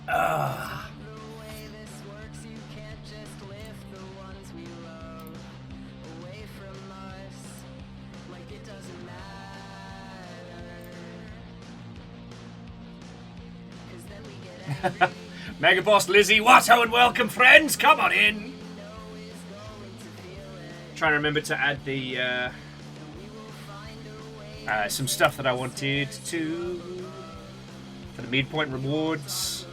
Ah. Mega Boss Lizzie, Watto, and welcome, friends. Come on in. Trying to remember to add the some stuff that I wanted to for the midpoint rewards.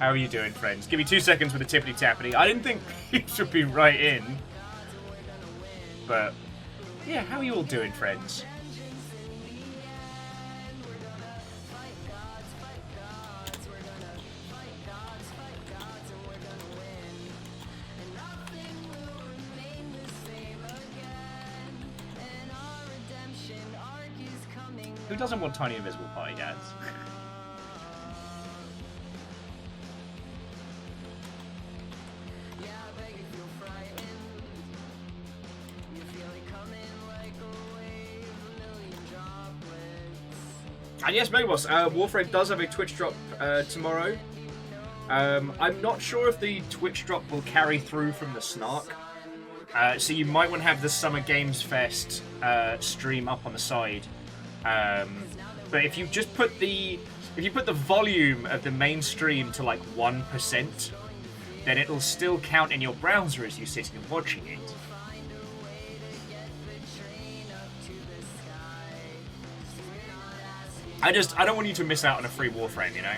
How are you doing, friends? Give me 2 seconds with the tippity tappity. I didn't think you should be right in, but yeah, how are you all doing, friends? Who doesn't want tiny invisible party dads? And yes, Megaboss, Warframe does have a Twitch drop tomorrow. I'm not sure if the Twitch drop will carry through from the Snark. So you might want to have the Summer Games Fest stream up on the side. But if you just put the volume of the main stream to like 1%, then it'll still count in your browser as you sitting and watching it. I don't want you to miss out on a free Warframe, you know?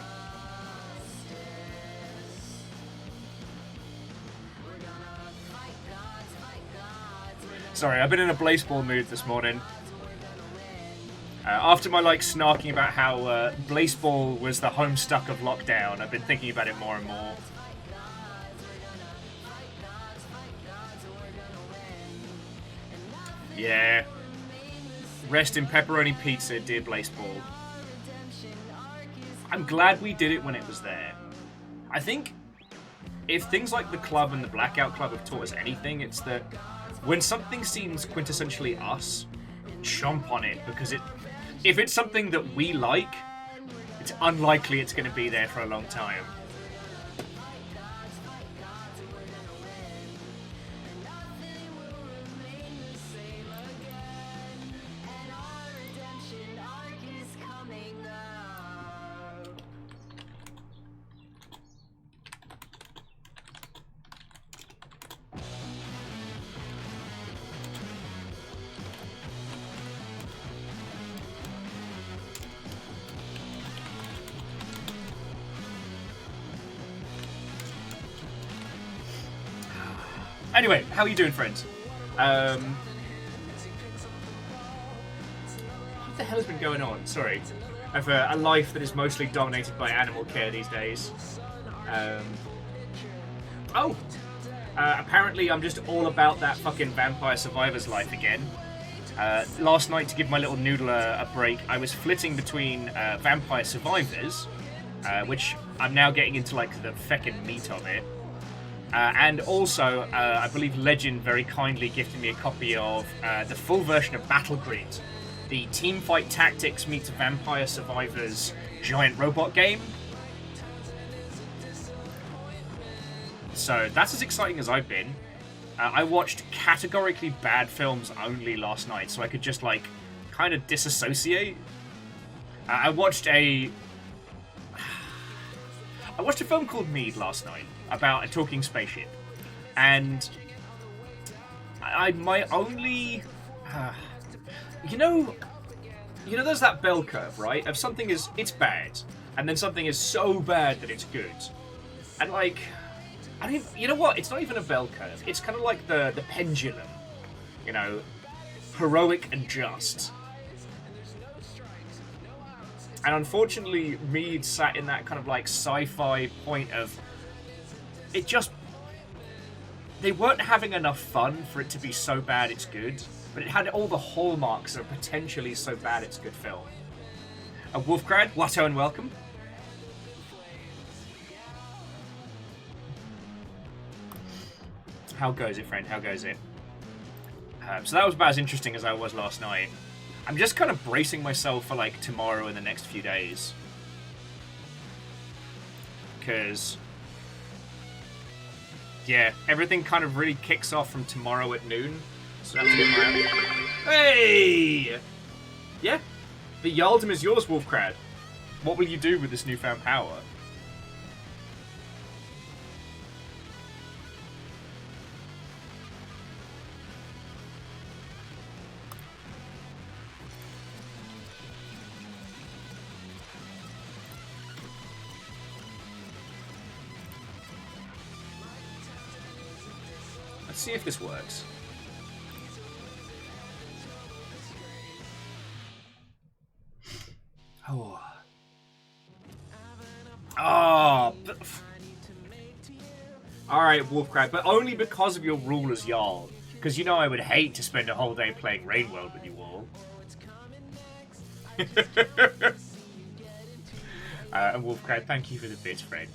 Sorry, I've been in a Blazeball mood this morning. After my snarking about how Blazeball was the homestuck of lockdown, I've been thinking about it more and more. Yeah. Rest in pepperoni pizza, dear Blazeball. I'm glad we did it when it was there. I think if things like the club and the Blackout Club have taught us anything, it's that when something seems quintessentially us, chomp on it, because if it's something that we like, it's unlikely it's going to be there for a long time. Anyway, how are you doing, friends? What the hell has been going on? Sorry. I have a life that is mostly dominated by animal care these days. Apparently I'm just all about that fucking Vampire Survivors life again. Last night, to give my little noodler a break, I was flitting between Vampire Survivors, which I'm now getting into the feckin' meat of it. And also, I believe Legend very kindly gifted me a copy of the full version of Battle Grid, the Teamfight Tactics meets Vampire Survivors giant robot game. So that's as exciting as I've been. I watched categorically bad films only last night, so I could just kind of disassociate. I watched a film called Mead last night about a talking spaceship, and my only you know there's that bell curve, right, of something it's bad and then something is so bad that it's good, and I mean, you know what, it's not even a bell curve, it's kind of like the pendulum, heroic and just. And unfortunately, Mead sat in that kind of sci-fi point of they weren't having enough fun for it to be so bad it's good, but it had all the hallmarks of a potentially so bad it's good film. Wolfcrad, Watto, and welcome. How goes it, friend? How goes it? So that was about as interesting as I was last night. I'm just kind of bracing myself for like tomorrow and the next few days. Because, yeah, everything kind of really kicks off from tomorrow at noon. So that's get my... Hey! Yeah, the Yaldum is yours, Wolfcrad. What will you do with this newfound power? Let's see if this works. Oh. Oh. Alright, Wolfcrad, but only because of your rule as Jarl. Because you know I would hate to spend a whole day playing Rainworld with you all. And Wolfcrad, thank you for the bits, friend.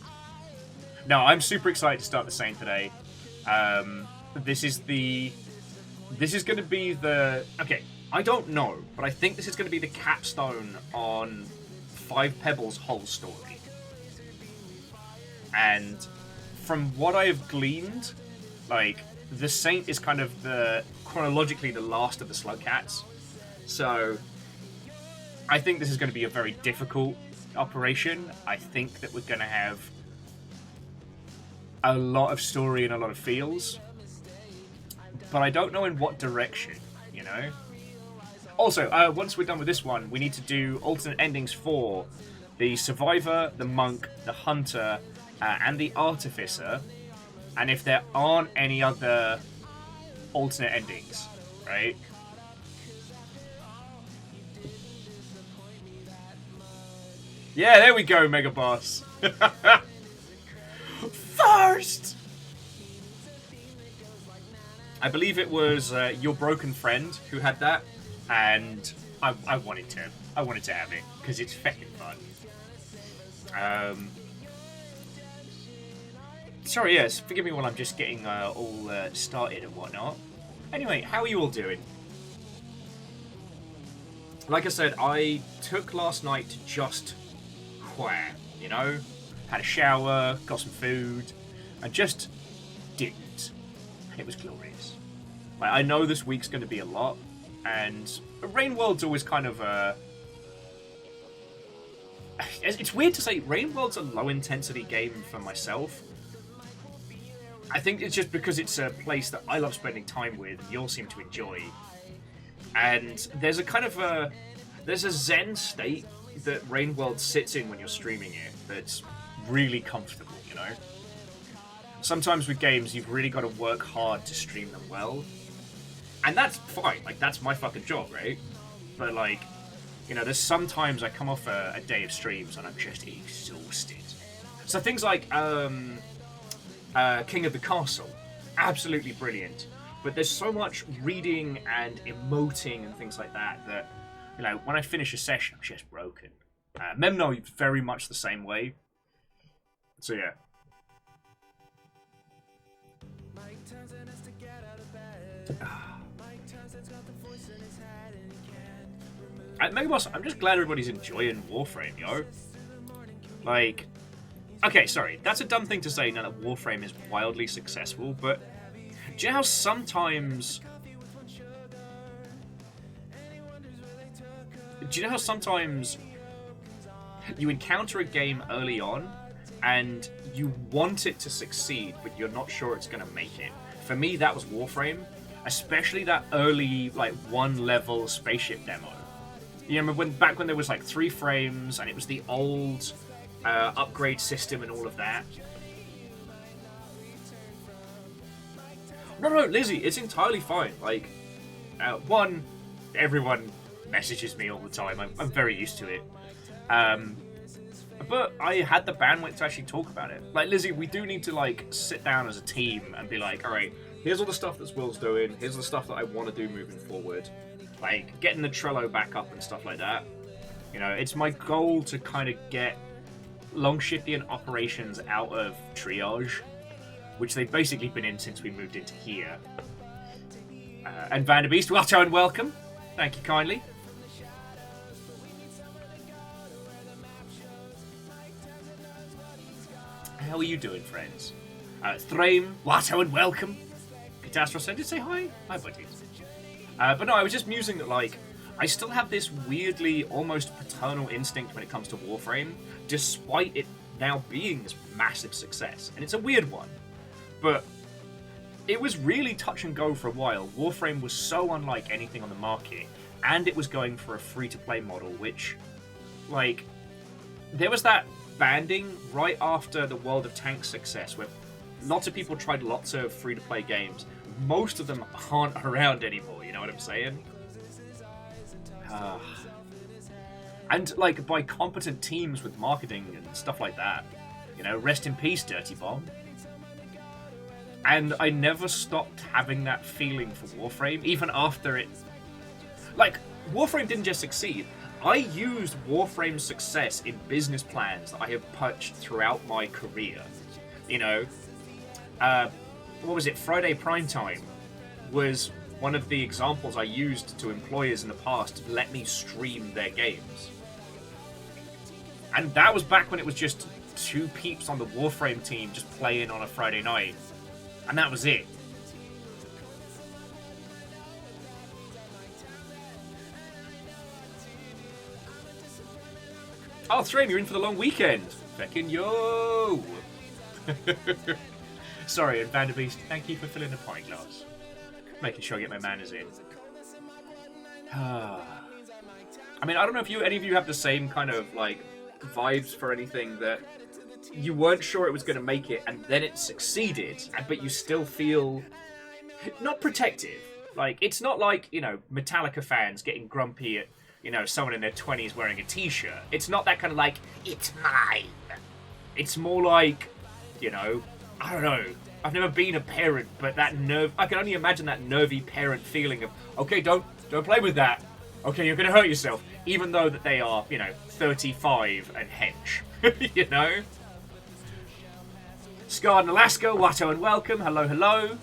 No, I'm super excited to start the same today. This is going to be the... Okay, I don't know, but I think this is going to be the capstone on Five Pebbles' whole story. And from what I've gleaned, like, the Saint is kind of chronologically the last of the Slugcats. So, I think this is going to be a very difficult operation. I think that we're going to have a lot of story and a lot of feels. But I don't know in what direction, you know? Also, once we're done with this one, we need to do alternate endings for the Survivor, the Monk, the Hunter, and the Artificer. And if there aren't any other alternate endings, right? Yeah, there we go, Mega Boss. First! I believe it was your broken friend who had that, and I wanted to have it because it's feckin' fun. Sorry, yes, forgive me while I'm just getting all started and whatnot. Anyway, how are you all doing? Like I said, I took last night to just quack, you know? Had a shower, got some food, and just didn't. It was glorious. Like, I know this week's going to be a lot, and Rainworld's always kind of a... It's weird to say Rainworld's a low-intensity game for myself. I think it's just because it's a place that I love spending time with, and you all seem to enjoy. And there's a kind of a... There's a zen state that Rainworld sits in when you're streaming it that's really comfortable, you know? Sometimes with games, you've really got to work hard to stream them well. And that's fine, like, that's my fucking job, right? But, like, you know, there's sometimes I come off a day of streams and I'm just exhausted. So things like King of the Castle, absolutely brilliant. But there's so much reading and emoting and things like that that, you know, when I finish a session, I'm just broken. Memno, very much the same way. So, yeah. Mega Boss, I'm just glad everybody's enjoying Warframe, yo. Like, okay, sorry, that's a dumb thing to say now that Warframe is wildly successful, but do you know how sometimes... you encounter a game early on and you want it to succeed, but you're not sure it's going to make it? For me, that was Warframe, especially that early, like, one-level spaceship demo. You remember back when there was, like, 3 frames, and it was the old upgrade system and all of that? No, Lizzie, it's entirely fine. Like, one, everyone messages me all the time. I'm very used to it. But I had the bandwidth to actually talk about it. Like, Lizzie, we do need to, like, sit down as a team and be like, alright, here's all the stuff that Will's doing, here's the stuff that I want to do moving forward. Like, getting the Trello back up and stuff like that. You know, it's my goal to kind of get Longshiftian operations out of triage, which they've basically been in since we moved into here. And Vanderbeest, Watto and welcome. Thank you kindly. How are you doing, friends? Thrame, Watto and welcome. Catastrophe said, say hi. Hi, buddies. But no, I was just musing that, like, I still have this weirdly almost paternal instinct when it comes to Warframe, despite it now being this massive success. And it's a weird one. But it was really touch and go for a while. Warframe was so unlike anything on the market, and it was going for a free-to-play model, which, like, there was that banding right after the World of Tanks success, where lots of people tried lots of free-to-play games. Most of them aren't around anymore, you know what I'm saying? And, like, by competent teams with marketing and stuff like that. You know, rest in peace, Dirty Bomb. And I never stopped having that feeling for Warframe, even after it... Like, Warframe didn't just succeed. I used Warframe's success in business plans that I have pitched throughout my career. You know, what was it? Friday Primetime was one of the examples I used to employers in the past to let me stream their games. And that was back when it was just two peeps on the Warframe team just playing on a Friday night. And that was it. Oh, Thrain, you're in for the long weekend. Feckin' yo! Sorry, and Vanderbeest, thank you for filling the pint glass. Making sure I get my manners in. I mean, I don't know if any of you have the same kind of, like, vibes for anything that you weren't sure it was going to make it, and then it succeeded, but you still feel not protective. Like, it's not like, you know, Metallica fans getting grumpy at, you know, someone in their 20s wearing a t-shirt. It's not that kind of like, it's mine. It's more like, you know, I don't know. I've never been a parent, but that I can only imagine that nervy parent feeling of, okay, don't play with that. Okay, you're going to hurt yourself. Even though that they are, you know, 35 and hench. You know? Skadi in Alaska, Watto and welcome. Hello, hello.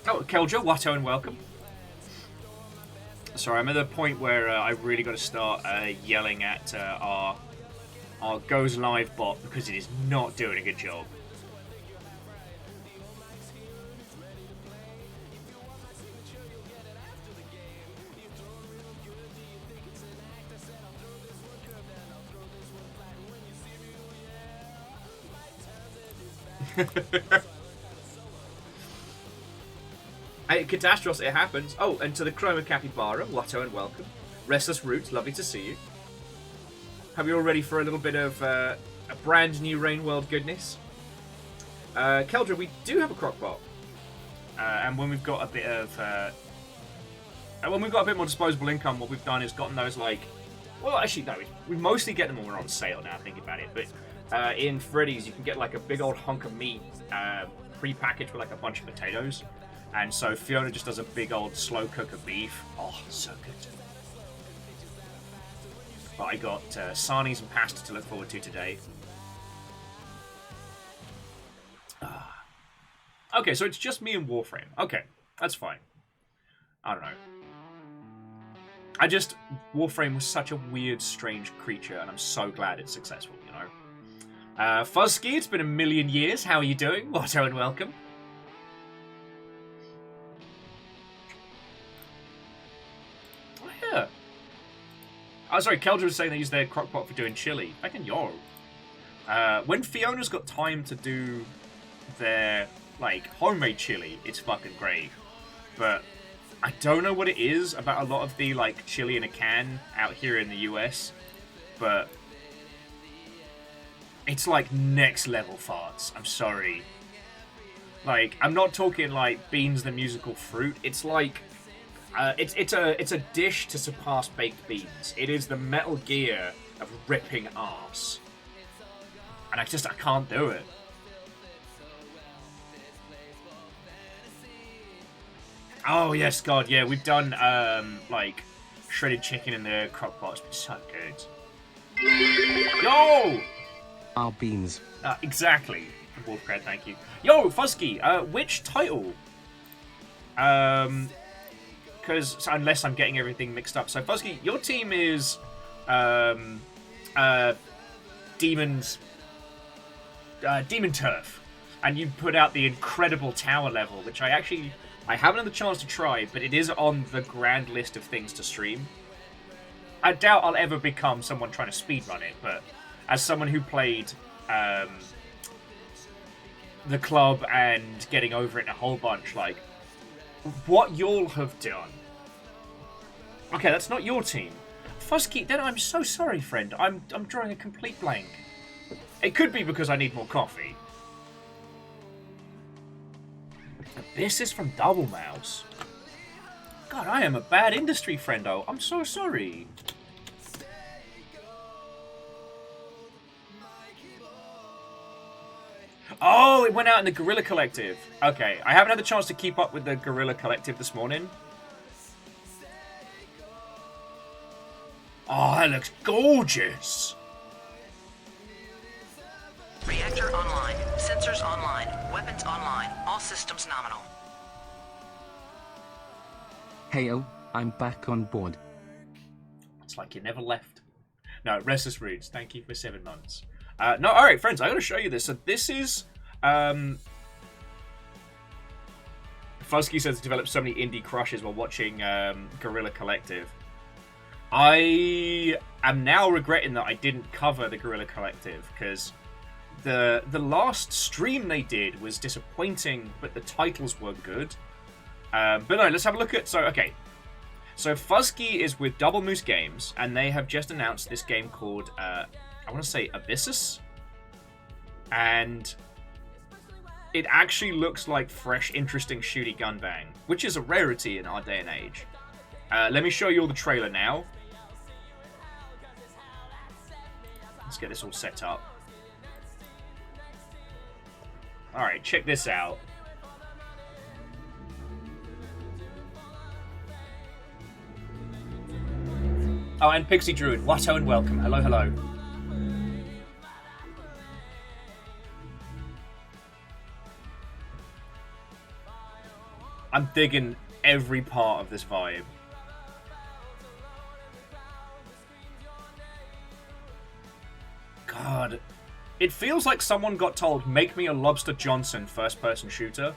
Oh, Keljo, Watto and welcome. Sorry, I'm at the point where I've really got to start yelling at our Goes Live bot because it is not doing a good job. Catastrophe, it happens. Oh, and to the Chroma Capybara, Watto and welcome. Restless Roots, lovely to see you. Have you all ready for a little bit of a brand new Rain World goodness? Keldra, we do have a crockpot. And when we've got a bit of... when we've got a bit more disposable income, what we've done is gotten those, like... Well, actually, no. We mostly get them when we're on sale now, thinking about it. But in Freddy's, you can get, like, a big old hunk of meat pre-packaged with, like, a bunch of potatoes. And so Fiona just does a big old slow cook of beef. Oh, so good. But I got sarnies and pasta to look forward to today. Okay, so it's just me and Warframe. Okay, that's fine. I don't know. Warframe was such a weird, strange creature, and I'm so glad it's successful, you know? Fuzzski, it's been a million years. How are you doing? Watto and welcome. Oh, sorry, Keldra was saying they use their crockpot for doing chili. Back in Yoro. When Fiona's got time to do their, like, homemade chili, it's fucking great. But I don't know what it is about a lot of the, like, chili in a can out here in the US. But it's, like, next level farts. I'm sorry. Like, I'm not talking, like, Beans the musical fruit. It's like... It's a dish to surpass baked beans. It is the Metal Gear of ripping arse, and I can't do it. Oh yes, God, yeah, we've done like shredded chicken in the crock pot. It's been so good. Yo! Our beans. Exactly. Wolfcrad, thank you. Yo, Fuzzy, which title? Because unless I'm getting everything mixed up. So, Fuzzy, your team is Demon Turf. And you put out the incredible tower level, which I haven't had the chance to try, but it is on the grand list of things to stream. I doubt I'll ever become someone trying to speedrun it, but as someone who played the club and getting over it in a whole bunch, like, what y'all have done. Okay, that's not your team. Fuzzy, then I'm so sorry, friend. I'm drawing a complete blank. It could be because I need more coffee. This is from Double Mouse. God, I am a bad industry friendo. I'm so sorry. Oh, it went out in the Guerrilla Collective. Okay, I haven't had the chance to keep up with the Guerrilla Collective this morning. Oh, that looks gorgeous. Reactor online. Sensors online. Weapons online. All systems nominal. Heyo, I'm back on board. It's like you never left. No, Restless Roots, thank you for 7 months. No, alright, friends, I'm going to show you this. So this is... Fuzzy says developed so many indie crushes while watching Guerrilla Collective. I am now regretting that I didn't cover the Guerrilla Collective, because the last stream they did was disappointing, but the titles were good. But no, let's have a look at... So, okay. So Fuzzy is with Double Moose Games, and they have just announced this game called... I want to say Abyssus, and it actually looks like fresh, interesting shooty gunbang, which is a rarity in our day and age. Let me show you all the trailer now. Let's get this all set up. Alright, check this out. Oh, and Pixie Druid, Watto and welcome. Hello, hello. I'm digging every part of this vibe. God. It feels like someone got told, make me a Lobster Johnson first-person shooter.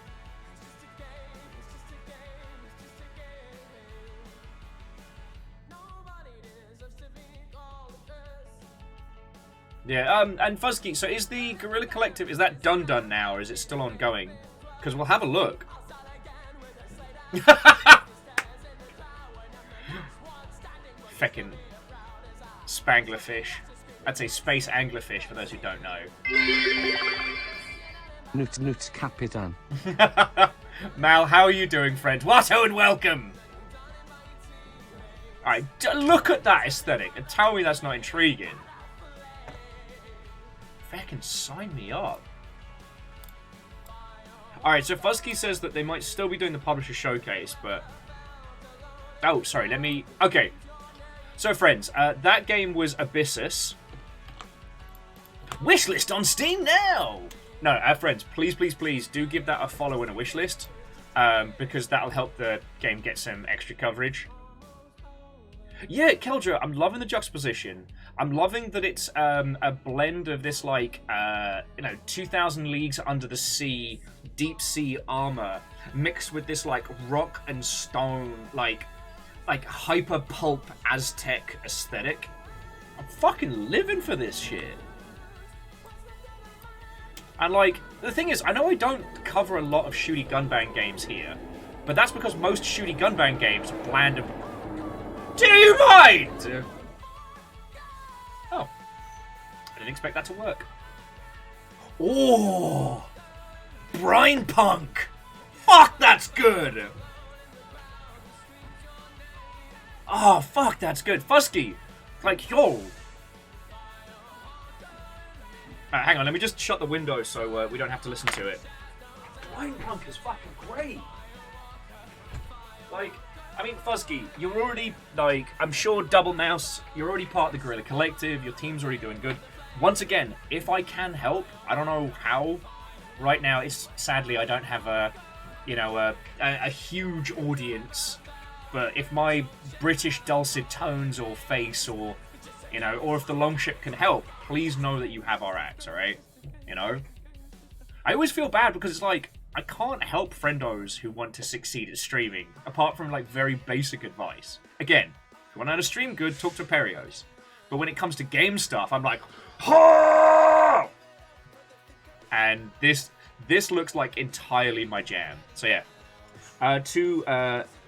Yeah, and Fuzzy, so is the Guerrilla Collective, is that done now, or is it still ongoing? Because we'll have a look. Feckin' Spanglerfish. I'd say space anglerfish for those who don't know. Nut Capitan. Mal, how are you doing, friend? Watto and welcome! Alright, look at that aesthetic and tell me that's not intriguing. Feckin' sign me up. Alright, so Fuzzy says that they might still be doing the publisher showcase, but... Oh, sorry, let me... Okay. So, friends, that game was Abyssus. Wishlist on Steam now! No, friends, please, please, please do give that a follow and a wishlist, because that'll help the game get some extra coverage. Yeah, Keldra, I'm loving the juxtaposition. I'm loving that it's a blend of this, like, 2,000 Leagues Under the Sea, deep sea armor, mixed with this, like, rock and stone, like hyper pulp Aztec aesthetic. I'm fucking living for this shit. And, like, the thing is, I know I don't cover a lot of shooty gunbang games here, but that's because most shooty gunbang games are bland and... Do you mind? Oh. I didn't expect that to work. Oh! Brine Punk! Fuck, that's good! Oh, fuck, that's good. Fusky! Like, yo! Hang on, let me just shut the window so we don't have to listen to it. Blind Punk is fucking great! Like, I mean, Fusky, you're already, like, I'm sure Double Mouse, you're already part of the Guerrilla Collective, your team's already doing good. Once again, if I can help, I don't know how. Right now, it's sadly I don't have a huge audience. But if my British dulcet tones or face or, or if the Longship can help, please know that you have our acts, alright? I always feel bad because it's like, I can't help friendos who want to succeed at streaming, apart from like very basic advice. Again, if you want to know how to stream good, talk to Perios. But when it comes to game stuff, I'm like, ha! And this looks like entirely my jam. So yeah. To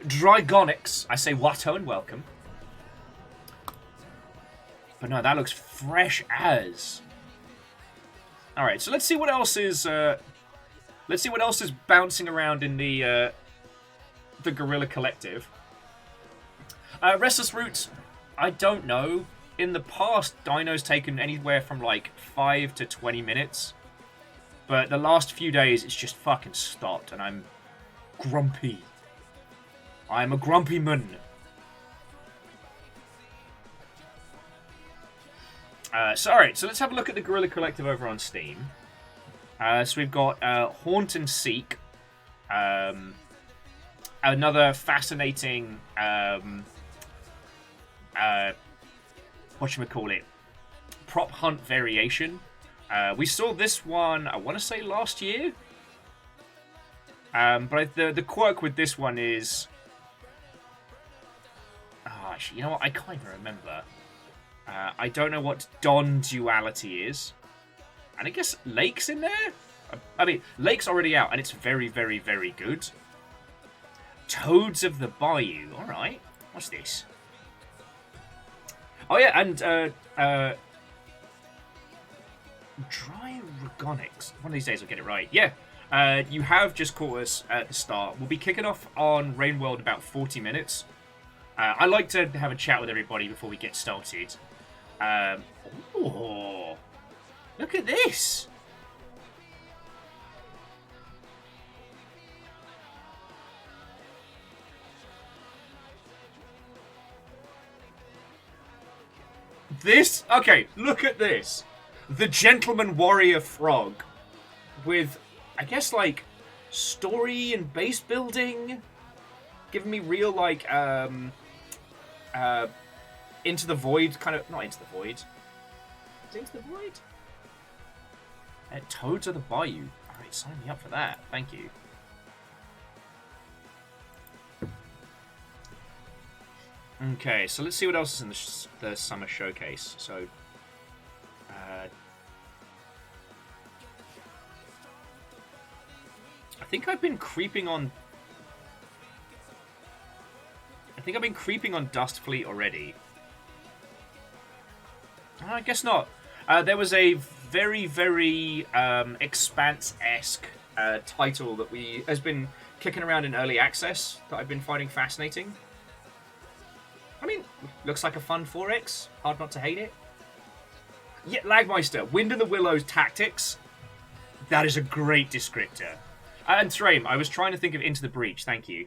Drygonics, I say Watto and welcome. But no, that looks fresh as. All right, so let's see what else is. Let's see what else is bouncing around in the Guerrilla Collective. Restless Roots, I don't know. In the past, Dino's taken anywhere from like 5 to 20 minutes. But the last few days, it's just fucking stopped, and I'm grumpy. I'm a grumpy man. Alright, so let's have a look at the Guerrilla Collective over on Steam. So we've got Haunt and Seek. Another fascinating, whatchamacallit, prop hunt variation. We saw this one, I want to say last year. But the quirk with this one is... Oh, actually, you know what? I can't even remember. I don't know what Don Duality is. And I guess Lake's in there? I mean, Lake's already out, and it's very, very, very good. Toads of the Bayou. Alright. What's this? Oh, yeah, and... Drygonics. One of these days I'll get it right. Yeah. You have just caught us at the start. We'll be kicking off on Rain World in about 40 minutes. I like to have a chat with everybody before we get started. Oh, look at this! This? Okay, look at this. The Gentleman Warrior Frog. With, I guess, like, story and base building. Giving me real, like, Into the Void kind of... Not Into the Void. Is it Into the Void? Toads of the Bayou. Alright, sign me up for that. Thank you. Okay, so let's see what else is in the summer showcase. So, I think I've been creeping on Dust Fleet already. I guess not. There was a very, very Expanse-esque title that has been kicking around in early access that I've been finding fascinating. I mean, looks like a fun 4X. Hard not to hate it. Yeah, Lagmeister, Wind in the Willows Tactics. That is a great descriptor. And Trame, I was trying to think of Into the Breach. Thank you.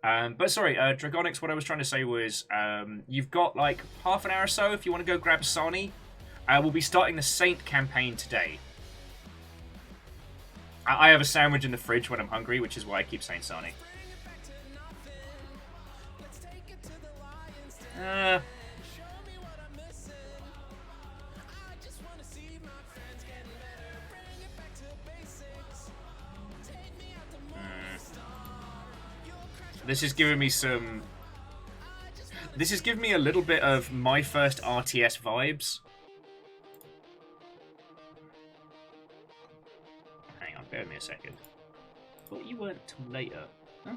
But sorry, Dragonics, what I was trying to say was, you've got like half an hour or so if you want to go grab Sani. We'll be starting the Saint campaign today. I have a sandwich in the fridge when I'm hungry, which is why I keep saying Sani. This is giving me some... This is giving me a little bit of my first RTS vibes. Hang on, bear with me a second. Thought you weren't till later. Huh?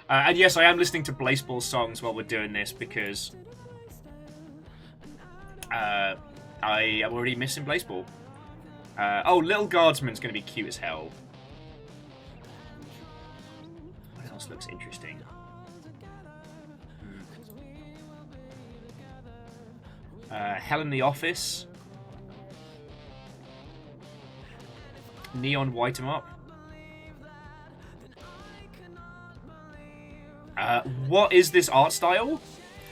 And yes, I am listening to Blazeball songs while we're doing this because I am already missing Blazeball. Oh, Little Guardsman's going to be cute as hell. else looks interesting? Hell in the Office. Neon White 'em Up. What is this art style?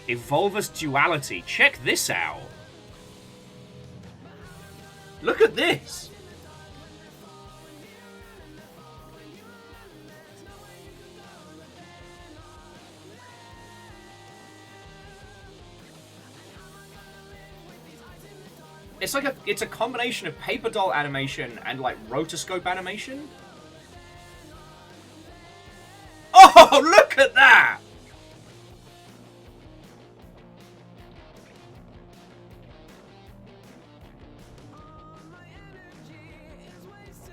Evolvus Duality. Check this out. Look at this. It's a combination of paper doll animation and like rotoscope animation. Oh, look at that!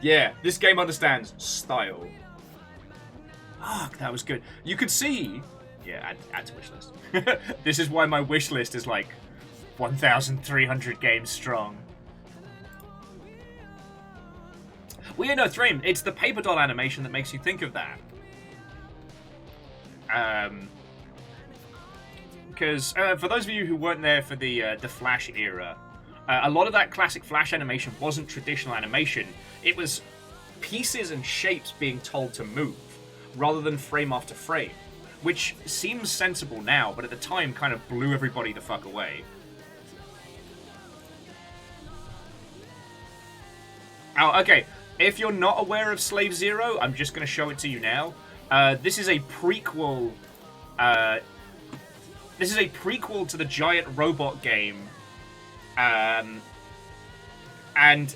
Yeah, this game understands style. Fuck, that was good. You could see... Yeah, add to wish list. This is why my wish list is like 1,300 games strong. Well, yeah, no, Thrame, it's the paper doll animation that makes you think of that. Because for those of you who weren't there for the Flash era, a lot of that classic Flash animation wasn't traditional animation. It was pieces and shapes being told to move, rather than frame after frame, which seems sensible now, but at the time kind of blew everybody the fuck away. Oh, okay. If you're not aware of Slave Zero, I'm just going to show it to you now. This is a prequel. This is a prequel to the giant robot game, and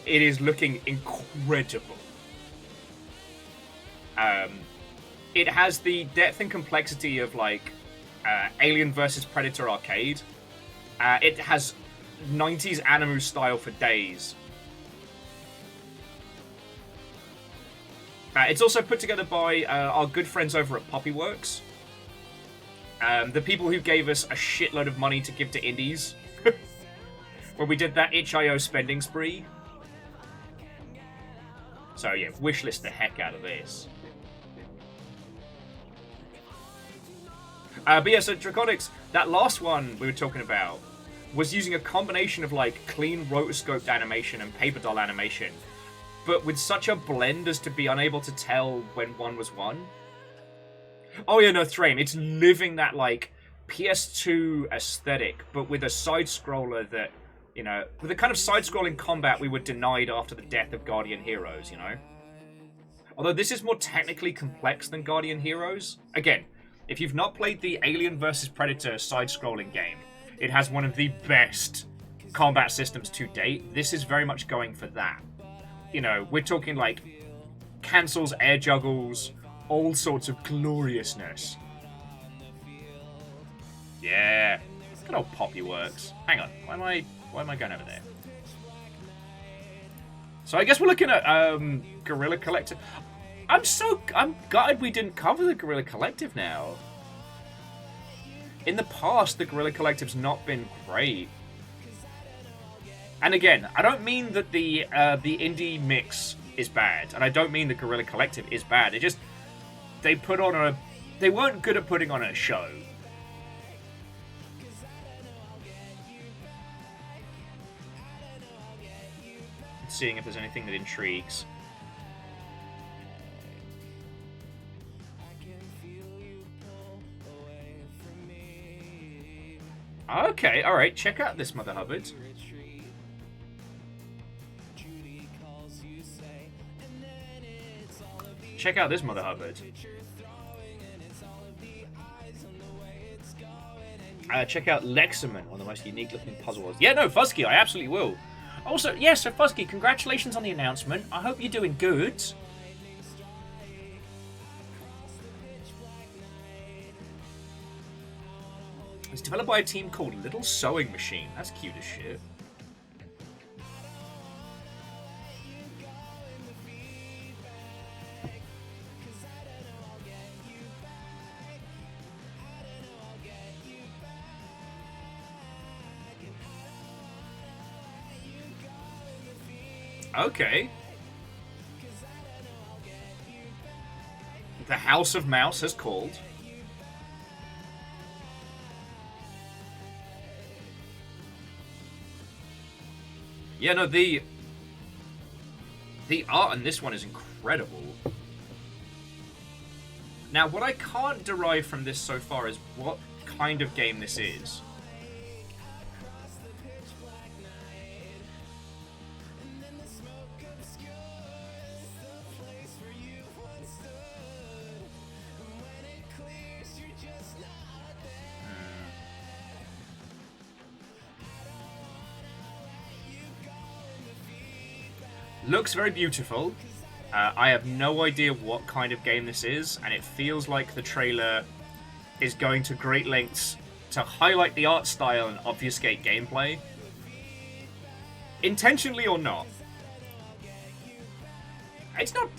it is looking incredible. It has the depth and complexity of like Alien vs Predator arcade. It has 90s anime style for days. It's also put together by our good friends over at Poppyworks. The people who gave us a shitload of money to give to indies. When we did that itch.io spending spree. So yeah, wishlist the heck out of this. But yeah, so Draconics, that last one we were talking about was using a combination of like clean rotoscoped animation and paper doll animation, but with such a blend as to be unable to tell when one was one. Oh yeah, no, Thrame, it's living that like PS2 aesthetic, but with a side-scroller that, you know, with the kind of side-scrolling combat we were denied after the death of Guardian Heroes, you know? Although this is more technically complex than Guardian Heroes. Again, if you've not played the Alien vs Predator side-scrolling game, it has one of the best combat systems to date. This is very much going for that. You know, we're talking like cancels, air juggles, all sorts of gloriousness. Yeah. Good old Poppyworks. Hang on, why am I going over there? So I guess we're looking at Guerrilla Collective. I'm gutted we didn't cover the Guerrilla Collective now. In the past, the Guerrilla Collective's not been great. And again, I don't mean that the indie mix is bad, and I don't mean the Guerrilla Collective is bad. It just they weren't good at putting on a show. Seeing if there's anything that intrigues. Okay, alright, check out this Mother Hubbard. Check out this Mother Hubbard. Check out Lexamen, one of the most unique looking puzzles. Yeah, no, Fuzzy, I absolutely will. Also, yeah, so Fuzzy, congratulations on the announcement. I hope you're doing good. It's developed by a team called Little Sewing Machine. That's cute as shit. Okay. House of Mouse has called. Yeah, no, the art in this one is incredible. Now, what I can't derive from this so far is what kind of game this is. Looks very beautiful. I have no idea what kind of game this is, and it feels like the trailer is going to great lengths to highlight the art style and obfuscate gameplay. Intentionally or not. It's not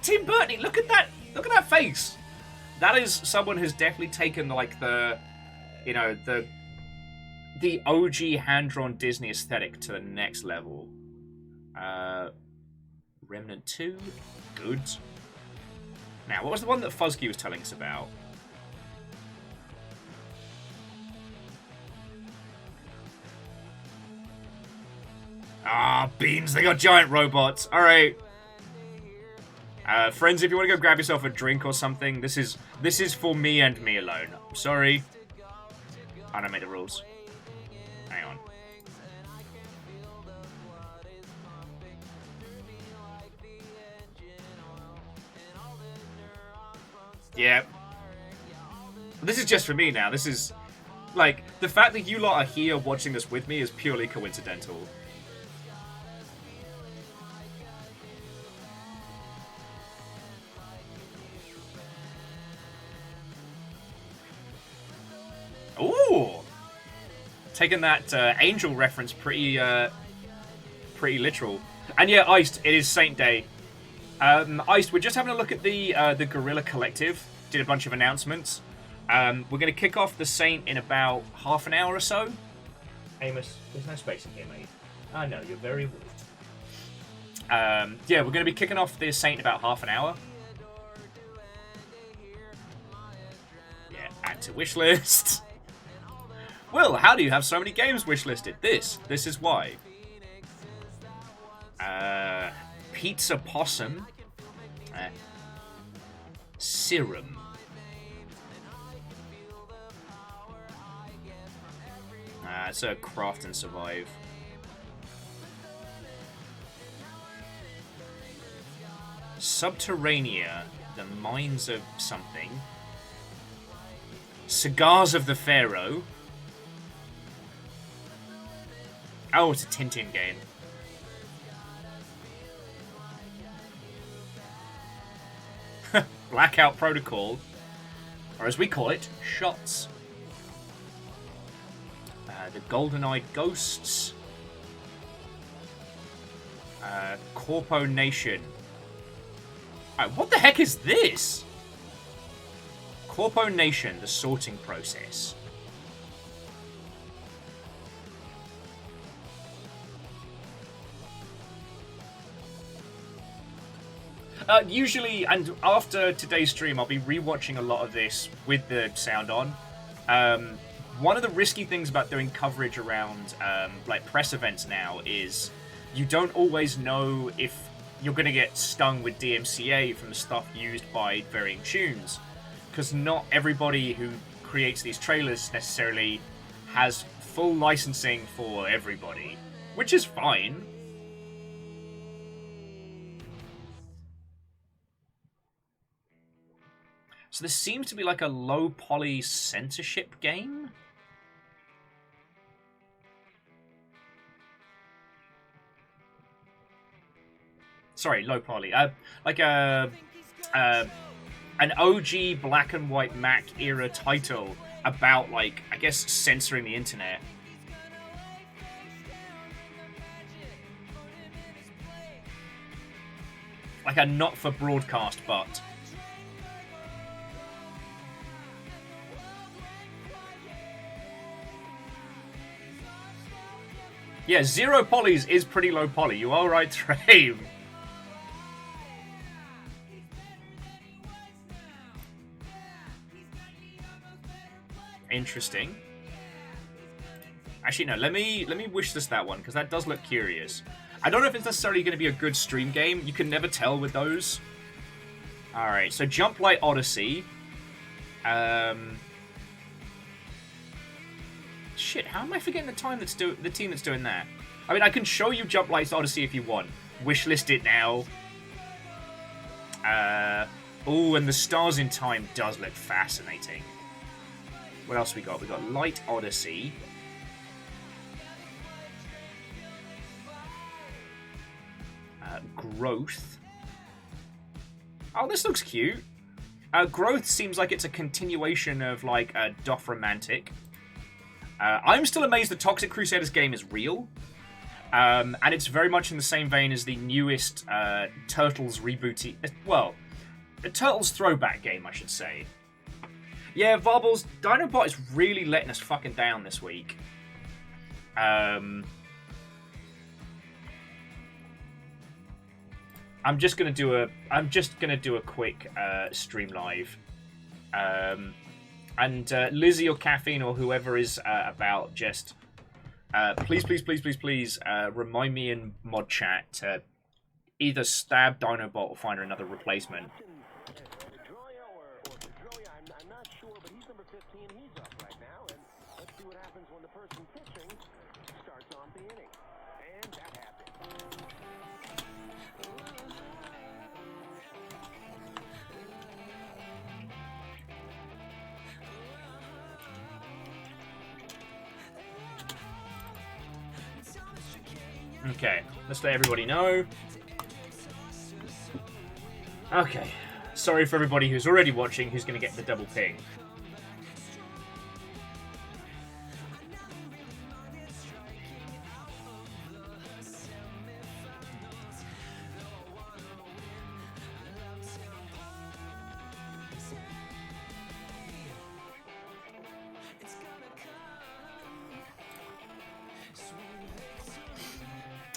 Tim Burton. Look at that face. That is someone who's definitely taken like the OG hand-drawn Disney aesthetic to the next level. Remnant 2, good. Now, what was the one that Fuzzkey was telling us about? Ah, beans, they got giant robots. Alright. Friends, if you want to go grab yourself a drink or something, this is for me and me alone. Sorry. I don't make the rules. Hang on. Yeah. This is just for me now. This is, like, the fact that you lot are here watching this with me is purely coincidental. Ooh! Taking that Angel reference pretty literal. And yeah, Iced, it is Saint Day. Iced, we're just having a look at the Guerrilla Collective. Did a bunch of announcements. We're going to kick off the Saint in about half an hour or so. Amos, there's no space in here, mate. I know, you're very rude. Yeah, we're going to be kicking off the Saint in about half an hour. Yeah, add to wishlist. Will, how do you have so many games wishlisted? This is why. Pizza Possum. Serum. It's a Craft and Survive. Subterranea, the Mines of something. Cigars of the Pharaoh. Oh, it's a Tintin game. Blackout Protocol, or as we call it, Shots. The Golden-Eyed Ghosts. Corpo Nation. What the heck is this? Corpo Nation, the sorting process. Usually, and after today's stream, I'll be rewatching a lot of this with the sound on. One of the risky things about doing coverage around like press events now is you don't always know if you're going to get stung with DMCA from the stuff used by varying tunes, because not everybody who creates these trailers necessarily has full licensing for everybody, which is fine. So this seems to be like a low-poly censorship game? Sorry, low-poly. Like an OG black and white Mac era title about, like, I guess, censoring the internet. Like a not-for-broadcast but. Yeah, zero polys is pretty low poly. You are right, Trave. Interesting. Actually, no. Let me wish list that one because that does look curious. I don't know if it's necessarily going to be a good stream game. You can never tell with those. All right. So Jump Light Odyssey. Shit. How am I forgetting the team that's doing that? I mean, I can show you Jump Light Odyssey if you want. Wish list it now. Oh, and the Stars in Time does look fascinating. What else we got? We got Light Odyssey. Growth. Oh, this looks cute. Growth seems like it's a continuation of, like, Dothromantic. I'm still amazed the Toxic Crusaders game is real. And it's very much in the same vein as the newest Turtles reboot. Well, the Turtles throwback game, I should say. Yeah, Varbles, Dinobot is really letting us fucking down this week. I'm just gonna do a quick stream live. And Lizzie or Caffeine or whoever is about, just please remind me in mod chat to either stab Dinobot or find her another replacement. Okay, let's let everybody know. Okay, sorry for everybody who's already watching who's going to get the double ping.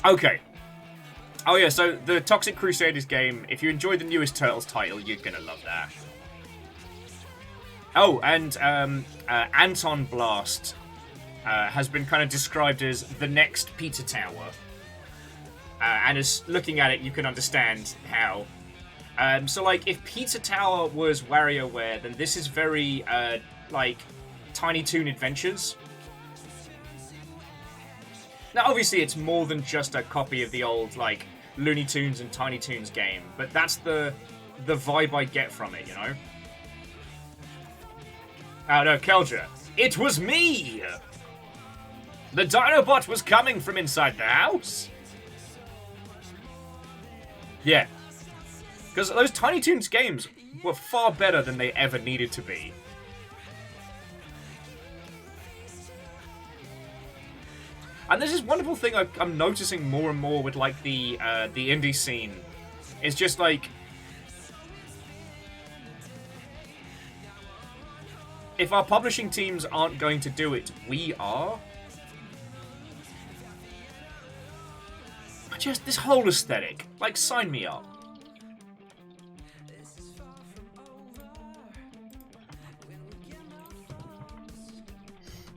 Okay. Oh yeah, so the Toxic Crusaders game, if you enjoyed the newest Turtles title, you're gonna love that. Oh, and Anton Blast has been kind of described as the next Pizza Tower. And as looking at it, you can understand how. So, like, if Pizza Tower was WarioWare, then this is very, like, Tiny Toon Adventures. Now, obviously, it's more than just a copy of the old, like, Looney Tunes and Tiny Toons game, but that's the vibe I get from it, you know? Oh, no, Keldra. It was me! The Dinobot was coming from inside the house! Yeah. Because those Tiny Toons games were far better than they ever needed to be. And there's this wonderful thing I'm noticing more and more with, like, the indie scene. It's just, like, if our publishing teams aren't going to do it, we are. Just this whole aesthetic. Like, sign me up.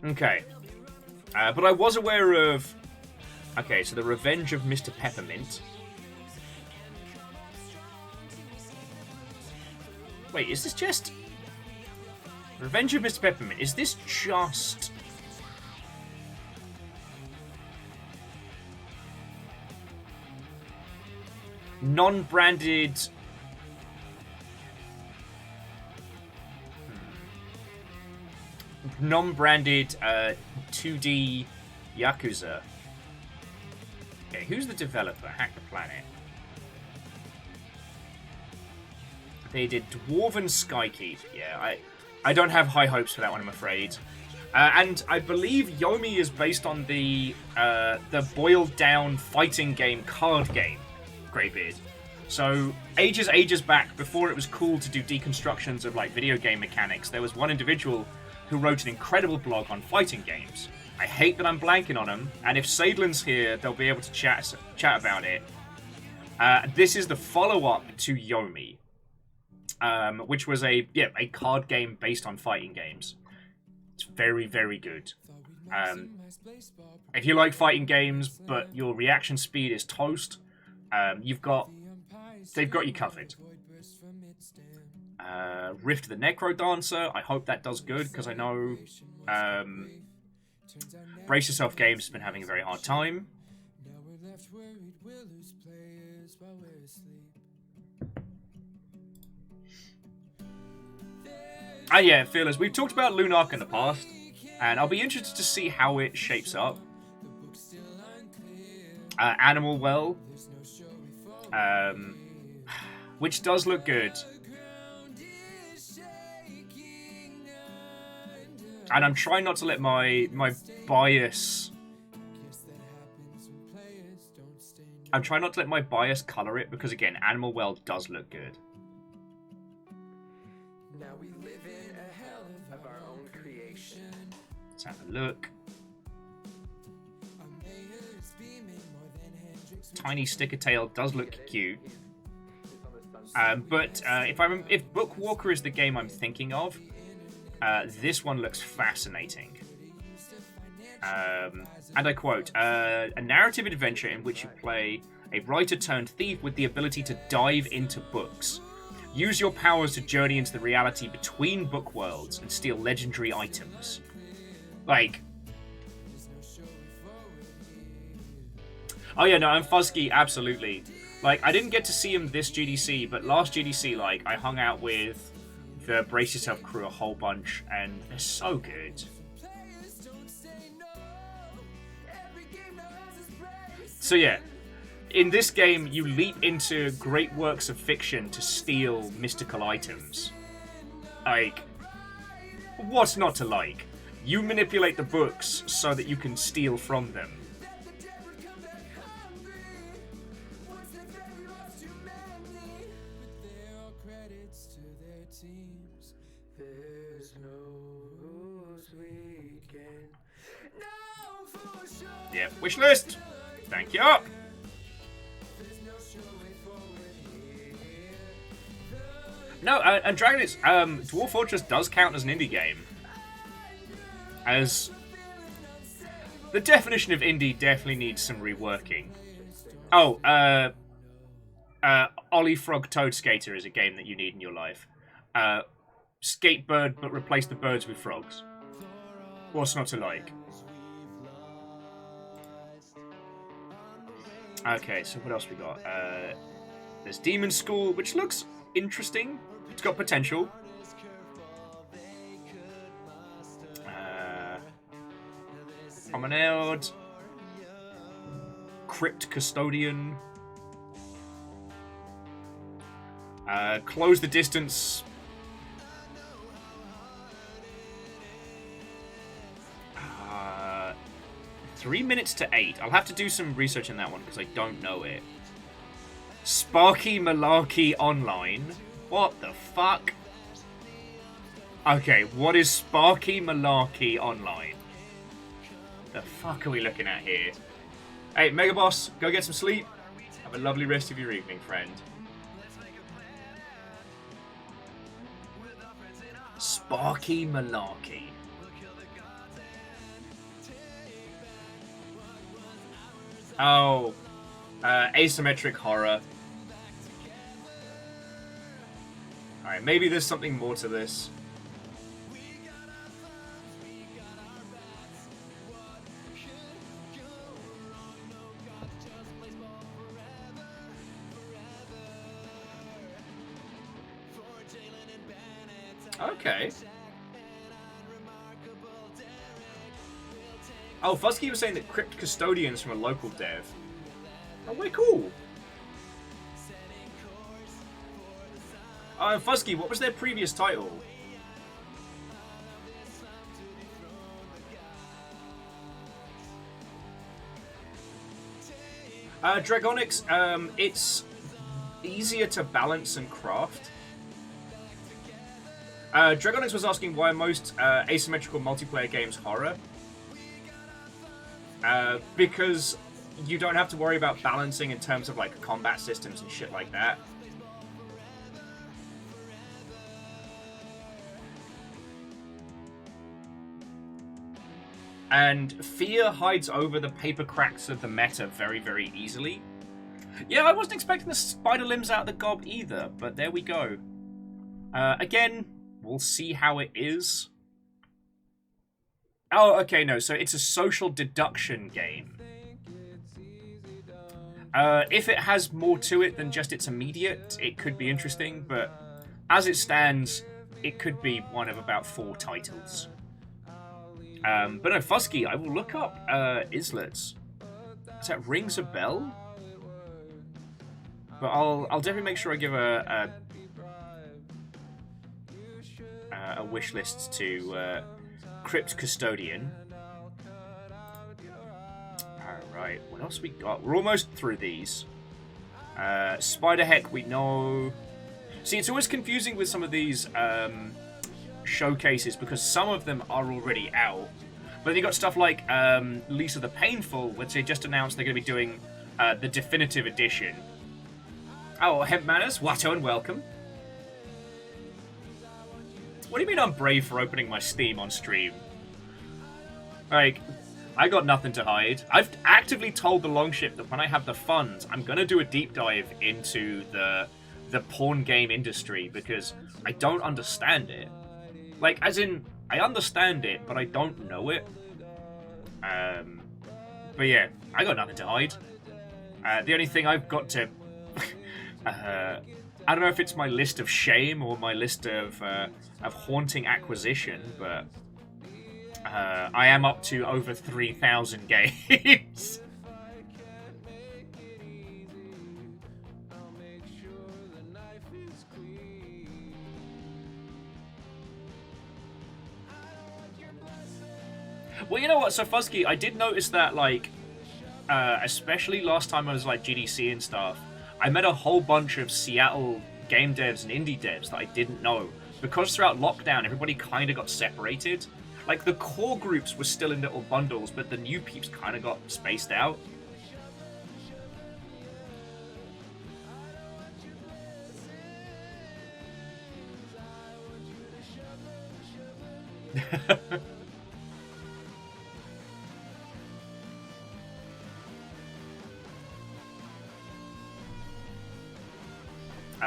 Okay. But I was aware of... Okay, so the Revenge of Mr. Peppermint. Wait, is this just... Revenge of Mr. Peppermint, is this just... non-branded... non-branded 2D Yakuza. Okay, who's the developer? Hack the Planet. They did Dwarven Skykeep. Yeah, I don't have high hopes for that one, I'm afraid. And I believe Yomi is based on the boiled down fighting game card game, Greybeard. So ages back, before it was cool to do deconstructions of like video game mechanics, there was one individual who wrote an incredible blog on fighting games. I hate that I'm blanking on him, and if Sadlin's here, they'll be able to chat about it. This is the follow-up to Yomi, which was a card game based on fighting games. It's very, very good. If you like fighting games, but your reaction speed is toast, they've got you covered. Rift the Necro Dancer. I hope that does good, because I know Brace Yourself Games has been having a very hard time. Yeah, Fearless. We've talked about Lunark in the past, and I'll be interested to see how it shapes up. Animal Well, which does look good. And I'm trying not to let my bias... I'm trying not to let my bias colour it, because again, Animal Well does look good. Now we live in a hell of our own creation. Let's have a look. Tiny Sticker Tail does look cute. But if Bookwalker is the game I'm thinking of, this one looks fascinating. And I quote, a narrative adventure in which you play a writer-turned-thief with the ability to dive into books. Use your powers to journey into the reality between book worlds and steal legendary items. Like... Oh yeah, no, I'm Fuzzy, absolutely. Like, I didn't get to see him this GDC, but last GDC, like, I hung out with the Brace Yourself crew a whole bunch, and they're so good. So yeah, in this game, you leap into great works of fiction to steal mystical items. Like, what's not to like? You manipulate the books so that you can steal from them. Yeah, wish list. Thank you. No, and Dragon is Dwarf Fortress does count as an indie game. As the definition of indie definitely needs some reworking. Oh, Ollie Frog Toad Skater is a game that you need in your life. Skatebird, but replace the birds with frogs. What's not to like? Okay, so what else we got? There's Demon School, which looks interesting. It's got potential. Promenade. Crypt Custodian. Close the Distance. 3 minutes to 8. I'll have to do some research on that one because I don't know it. Sparky Malarkey Online. What the fuck? Okay, what is Sparky Malarkey Online? The fuck are we looking at here? Hey, Megaboss, go get some sleep. Have a lovely rest of your evening, friend. Sparky Malarkey. Oh, asymmetric horror. Alright, maybe there's something more to this. Okay. Oh, Fuzzy was saying that Crypt Custodian's from a local dev. Oh, way cool. Fuzzy, what was their previous title? Dragonics, it's easier to balance and craft. Dragonics was asking why most asymmetrical multiplayer games horror. Because you don't have to worry about balancing in terms of like combat systems and shit like that. And fear hides over the paper cracks of the meta very, very easily. Yeah, I wasn't expecting the spider limbs out of the gob either, but there we go. Again, we'll see how it is. Oh, okay, no, so it's a social deduction game. If it has more to it than just its immediate, it could be interesting, but as it stands, it could be one of about 4 titles. But no, Fusky, I will look up Islets. Does that rings a bell? But I'll definitely make sure I give a wish list to Crypt Custodian. Alright, what else we got? We're almost through these. Spider Heck, we know. See, it's always confusing with some of these showcases because some of them are already out. But then you got stuff like Lisa the Painful, which they just announced they're going to be doing the definitive edition. Oh, Hemp Manners, Watto and welcome. What do you mean I'm brave for opening my Steam on stream? Like, I got nothing to hide. I've actively told the Longship that when I have the funds, I'm going to do a deep dive into the porn game industry because I don't understand it. Like, as in, I understand it, but I don't know it. But yeah, I got nothing to hide. The only thing I've got to... I don't know if it's my list of shame or my list of haunting acquisition, but I am up to over 3,000 games. Well, you know what, so Fuzzy, I did notice that, like, especially last time I was, like, GDC and stuff, I met a whole bunch of Seattle game devs and indie devs that I didn't know. Because throughout lockdown, everybody kind of got separated. Like, the core groups were still in little bundles, but the new peeps kind of got spaced out.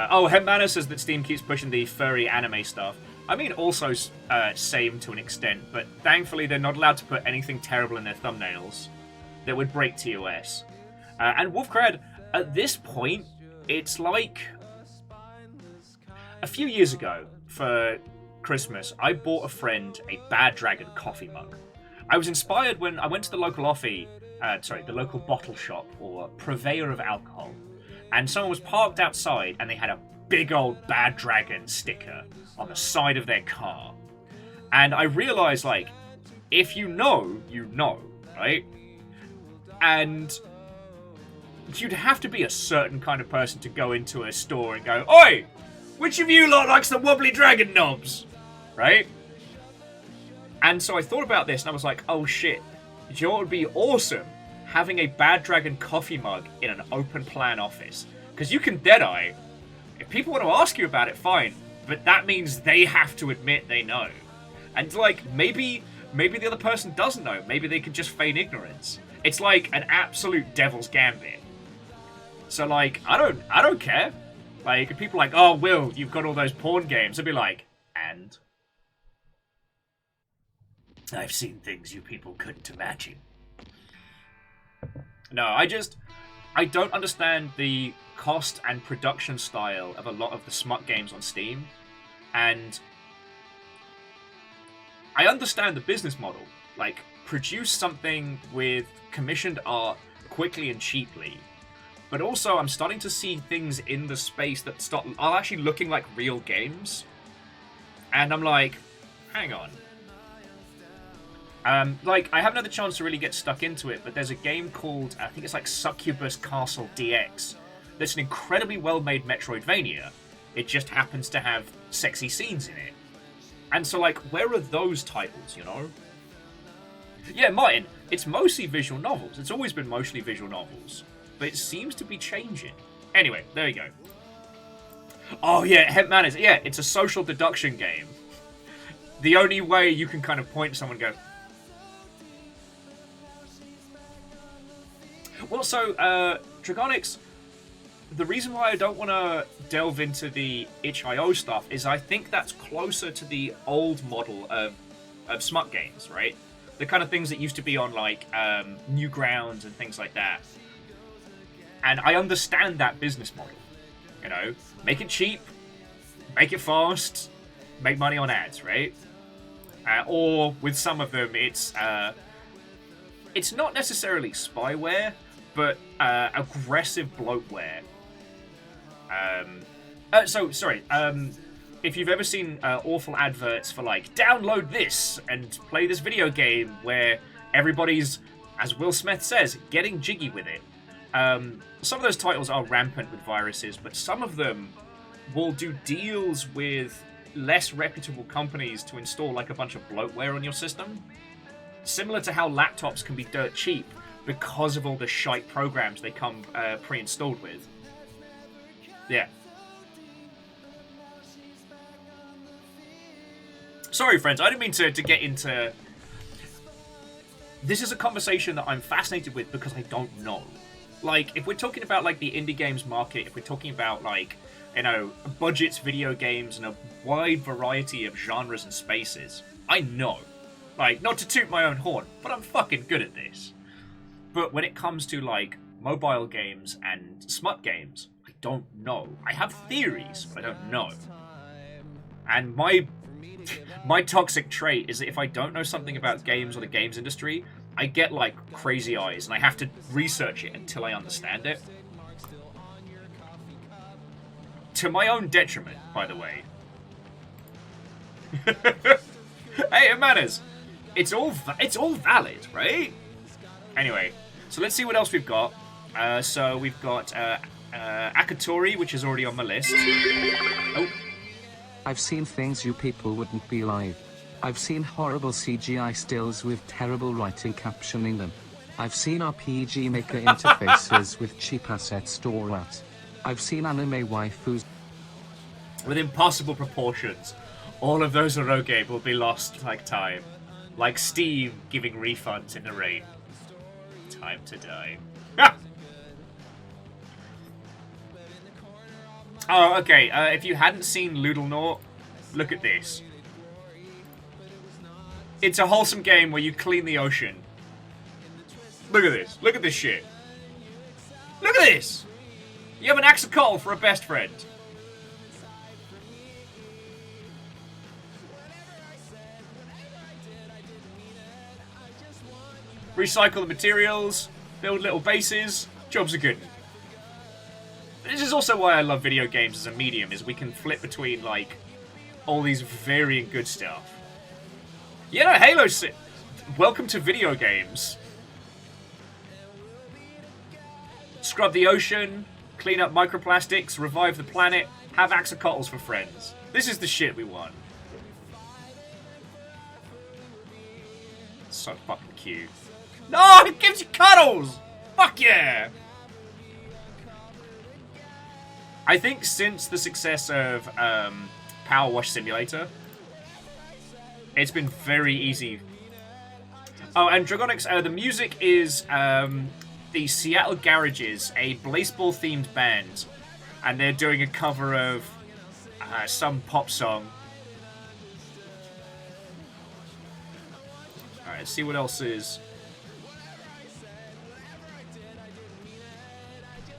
Oh, Hempmanner says that Steam keeps pushing the furry anime stuff. I mean, also same to an extent, but thankfully they're not allowed to put anything terrible in their thumbnails that would break TOS. And Wolfcrad, at this point, it's like... A few years ago, for Christmas, I bought a friend a Bad Dragon coffee mug. I was inspired when I went to the local the local bottle shop, or purveyor of alcohol, and someone was parked outside and they had a big old Bad Dragon sticker on the side of their car. And I realized, like, if you know, you know, right? And you'd have to be a certain kind of person to go into a store and go, "Oi! Which of you lot likes the wobbly dragon knobs?" Right? And so I thought about this and I was like, oh shit, do you know what would be awesome? Having a Bad Dragon coffee mug in an open plan office. Because you can deadeye. If people want to ask you about it, fine. But that means they have to admit they know. And like, maybe the other person doesn't know. Maybe they could just feign ignorance. It's like an absolute devil's gambit. So like, I don't care. Like, if people are like, "Oh, Will, you've got all those porn games," I'd be like, "And? I've seen things you people couldn't imagine." No, I don't understand the cost and production style of a lot of the smut games on Steam. And I understand the business model. Like, produce something with commissioned art quickly and cheaply. But also, I'm starting to see things in the space that are actually looking like real games. And I'm like, hang on. Like, I haven't had the chance to really get stuck into it, but there's a game called, I think it's like Succubus Castle DX, that's an incredibly well-made Metroidvania. It just happens to have sexy scenes in it. And so, like, where are those titles, you know? Yeah, Martin, it's mostly visual novels. It's always been mostly visual novels. But it seems to be changing. Anyway, there you go. Oh yeah, Hempman is... Yeah, it's a social deduction game. The only way you can kind of point to someone and go, Also, Dragonics, the reason why I don't want to delve into the itch.io stuff is I think that's closer to the old model of smut games, right? The kind of things that used to be on, like, Newgrounds and things like that. And I understand that business model. You know, make it cheap, make it fast, make money on ads, right? Or with some of them, it's not necessarily spyware, but aggressive bloatware. If you've ever seen awful adverts for, like, download this and play this video game where everybody's, as Will Smith says, getting jiggy with it. Some of those titles are rampant with viruses, but some of them will do deals with less reputable companies to install, like, a bunch of bloatware on your system. Similar to how laptops can be dirt cheap because of all the shite programs they come pre-installed with. Yeah. Sorry, friends, I didn't mean to get into... This is a conversation that I'm fascinated with because I don't know. Like, if we're talking about, like, the indie games market, if we're talking about, like, you know, budgets, video games, and a wide variety of genres and spaces, I know. Like, not to toot my own horn, but I'm fucking good at this. But when it comes to, like, mobile games and smut games, I don't know. I have theories, but I don't know. And my toxic trait is that if I don't know something about games or the games industry, I get, like, crazy eyes, and I have to research it until I understand it. To my own detriment, by the way. Hey, it matters. It's all valid, right? Anyway, so let's see what else we've got. So we've got Akatori, which is already on my list. Oh. I've seen things you people wouldn't believe. I've seen horrible CGI stills with terrible writing captioning them. I've seen RPG Maker interfaces with cheap assets stored at. I've seen anime waifus with impossible proportions. All of those eroge will be lost like time. Like Steam giving refunds in the rain. Time to die. Oh, okay. If you hadn't seen Loodlenaut, look at this. It's a wholesome game where you clean the ocean. Look at this. Look at this shit. Look at this! You have an axolotl for a best friend. Recycle the materials, build little bases, jobs are good. This is also why I love video games as a medium, is we can flip between, like, all these varying good stuff. Yeah, Halo... Welcome to video games. Scrub the ocean, clean up microplastics, revive the planet, have axolotls for friends. This is the shit we want. So fucking cute. No, it gives you cuddles! Fuck yeah! I think since the success of Power Wash Simulator, it's been very easy. Oh, and Dragonics, the music is the Seattle Garages, a baseball-themed band, and they're doing a cover of some pop song. Alright, let's see what else is.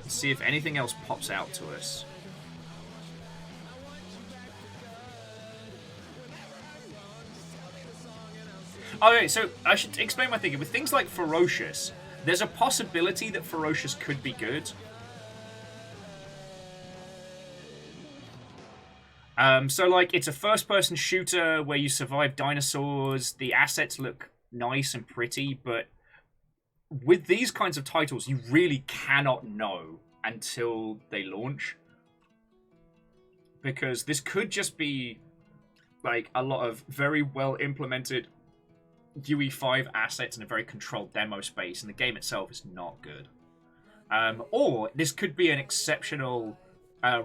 Let's see if anything else pops out to us. Okay, so I should explain my thinking. With things like Ferocious, there's a possibility that Ferocious could be good. So, like, it's a first-person shooter where you survive dinosaurs. The assets look nice and pretty, but with these kinds of titles, you really cannot know until they launch. Because this could just be, like, a lot of very well-implemented UE5 assets in a very controlled demo space, and the game itself is not good. Or this could be an exceptional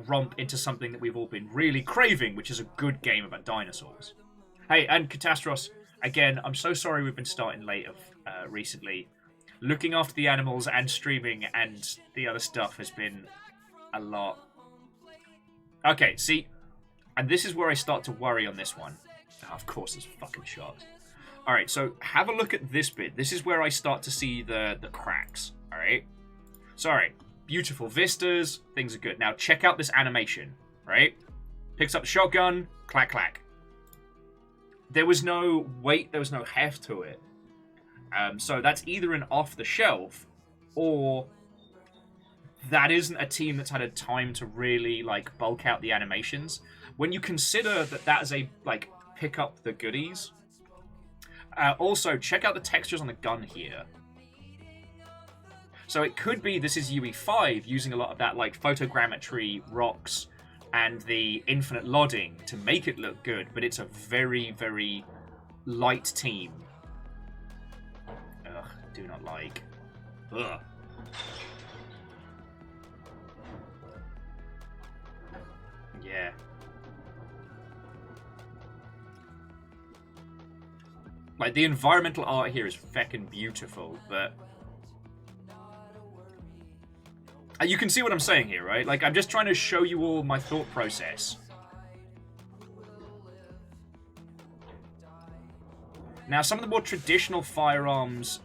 romp into something that we've all been really craving, which is a good game about dinosaurs. Hey, and Catastros, again, I'm so sorry we've been starting late recently. looking after the animals and streaming and the other stuff has been a lot. Okay, see, and this is where I start to worry on this one. Oh, of course, there's fucking sharks. All right, so have a look at this bit. This is where I start to see the cracks. All right, sorry, beautiful vistas, things are good. Now check out this animation. Right, picks up the shotgun, clack clack. There was no weight, there was no heft to it. So that's either an off the shelf, or that isn't a team that's had a time to really like bulk out the animations. When you consider that that is a like pick up the goodies. Also, check out the textures on the gun here. So it could be this is UE5 using a lot of that like photogrammetry rocks and the infinite lodding to make it look good, but it's a very, very light team. Ugh, do not like. Ugh. Yeah. Like, the environmental art here is feckin' beautiful, but... You can see what I'm saying here, right? Like, I'm just trying to show you all my thought process. Now, some of the more traditional firearms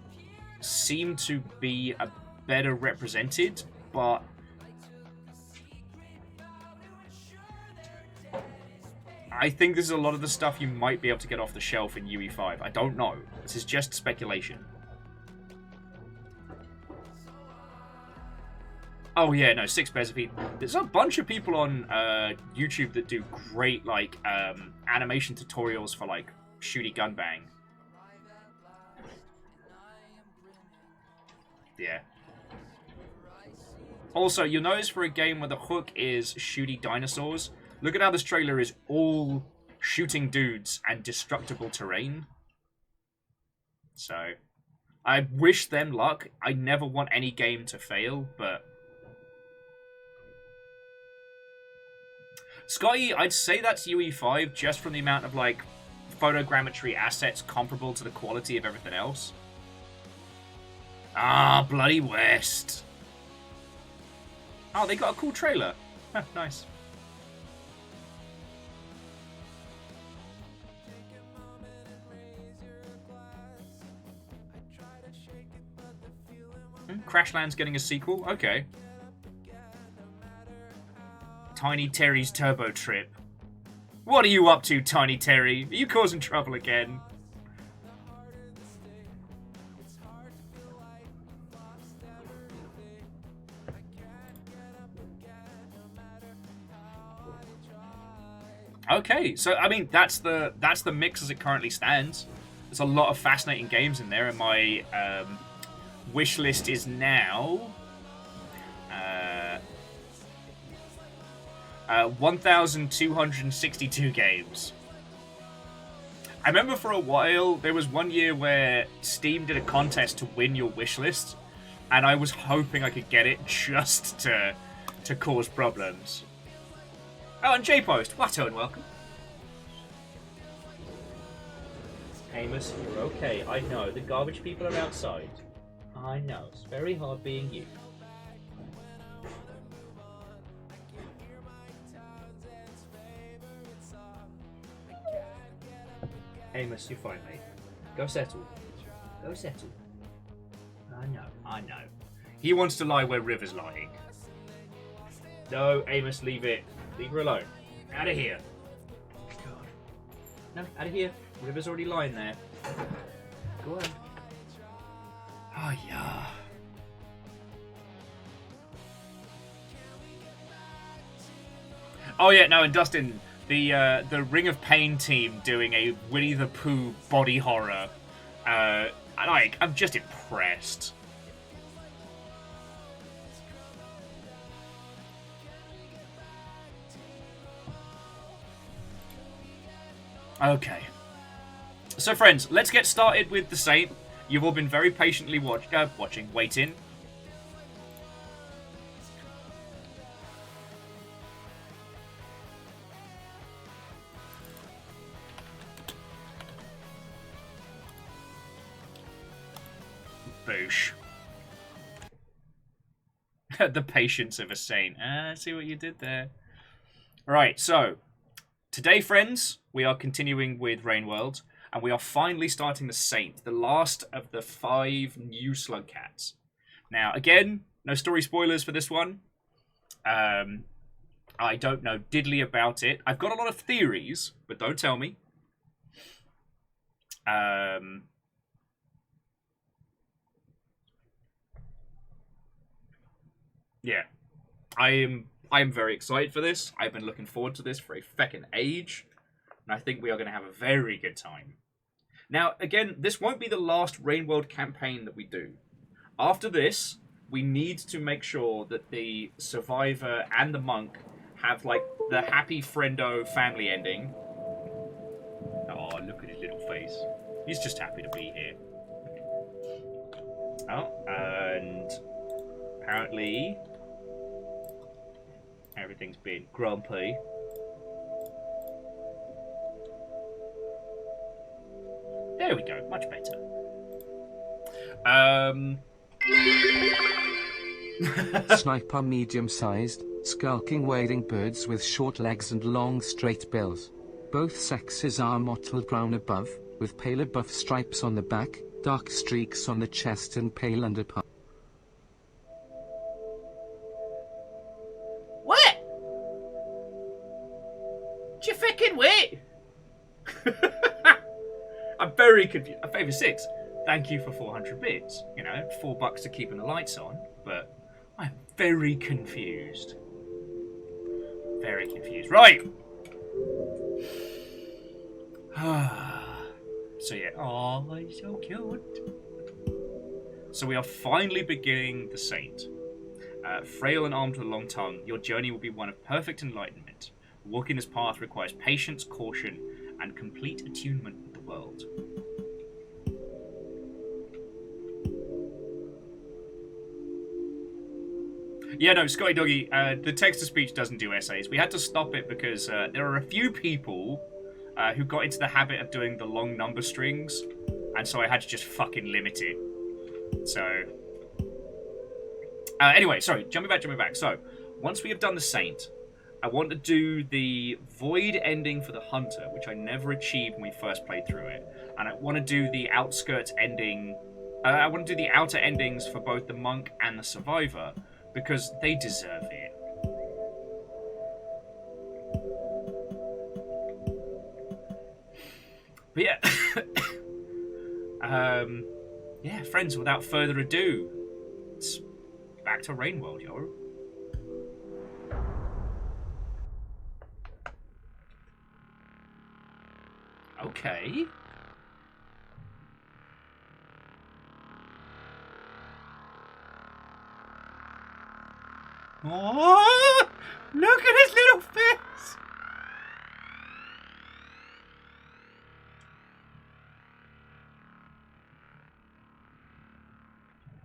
seem to be a better represented, but... I think this is a lot of the stuff you might be able to get off the shelf in UE5. I don't know. This is just speculation. Oh yeah, no, 6 pairs of feet. There's a bunch of people on YouTube that do great, like, animation tutorials for, like, shooty gun bang. Yeah. Also, you'll notice for a game where the hook is shooty dinosaurs, look at how this trailer is all shooting dudes and destructible terrain. So, I wish them luck. I never want any game to fail, but... Skadi, I'd say that's UE5 just from the amount of, like, photogrammetry assets comparable to the quality of everything else. Ah, bloody West. Oh, they got a cool trailer. Nice. Crashland's getting a sequel? Okay. Tiny Terry's Turbo Trip. What are you up to, Tiny Terry? Are you causing trouble again? Okay, so I mean that's the mix as it currently stands. There's a lot of fascinating games in there, and my wish list is now 1,262 games. I remember for a while there was one year where Steam did a contest to win your wish list, and I was hoping I could get it just to cause problems. Oh, and J-Post, Watto and welcome. Amos, you're okay. I know, the garbage people are outside. I know, it's very hard being you. Amos, you're fine, mate. Go settle. Go settle. I know, I know. He wants to lie where River's lying. No, Amos, leave it. Leave her alone. Out of here. God. No, out of here. River's already lying there. Go on. Oh, yeah. Oh, yeah, no, and Dustin, the Ring of Pain team doing a Winnie the Pooh body horror. I'm just impressed. Okay. So, friends, let's get started with the Saint. You've all been very patiently waiting. Boosh. The patience of a saint. I see what you did there. Right, so today, friends, we are continuing with Rainworld, and we are finally starting the Saint, the last of the 5 new Slugcats. Now, again, no story spoilers for this one. I don't know diddly about it. I've got a lot of theories, but don't tell me. Yeah, I am very excited for this. I've been looking forward to this for a feckin' age, and I think we are going to have a very good time. Now, again, this won't be the last Rainworld campaign that we do. After this, we need to make sure that the Survivor and the Monk have, like, the happy friendo family ending. Oh, look at his little face. He's just happy to be here. Oh, and apparently everything's been grumpy. There we go, much better. Sniper medium-sized, skulking wading birds with short legs and long straight bills. Both sexes are mottled brown above, with paler buff stripes on the back, dark streaks on the chest and pale underparts. What? You fucking wait? I'm very confused. Favor 6. Thank you for 400 bits. You know, $4 to keeping the lights on, but I'm very confused. Very confused. Right. So yeah, oh, he's so cute. So we are finally beginning the Saint. Frail and armed with a long tongue, your journey will be one of perfect enlightenment. Walking this path requires patience, caution, and complete attunement with the world. Yeah, no, Scotty Doggy, the text-to-speech doesn't do essays. We had to stop it because there are a few people who got into the habit of doing the long number strings, and so I had to just fucking limit it. So, anyway, sorry, jumping back. So, once we have done the Saint, I want to do the Void ending for the Hunter, which I never achieved when we first played through it. And I want to do the Outskirts ending... I want to do the outer endings for both the Monk and the Survivor, because they deserve it. But yeah... yeah, friends, without further ado, it's back to Rainworld, yo. Okay. Oh, look at his little face.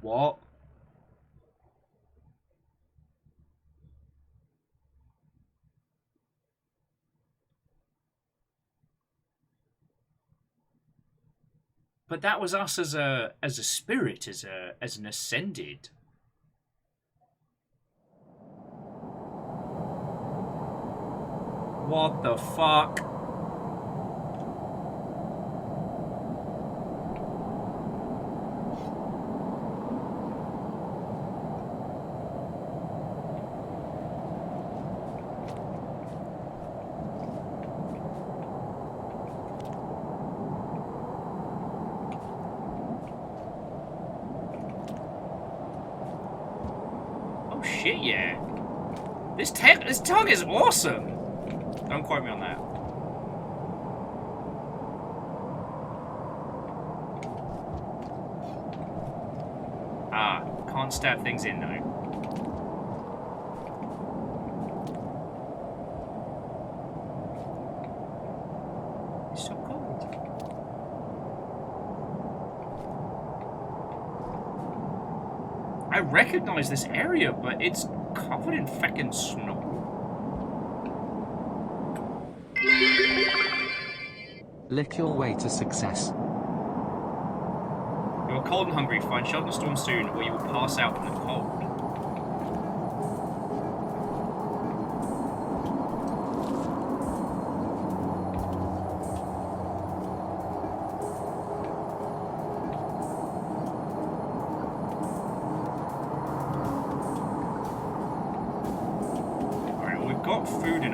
What? But that was us as a spirit, as an ascended. What the fuck? Shit, yeah. This tongue is awesome. Don't quote me on that. Ah, can't stab things in though. It's so cold. I recognize this area, but it's covered in feckin' snow. Lick your way to success. You are cold and hungry. Find shelter and storm soon, or you will pass out in the cold.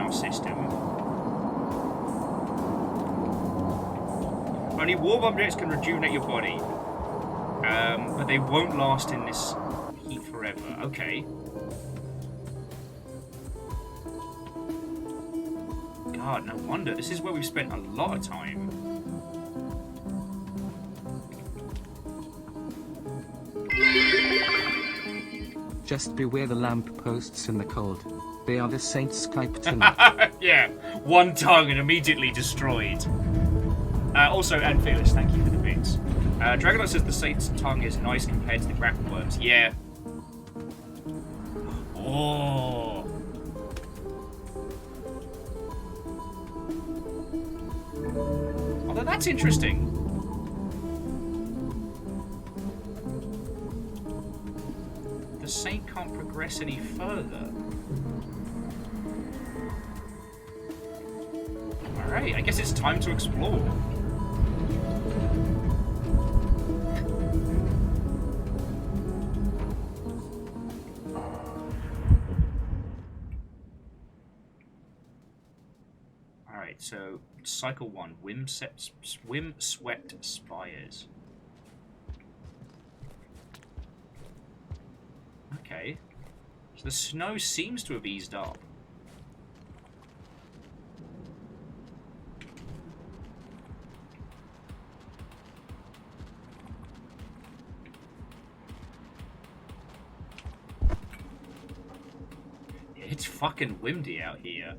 our system. Only warm objects can rejuvenate your body. But they won't last in this heat forever. Okay. God, no wonder. This is where we've spent a lot of time. Just beware the lampposts in the cold. They are the saints' Skype tonight. Yeah, one tongue and immediately destroyed. Also, and Fearless, thank you for the bits. Dragonite says the saint's tongue is nice compared to the grapplworms. Yeah. Oh. Although that's interesting. The saint can't progress any further. Alright, I guess it's time to explore. Alright, so cycle 1, swim swept spires. Okay. So the snow seems to have eased up. It's fucking windy out here.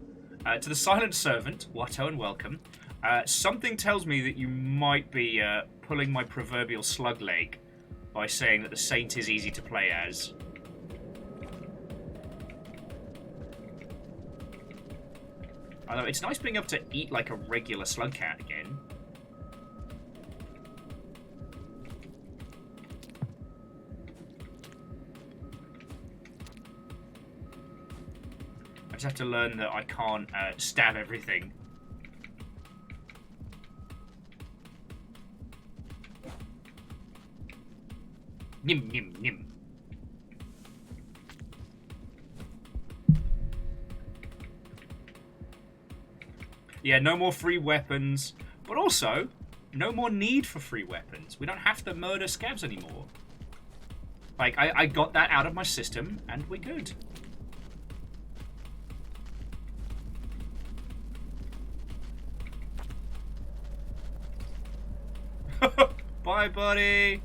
To the silent servant, Watto and welcome. Something tells me that you might be pulling my proverbial slug leg by saying that the saint is easy to play as. Although it's nice being able to eat like a regular Slugcat again. I just have to learn that I can't stab everything. Nim, nim, nim. Yeah, no more free weapons, but also no more need for free weapons. We don't have to murder scabs anymore. Like, I got that out of my system, and we're good. Bye, buddy!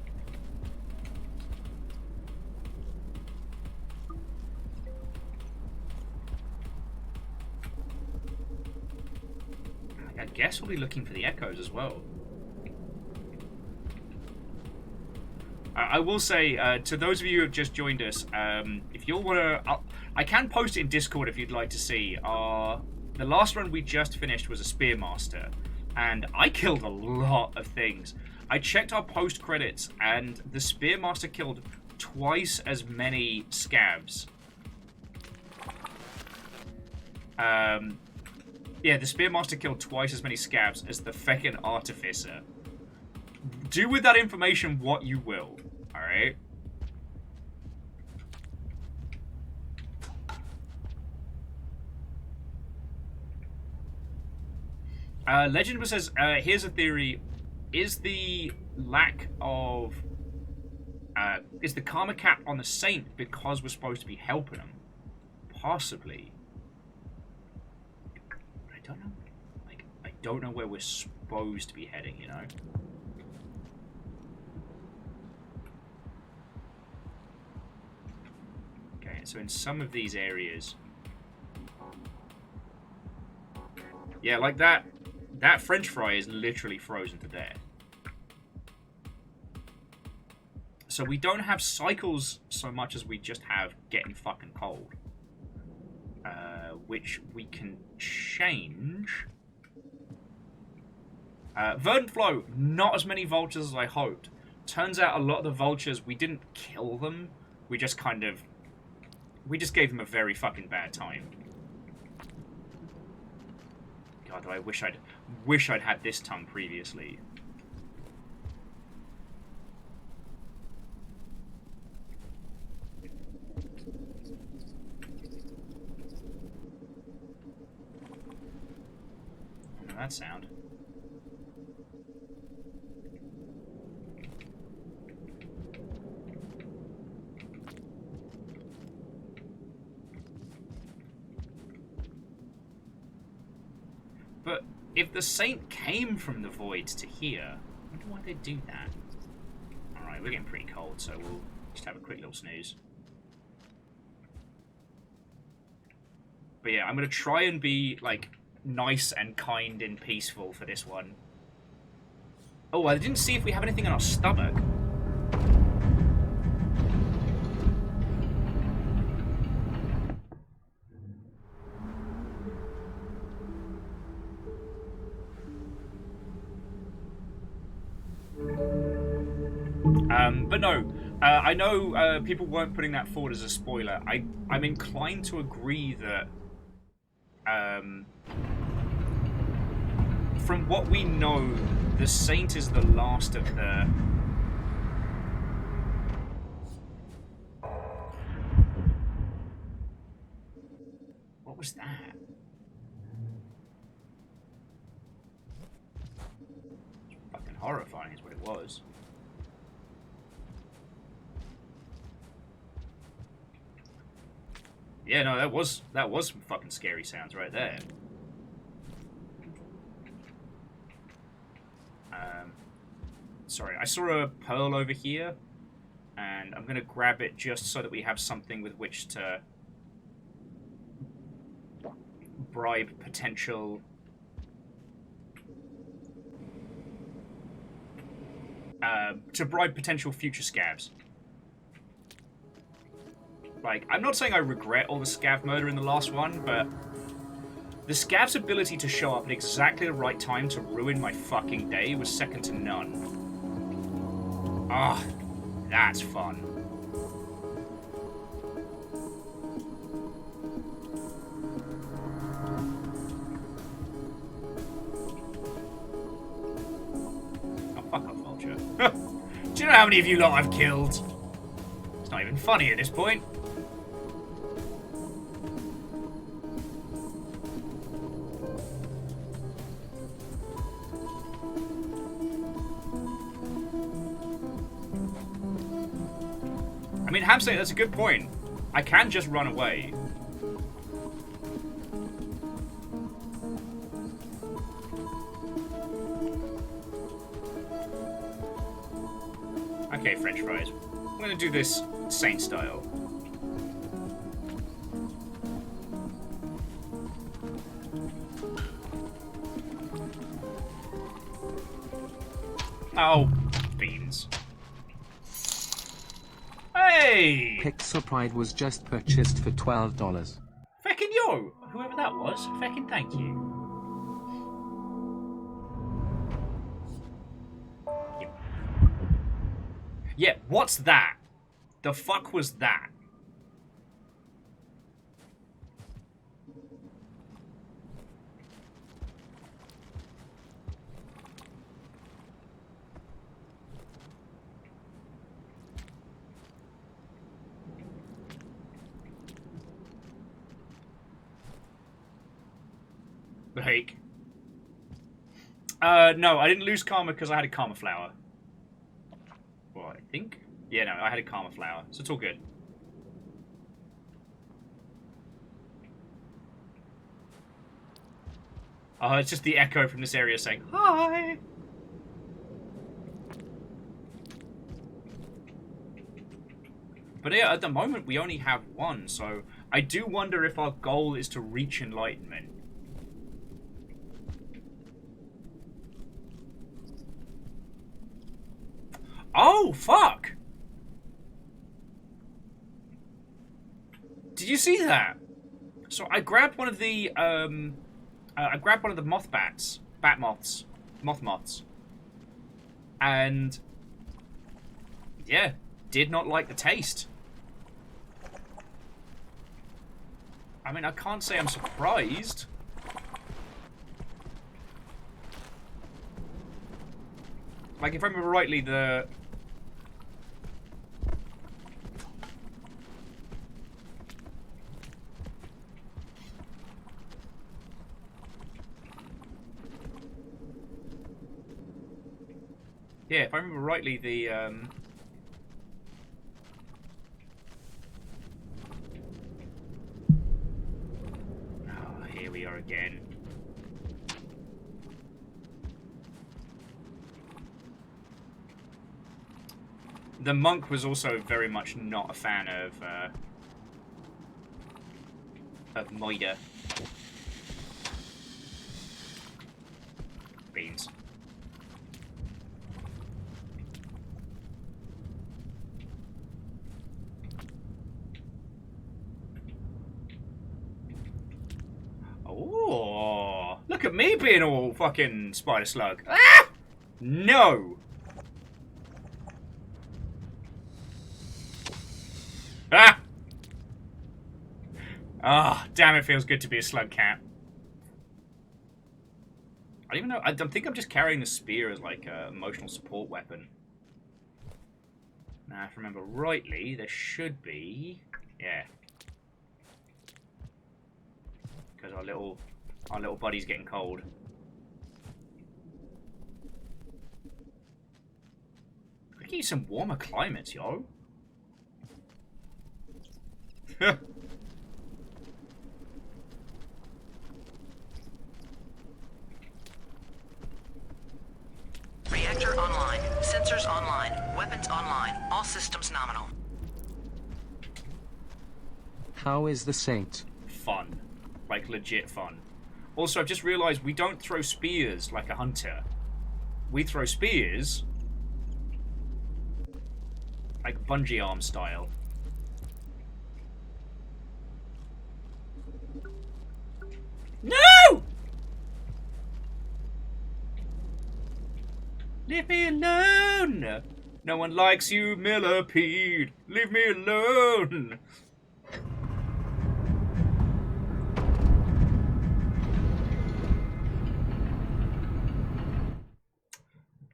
I guess we'll be looking for the echoes as well. I will say, to those of you who have just joined us, if you'll want to... I can post it in Discord if you'd like to see. The last run we just finished was a Spearmaster, and I killed a lot of things. I checked our post-credits, and the Spearmaster killed twice as many scabs. Yeah, the Spearmaster killed twice as many scabs as the feckin' Artificer. Do with that information what you will, alright? Legend says, here's a theory. Is the lack of... is the karma cap on the Saint because we're supposed to be helping him? Possibly. I don't know. Like, I don't know where we're supposed to be heading, you know? Okay, so in some of these areas... Yeah, like that French fry is literally frozen to death. So we don't have cycles so much as we just have getting fucking cold. Which we can change. Verdant Flow, not as many vultures as I hoped. Turns out a lot of the vultures, we didn't kill them. We just kind of... We just gave them a very fucking bad time. God, I wish I'd had this tongue previously. that sound. But if the saint came from the void to here, I wonder why they'd do that. Alright, we're getting pretty cold, so we'll just have a quick little snooze. But yeah, I'm going to try and be, like, nice and kind and peaceful for this one. Oh, I didn't see if we have anything in our stomach. But no, I know people weren't putting that forward as a spoiler. I'm inclined to agree that from what we know, the Saint is the last of the... What was that? It's fucking horrifying is what it was. Yeah, no, that was some fucking scary sounds right there. Sorry, I saw a pearl over here, and I'm gonna grab it just so that we have something with which to bribe potential future scavs. Like, I'm not saying I regret all the scav murder in the last one, but the scav's ability to show up at exactly the right time to ruin my fucking day was second to none. Ah, that's fun. Oh, fuck off, Vulture. Do you know how many of you lot I've killed? It's not even funny at this point. I mean, Hamster, that's a good point. I can just run away. Okay, French fries. I'm gonna do this Saint style. Oh, beans. Hey! Pixel Pride was just purchased for $12. Feckin' yo! Whoever that was, feckin' thank you. Yeah, what's that? The fuck was that? Like, no, I didn't lose karma because I had a karma flower. Well, I think? Yeah, no, I had a karma flower, so it's all good. Oh, it's just the echo from this area saying, hi! But yeah, at the moment we only have one, so I do wonder if our goal is to reach enlightenment. Oh, fuck! Did you see that? So I grabbed one of the, moth bats. Bat moths. Moth moths. And, yeah, did not like the taste. I mean, I can't say I'm surprised. Like, if I remember rightly, the... Yeah, if I remember rightly, the oh, here we are again. The monk was also very much not a fan of Moida. Beans. Oh, look at me being all fucking spider slug. Ah! No. Ah! Ah, damn, it feels good to be a Slugcat. I don't even know. I think I'm just carrying the spear as like an emotional support weapon. Now, if I remember rightly, there should be... Yeah. Because our little buddy's getting cold. We can use some warmer climates, yo. Reactor online. Sensors online. Weapons online. All systems nominal. How is the saint? Fun. Like, legit fun. Also, I've just realised we don't throw spears like a hunter. We throw spears like bungee arm style. No! Leave me alone! No one likes you, Millipede. Leave me alone!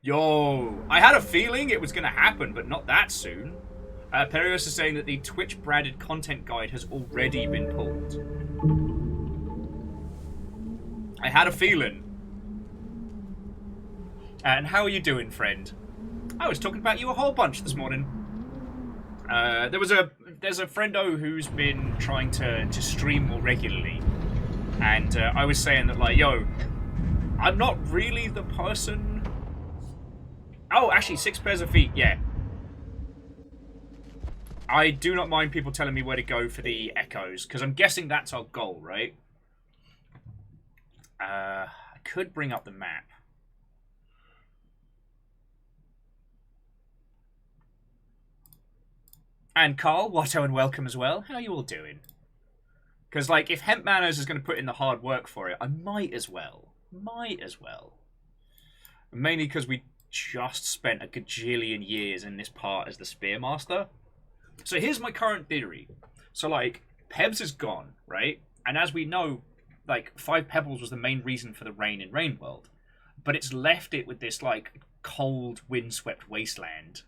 Yo, I had a feeling it was going to happen, but not that soon. Perios is saying that the Twitch-branded content guide has already been pulled. I had a feeling. And how are you doing, friend? I was talking about you a whole bunch this morning. There's a friendo who's been trying to stream more regularly, and I was saying that, like, yo, I'm not really the person. Oh, actually, 6 pairs of feet. Yeah. I do not mind people telling me where to go for the echoes, because I'm guessing that's our goal, right? I could bring up the map. And Carl, Watto, and welcome as well. How are you all doing? Because, like, if Hemp Manners is going to put in the hard work for it, I might as well. Might as well. Mainly because we just spent a gajillion years in this part as the Spearmaster. So here's my current theory. So, like, Pebs is gone, right? And as we know, like, 5 Pebbles was the main reason for the rain in Rainworld. But it's left it with this, like, cold, windswept wasteland.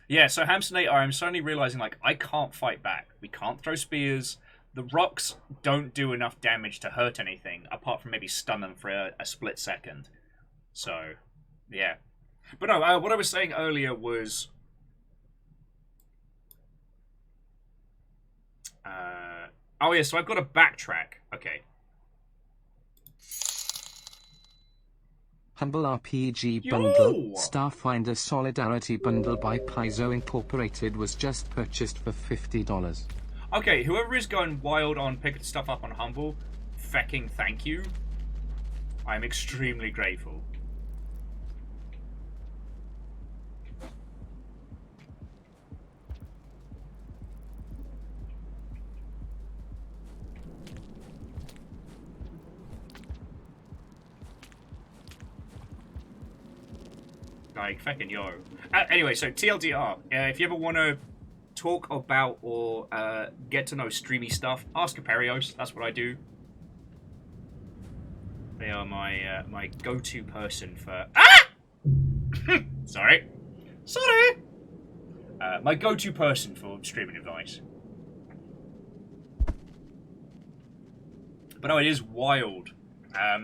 Yeah, so Hamsonator, I'm suddenly realizing, like, I can't fight back. We can't throw spears. The rocks don't do enough damage to hurt anything, apart from maybe stun them for a split second. So, yeah. But no, what I was saying earlier was... oh yeah, so I've got to backtrack. Okay. Humble RPG Yo! Bundle, Starfinder Solidarity Bundle by Paizo Incorporated was just purchased for $50. Okay, whoever is going wild on picking stuff up on Humble, fecking thank you. I'm extremely grateful. Like, fecking yo. Anyway, so TLDR, if you ever want to talk about or get to know streamy stuff, ask Aperios. That's what I do. They are my my go-to person for... Ah! Sorry. My go-to person for streaming advice. But no, it is wild.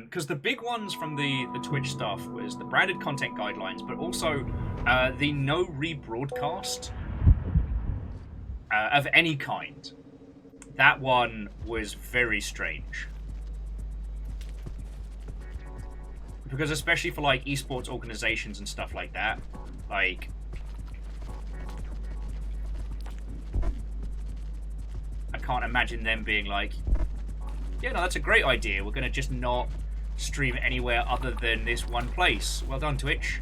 Because the big ones from the Twitch stuff was the branded content guidelines, but also the no rebroadcast of any kind. That one was very strange. Because especially for like esports organizations and stuff like that, like I can't imagine them being like, yeah, no, that's a great idea. We're gonna just not stream it anywhere other than this one place. Well done, Twitch.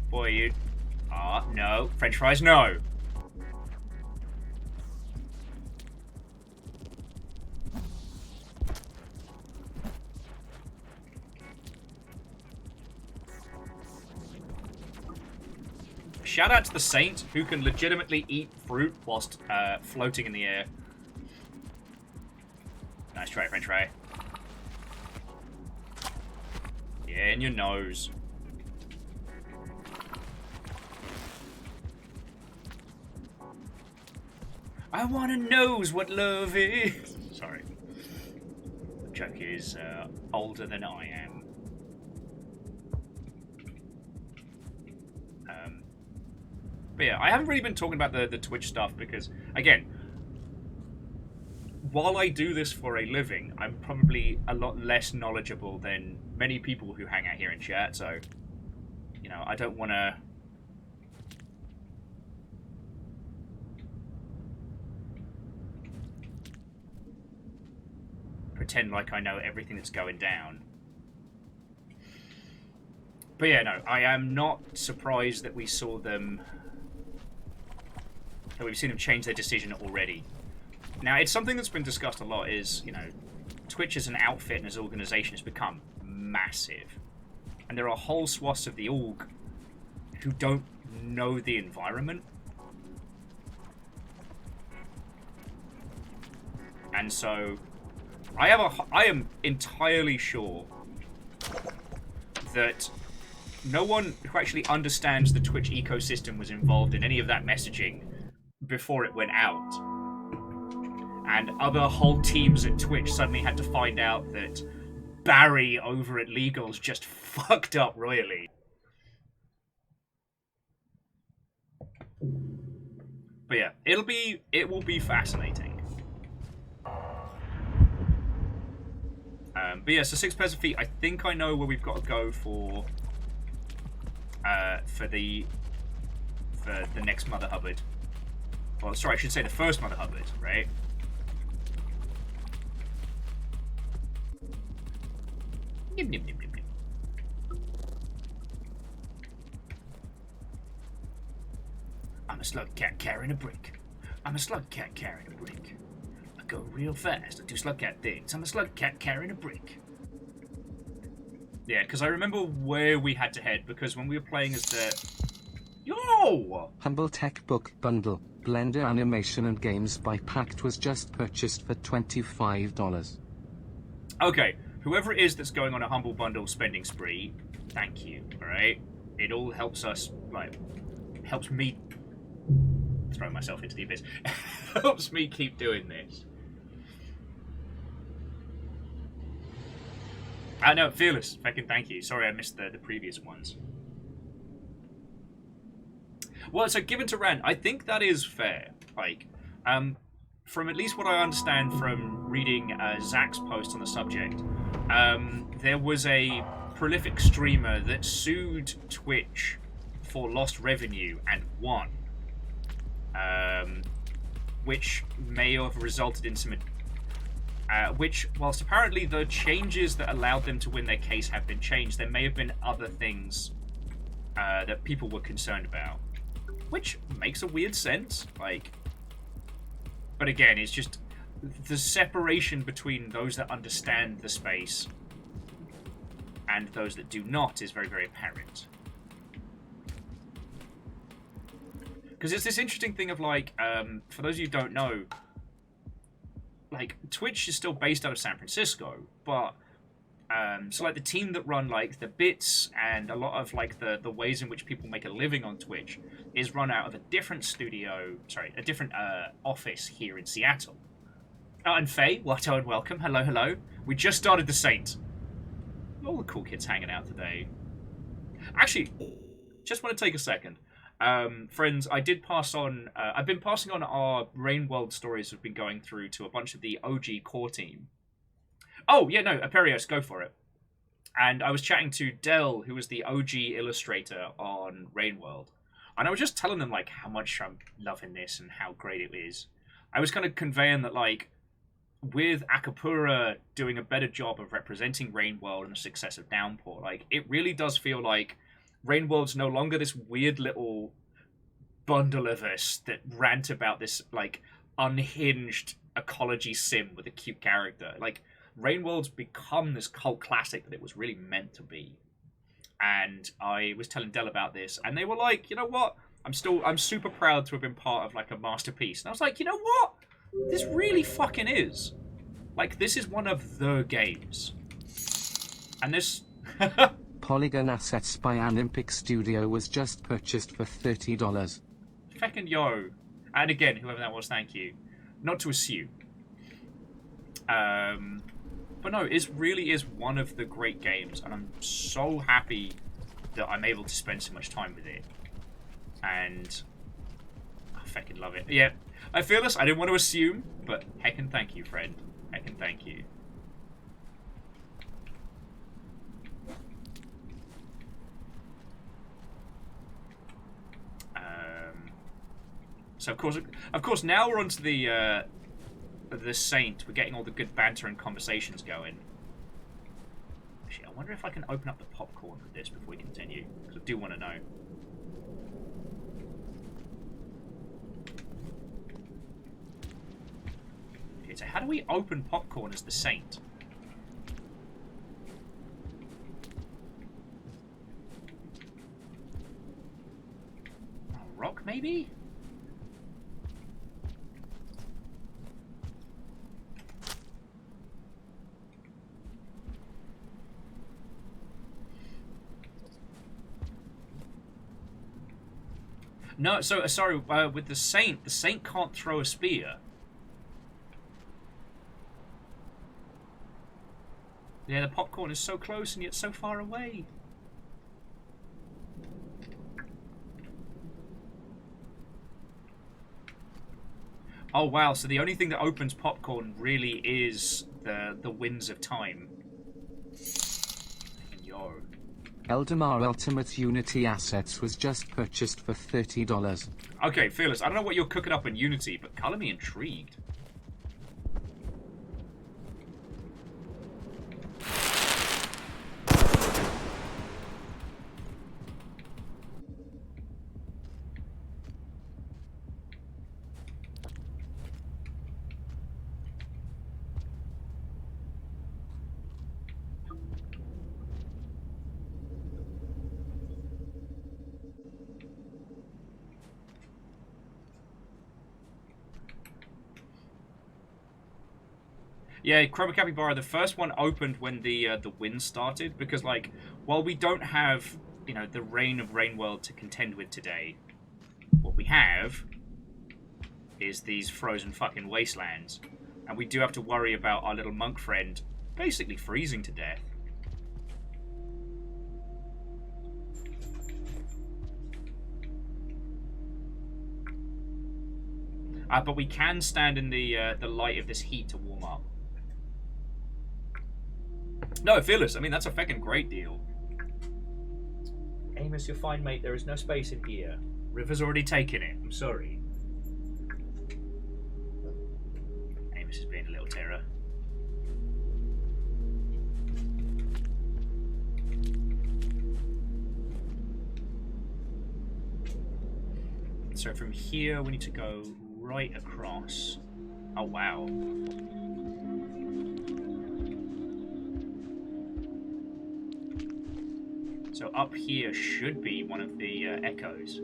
Boy, you... no. French fries, no. Shout out to the Saint, who can legitimately eat fruit whilst floating in the air. Nice try, French fry. Yeah, in your nose. I wanna knows what love is. Sorry. Chuck is older than I am. But yeah, I haven't really been talking about the Twitch stuff because, again, while I do this for a living, I'm probably a lot less knowledgeable than many people who hang out here in chat, so, you know, I don't want to... pretend like I know everything that's going down. But yeah, no, I am not surprised that we saw them... that we've seen them change their decision already. Now, it's something that's been discussed a lot is, you know, Twitch as an outfit and as an organization has become massive. And there are whole swaths of the org who don't know the environment. And so, I am entirely sure that no one who actually understands the Twitch ecosystem was involved in any of that messaging before it went out. And other whole teams at Twitch suddenly had to find out that Barry over at Legals just fucked up royally. But yeah, it will be fascinating. But yeah, so 6 pairs of feet. I think I know where we've got to go for the next Mother Hubbard. Well, sorry, I should say the first Mother Hubbard, right? Nim, nim, nim, nim, nim. I'm a Slugcat carrying a brick. I'm a Slugcat carrying a brick. I go real fast. I do Slugcat things. I'm a Slugcat carrying a brick. Yeah, because I remember where we had to head, because when we were playing as the... Yo! Humble Tech Book Bundle, Blender Animation and Games by Pact was just purchased for $25. Okay, whoever it is that's going on a Humble Bundle spending spree, thank you, alright? It all helps us, like, helps me throw myself into the abyss. Helps me keep doing this. No, Fearless, fucking thank you. Sorry I missed the previous ones. Well, so given to Rand, I think that is fair. Like, from at least what I understand from reading Zach's post on the subject, there was a prolific streamer that sued Twitch for lost revenue and won, which may have resulted in some... which, whilst apparently the changes that allowed them to win their case have been changed, there may have been other things that people were concerned about. Which makes a weird sense, like... But again, it's just... the separation between those that understand the space and those that do not is very, very apparent. Because it's this interesting thing of, like, for those of you who don't know, like, Twitch is still based out of San Francisco, but... so, like, the team that run, like, the bits and a lot of, like, the ways in which people make a living on Twitch is run out of a different studio, sorry, a different office here in Seattle. And Faye, Watto and welcome. Hello, hello. We just started the Saint. All the cool kids hanging out today. Actually, just want to take a second. Friends, I did pass on... I've been passing on our Rain World stories we've been going through to a bunch of the OG core team. Oh, yeah, no, Aperios, go for it. And I was chatting to Del, who was the OG illustrator on Rain World. And I was just telling them, like, how much I'm loving this and how great it is. I was kind of conveying that, like, with Akapura doing a better job of representing Rain World and the success of Downpour, like, it really does feel like Rain World's no longer this weird little bundle of us that rant about this, like, unhinged ecology sim with a cute character. Like, Rain World's become this cult classic that it was really meant to be. And I was telling Del about this, and they were like, you know what? I'm super proud to have been part of, like, a masterpiece. And I was like, you know what? This really fucking is. Like, this is one of the games. And this... Polygon Assets by Olympic Studio was just purchased for $30. Feckin' yo. And again, whoever that was, thank you. Not to assume. But no, it really is one of the great games, and I'm so happy that I'm able to spend so much time with it. And I fucking love it. Yeah, I feel this. I didn't want to assume, but heckin' thank you, friend. Heckin' thank you. So of course, now we're onto the Saint. We're getting all the good banter and conversations going. Actually, I wonder if I can open up the popcorn with this before we continue, because I do want to know. Okay, so how do we open popcorn as the Saint? Oh, rock, maybe? No, so sorry. With the Saint can't throw a spear. Yeah, the popcorn is so close and yet so far away. Oh wow! So the only thing that opens popcorn really is the winds of time. Yo. Eldamar Ultimate Unity Assets was just purchased for $30. Okay, Fearless, I don't know what you're cooking up in Unity, but color me intrigued. Yeah, Chroma Capybara, the first one opened when the wind started, because, like, while we don't have, you know, the reign of Rain World to contend with today, what we have is these frozen fucking wastelands. And we do have to worry about our little monk friend basically freezing to death. But we can stand in the light of this heat to warm up. No, Fearless, I mean, that's a fucking great deal. Amos, you're fine, mate. There is no space in here. River's already taken it. I'm sorry. Amos is being a little terror. So from here, we need to go right across. Oh, wow. So up here should be one of the echoes.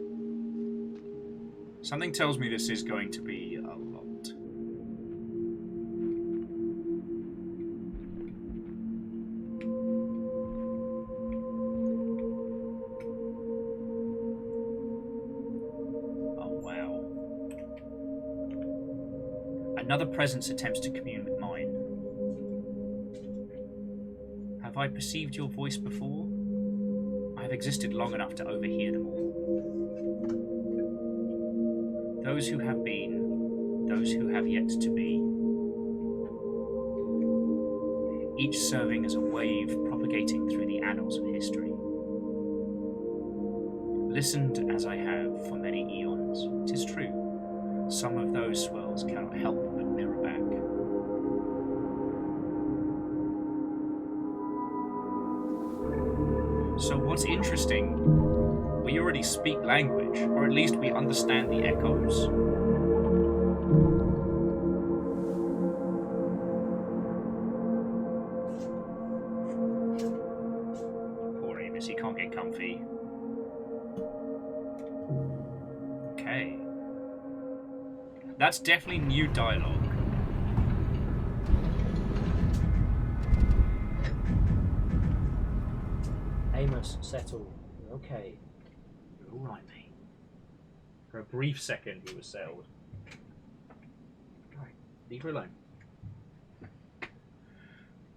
Something tells me this is going to be a lot. Oh, wow. Another presence attempts to commune with mine. Have I perceived your voice before? I have existed long enough to overhear them all. Those who have been, those who have yet to be. Each serving as a wave propagating through the annals of history. Listened as I have for many eons, 'tis true. Some of those swells cannot help but mirror back. So what's interesting, we already speak language, or at least we understand the echoes. Poor Amos, he can't get comfy. Okay. That's definitely new dialogue. Amos, settle. You're okay. You're alright, mate. For a brief second, he was settled. Alright, leave her alone.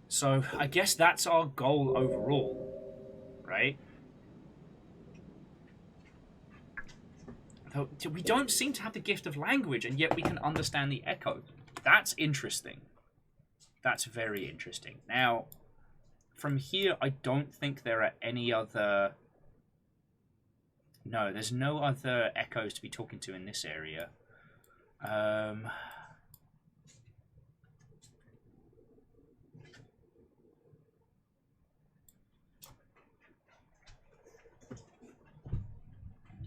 So, I guess that's our goal overall, right? Though we don't seem to have the gift of language, and yet we can understand the echo. That's interesting. That's very interesting. Now, from here, I don't think there are any other... No, there's no other echoes to be talking to in this area.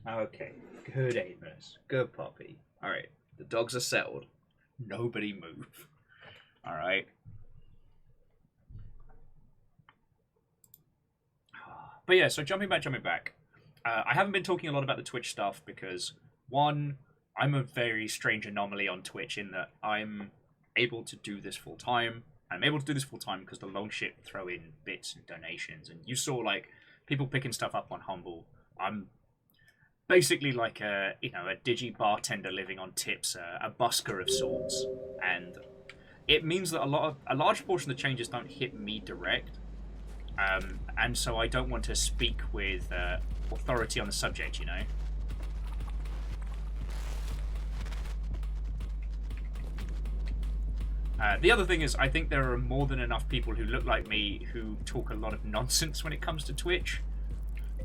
Okay, good Amos. Good puppy. Alright, the dogs are settled. Nobody move. Alright. But yeah, so jumping back. I haven't been talking a lot about the Twitch stuff because, one, I'm a very strange anomaly on Twitch in that I'm able to do this full time. I'm able to do this full time because the Longship throw in bits and donations, and you saw like people picking stuff up on Humble. I'm basically like a digi bartender living on tips, a busker of sorts, and it means that a large portion of the changes don't hit me direct. And so I don't want to speak with authority on the subject, you know. The other thing is, I think there are more than enough people who look like me who talk a lot of nonsense when it comes to Twitch,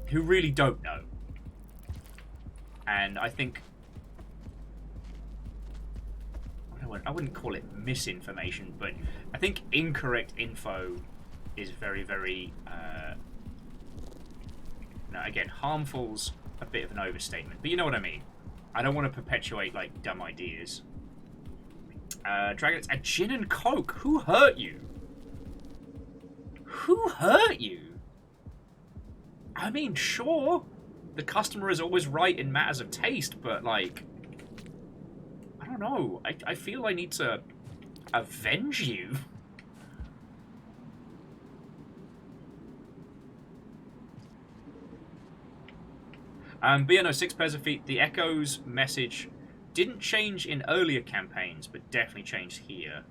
who really don't know. And I think... I wouldn't call it misinformation, but I think incorrect info is very, very... Now, again, harmful's a bit of an overstatement, but you know what I mean. I don't want to perpetuate, like, dumb ideas. Dragonets, a gin and coke. Who hurt you? Who hurt you? I mean, sure, the customer is always right in matters of taste, but, like, I don't know. I feel I need to avenge you. But yeah, no, 6 pairs of feet. The Echo's message didn't change in earlier campaigns, but definitely changed here.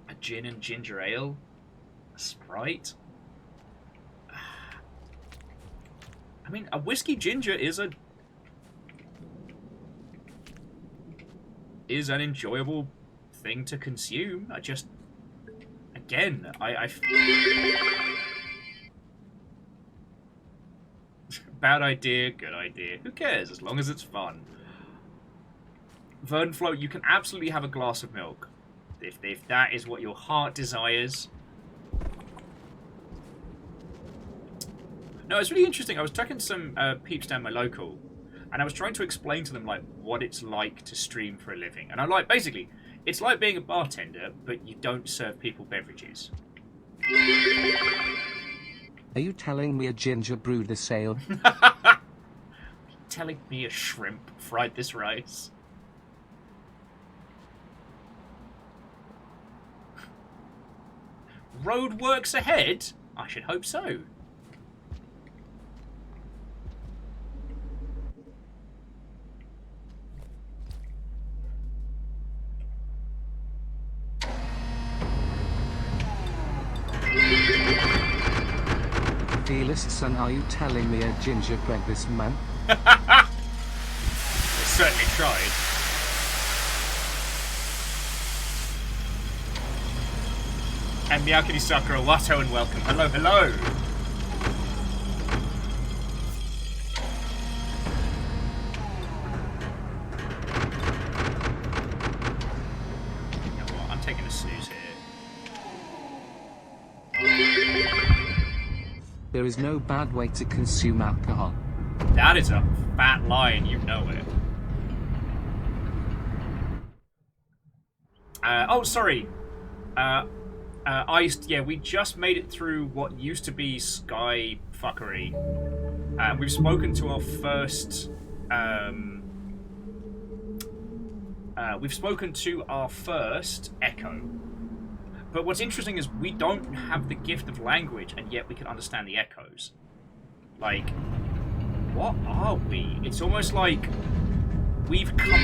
A gin and ginger ale? A Sprite? I mean, a whiskey ginger is an enjoyable thing to consume. I just, again, bad idea, good idea. Who cares, as long as it's fun. Vernflow, you can absolutely have a glass of milk. If that is what your heart desires. No, it's really interesting. I was talking to some peeps down my local, and I was trying to explain to them, like, what it's like to stream for a living. And I'm like, basically, it's like being a bartender, but you don't serve people beverages. Are you telling me a ginger brewed this ale? Telling me a shrimp fried this rice? road works ahead? I should hope so. Dearest son, are you telling me a gingerbread this month? They certainly tried. And Miyakini Sakura, Watto and welcome. Hello, hello! You know what? I'm taking a snooze here. There is no bad way to consume alcohol. That is a fat lie, and you know it. Oh, sorry. Yeah, we just made it through what used to be Sky fuckery. We've spoken to our first. We've spoken to our first Echo. But what's interesting is we don't have the gift of language, and yet we can understand the echoes. Like, what are we? It's almost like we've come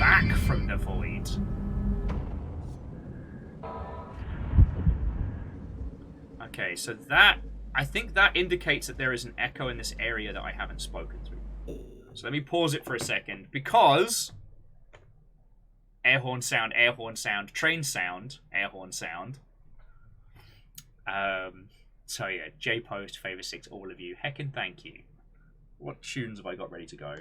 back from the void. Okay, so that... I think that indicates that there is an echo in this area that I haven't spoken to. So let me pause it for a second, because... air horn sound, train sound, air horn sound. So yeah, J-Post, Favor 6, all of you. Heckin' thank you. What tunes have I got ready to go?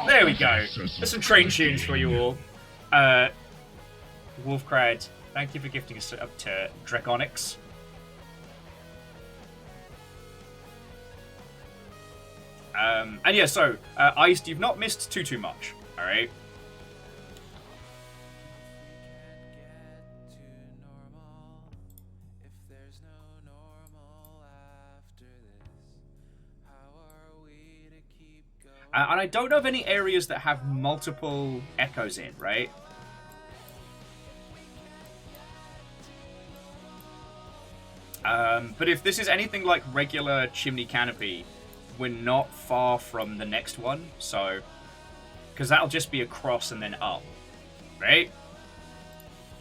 There we go. There's some train tunes for you all. Wolfcrad, thank you for gifting us up to Draconics. And yeah, so, Iced, you've not missed too much, alright? And I don't know of any areas that have multiple echoes in, right? But if this is anything like regular Chimney Canopy, we're not far from the next one, so... because that'll just be across and then up, right?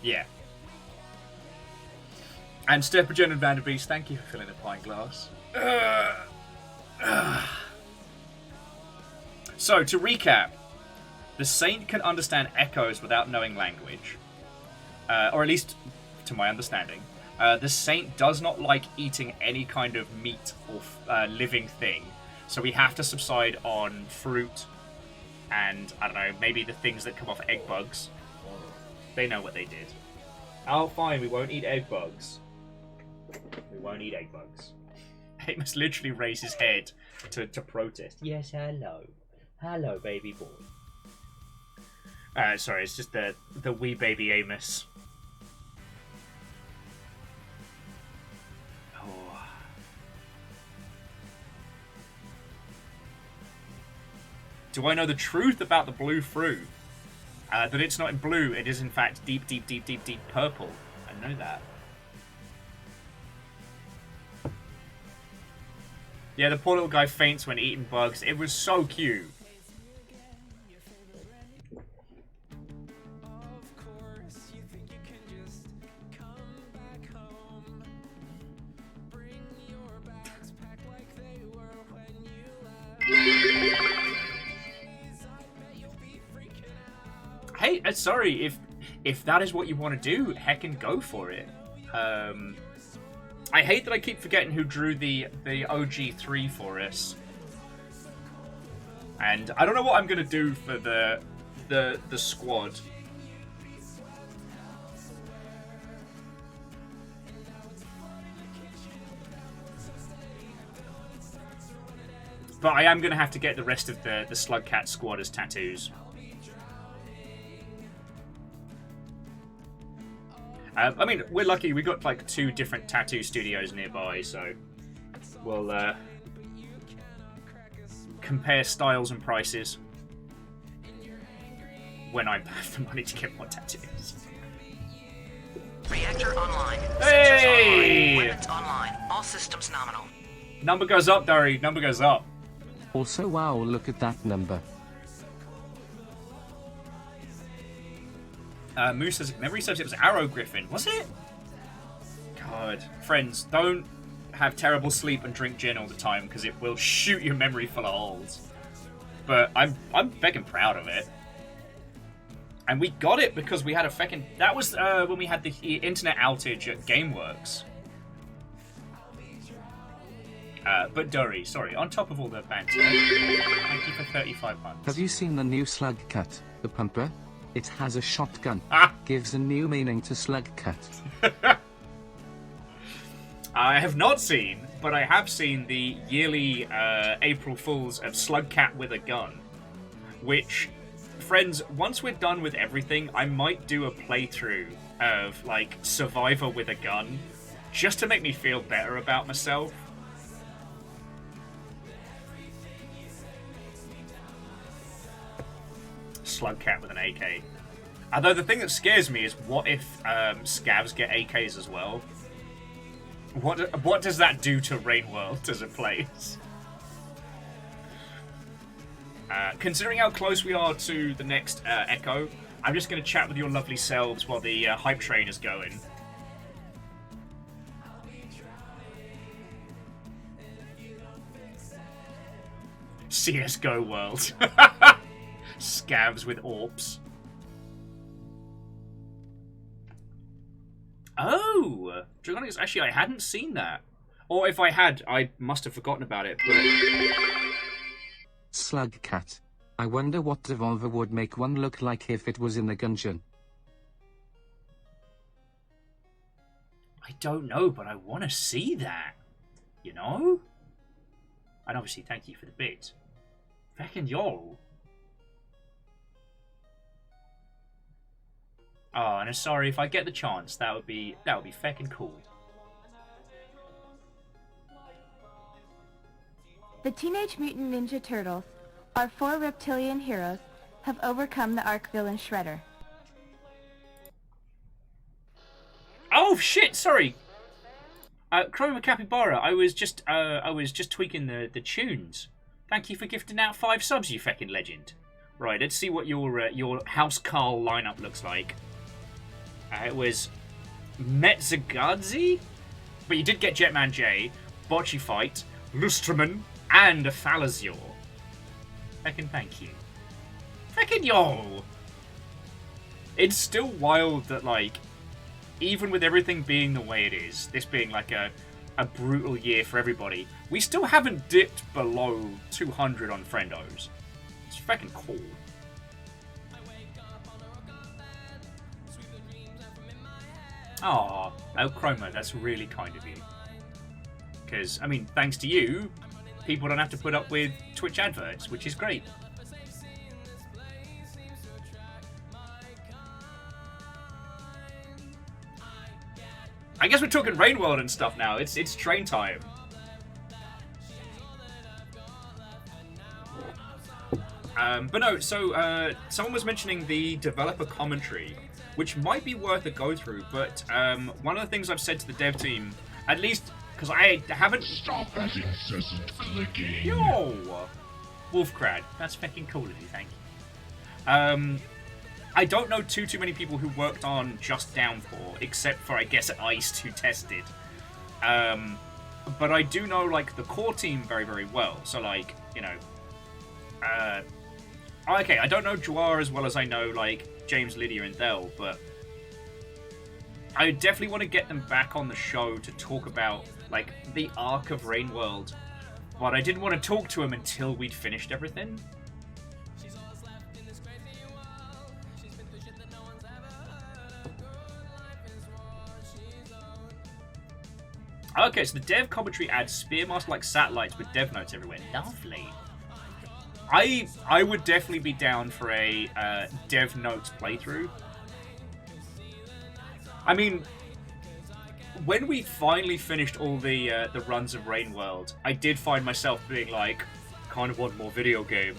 Yeah. And Steppergen and Vanderbeest, thank you for filling the pint glass. So, to recap, the Saint can understand echoes without knowing language. Or at least, to my understanding. The Saint does not like eating any kind of meat or living thing. So we have to subside on fruit and, I don't know, maybe the things that come off egg bugs. They know what they did. Oh, fine, we won't eat egg bugs. We won't eat egg bugs. Amos literally raised his head to protest. Yes, hello. Hello, baby boy. Sorry, it's just the wee baby Amos. Oh. Do I know the truth about the blue fruit? That it's not in blue, it is in fact deep purple. I know that. Yeah, the poor little guy faints when eating bugs. It was so cute. Hey, sorry, if that is what you want to do, heckin' go for it. I hate that I keep forgetting who drew the OG3 for us. And I don't know what I'm gonna do for the squad. But I am gonna have to get the rest of the Slugcat squad as tattoos. I mean, we're lucky. We got like 2 different tattoo studios nearby, so we'll compare styles and prices when I have the money to get more tattoos. Reactor online. Hey! Sensors online. Weapons online. All systems nominal. Number goes up, Dari. Number goes up. Also, wow, look at that number. Moose says, memory serves it was Arrow Griffin. Was it? God. Friends, don't have terrible sleep and drink gin all the time because it will shoot your memory full of holes. But I'm fucking proud of it. And we got it because we had a fucking... That was when we had the internet outage at GameWorks. But Dory, sorry, on top of all the banter, thank you for 35 months. Have you seen the new Slugcat, the pumper? It has a shotgun. Gives a new meaning to Slugcat. I have not seen, but I have seen the yearly April Fools of Slugcat with a gun. Which, friends, once we're done with everything, I might do a playthrough of, like, Survivor with a gun, just to make me feel better about myself. Slugcat with an AK. Although the thing that scares me is what if scavs get AKs as well? What does that do to Rain World as a place? Considering how close we are to the next Echo, I'm just going to chat with your lovely selves while the hype train is going. CSGO World. Scavs with AWPs. Oh! Dragonics, actually, I hadn't seen that. Or if I had, I must have forgotten about it. But... Slugcat. I wonder what Devolver would make one look like if it was in the gungeon. I don't know, but I want to see that. You know? And obviously, thank you for the bit. Feckin' y'all. Oh, and I'm sorry if I get the chance. That would be feckin' cool. The Teenage Mutant Ninja Turtles, our 4 reptilian heroes, have overcome the arch villain Shredder. Oh shit! Sorry. Chroma Capybara. I was just tweaking the tunes. Thank you for gifting out 5 subs, you feckin' legend. Right, let's see what your House Carl lineup looks like. It was Metzagadzi, but you did get Jetman J, Bocce Fight, Lustraman, and a Thalazor. Feckin' thank you. Feckin' yo! It's still wild that, like, even with everything being the way it is, this being like a brutal year for everybody, we still haven't dipped below 200 on Friendos. It's feckin' cool. Aw, oh Chroma, that's really kind of you. Because, I mean, thanks to you, people don't have to put up with Twitch adverts, which is great. I guess we're talking Rain World and stuff now. It's train time. But no, so someone was mentioning the developer commentary, which might be worth a go through. But one of the things I've said to the dev team, at least because I haven't. Stop that incessant clicking. Yo, Wolfcrad, that's fucking cool of you. Thank you. I don't know too many people who worked on just Downpour, except for, I guess, Iced, who tested. But I do know, like, the core team very, very well. So, like, you know... okay, I don't know Joar as well as I know, like, James, Lydia, and Thel, but... I definitely want to get them back on the show to talk about, like, the arc of Rain World. But I didn't want to talk to him until we'd finished everything. Okay, so the dev commentary adds Spearmaster-like satellites with dev notes everywhere. Lovely. I would definitely be down for a dev notes playthrough. I mean, when we finally finished all the runs of Rain World, I did find myself being like, kind of want more video game.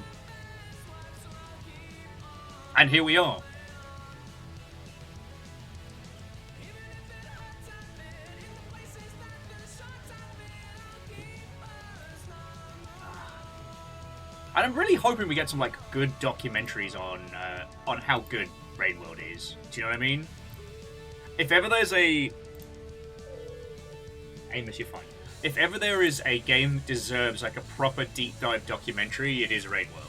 And here we are. And I'm really hoping we get some like good documentaries on how good Rain World is. Do you know what I mean? If ever there's a Amos, you're fine. If ever there is a game that deserves like a proper deep dive documentary, it is Rain World.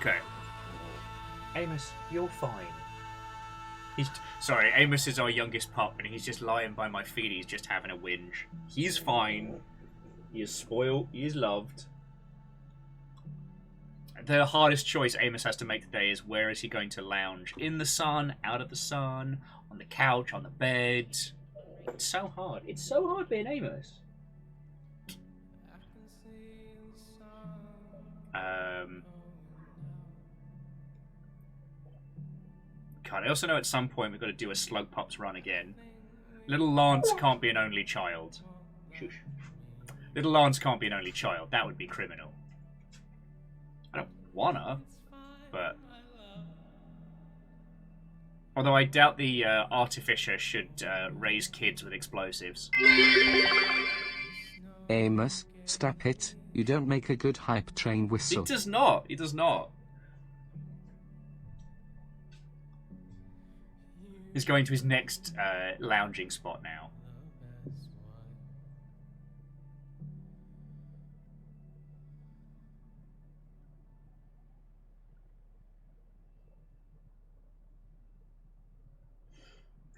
Okay. Amos, you're fine. Sorry, Amos is our youngest pup, and he's just lying by my feet. He's just having a whinge. He's fine. He is spoiled. He is loved. The hardest choice Amos has to make today is where is he going to lounge? In the sun, out of the sun, on the couch, on the bed. It's so hard. It's so hard being Amos. God, I also know at some point we've got to do a Slug Pups run again. Little Lance can't be an only child. Shush. Little Lance can't be an only child. That would be criminal. I don't wanna, but... Although I doubt the artificer should raise kids with explosives. Amos, stop it. You don't make a good hype train whistle. He does not. He does not. He's going to his next lounging spot now.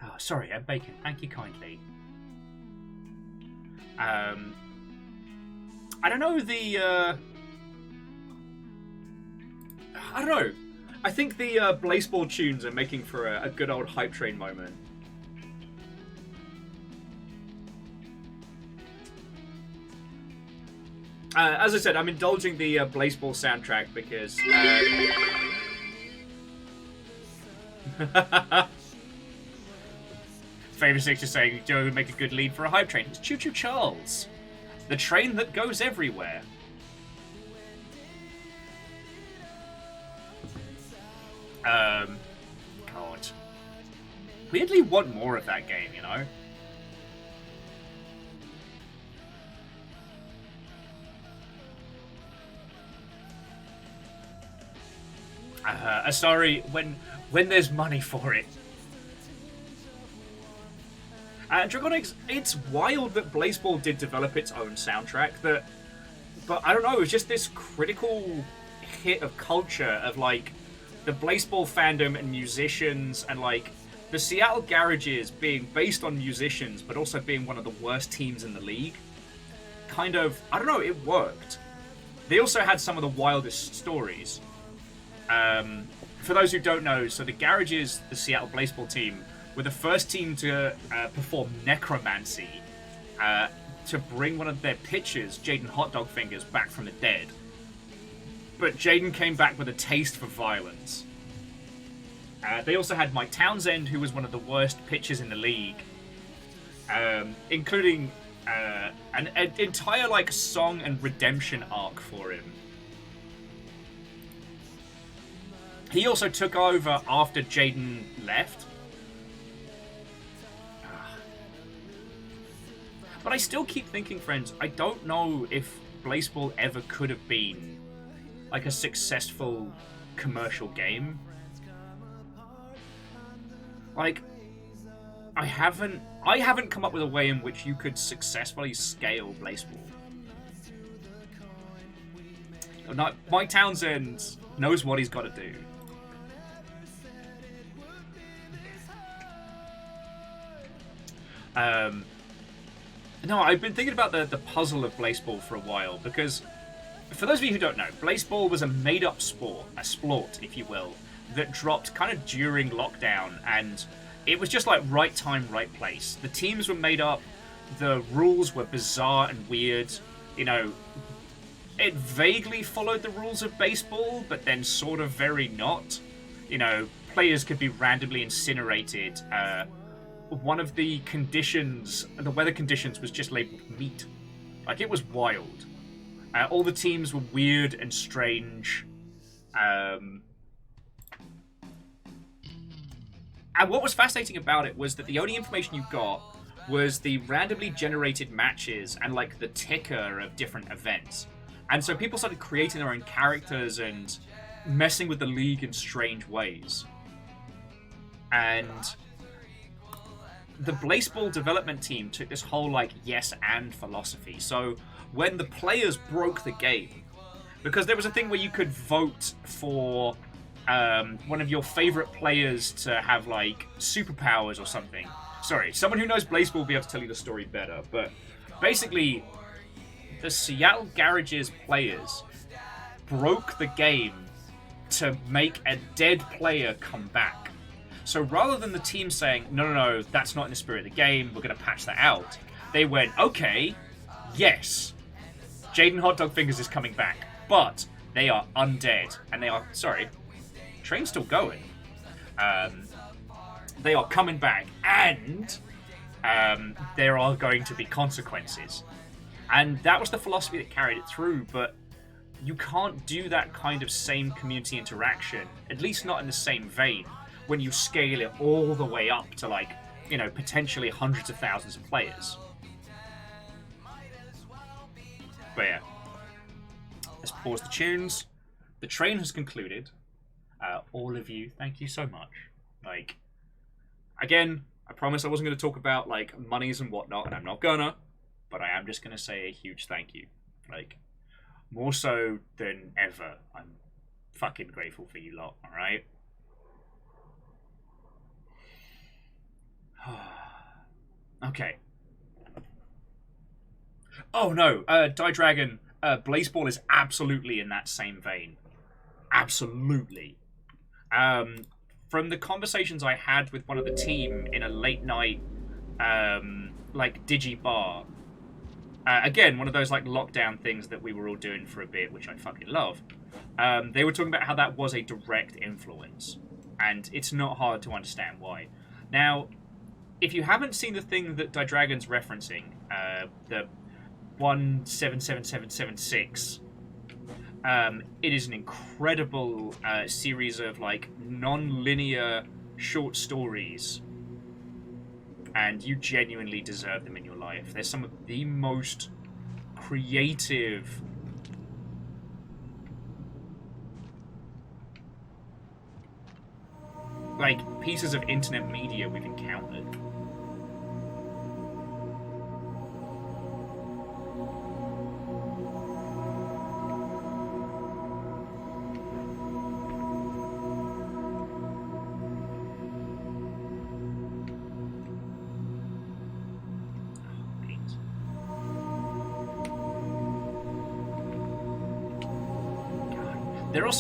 Oh, sorry, Bacon. Thank you kindly. I don't know the. I don't know. I think the Blazeball tunes are making for a good old hype train moment. As I said, I'm indulging the Blazeball soundtrack because... Favourite Six is saying Joe would make a good lead for a hype train. It's Choo Choo Charles. The train that goes everywhere. God. Weirdly want more of that game, you know? Sorry, when there's money for it. Dragonix, it's wild that Blazeball did develop its own soundtrack, but I don't know, it was just this critical hit of culture of, like, the Blazeball fandom and musicians, and, like, the Seattle Garages being based on musicians, but also being one of the worst teams in the league. Kind of, I don't know, it worked. They also had some of the wildest stories. For those who don't know, so the Garages, the Seattle Blazeball team, were the first team to perform necromancy to bring one of their pitchers, Jaden Hotdog Fingers, back from the dead. But Jaden came back with a taste for violence. They also had Mike Townsend, who was one of the worst pitchers in the league, including an entire like song and redemption arc for him. He also took over after Jaden left. But I still keep thinking, friends, I don't know if Blazeball ever could have been like a successful commercial game. Like, I haven't come up with a way in which you could successfully scale Blazeball. Mike Townsend knows what he's got to do. No, I've been thinking about the puzzle of Blazeball for a while, because for those of you who don't know, Blazeball was a made-up sport, a splort, if you will, that dropped kind of during lockdown, and it was just like right time, right place. The teams were made up, the rules were bizarre and weird, you know, it vaguely followed the rules of baseball, but then sort of very not. You know, players could be randomly incinerated, one of the conditions, the weather conditions, was just labeled meat. Like, it was wild. All the teams were weird and strange. And what was fascinating about it was that the only information you got was the randomly generated matches and, like, the ticker of different events. And so people started creating their own characters and messing with the league in strange ways. And the Blaseball development team took this whole, like, yes and philosophy. So when the players broke the game, because there was a thing where you could vote for one of your favorite players to have, like, superpowers or something. Sorry, someone who knows Blaseball will be able to tell you the story better. But basically, the Seattle Garage's players broke the game to make a dead player come back. So rather than the team saying, no, that's not in the spirit of the game, we're going to patch that out, they went, okay, yes, Jaden Hotdog Fingers is coming back, but they are undead, and they are, sorry, train's still going. They are coming back, and there are going to be consequences. And that was the philosophy that carried it through, but you can't do that kind of same community interaction, at least not in the same vein, when you scale it all the way up to, like, you know, potentially hundreds of thousands of players. But yeah, let's pause the tunes. The train has concluded. All of you, thank you so much. Like, again, I promised I wasn't going to talk about, like, monies and whatnot, and I'm not gonna, but I am just going to say a huge thank you. Like, more so than ever, I'm fucking grateful for you lot, alright? Okay. Oh no, Die Dragon, Blaseball is absolutely in that same vein. Absolutely. From the conversations I had with one of the team in a late night, like, digi bar, again, one of those, like, lockdown things that we were all doing for a bit, which I fucking love, they were talking about how that was a direct influence, and it's not hard to understand why. Now, if you haven't seen the thing that Die Dragon's referencing, the 177776, it is an incredible series of, like, non-linear short stories, and you genuinely deserve them in your life. They're some of the most creative, like, pieces of internet media we've encountered.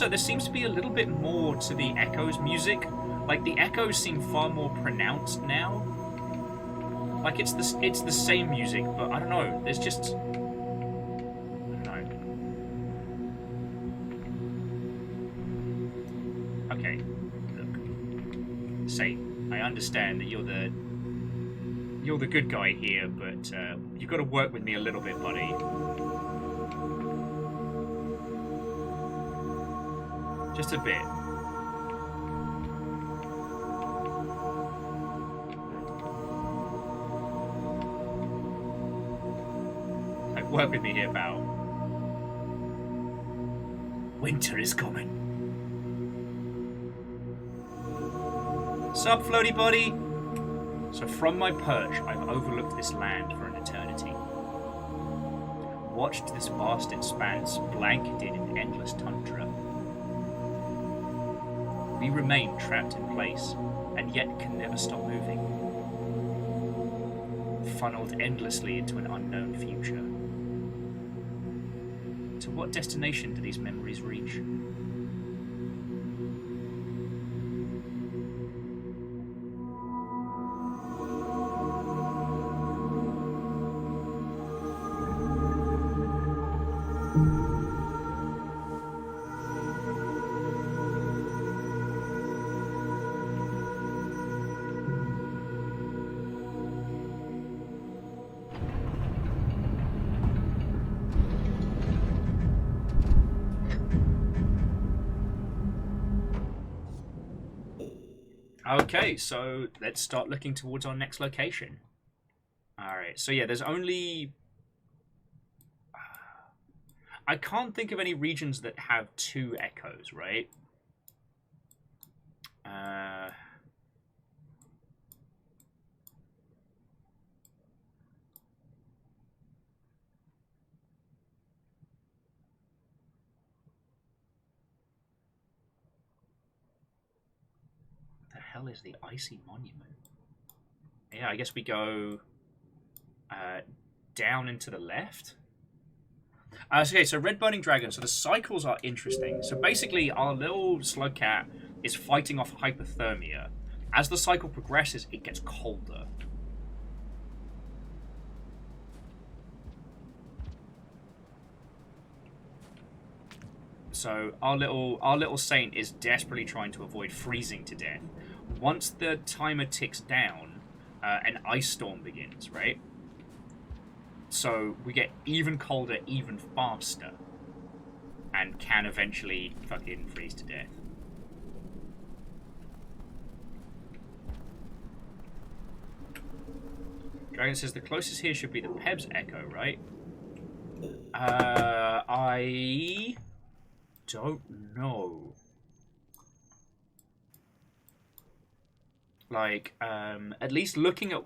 There seems to be a little bit more to the Echoes music. Like, the Echoes seem far more pronounced now. Like, it's the same music, but I don't know. There's just, I don't know. Okay, look. Say, I understand that you're the good guy here, but you've got to work with me a little bit, buddy. Just a bit. Like, work with me here, pal. Winter is coming. Sup, floaty buddy? So from my perch, I've overlooked this land for an eternity. Watched this vast expanse blanketed in endless tundra. We remain trapped in place, and yet can never stop moving. Funneled endlessly into an unknown future. To what destination do these memories reach? Okay, so let's start looking towards our next location. Alright, so yeah, there's only... I can't think of any regions that have 2 echoes, right? What the hell is the Icy Monument? Yeah, I guess we go down and to the left. Okay, so Red Burning Dragon. So the cycles are interesting. So basically, our little Slugcat is fighting off hypothermia. As the cycle progresses, it gets colder. So our little saint is desperately trying to avoid freezing to death. Once the timer ticks down, an ice storm begins, right? So we get even colder, even faster, and can eventually fucking freeze to death. Dragon says the closest here should be the Peb's Echo, right? I don't know. Like, at least looking at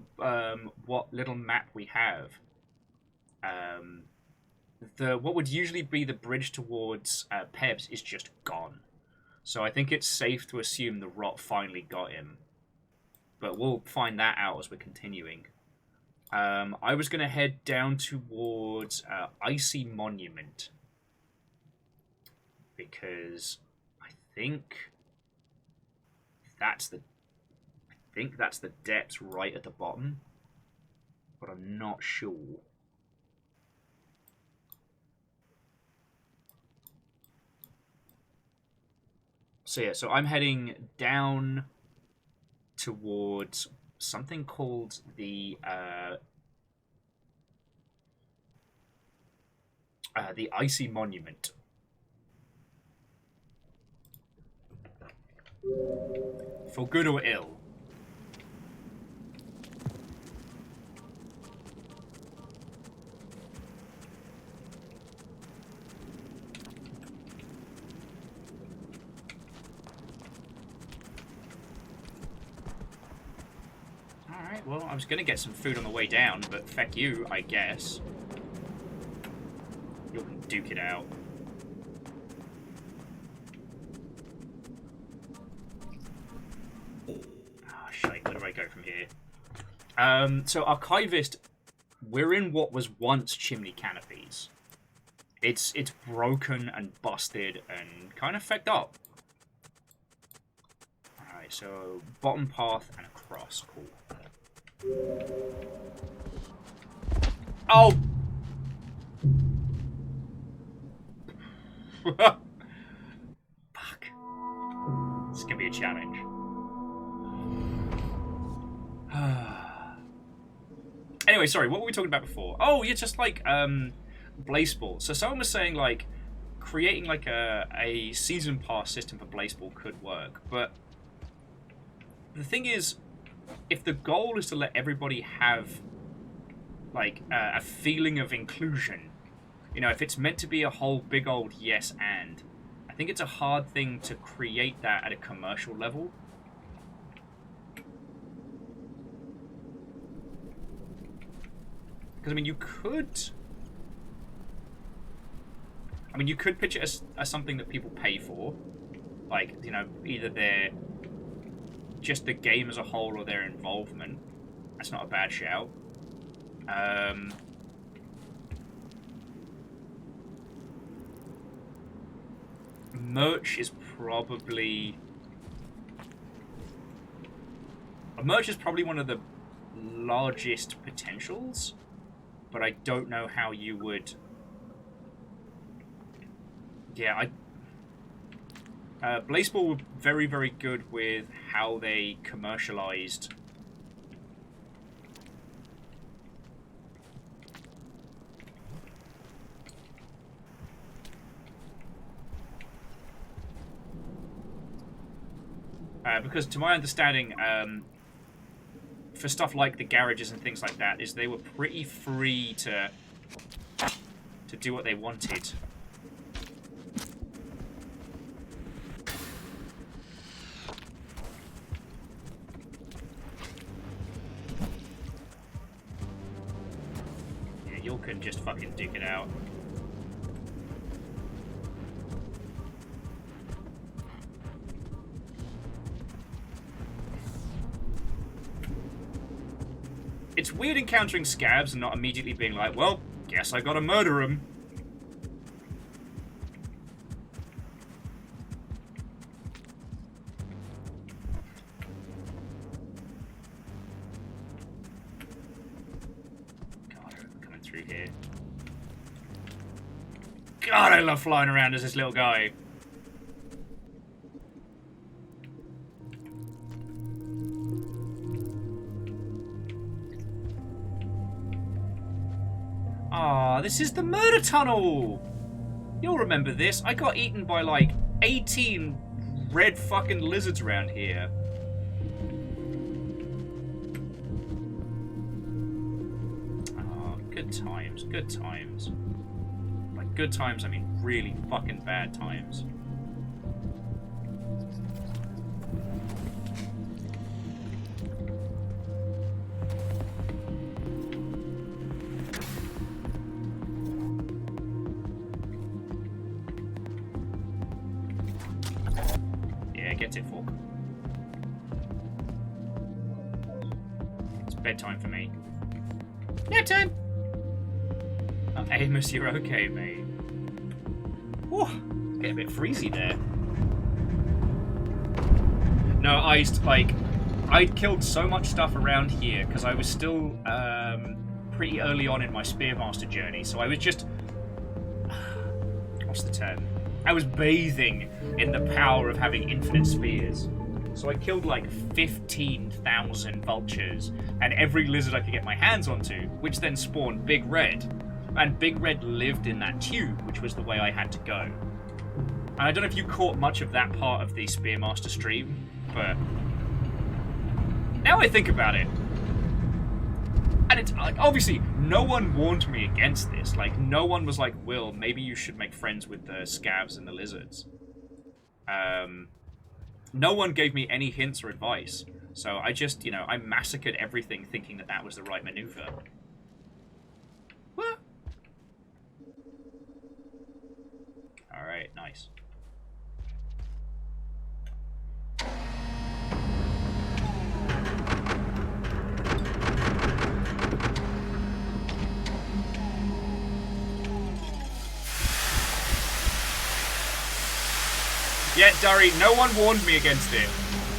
what little map we have, what would usually be the bridge towards Pebs is just gone. So I think it's safe to assume the rot finally got him. But we'll find that out as we're continuing. I was going to head down towards Icy Monument. Because I think that's the depths right at the bottom. But I'm not sure. So yeah, so I'm heading down towards something called the Icy Monument. For good or ill. Alright, well, I was going to get some food on the way down, but feck you, I guess. You'll duke it out. Oh, shite, where do I go from here? So, Archivist, we're in what was once chimney canopies. It's broken and busted and kind of fecked up. Alright, so bottom path and across. Cool. Oh! Fuck. This is gonna be a challenge. Anyway, sorry, what were we talking about before? Oh, yeah, just like Blaze Ball. So someone was saying like creating like a season pass system for Blaze Ball could work, but the thing is, if the goal is to let everybody have like a feeling of inclusion, you know, if it's meant to be a whole big old yes and, I think it's a hard thing to create that at a commercial level. Because, I mean, you could pitch it as something that people pay for. Like, you know, either they're just the game as a whole or their involvement. That's not a bad shout. Merch is probably... Merch is probably one of the largest potentials, but I don't know how you would... Yeah, Blazeball were very, very good with how they commercialized Because to my understanding, for stuff like the garages and things like that, is they were pretty free to do what they wanted. Yeah, you can just fucking dig it out. It's weird encountering scabs and not immediately being like, well, guess I gotta murder him. God, I'm coming through here. God, I love flying around as this little guy. Ah, this is the murder tunnel! You'll remember this. I got eaten by like 18 red fucking lizards around here. Oh, good times, good times. By good times, I mean really fucking bad times. Get it, Fork. It's bedtime for me. Nap time! Oh, Amos, you're okay, mate. Whew, it's getting a bit freezy there. No, I'd killed so much stuff around here because I was still pretty early on in my Spearmaster journey, so I was just... What's the term? I was bathing in the power of having infinite spears. So I killed like 15,000 vultures and every lizard I could get my hands onto, which then spawned Big Red. And Big Red lived in that tube, which was the way I had to go. And I don't know if you caught much of that part of the Spearmaster stream, but now I think about it. And it's like, obviously, no one warned me against this. Like, no one was like, Will, maybe you should make friends with the scavs and the lizards. No one gave me any hints or advice. So I just, you know, I massacred everything thinking that that was the right maneuver. What? Alright, nice. Yeah, Durry, no one warned me against it.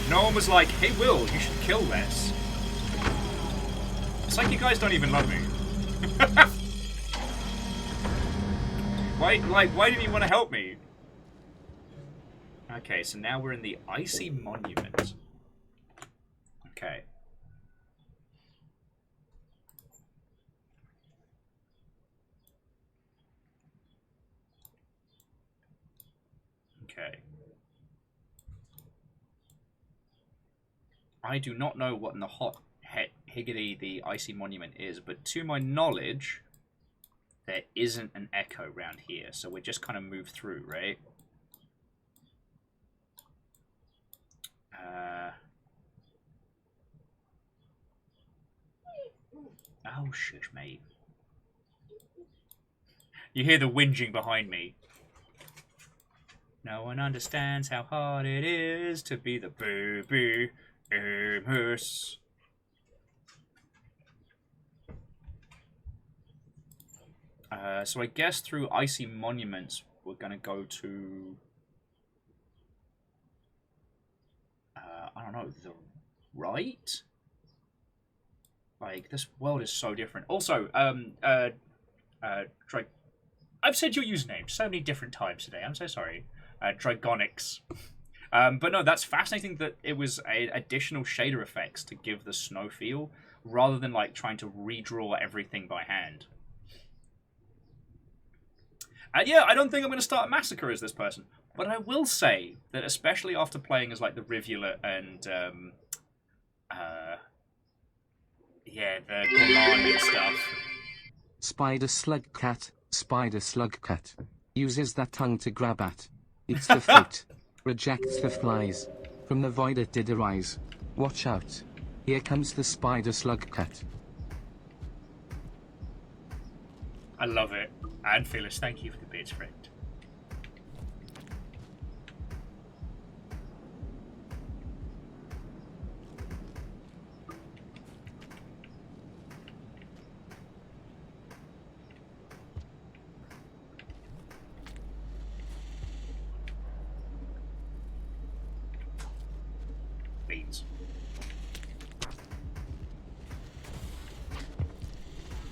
No one was like, hey Will, you should kill less. It's like you guys don't even love me. Why didn't you want to help me? Okay, so now we're in the Icy Monument. Okay. Okay. I do not know what in the hot higgity the Icy Monument is, but to my knowledge, there isn't an echo around here, so we just kind of move through, right? Oh, shush, mate. You hear the whinging behind me. No one understands how hard it is to be the baby Amos. So I guess through Icy Monuments, we're gonna go to... I don't know, the right? Like, this world is so different. Also, I've said your username so many different times today. I'm so sorry. Dragonics. But no, that's fascinating that it was additional shader effects to give the snow feel, rather than like trying to redraw everything by hand. And yeah, I don't think I'm going to start a massacre as this person. But I will say that especially after playing as like the Rivulet and yeah, the Gourmand and stuff. Spider Slugcat. Uses that tongue to grab at. Eats the fruit. Rejects the flies. From the void it did arise. Watch out. Here comes the Spider Slugcat. I love it. And Phyllis, thank you for the bits, friend. Beans.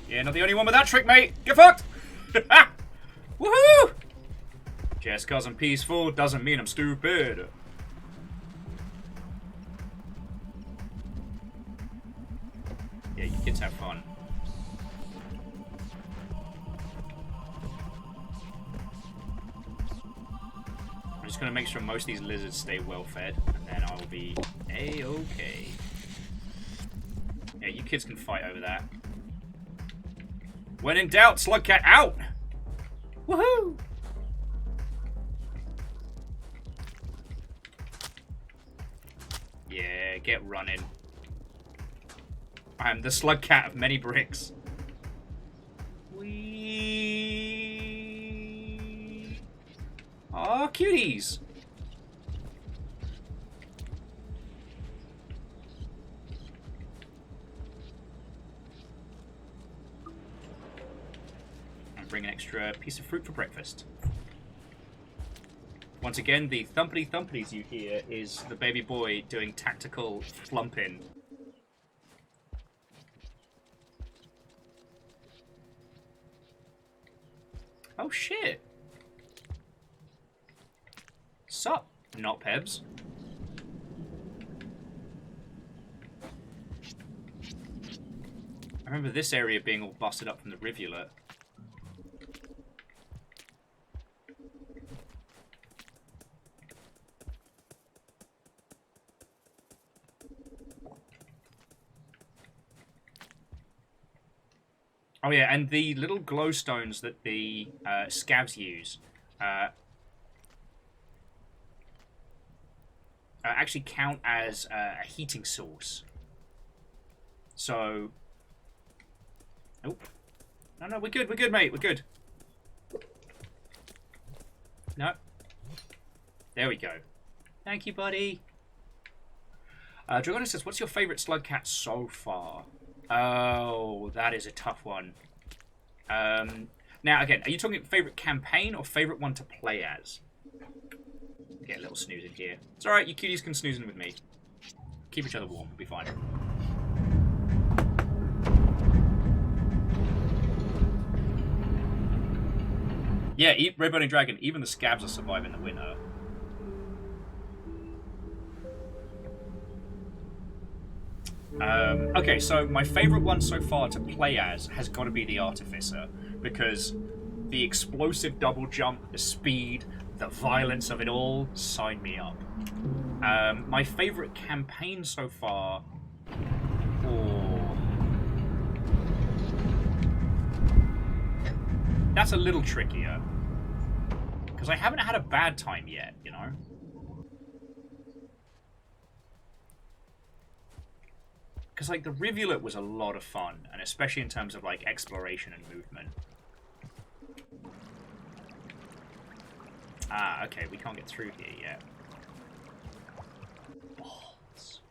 Yeah, not the only one with that trick, mate. Get fucked! Woohoo! Just cause I'm peaceful doesn't mean I'm stupid. Yeah, you kids have fun. I'm just gonna make sure most of these lizards stay well fed, and then I'll be A-okay. Yeah, you kids can fight over that. When in doubt, Slugcat out! Woohoo! Yeah, get running. I am the Slugcat of many bricks. Wee. Aw, cuties! Bring an extra piece of fruit for breakfast. Once again, the thumpity-thumpities you hear is the baby boy doing tactical flumping. Oh shit! Sup, not Pebs? I remember this area being all busted up from the rivulet. Oh yeah, and the little glowstones that the scavs use actually count as a heating source. So, oh, no, we're good, mate, we're good. No, there we go. Thank you, buddy. Dragona says, "What's your favorite Slugcat so far?" Oh, that is a tough one. Now, again, are you talking favorite campaign or favorite one to play as? Get a little snooze in here. It's alright, you cuties can snooze in with me. Keep each other warm, we'll be fine. Yeah, Red Burning Dragon, even the scabs are surviving the winter. Okay, so my favourite one so far to play as has got to be the Artificer, because the explosive double jump, the speed, the violence of it all, sign me up. My favourite campaign so far... Oh, that's a little trickier, because I haven't had a bad time yet, you know? Because, like, the Rivulet was a lot of fun, and especially in terms of, like, exploration and movement. Ah, okay, we can't get through here yet. Balls.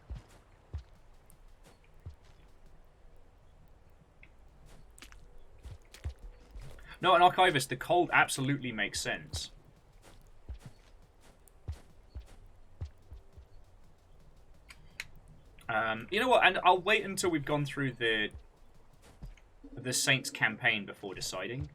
No, an Archivist, the cold absolutely makes sense. You know what? And I'll wait until we've gone through the Saints campaign before deciding.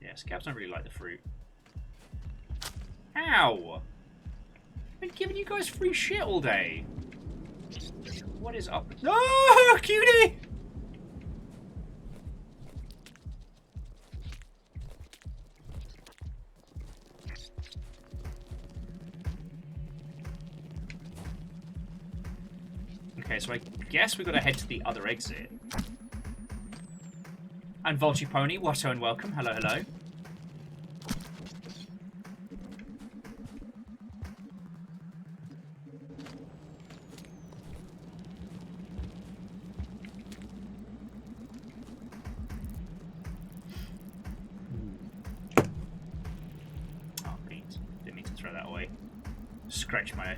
Yeah, scabs don't really like the fruit. How? I've been giving you guys free shit all day. What is up? Oh, cutie! Okay, so I guess we've got to head to the other exit. And Volty Pony, Watto and welcome. Hello, hello. Oh, beans. Didn't mean to throw that away. Scratch my...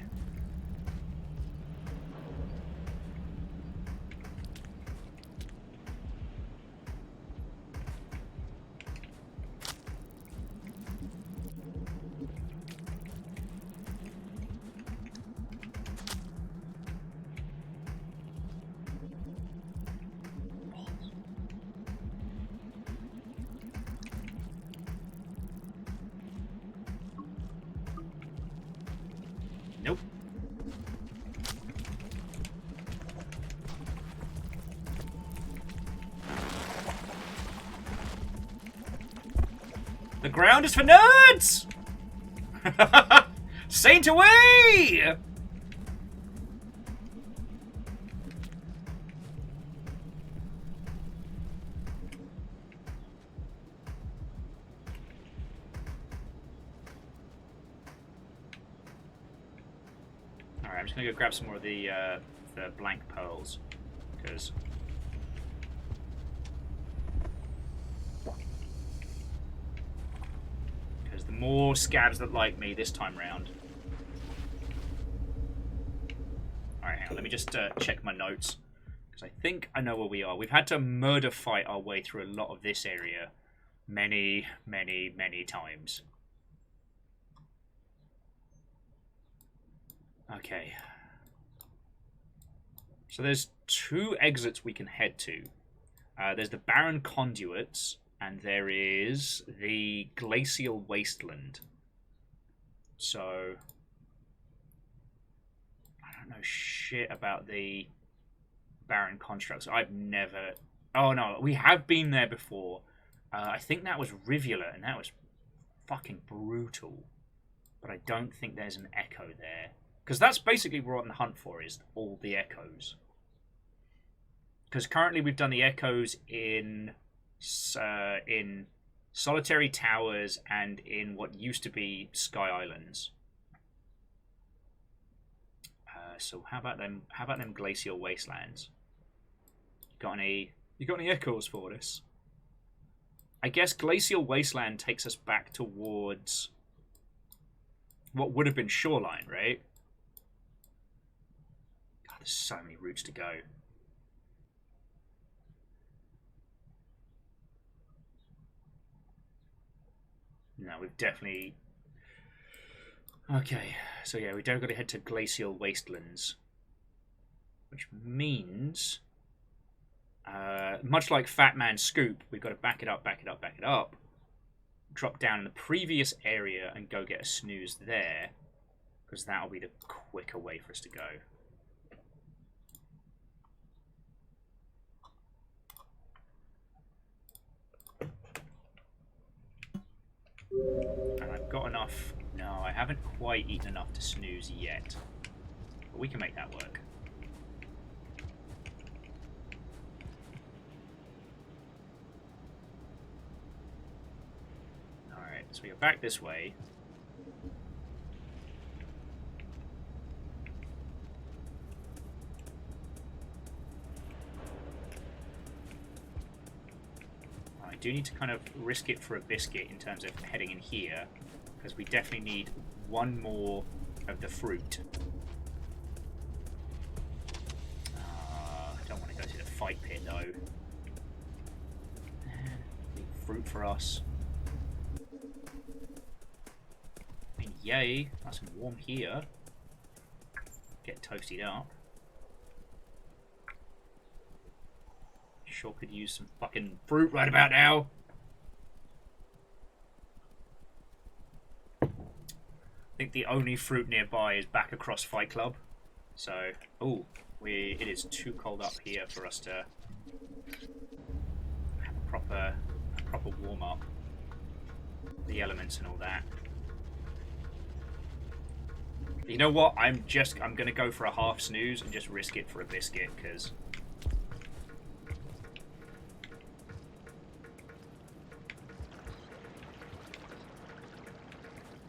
Nope. The ground is for nerds! Saint away! Alright, I'm just gonna go grab some more of the blank pearls, because the more scabs that like me this time round. Alright, hang on, let me just check my notes, because I think I know where we are. We've had to murder fight our way through a lot of this area many, many, many times. Okay. So there's two exits we can head to. There's the Barren Conduits, and there is the Glacial Wasteland. So I don't know shit about the Barren Constructs. I've never... Oh no, we have been there before. I think that was Rivulet, and that was fucking brutal. But I don't think there's an echo there. Because that's basically what we're on the hunt for, is all the echoes. Because currently we've done the echoes in Solitary Towers and in what used to be Sky Islands. So how about them? How about them Glacial Wastelands? You got any echoes for this? I guess Glacial Wasteland takes us back towards what would have been Shoreline, right? God, there's so many routes to go. No, we've definitely... Okay, so yeah, we don't got to head to Glacial Wastelands. Which means... much like Fat Man Scoop, we've got to back it up, back it up, back it up. Drop down in the previous area and go get a snooze there. Because that'll be the quicker way for us to go. And I've got enough... No, I haven't quite eaten enough to snooze yet. But we can make that work. Alright, so we go back this way. I do need to kind of risk it for a biscuit in terms of heading in here, because we definitely need one more of the fruit. I don't want to go to the fight pit though. Fruit for us. I mean, yay, nice and warm here. Get toasted up. Sure could use some fucking fruit right about now. think the only fruit nearby is back across Fight Club. So, it is too cold up here for us to have a proper warm up. The elements and all that. You know what? I'm gonna go for a half snooze and just risk it for a biscuit, because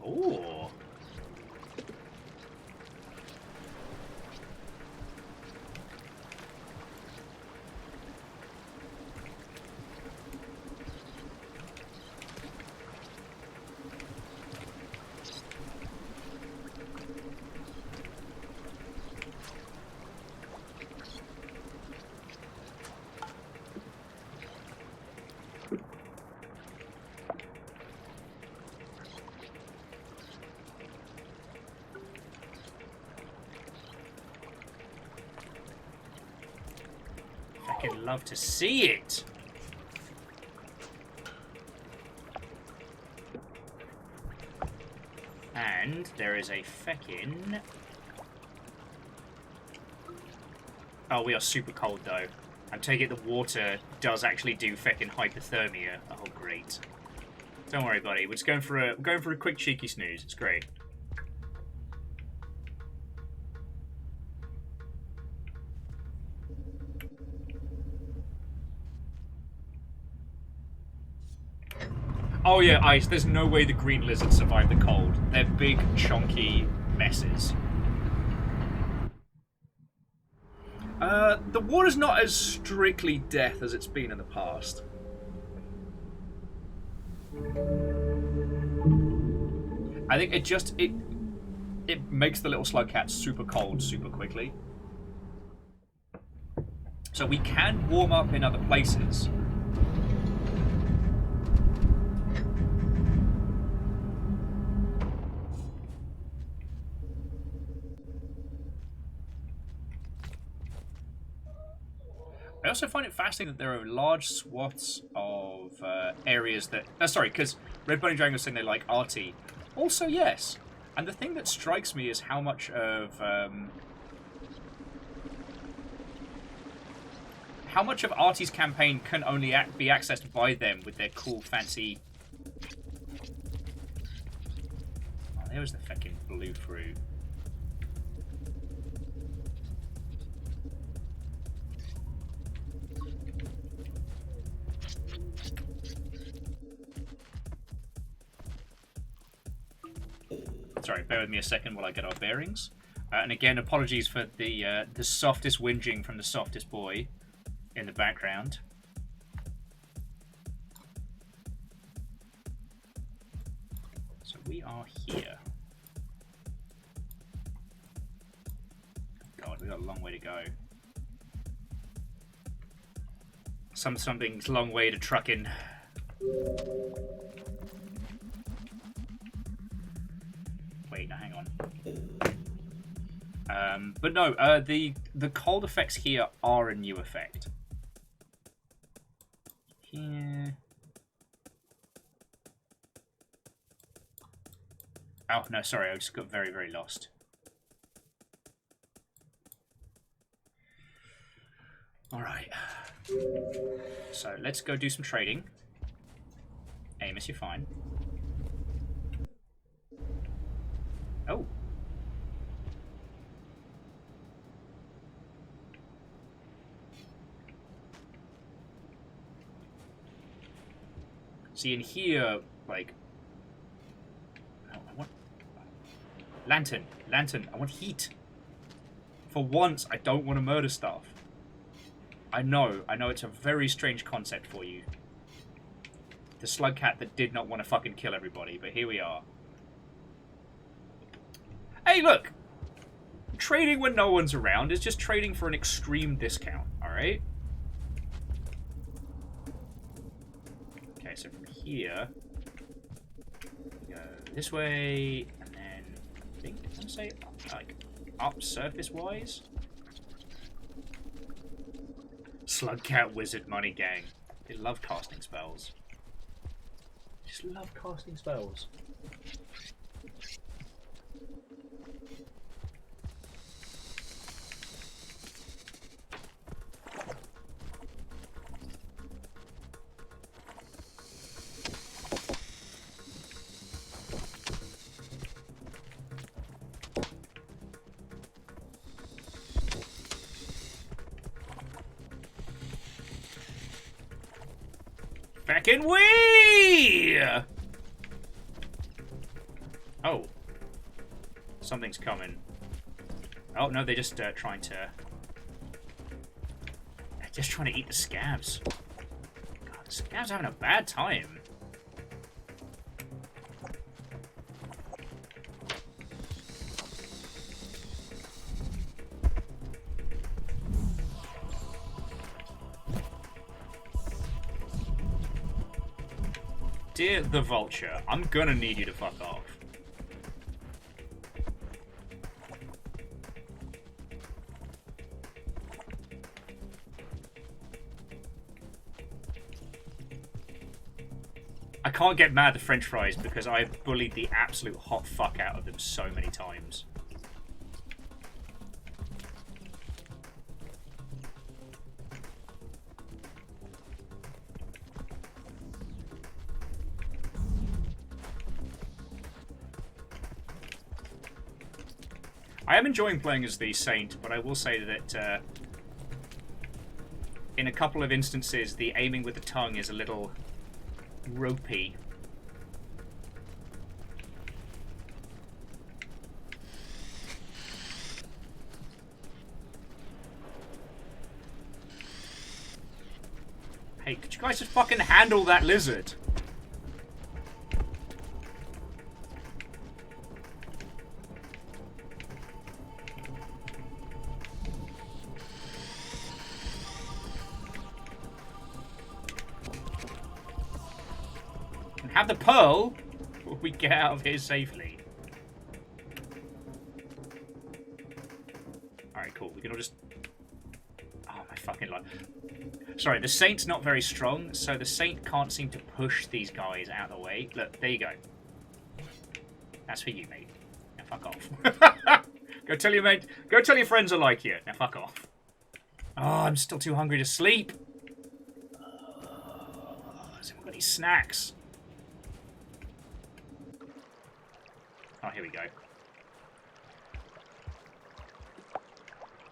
ooh. I'd love to see it. And there is a feckin'... Oh, we are super cold though. I'm taking it the water does actually do feckin' hypothermia. Oh, great. Don't worry, buddy. We're just going for a quick cheeky snooze. It's great. Oh yeah, ice. There's no way the green lizards survive the cold. They're big, chunky messes. The water's not as strictly death as it's been in the past. I think it makes the little Slugcat super cold super quickly. So we can warm up in other places. I also find it fascinating that there are large swaths of areas that... sorry, because Red Bunny Dragon was saying they like Artie. Also, yes. And the thing that strikes me is how much of... how much of Artie's campaign can only be accessed by them with their cool, fancy... Oh, there was the fucking blue fruit. Sorry, bear with me a second while I get our bearings. And again, apologies for the softest whinging from the softest boy in the background. So we are here. God, we've got a long way to go. Something's a long way to trucking. Wait, no, hang on. But no, the cold effects here are a new effect. Here. Oh, no, sorry, I just got very, very lost. Alright. So, let's go do some trading. Amos, you're fine. Oh. See, in here, like... Oh, I want... Lantern. Lantern. I want heat. For once, I don't want to murder stuff. I know it's a very strange concept for you. The Slugcat that did not want to fucking kill everybody, but here we are. Hey, look! Trading when no one's around is just trading for an extreme discount, alright? Okay, so from here, we go this way, and then I think I'm gonna say like up surface-wise. Slugcat Wizard Money Gang. They love casting spells. Just love casting spells. Fucking wee! Oh. Something's coming. Oh, no, they're just trying to... They're just trying to eat the scabs. God, the scabs are having a bad time. Dear the Vulture, I'm gonna need you to fuck off. I can't get mad at the French fries because I've bullied the absolute hot fuck out of them so many times. I am enjoying playing as the Saint, but I will say that in a couple of instances, the aiming with the tongue is a little ropey. Hey, could you guys just fucking handle that lizard? Have the pearl before we get out of here safely. Alright, cool. We can all just... Oh, my fucking life. Sorry, the Saint's not very strong, so the Saint can't seem to push these guys out of the way. Look, there you go. That's for you, mate. Now fuck off. Go tell your mate. Go tell your friends I like you. Now fuck off. Oh, I'm still too hungry to sleep. Has anyone got any snacks? Oh, here we go.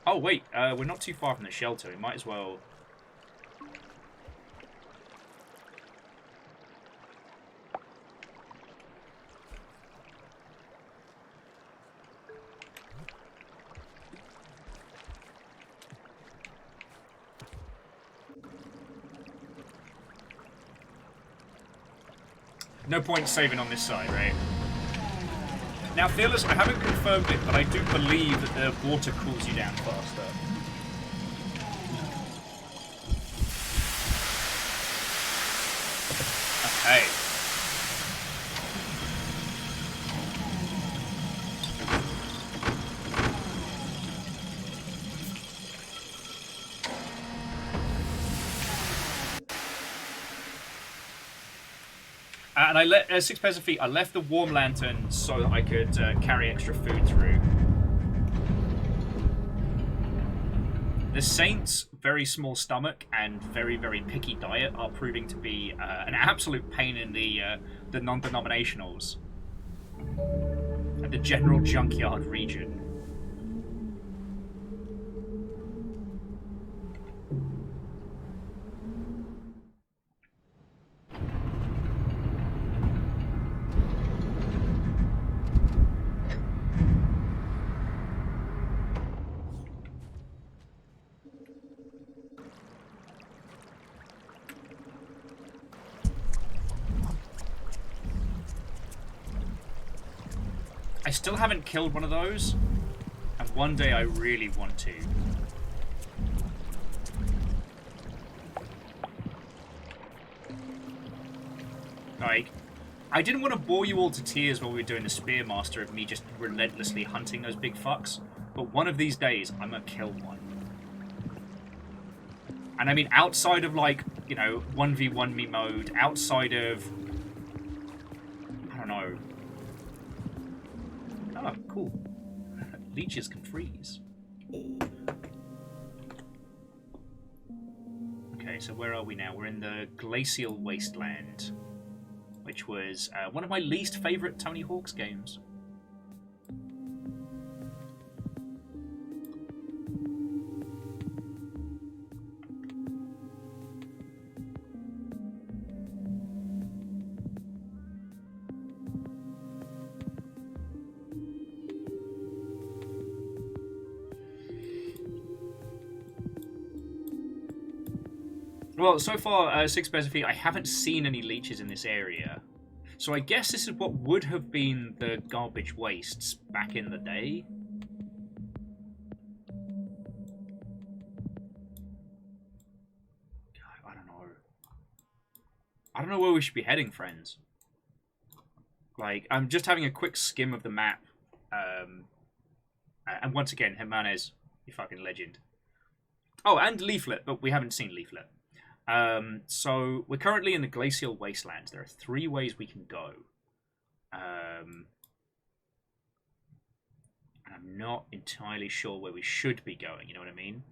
Oh, wait. We're not too far from the shelter. We might as well... No point saving on this side, right? Now, Fearless, I haven't confirmed it, but I do believe that the water cools you down faster. Okay. And I let 6 pairs of feet. I left the warm lantern so that I could carry extra food through. The Saint's very small stomach and very, very picky diet are proving to be an absolute pain in the non-denominationals and the general junkyard region. I still haven't killed one of those, and one day I really want to. Like, I didn't want to bore you all to tears while we were doing the Spearmaster of me just relentlessly hunting those big fucks, but one of these days I'm gonna kill one. And I mean, outside of, like, you know, 1v1 me mode, outside of, I don't know. Oh, cool. Leeches can freeze. Okay, so where are we now? We're in the Glacial Wasteland, which was one of my least favourite Tony Hawk's games. Well, so far, 6 pairs of feet, I haven't seen any leeches in this area. So I guess this is what would have been the garbage wastes back in the day. God, I don't know. I don't know where we should be heading, friends. Like, I'm just having a quick skim of the map. And once again, Jimenez, you fucking legend. Oh, and Leaflet, but we haven't seen Leaflet. So we're currently in the glacial wastelands. There are 3 ways we can go. And I'm not entirely sure where we should be going, you know what I mean?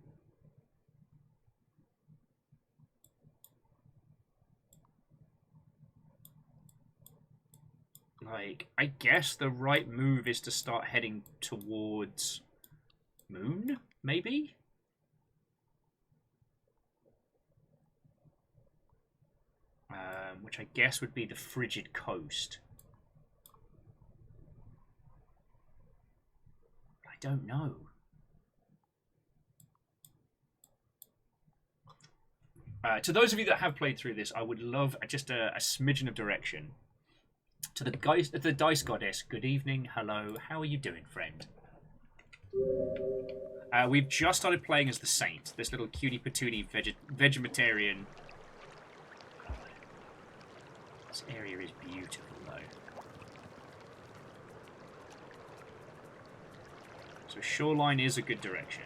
Like, I guess the right move is to start heading towards Moon, maybe? Which I guess would be the frigid coast. I don't know. To those of you that have played through this, I would love just a smidgen of direction. To the Dice Goddess, good evening, hello, how are you doing, friend? We've just started playing as the Saint, this little cutie patootie vegetarian. This area is beautiful, though. So shoreline is a good direction.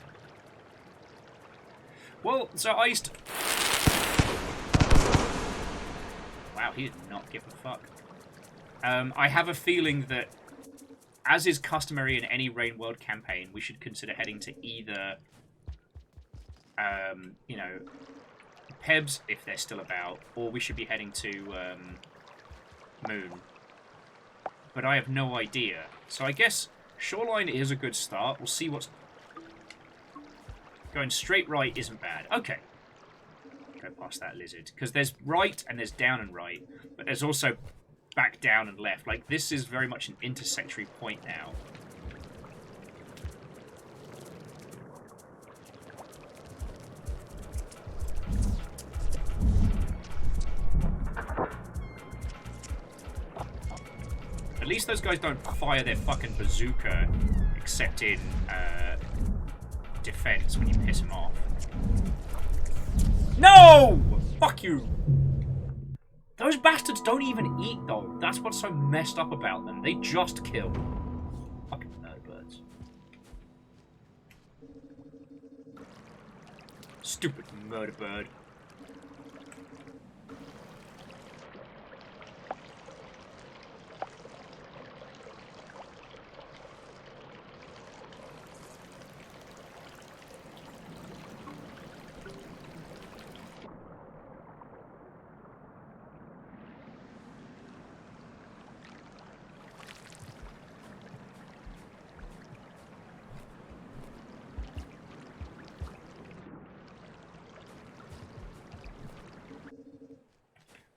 Well, so I used to... Wow, he did not give a fuck. I have a feeling that, as is customary in any Rain World campaign, we should consider heading to either, you know, Pebs, if they're still about, or we should be heading to Moon. But I have no idea. So I guess shoreline is a good start. We'll see what's... Going straight right isn't bad. Okay. Go past that lizard. Because there's right and there's down and right. But there's also back down and left. Like, this is very much an intersectory point now. At least those guys don't fire their fucking bazooka, except in defense when you piss them off. No! Fuck you! Those bastards don't even eat, though. That's what's so messed up about them. They just kill. Fucking murderbirds. Stupid murderbird.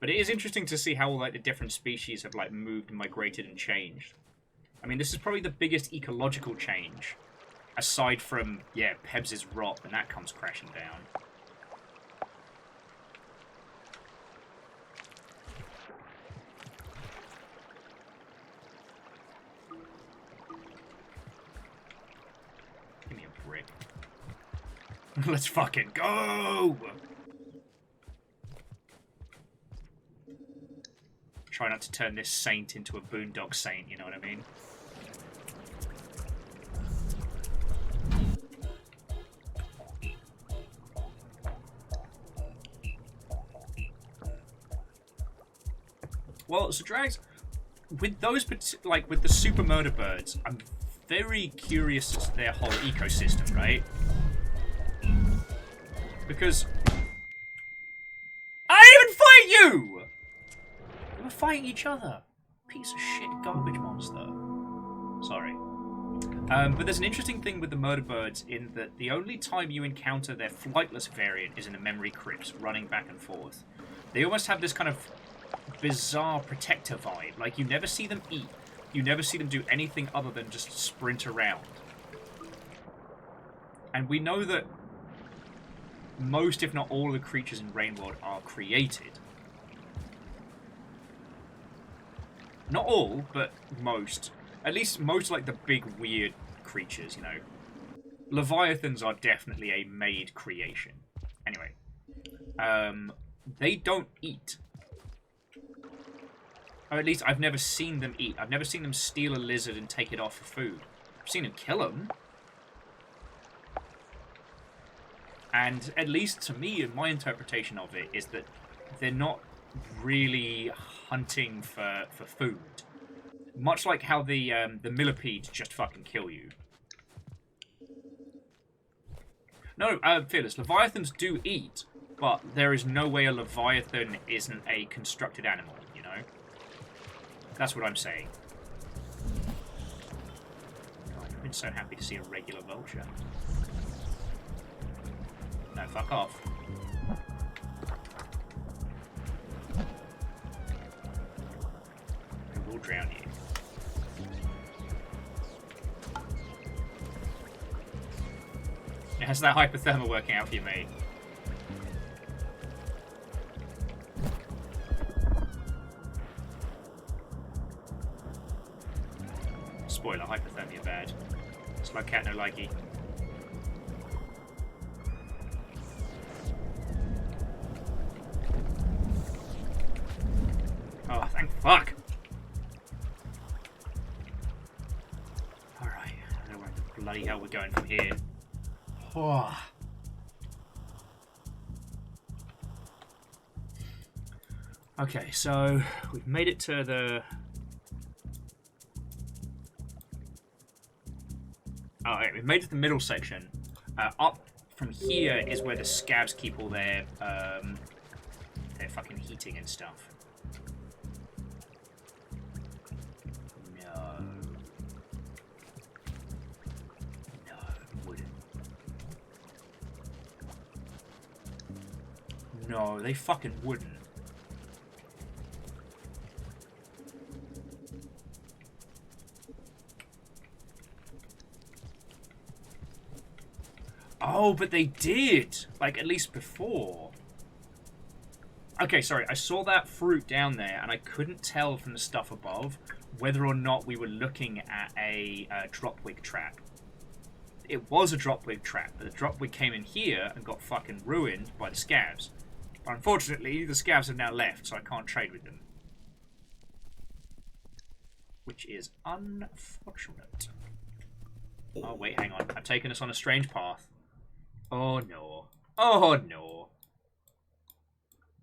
But it is interesting to see how all like the different species have like moved and migrated and changed. I mean, this is probably the biggest ecological change, aside from, yeah, Pebs' rot, and that comes crashing down. Give me a brick. Let's fucking go! Try not to turn this saint into a boondock saint, you know what I mean? Well, so Drags, with those, like with the super murder birds, I'm very curious as to their whole ecosystem, right? Because I didn't even fight you! We're fighting each other. Piece of shit garbage monster. Sorry. But there's an interesting thing with the murder birds in that the only time you encounter their flightless variant is in the memory crypts, running back and forth. They almost have this kind of bizarre protector vibe. Like, you never see them eat. You never see them do anything other than just sprint around. And we know that most, if not all, of the creatures in Rainworld are created. Not all, but most. At least most, like, the big, weird creatures, you know. Leviathans are definitely a made creation. Anyway. They don't eat. Or at least I've never seen them eat. I've never seen them steal a lizard and take it off for food. I've seen them kill them. And at least to me, in my interpretation of it, is that they're not really hunting for food. Much like how the millipedes just fucking kill you. No, Fearless, Leviathans do eat, but there is no way a Leviathan isn't a constructed animal, you know? That's what I'm saying. God, I've been so happy to see a regular vulture. No, fuck off. I will drown you. How's that hypothermia working out for you, mate? Spoiler, hypothermia bad. Slugcat no likey. Oh, thank fuck! Alright, I don't know where the bloody hell we're going from here. Oh. Okay, so we've made it to the... Alright, we've made it to the middle section. Up from here is where the scabs keep all their fucking heating and stuff. No. No, wouldn't. No, they fucking wouldn't. Oh, but they did! Like, at least before. Okay, sorry, I saw that fruit down there, and I couldn't tell from the stuff above whether or not we were looking at a dropwig trap. It was a dropwig trap, but the dropwig came in here and got fucking ruined by the scavs. But unfortunately, the scavs have now left, so I can't trade with them. Which is unfortunate. Oh, wait, hang on. I've taken us on a strange path. Oh, no. Oh, no.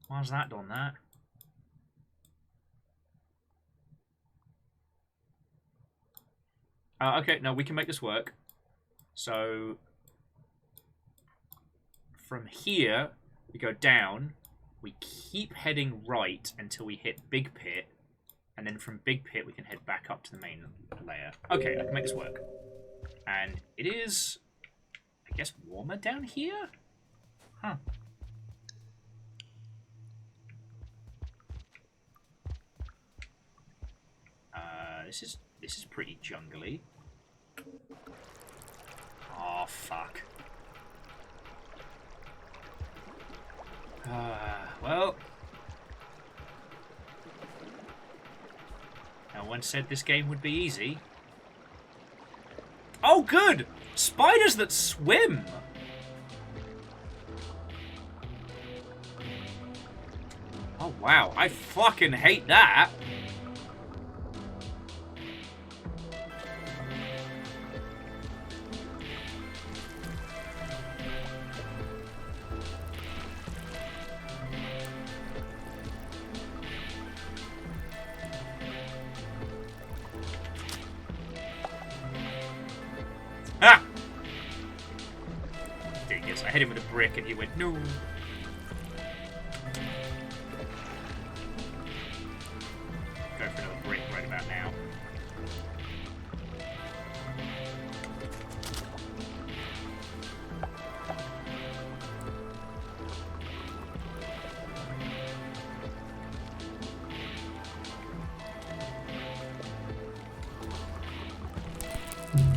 Why's that done that? Okay, no, we can make this work. So, from here, we go down. We keep heading right until we hit Big Pit. And then from Big Pit, we can head back up to the main layer. Okay, I can make this work. And it is, I guess, warmer down here? Huh. This is pretty jungly. Oh, fuck. Well. No one said this game would be easy. Oh, good! Spiders that swim! Oh, wow. I fucking hate that. Ah! Dingus. I hit him with a brick and he went, no. Go for another brick right about now.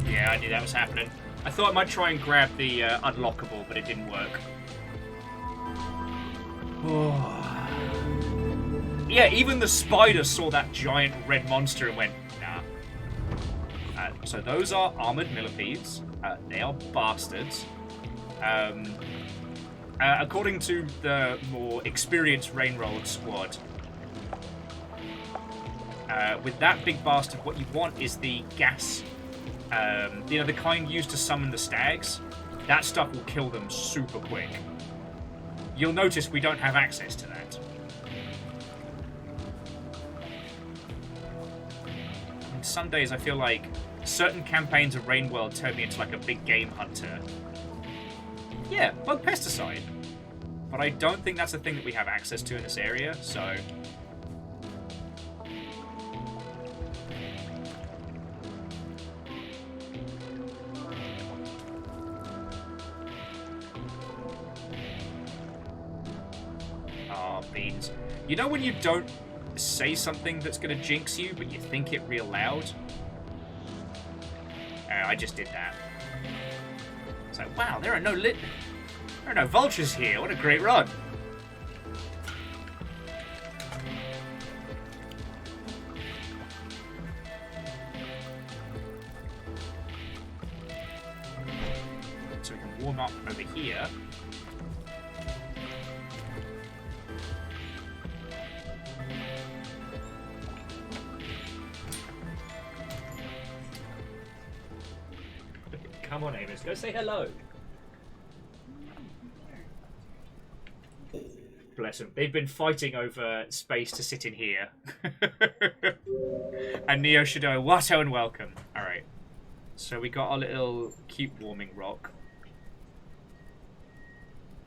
Yeah, I knew that was happening. I thought I might try and grab the unlockable, but it didn't work. Yeah, even the spider saw that giant red monster and went, nah. So those are armored millipedes. They are bastards. According to the more experienced Rainroad squad, with that big bastard, what you want is the gas. You know, the kind used to summon the stags. That stuff will kill them super quick. You'll notice we don't have access to that. And some days I feel like certain campaigns of Rainworld turn me into like a big game hunter. Yeah, bug pesticide. But I don't think that's a thing that we have access to in this area, so... Oh, beans. You know when you don't say something that's going to jinx you, but you think it real loud? I just did that. It's like, wow, there are no vultures here. What a great run. So we can warm up over here. Come on, Amos, go say hello. Bless them. They've been fighting over space to sit in here. And Neo Shadow, Watto and welcome. Alright. So we got our little cute warming rock.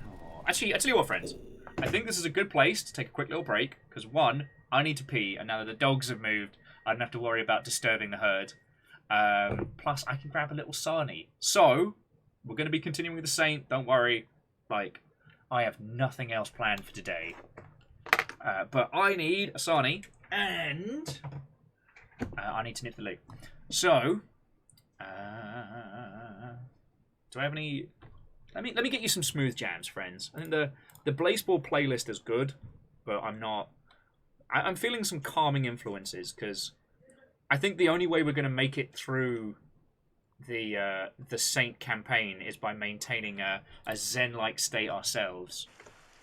Oh. Actually, I tell you what, friends. I think this is a good place to take a quick little break. Because one, I need to pee. And now that the dogs have moved, I don't have to worry about disturbing the herd. Plus, I can grab a little sarnie. So, we're going to be continuing with the Saint. Don't worry. Like, I have nothing else planned for today. But I need a sarnie. And I need to nip the loo. So, do I have any... Let me get you some smooth jams, friends. I think the Blazeball playlist is good. But I'm not... I'm feeling some calming influences, because... I think the only way we're going to make it through the Saint campaign is by maintaining a zen-like state ourselves.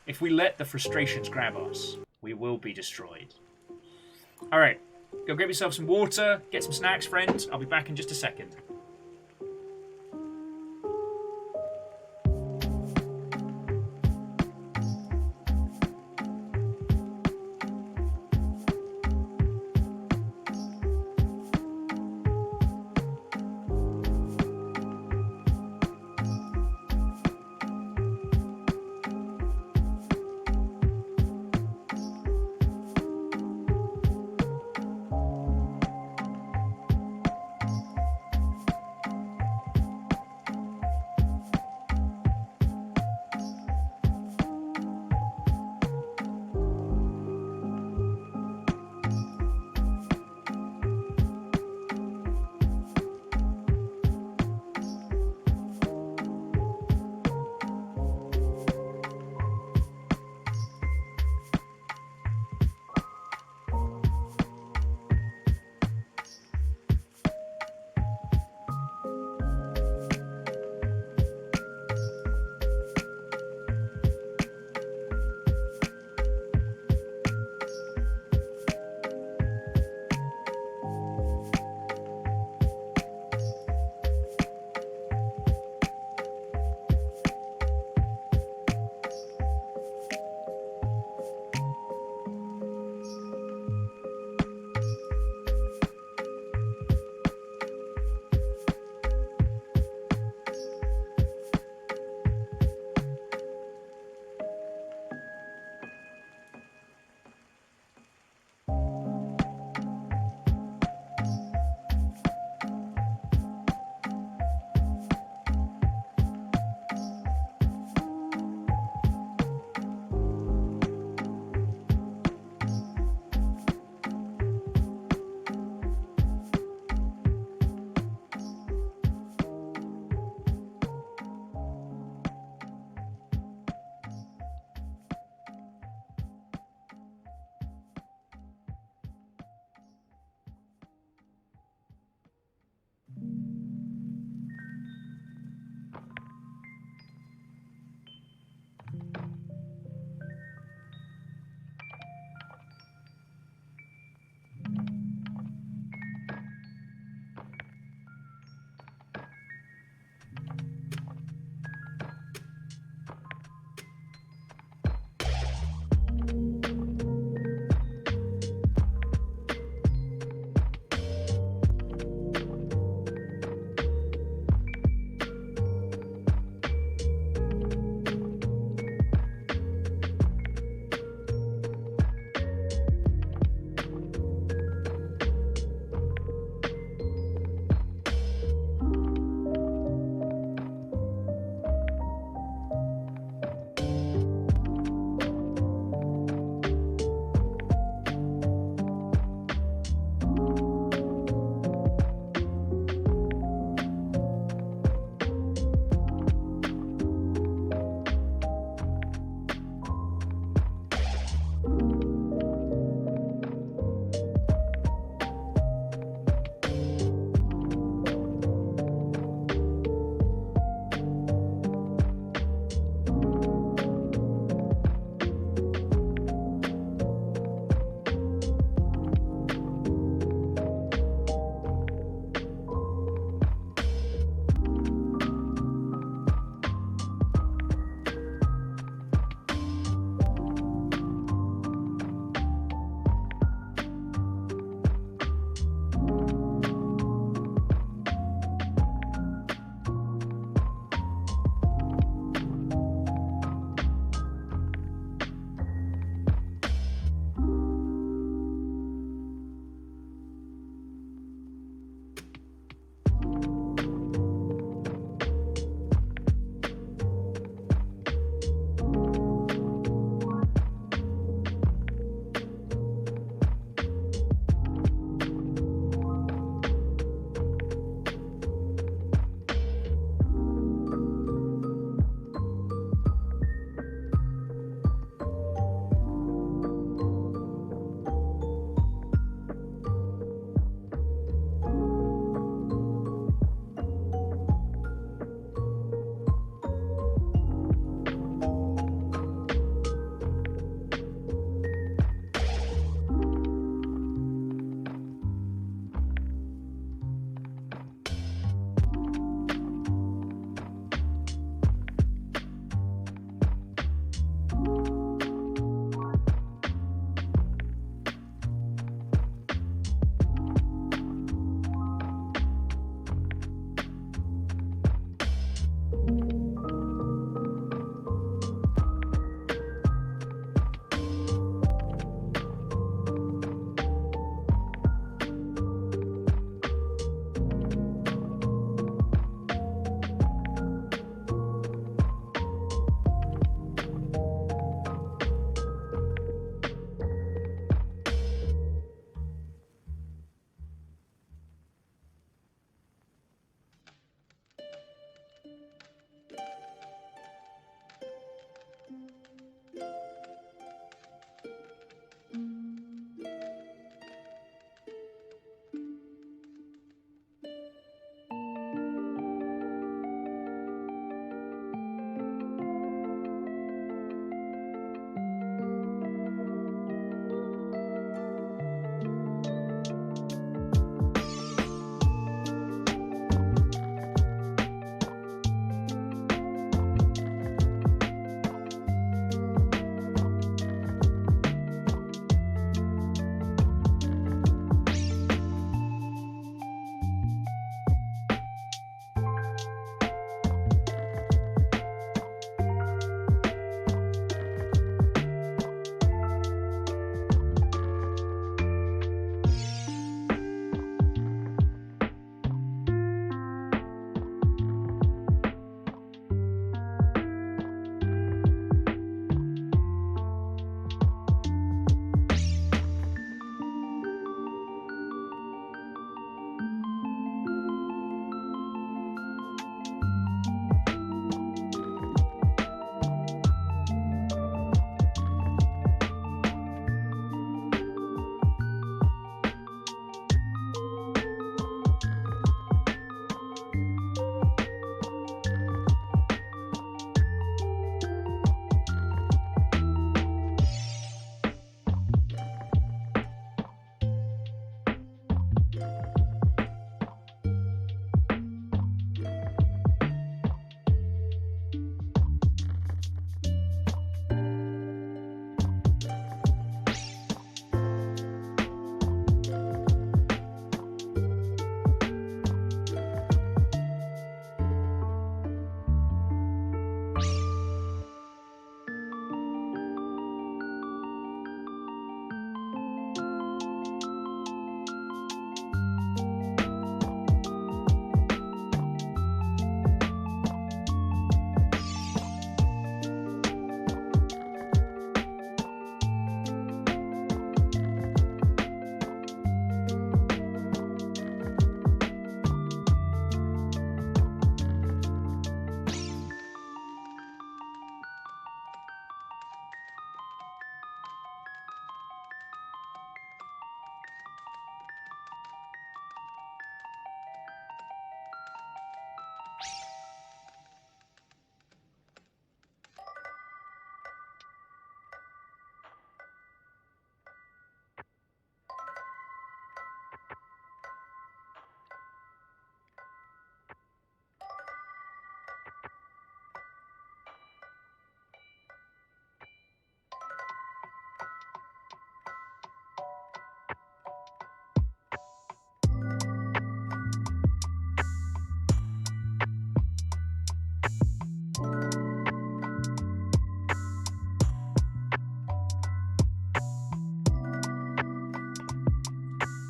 If we let the frustrations grab us, we will be destroyed. Alright, go grab yourself some water, get some snacks, friends. I'll be back in just a second.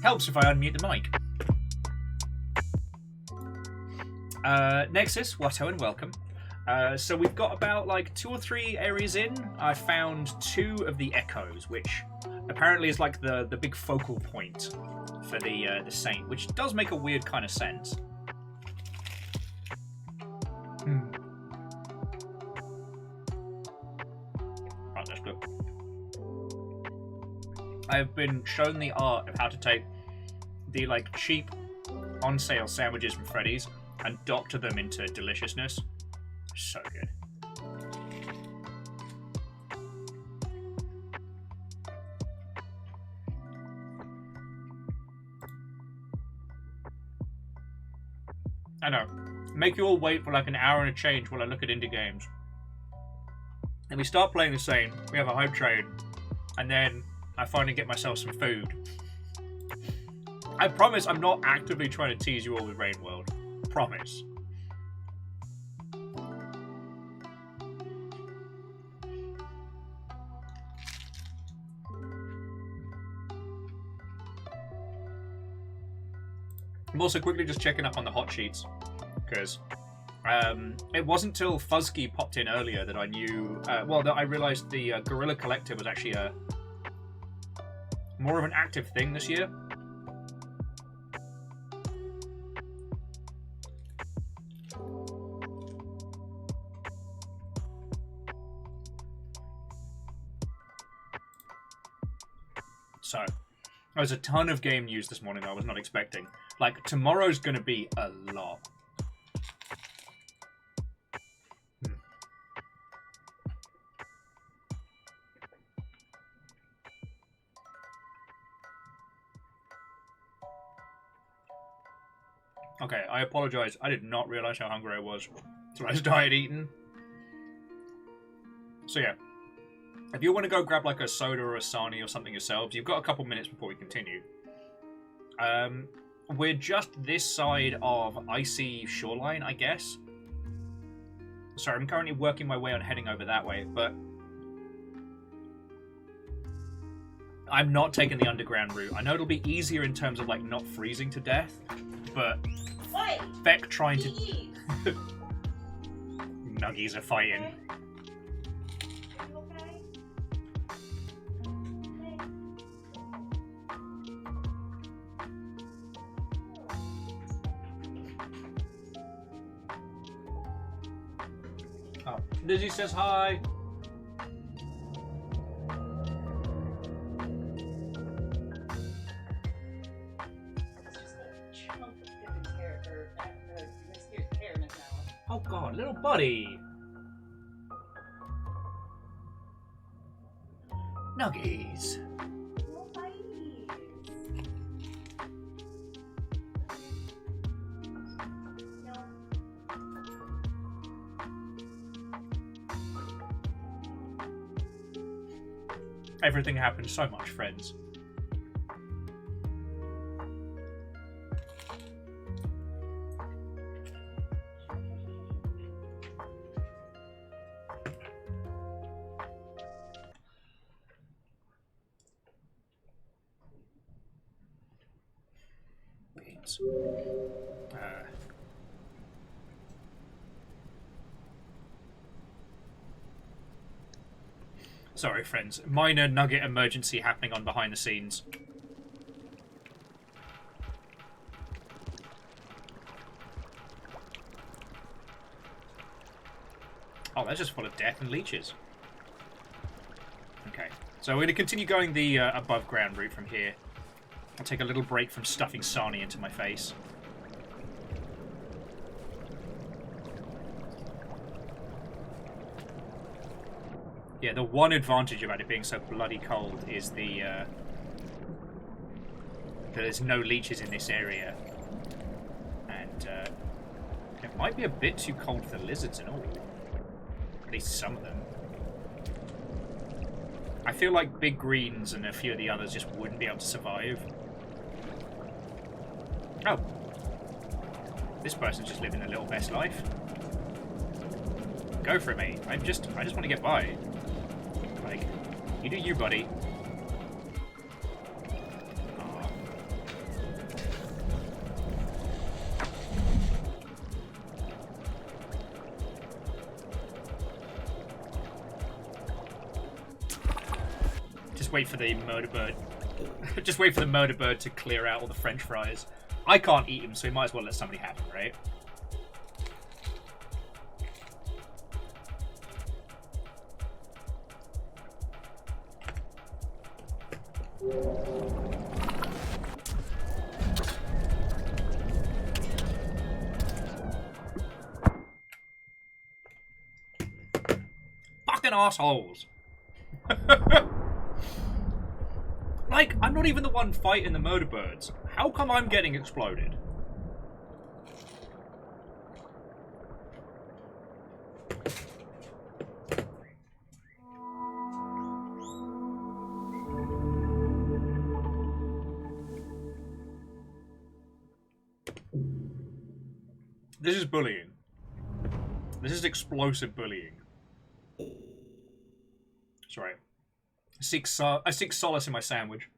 Helps if I unmute the mic. Nexus, Watto, and welcome. So we've got about like 2 or 3 areas in. I found 2 of the echoes, which apparently is like the big focal point for the Saint, which does make a weird kind of sense. Right, that's good. I've been shown the art of how to take the like cheap on sale sandwiches from Freddy's and doctor them into deliciousness. So good. I know. Make you all wait for like an hour and a change while I look at indie games. And we start playing the same. We have a hype train. And then I finally get myself some food. I promise I'm not actively trying to tease you all with Rain World. Promise. I'm also quickly just checking up on the hot sheets, because it wasn't till Fuzzkey popped in earlier that I knew, that I realised the Gorilla Collector was actually more of an active thing this year. So, there's a ton of game news this morning I was not expecting. Like, tomorrow's gonna be a lot. Okay, I apologize. I did not realize how hungry I was. So I started eating. So yeah. If you want to go grab like a soda or a Sani or something yourselves, you've got a couple minutes before we continue. We're just this side of Icy Shoreline, I guess. Sorry, I'm currently working my way on heading over that way, but I'm not taking the underground route. I know it'll be easier in terms of like not freezing to death, but Beck trying to... Nuggies are fighting. Oh, Lizzie says hi. Oh god, little buddy. Nuggies. Everything happens so much, friends. Sorry, friends. Minor nugget emergency happening on behind the scenes. Oh, that's just full of death and leeches. Okay, so we're going to continue going the above ground route from here. I'll take a little break from stuffing Sani into my face. Yeah, the one advantage about it being so bloody cold is that there's no leeches in this area. And it might be a bit too cold for the lizards and all. At least some of them. I feel like Big Greens and a few of the others just wouldn't be able to survive. Oh. This person's just living their little best life. Go for it, mate. I just want to get by. Like, you do you, buddy. Oh. Just wait for the murder bird. Just wait for the murder bird to clear out all the French fries. I can't eat them, so we might as well let somebody have them, right? Fucking assholes. Like, I'm not even the one fighting the murder birds. How come I'm getting exploded? This is bullying. This is explosive bullying. Sorry. I seek solace in my sandwich.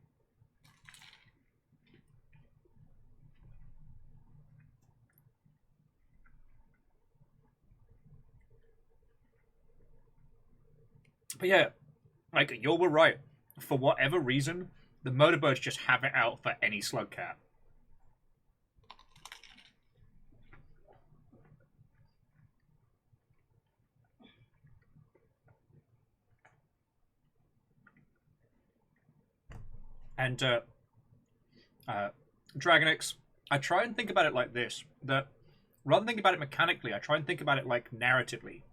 But yeah, like, you were right. For whatever reason, the murder birds just have it out for any Slugcat. And, Dragonix, I try and think about it like this, that rather than think about it mechanically, I try and think about it like narratively.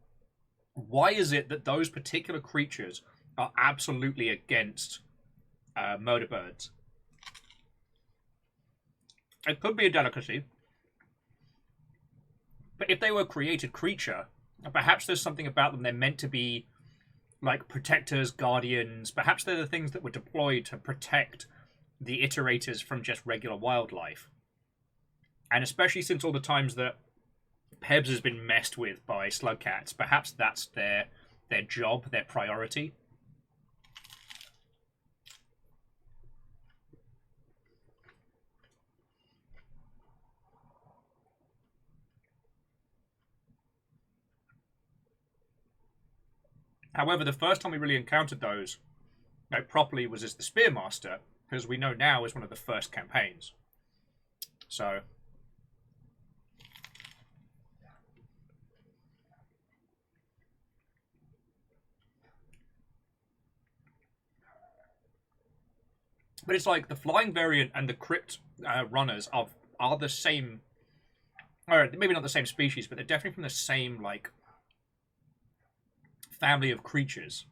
Why is it that those particular creatures are absolutely against murder birds? It could be a delicacy, but if they were a created creature, perhaps there's something about them. They're meant to be like protectors, guardians. Perhaps they're the things that were deployed to protect the iterators from just regular wildlife. And especially since all the times that Pebs has been messed with by Slugcats, perhaps that's their job, their priority. However, the first time we really encountered those properly was as the Spearmaster, because we know now is one of the first campaigns. So... But it's like the flying variant and the crypt runners are the same, or maybe not the same species, but they're definitely from the same like family of creatures.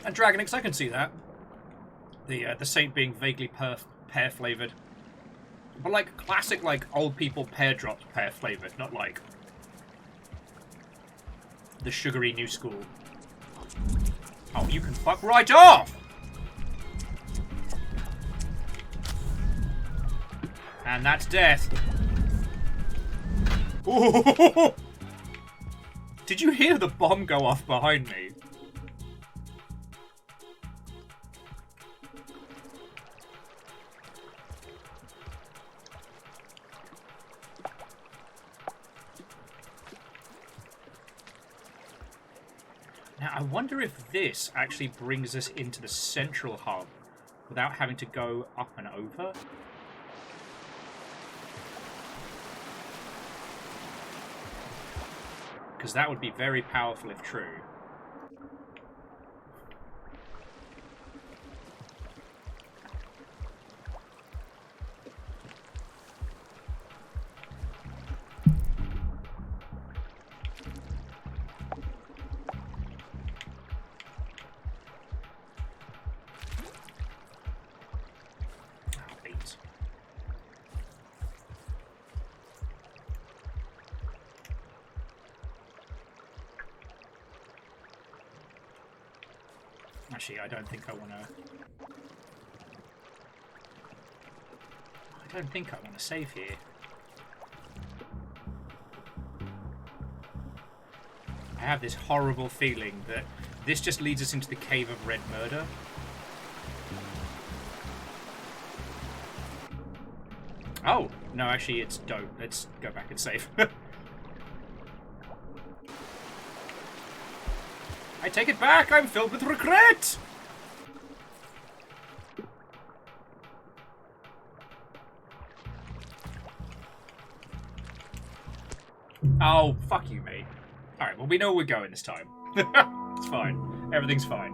And Dragonix, I can see that. The Saint being vaguely pear flavored, but like classic, like old people pear dropped pear flavored, not like the sugary new school. Oh, you can fuck right off! And that's death. Ooh. Did you hear the bomb go off behind me? Now, I wonder if this actually brings us into the central hub without having to go up and over. Because that would be very powerful if true. Actually, I don't think I want to... I don't think I want to save here. I have this horrible feeling that this just leads us into the Cave of Red Murder. Oh! No, actually, it's dope. Let's go back and save. I take it back! I'm filled with regret! Oh, fuck you, mate. Alright, well, we know we're going this time. It's fine. Everything's fine.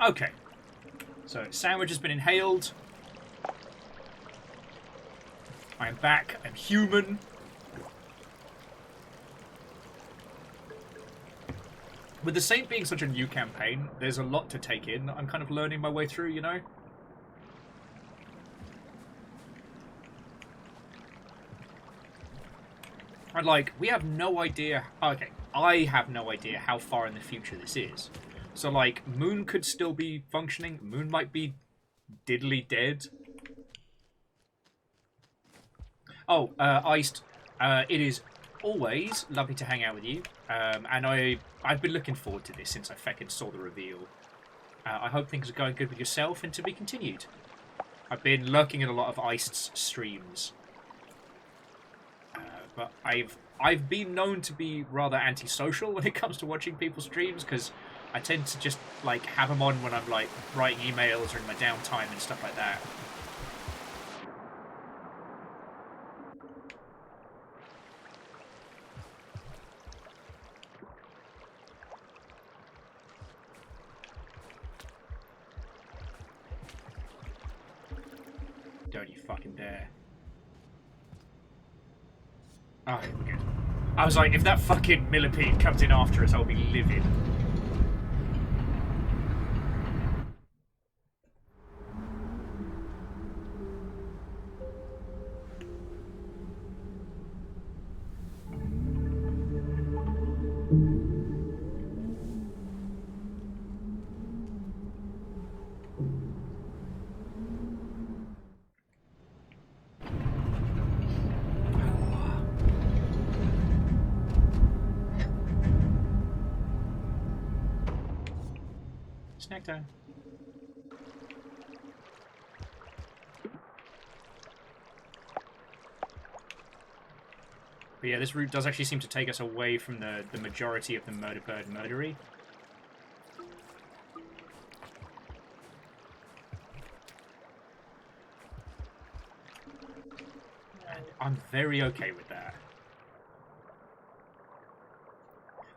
Okay. So, sandwich has been inhaled. I'm back. I'm human. With the Saint being such a new campaign, there's a lot to take in that I'm kind of learning my way through, you know? And like, we have no idea... Okay, I have no idea how far in the future this is. So like, Moon could still be functioning. Moon might be diddly dead. Oh, Iced, it is always lovely to hang out with you. And I've been looking forward to this since I feckin' saw the reveal. I hope things are going good with yourself and to be continued. I've been lurking in a lot of Iced's streams. But I've been known to be rather antisocial when it comes to watching people's streams, because I tend to just like have them on when I'm like writing emails or in my downtime and stuff like that. Don't you fucking dare. Oh, we're good. I was like, if that fucking millipede comes in after us, I'll be livid. Snack time. But yeah, this route does actually seem to take us away from the majority of the murder bird murdery. And I'm very okay with that.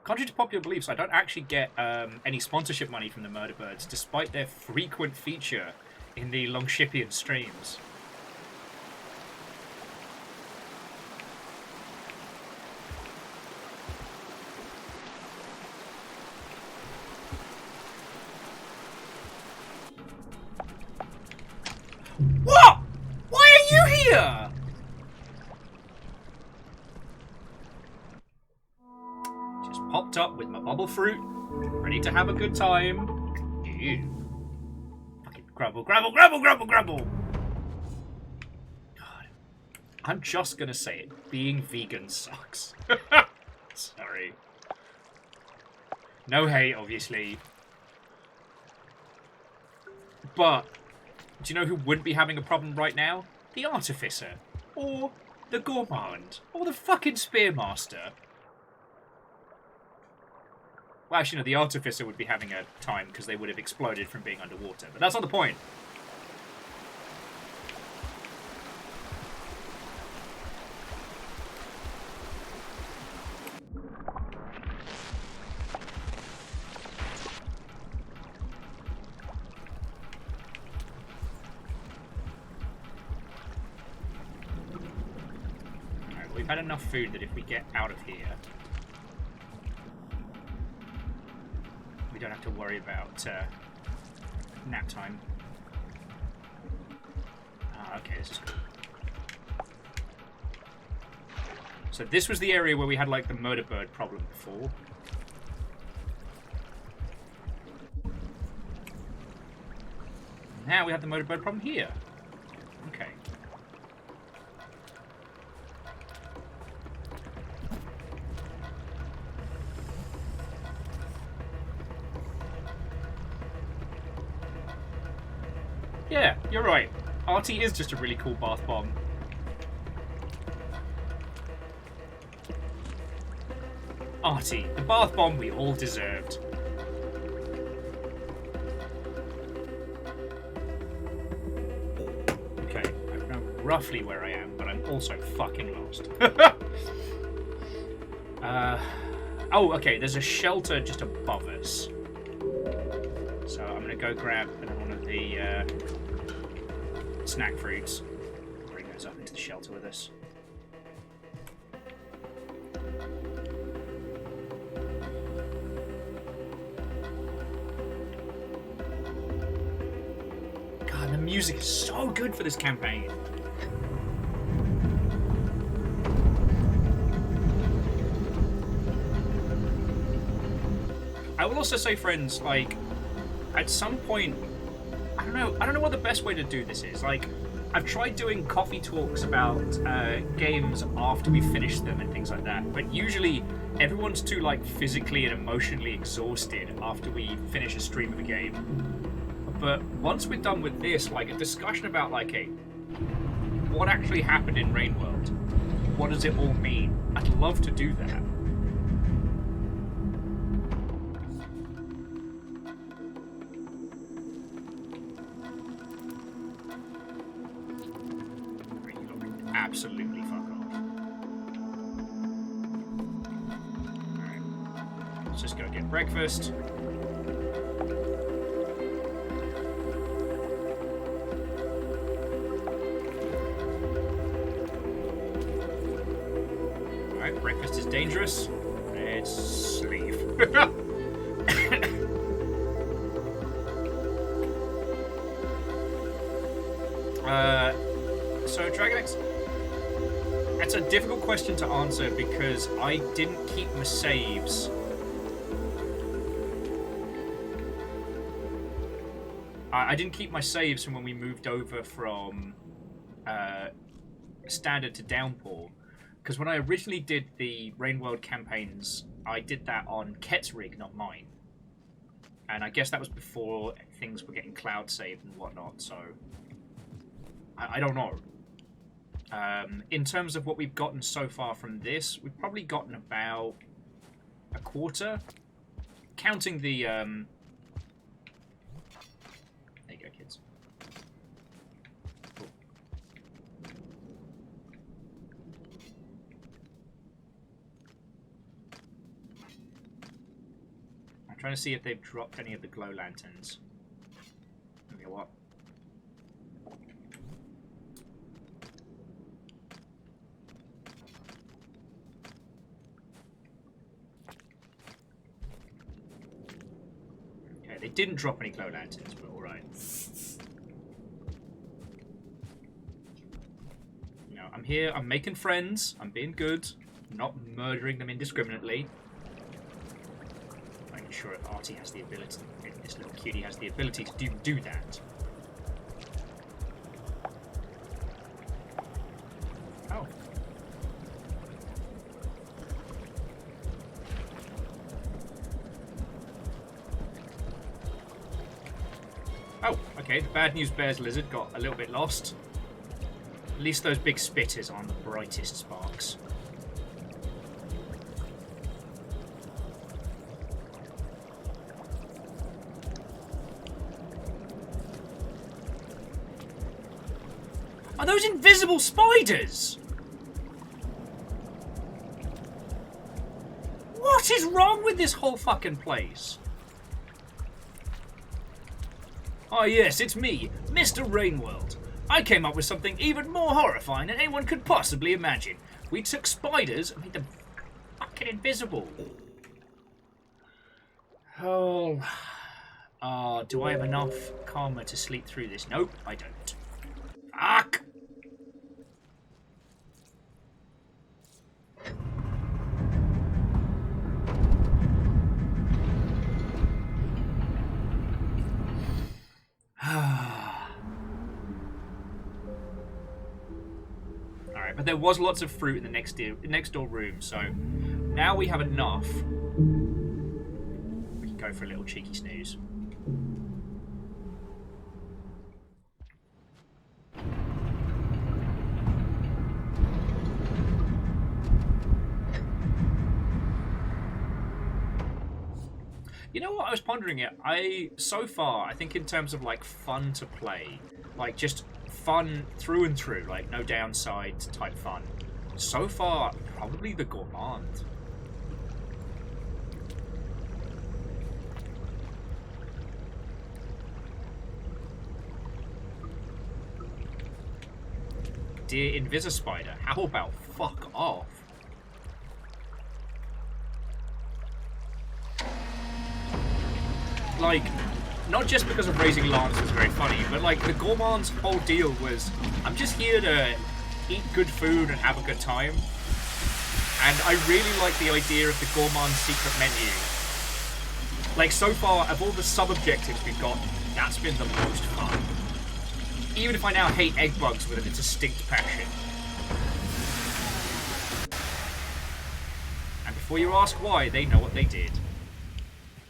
Contrary to popular beliefs, I don't actually get any sponsorship money from the Murder Birds, despite their frequent feature in the Longshipian streams. What? Why are you here? Popped up with my bubble fruit, ready to have a good time. Ew. Fucking grubble, grubble, grubble, grubble, grubble. God. I'm just gonna say it. Being vegan sucks. Sorry. No hate, obviously. But, do you know who wouldn't be having a problem right now? The Artificer. Or the Gourmand. Or the fucking Spearmaster. Well, actually, no, the Artificer would be having a time because they would have exploded from being underwater. But that's not the point. Alright, well, we've had enough food that if we get out of here... we don't have to worry about nap time. Ah, okay, this is cool. So this was the area where we had, like, the murder bird problem before. Now we have the murder bird problem here. Okay. Yeah, you're right. RT is just a really cool bath bomb. Artie, the bath bomb we all deserved. Okay, I know roughly where I am, but I'm also fucking lost. Oh, okay, there's a shelter just above us. So I'm gonna go grab one of the snack fruits. Bring those up into the shelter with us. God, the music is so good for this campaign. I will also say, friends, like, at some point, I don't know what the best way to do this is. Like, I've tried doing coffee talks about games after we finish them and things like that, but usually everyone's too, like, physically and emotionally exhausted after we finish a stream of a game. But once we're done with this, like, a discussion about, like, hey, what actually happened in Rainworld? What does it all mean? I'd love to do that. Absolutely fuck off. Alright. Let's just go get breakfast. Alright, breakfast is dangerous. Let's leave. So, Dragonix, that's a difficult question to answer because I didn't keep my saves. I didn't keep my saves from when we moved over from Standard to Downpour. Because when I originally did the Rainworld campaigns, I did that on Ket's rig, not mine. And I guess that was before things were getting cloud saved and whatnot, so I don't know. In terms of what we've gotten so far from this, we've probably gotten about a quarter. Counting the... There you go, kids. Cool. I'm trying to see if they've dropped any of the glow lanterns. You know what? They didn't drop any glow lanterns, but alright. No, I'm here, I'm making friends, I'm being good, I'm not murdering them indiscriminately. Making sure Artie has the ability, this little cutie has the ability to do that. Oh. Oh, okay, the Bad News Bears lizard got a little bit lost. At least those big spitters aren't the brightest sparks. Are those invisible spiders? What is wrong with this whole fucking place? Oh yes, it's me, Mr. Rainworld. I came up with something even more horrifying than anyone could possibly imagine. We took spiders and made them fucking invisible. Oh. Oh, do I have enough karma to sleep through this? Nope, I don't. Fuck! Alright, but there was lots of fruit in the next door room, so now we have enough. We can go for a little cheeky snooze. You know what, I was pondering it. So far, I think in terms of, like, fun to play, like, just fun through and through, like, no downside type fun. So far, probably the Gourmand. Dear Invisispider, how about fuck off? Like, not just because of raising Lance was very funny, but like the Gourmand's whole deal was, I'm just here to eat good food and have a good time. And I really like the idea of the Gourmand secret menu. Like, so far, of all the sub-objectives we've got, that's been the most fun. Even if I now hate egg bugs with a distinct passion. And before you ask why, they know what they did.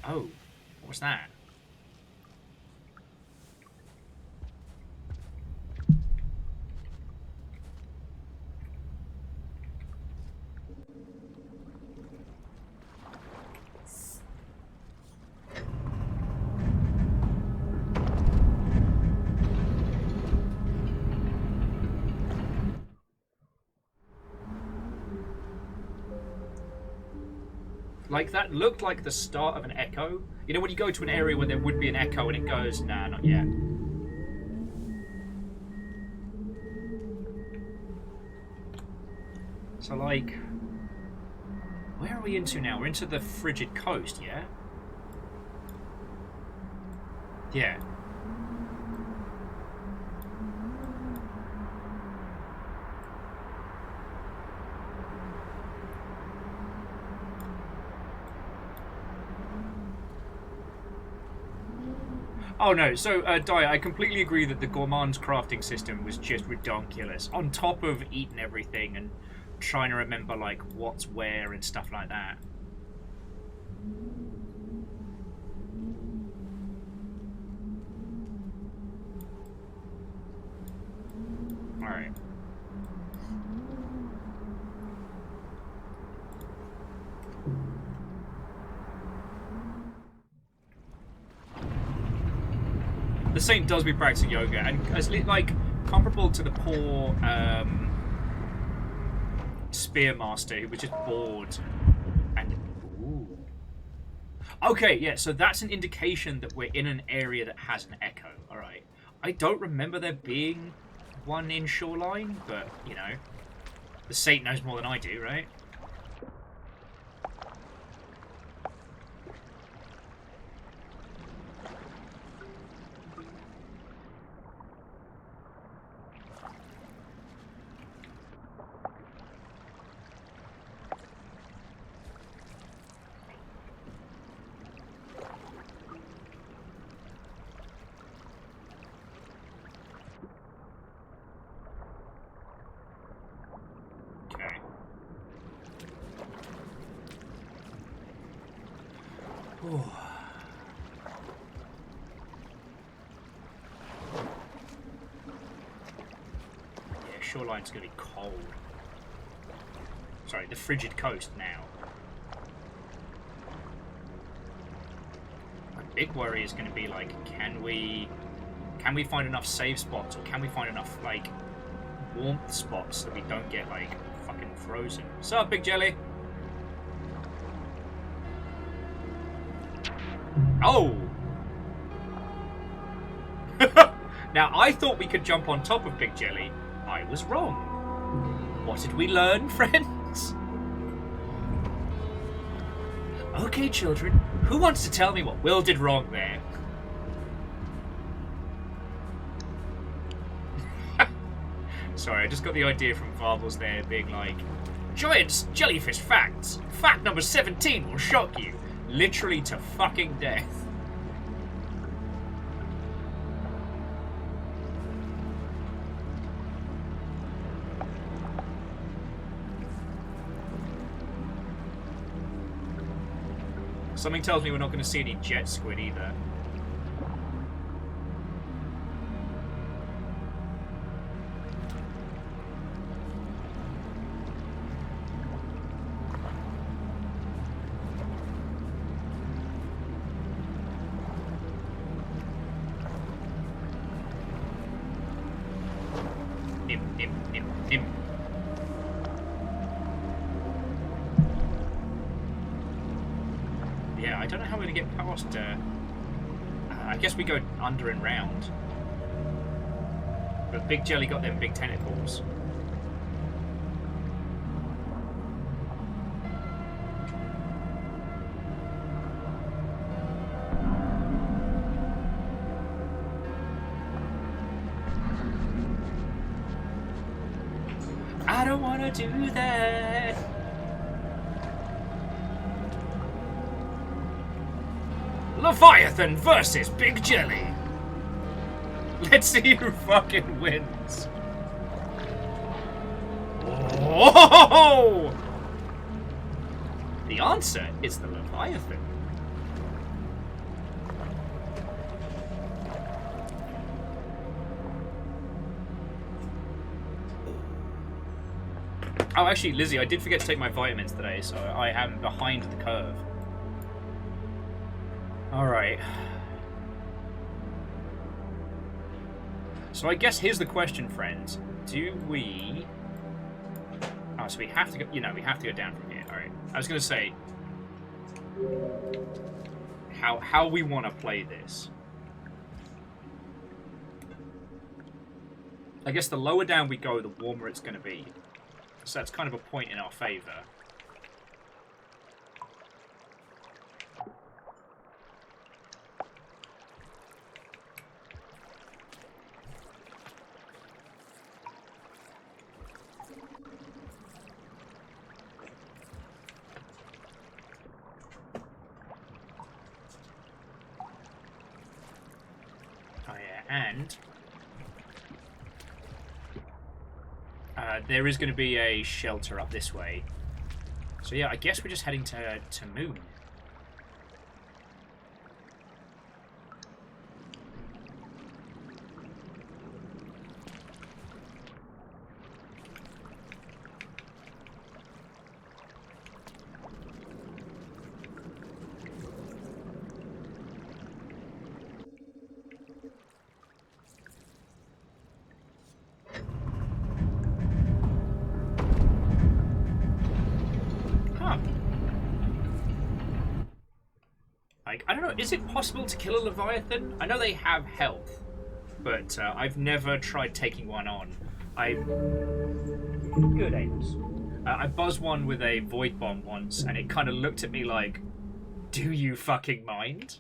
Oh. What's that? Like, that looked like the start of an echo. You know when you go to an area where there would be an echo and it goes, nah, not yet. So, like, where are we into now? We're into the frigid coast, yeah? Yeah. Oh no, so, Dai, I completely agree that the Gourmand's crafting system was just redonkulous. On top of eating everything and trying to remember, like, what's where and stuff like that. Alright. The Saint does be practicing yoga, and as like comparable to the poor Spearmaster who was just bored. And ooh. Okay, yeah, so that's an indication that we're in an area that has an echo. All right, I don't remember there being one in Shoreline, but you know, the Saint knows more than I do, right? Shoreline's going to be cold. Sorry, the frigid coast now. My big worry is going to be like, can we find enough save spots, or can we find enough like warmth spots that we don't get like fucking frozen? What's up, Big Jelly? Oh! Now, I thought we could jump on top of Big Jelly. I was wrong. What did we learn, friends? Okay, children, who wants to tell me what Will did wrong there? Sorry, I just got the idea from Varbles there being like, Giant's jellyfish facts. Fact number 17 will shock you. Literally to fucking death. Something tells me we're not going to see any jet squid either. Nim. Yeah, I don't know how we're going to get past... I guess we go under and round. But Big Jelly got them big tentacles. I don't want to do that. Leviathan versus Big Jelly. Let's see who fucking wins. Oh! The answer is the Leviathan. Oh, actually, Lizzie, I did forget to take my vitamins today, so I am behind the curve. Alright. So I guess here's the question, friends. Do we... Oh, so we have to go... You know, we have to go down from here. Alright. I was going to say... How we want to play this. I guess the lower down we go, the warmer it's going to be. So that's kind of a point in our favour. Oh yeah, and... there is going to be a shelter up this way. So yeah, I guess we're just heading to Moon. I don't know, is it possible to kill a Leviathan? I know they have health, but I've never tried taking one on. Good aims. I buzzed one with a void bomb once, and it kind of looked at me like, do you fucking mind?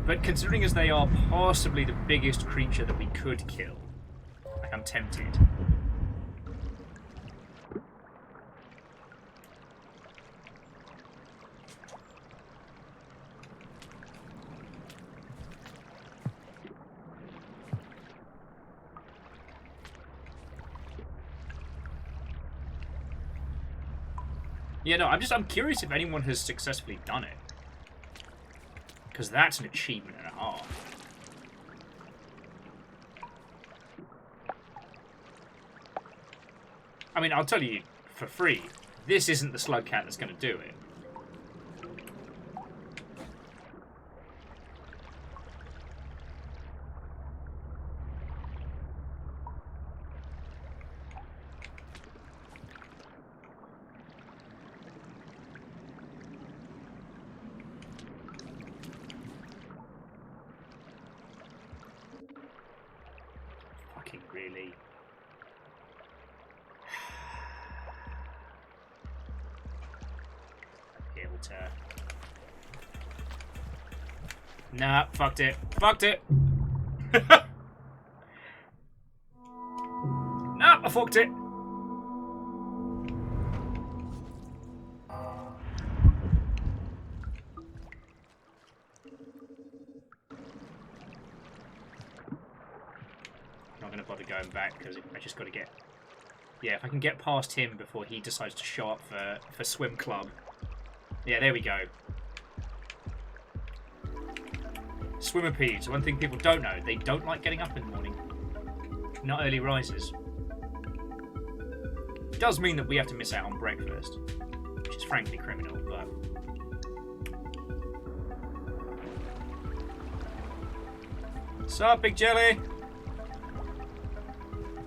But considering as they are possibly the biggest creature that we could kill, like, I'm tempted. Yeah, no, I'm curious if anyone has successfully done it. Because that's an achievement and a half. I mean, I'll tell you for free, this isn't the Slugcat that's going to do it. Really. Be able to... Nah, fucked it. Fucked it! Nah, I fucked it! Not gonna bother going back because I just got to get Yeah, if I can get past him before he decides to show up for swim club. Yeah, there we go. Swimmipedes, one thing people don't know, they don't like getting up in the morning. Not early risers. It does mean that we have to miss out on breakfast, which is frankly criminal, but... Sup, Big Jelly?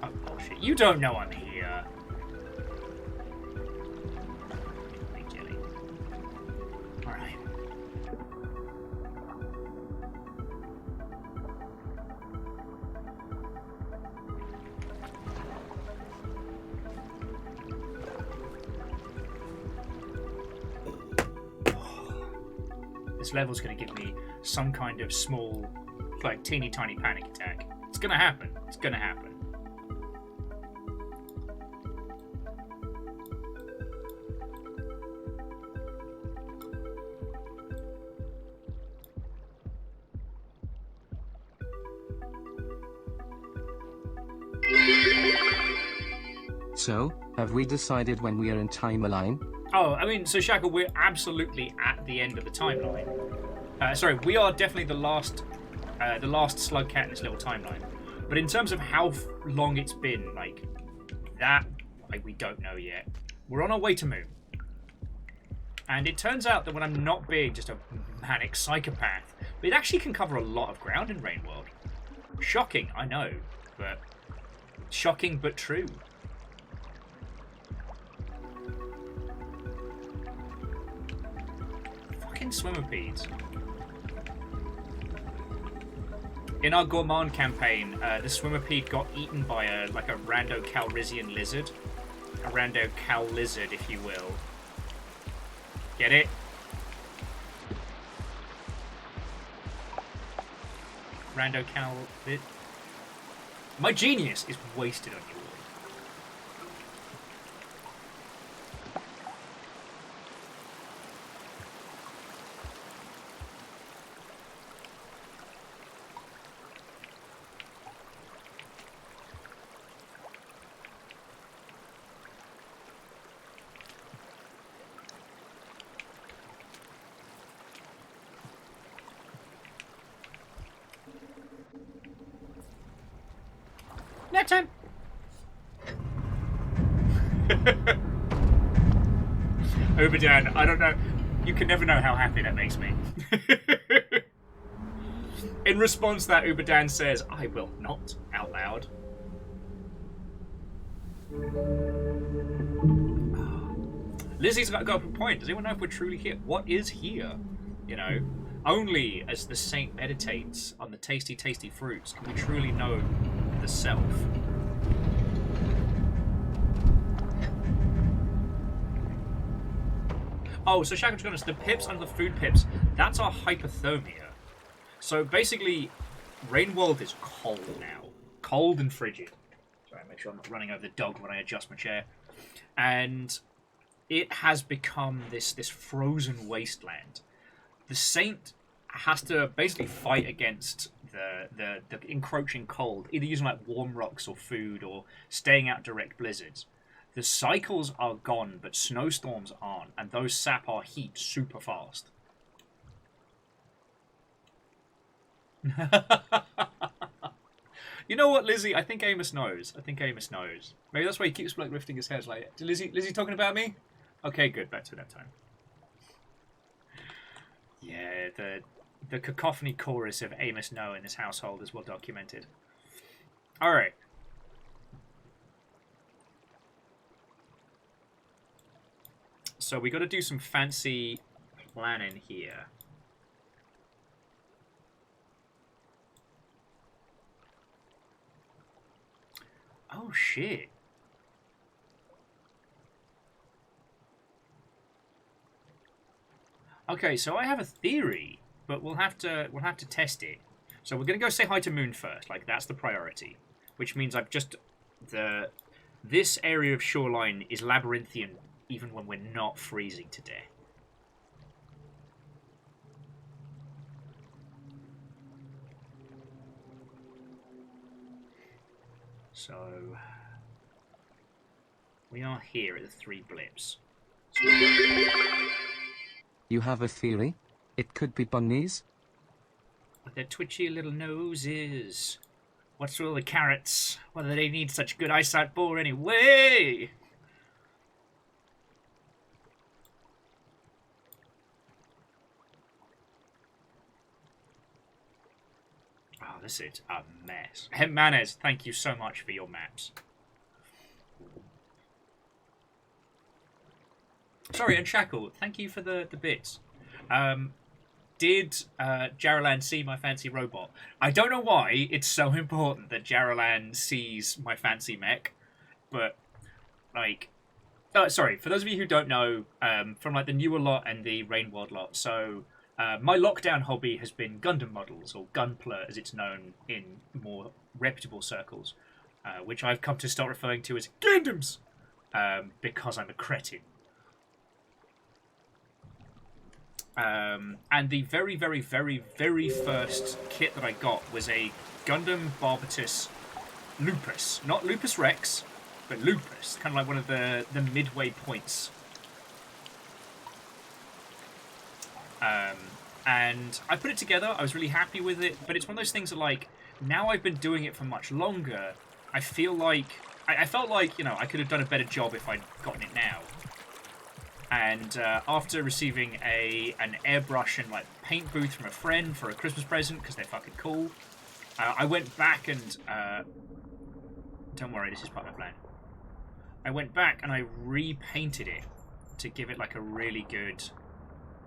Oh, bullshit. You don't know I'm here. Big Jelly. Alright. This level's going to give me some kind of small, like, teeny tiny panic attack. It's going to happen. It's going to happen. So, have we decided when we are in timeline? Oh, I mean, so Shackle, we're absolutely at the end of the timeline. Sorry, we are definitely the last Slugcat in this little timeline. But in terms of how long it's been, like, that, like, we don't know yet. We're on our way to Moon. And it turns out that when I'm not being just a manic psychopath, it actually can cover a lot of ground in Rainworld. Shocking, I know, but shocking but true. Fucking swimmipedes. In our Gourmand campaign, the swimmerpede got eaten by a rando Calrissian lizard. A rando Cal lizard, if you will. Get it? Rando Cal... My genius is wasted on you all. Next time. Uberdan, I don't know. You can never know how happy that makes me. In response to that, Uberdan says, I will not, out loud. Lizzie's got a point. Does anyone know if we're truly here? What is here? You know, only as the saint meditates on the tasty, tasty fruits can we truly know the self. Oh, so Shaka, to be honest, the pips under the food pips, that's our hypothermia. So basically, Rainworld is cold now. Cold and frigid. Sorry, make sure I'm not running over the dog when I adjust my chair. And it has become this frozen wasteland. The saint has to basically fight against the encroaching cold, either using like warm rocks or food or staying out direct blizzards. The cycles are gone, but snowstorms aren't, and those sap our heat super fast. You know what, Lizzie? I think Amos knows. Maybe that's why he keeps like lifting his head. Like, Lizzie talking about me? Okay, good. Back to that time. Yeah, the cacophony chorus of Amos No in this household is well documented. Alright. So we got to do some fancy planning here. Oh shit. Okay, so I have a theory, but we'll have to test it. So we're gonna go say hi to Moon first, like that's the priority. Which means I've just this area of shoreline is labyrinthian even when we're not freezing to death. So We are here at the 3 blips. You have a theory? It could be bunnies? With their twitchy little noses. What's all the carrots? Why do they need such good eyesight for anyway? Oh, this is a mess. Manez, thank you so much for your maps. Sorry, and Shackle, thank you for the bits. Did Jaralan see my fancy robot? I don't know why it's so important that Jaralan sees my fancy mech, but, like... sorry, for those of you who don't know, from, like, the newer lot and the Rainworld lot, so... my lockdown hobby has been Gundam models, or Gunpla as it's known in more reputable circles, which I've come to start referring to as Gundams, because I'm a cretin. And the very, very, very, very first kit that I got was a Gundam Barbatus Lupus. Not Lupus Rex, but Lupus. Kind of like one of the midway points. And I put it together, I was really happy with it, but it's one of those things that, like, now I've been doing it for much longer, I feel like... I felt like, you know, I could have done a better job if I'd gotten it now. And after receiving an airbrush and like paint booth from a friend for a Christmas present, because they're fucking cool, I went back and... don't worry, this is part of my plan. I went back and I repainted it to give it like a really good...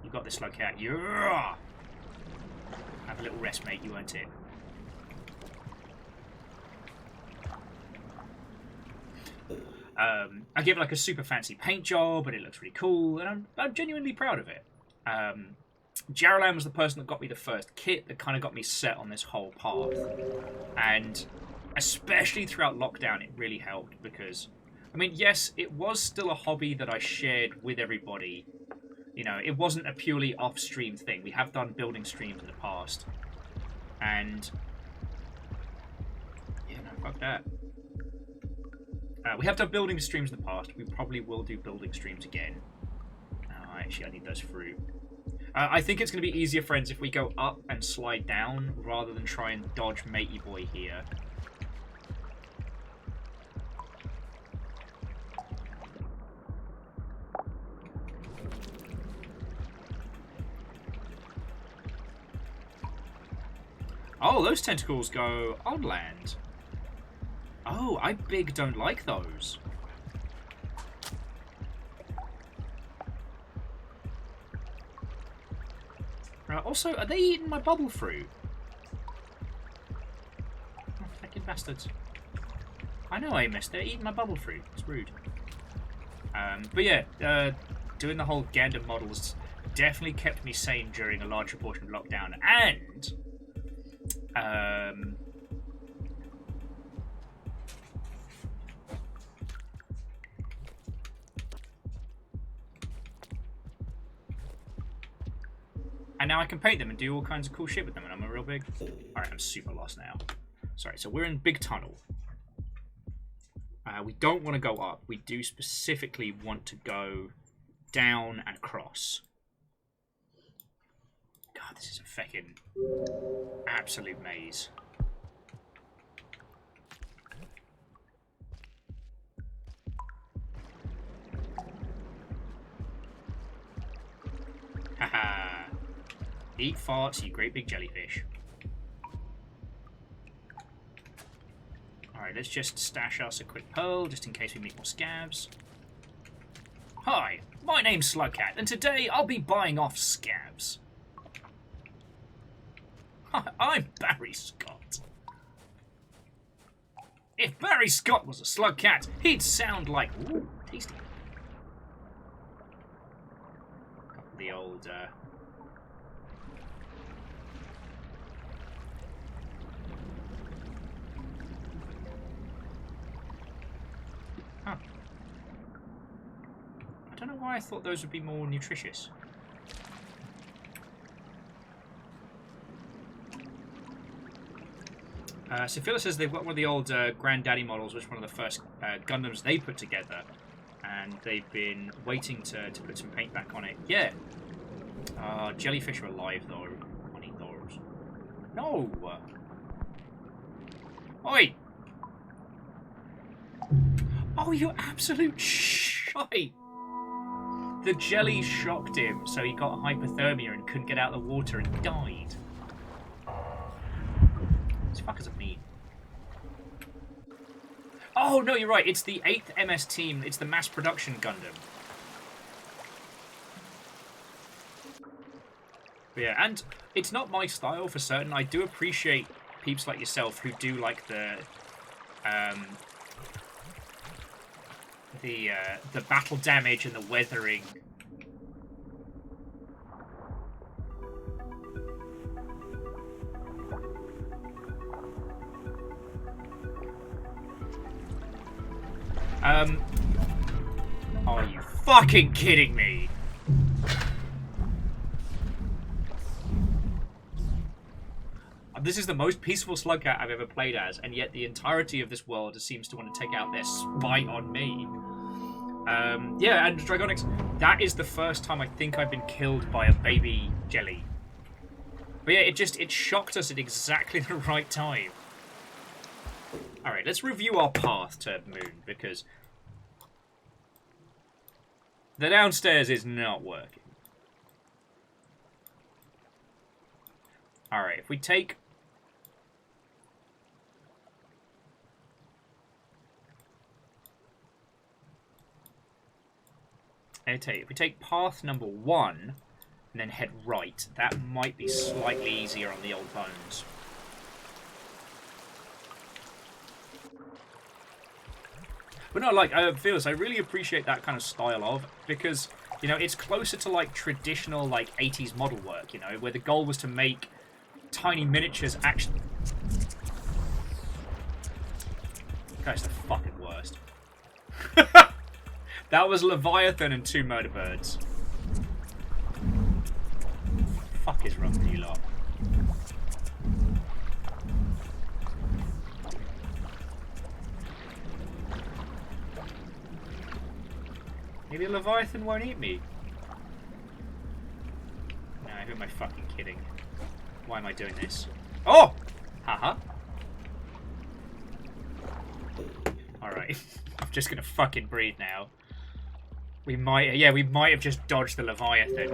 You got this, Slugcat. Yeah! Have a little rest, mate. You earned it. I gave it like a super fancy paint job, and it looks really cool, and I'm genuinely proud of it. Jaralan was the person that got me the first kit that kind of got me set on this whole path. And especially throughout lockdown, it really helped because, I mean, yes, it was still a hobby that I shared with everybody. You know, it wasn't a purely off-stream thing. We have done building streams in the past. And... yeah, no, fuck that. We have done building streams in the past. We probably will do building streams again. Actually, I need those fruit. I think it's going to be easier, friends, if we go up and slide down, rather than try and dodge Matey Boy here. Oh, those tentacles go on land. Oh, I big don't like those. Also, are they eating my bubble fruit? Oh, fucking bastards. I know, Amos, they're eating my bubble fruit. It's rude. But yeah, doing the whole Gundam models definitely kept me sane during a large portion of lockdown. And... and now I can paint them and do all kinds of cool shit with them, and I'm a real big... Alright, I'm super lost now. Sorry, so we're in Big Tunnel. We don't want to go up. We do specifically want to go down and across. God, this is a fucking absolute maze. Haha. Eat farts, you great big jellyfish. Alright, let's just stash us a quick pearl, just in case we meet more scabs. Hi, my name's Slugcat, and today I'll be buying off scabs. I'm Barry Scott. If Barry Scott was a Slugcat, he'd sound like... Ooh, tasty. Got the old... Huh. I don't know why I thought those would be more nutritious. So Phyllis says they've got one of the old Granddaddy models, which is one of the first Gundams they put together. And they've been waiting to put some paint back on it. Yeah. Jellyfish are alive, though. I need those. No! Oi! Oh, you absolute shite! The jelly shocked him, so he got hypothermia and couldn't get out of the water and died. These fuckers are mean. Oh, no, you're right. It's the 8th MS team. It's the mass production Gundam. But yeah, and it's not my style for certain. I do appreciate peeps like yourself who do like the battle damage and the weathering. Are you fucking kidding me? This is the most peaceful Slugcat I've ever played as, and yet the entirety of this world seems to want to take out their spite on me. Yeah, and Dragonix, that is the first time I think I've been killed by a baby jelly. But yeah, it shocked us at exactly the right time. Alright, let's review our path to Moon, because the downstairs is not working. Alright, if we take... I tell you, if we take path number 1 and then head right, that might be slightly easier on the old bones. But no, like, Fearless, I really appreciate that kind of style of, because, you know, it's closer to, like, traditional, like, 80s model work, you know, where the goal was to make tiny miniatures actually... Guy's the fucking worst. That was Leviathan and 2 murder birds. Fuck is wrong with you lot? Maybe a Leviathan won't eat me. No, who am I fucking kidding? Why am I doing this? Oh! Haha. Alright. I'm just gonna fucking breathe now. We might have just dodged the Leviathan.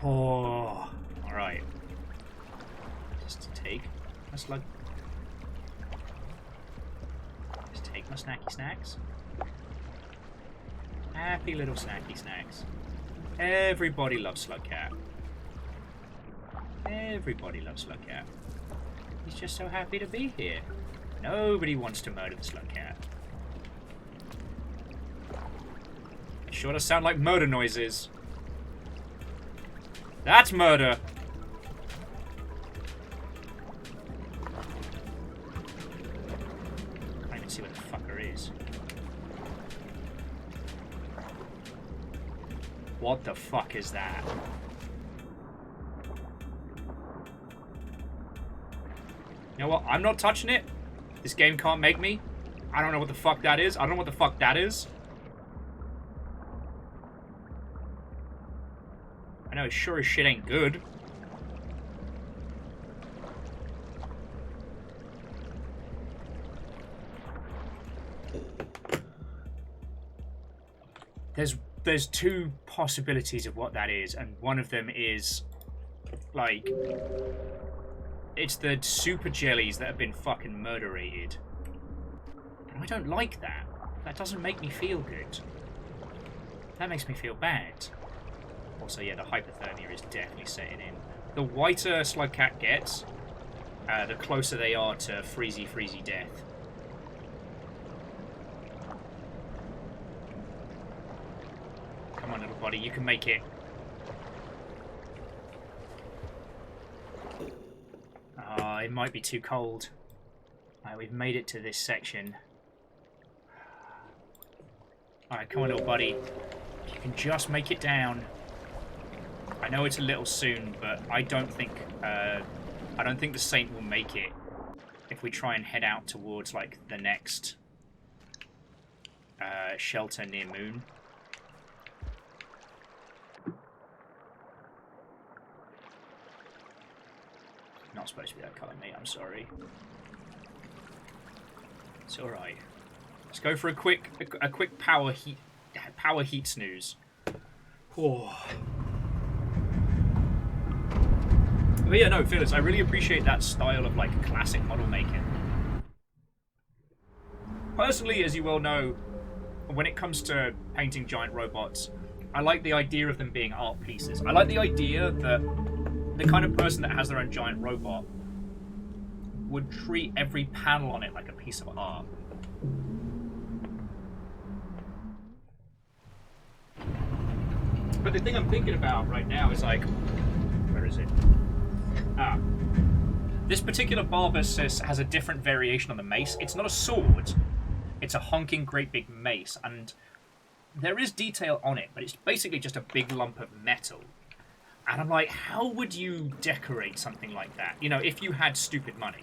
Oh. Alright. Just take my slug. Just take my snacky snacks. Happy little snacky snacks. Everybody loves Slugcat. Everybody loves Slugcat. He's just so happy to be here. Nobody wants to murder the Slugcat. It sure does sound like murder noises. That's murder! I can't even see what the fucker is. What the fuck is that? You know what? I'm not touching it. This game can't make me. I don't know what the fuck that is. I don't know what the fuck that is. I know it sure as shit ain't good. There's 2 possibilities of what that is, and one of them is, like, it's the super jellies that have been fucking murderated. And I don't like that. That doesn't make me feel good. That makes me feel bad. Also, yeah, the hypothermia is definitely setting in. The whiter Slugcat gets, the closer they are to freezy death. Come on, little buddy, you can make it. Oh, it might be too cold. Alright, we've made it to this section. Alright, come on, little buddy. You can just make it down. I know it's a little soon, but I don't think the Saint will make it if we try and head out towards, like, the next shelter near Moon. Not supposed to be that colour, mate. I'm sorry. It's all right. Let's go for a quick power heat snooze. Oh. But yeah, no, Phyllis, I really appreciate that style of like classic model making. Personally, as you well know, when it comes to painting giant robots, I like the idea of them being art pieces. I like the idea that the kind of person that has their own giant robot would treat every panel on it like a piece of art. But the thing I'm thinking about right now is like, where is it? Ah. This particular Barbus has a different variation on the mace. It's not a sword, it's a honking great big mace, and there is detail on it, but it's basically just a big lump of metal. And I'm like, how would you decorate something like that? You know, if you had stupid money.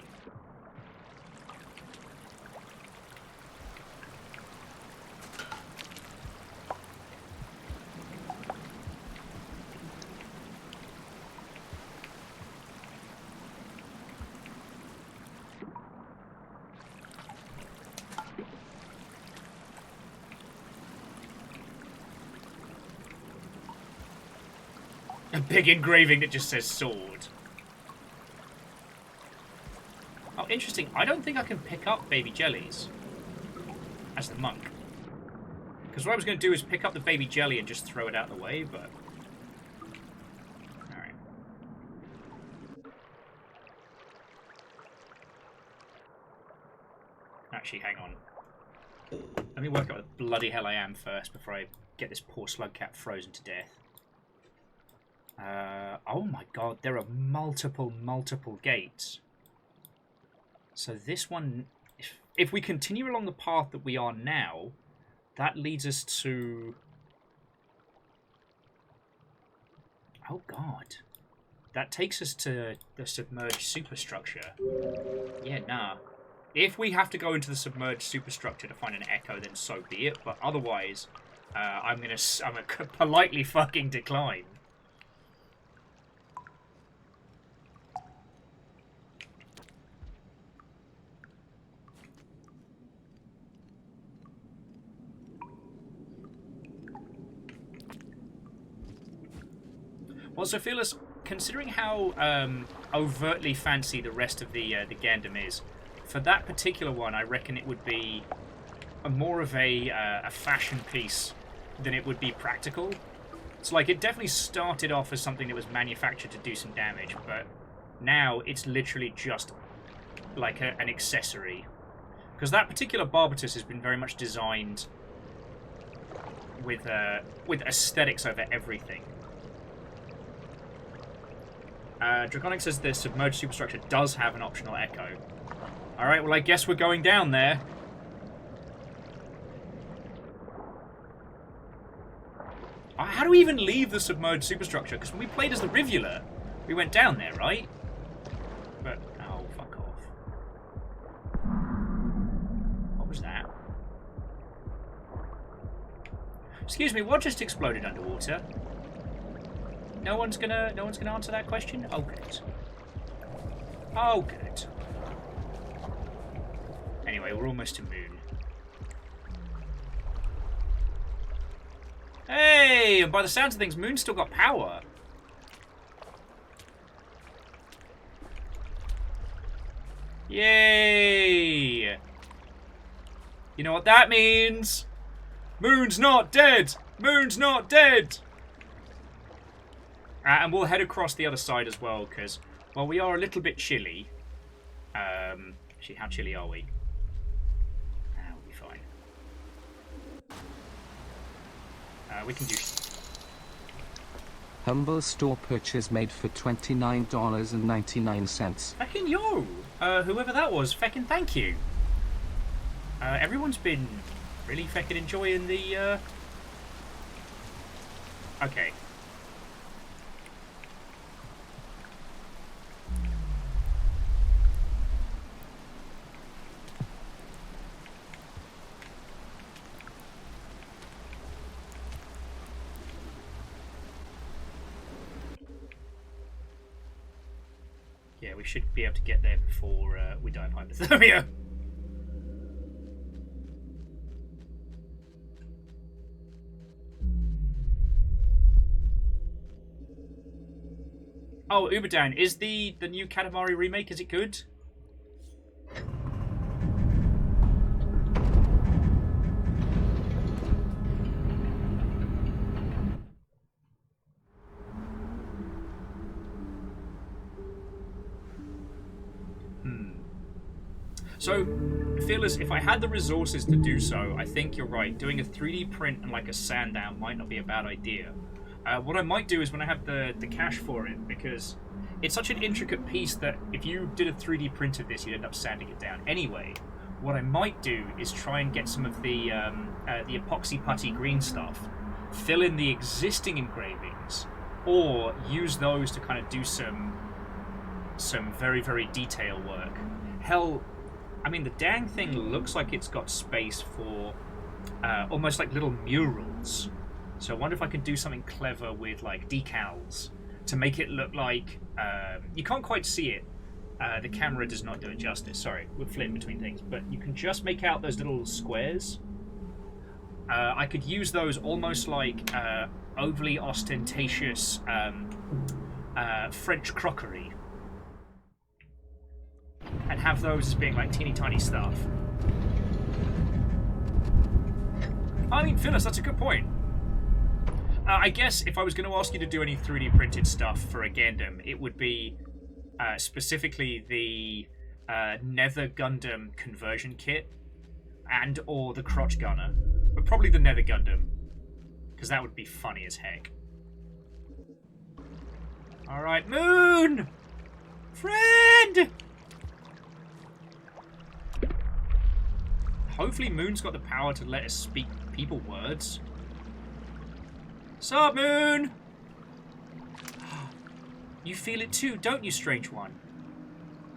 A big engraving that just says sword. Oh, interesting. I don't think I can pick up baby jellies as the monk. Because what I was going to do is pick up the baby jelly and just throw it out of the way, but... Alright. Actually, hang on. Let me work out what the bloody hell I am first before I get this poor Slugcat frozen to death. Oh my god, there are multiple gates. So this one, if we continue along the path that we are now, that leads us to... Oh god. That takes us to the submerged superstructure. Yeah, nah. If we have to go into the submerged superstructure to find an echo, then so be it. But otherwise, I'm gonna politely fucking decline. Well, so Fearless, considering how overtly fancy the rest of the Gundam is, for that particular one, I reckon it would be more of a fashion piece than it would be practical. It's like it definitely started off as something that was manufactured to do some damage, but now it's literally just like an accessory. Because that particular Barbatus has been very much designed with aesthetics over everything. Draconic says the submerged superstructure does have an optional echo. Alright, well I guess we're going down there. How do we even leave the submerged superstructure? Because when we played as the Rivulet, we went down there, right? But, oh, fuck off. What was that? Excuse me, what just exploded underwater? No one's gonna answer that question? Oh, good. Oh, good. Anyway, we're almost to Moon. Hey! And by the sounds of things, Moon's still got power. Yay! You know what that means? Moon's not dead! Moon's not dead! And we'll head across the other side as well, because, well, we are a little bit chilly. Actually, how chilly are we? We'll be fine. We can do... Humble store purchase made for $29.99. Feckin' yo! Whoever that was, feckin' thank you. Everyone's been really feckin' enjoying the, Okay. Yeah, we should be able to get there before we die of hypothermia. Oh, Uberdan, is the new Katamari remake, is it good? So, Fearless, if I had the resources to do so, I think you're right. Doing a 3D print and like a sand down might not be a bad idea. What I might do is when I have the cash for it, because it's such an intricate piece that if you did a 3D print of this, you'd end up sanding it down anyway. What I might do is try and get some of the epoxy putty green stuff, fill in the existing engravings, or use those to kind of do some very, very detailed work. Hell, I mean, the dang thing looks like it's got space for almost like little murals. So I wonder if I can do something clever with like decals to make it look like you can't quite see it. The camera does not do it justice. Sorry, we're flitting between things, but you can just make out those little squares. I could use those almost like overly ostentatious French crockery, and have those as being like teeny tiny stuff. I mean, Phyllis, that's a good point. I guess if I was going to ask you to do any 3D printed stuff for a Gundam, it would be specifically the Nether Gundam conversion kit and or the crotch gunner, but probably the Nether Gundam, because that would be funny as heck. All right, Moon, friend. Hopefully Moon's got the power to let us speak people words. Sup, Moon? You feel it too, don't you, strange one?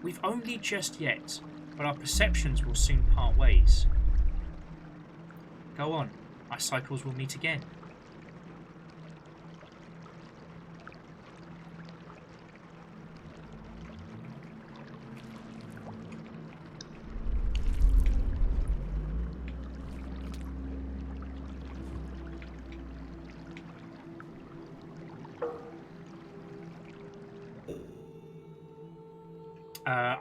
We've only just yet, but our perceptions will soon part ways. Go on, our cycles will meet again.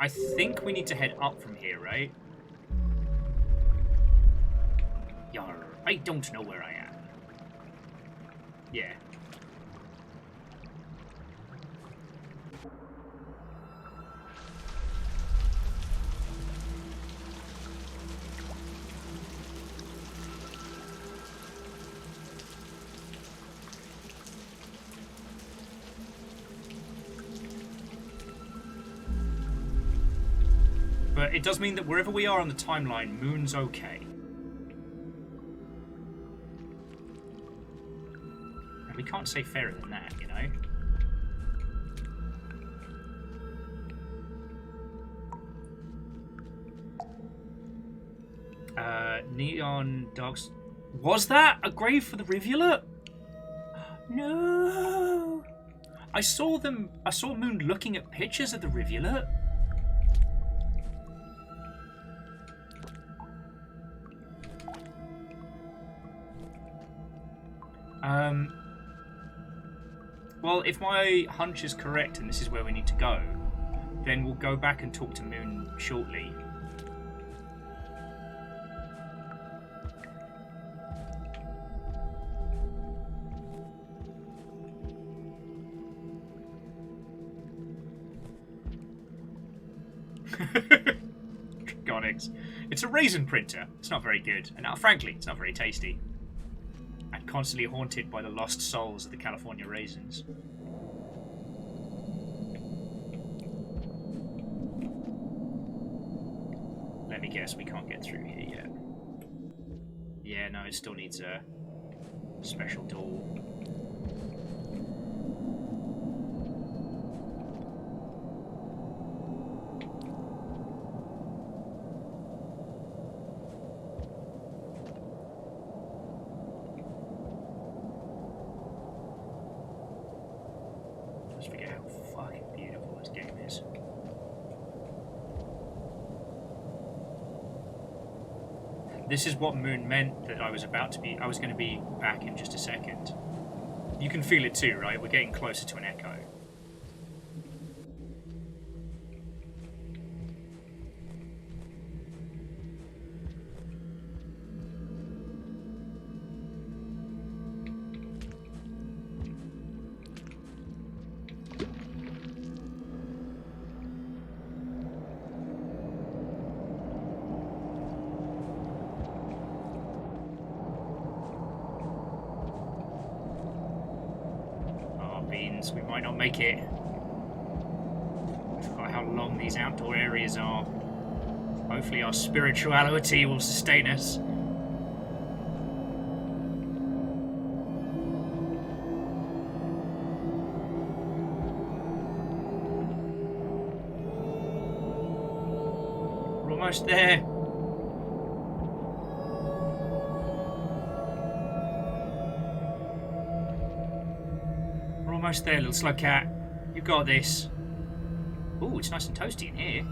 I think we need to head up from here, right? Yarr, I don't know where I am. Yeah. But it does mean that wherever we are on the timeline, Moon's okay. And we can't say fairer than that, you know? Neon dogs. Was that a grave for the rivulet? No. I saw Moon looking at pictures of the rivulet. Well, if my hunch is correct and this is where we need to go, then we'll go back and talk to Moon shortly. Dragonics. It's a raisin printer. It's not very good. And frankly, it's not very tasty. And constantly haunted by the lost souls of the California raisins. Let me guess, we can't get through here yet. Yeah, no, it still needs a special door. Let's forget how fucking beautiful this game is. This is what Moon meant, that I was going to be back in just a second. You can feel it too, right? We're getting closer to an echo. We might not make it. I forgot how long these outdoor areas are. Hopefully our spirituality will sustain us. We're almost there. Almost there, little Slugcat. You got this. Ooh, it's nice and toasty in here.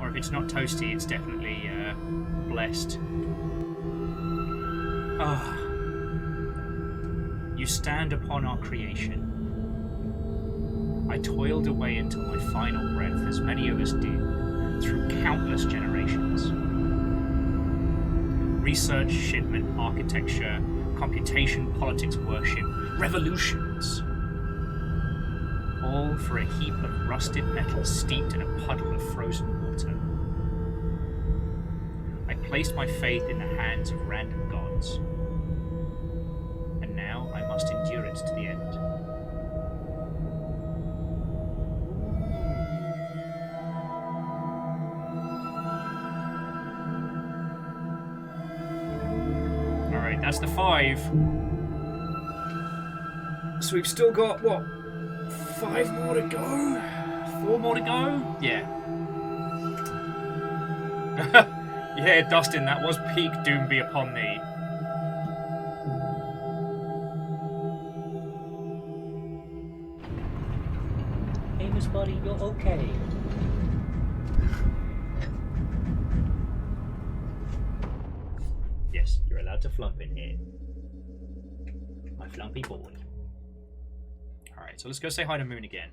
Or if it's not toasty, it's definitely blessed. Ah. You stand upon our creation. I toiled away until my final breath, as many of us did, through countless generations. Research, shipment, architecture, computation, politics, worship, revolutions. All for a heap of rusted metal steeped in a puddle of frozen water. I placed my faith in the hands of random gods. And now I must endure it to the end. Alright, that's the 5. So we've still got, what, 5 more to go? 4 more to go? Yeah. Yeah, Dustin, that was peak doom be upon thee. Amos, buddy, you're okay. Yes, you're allowed to flump in here. My flumpy boy. Alright, so let's go say hi to Moon again.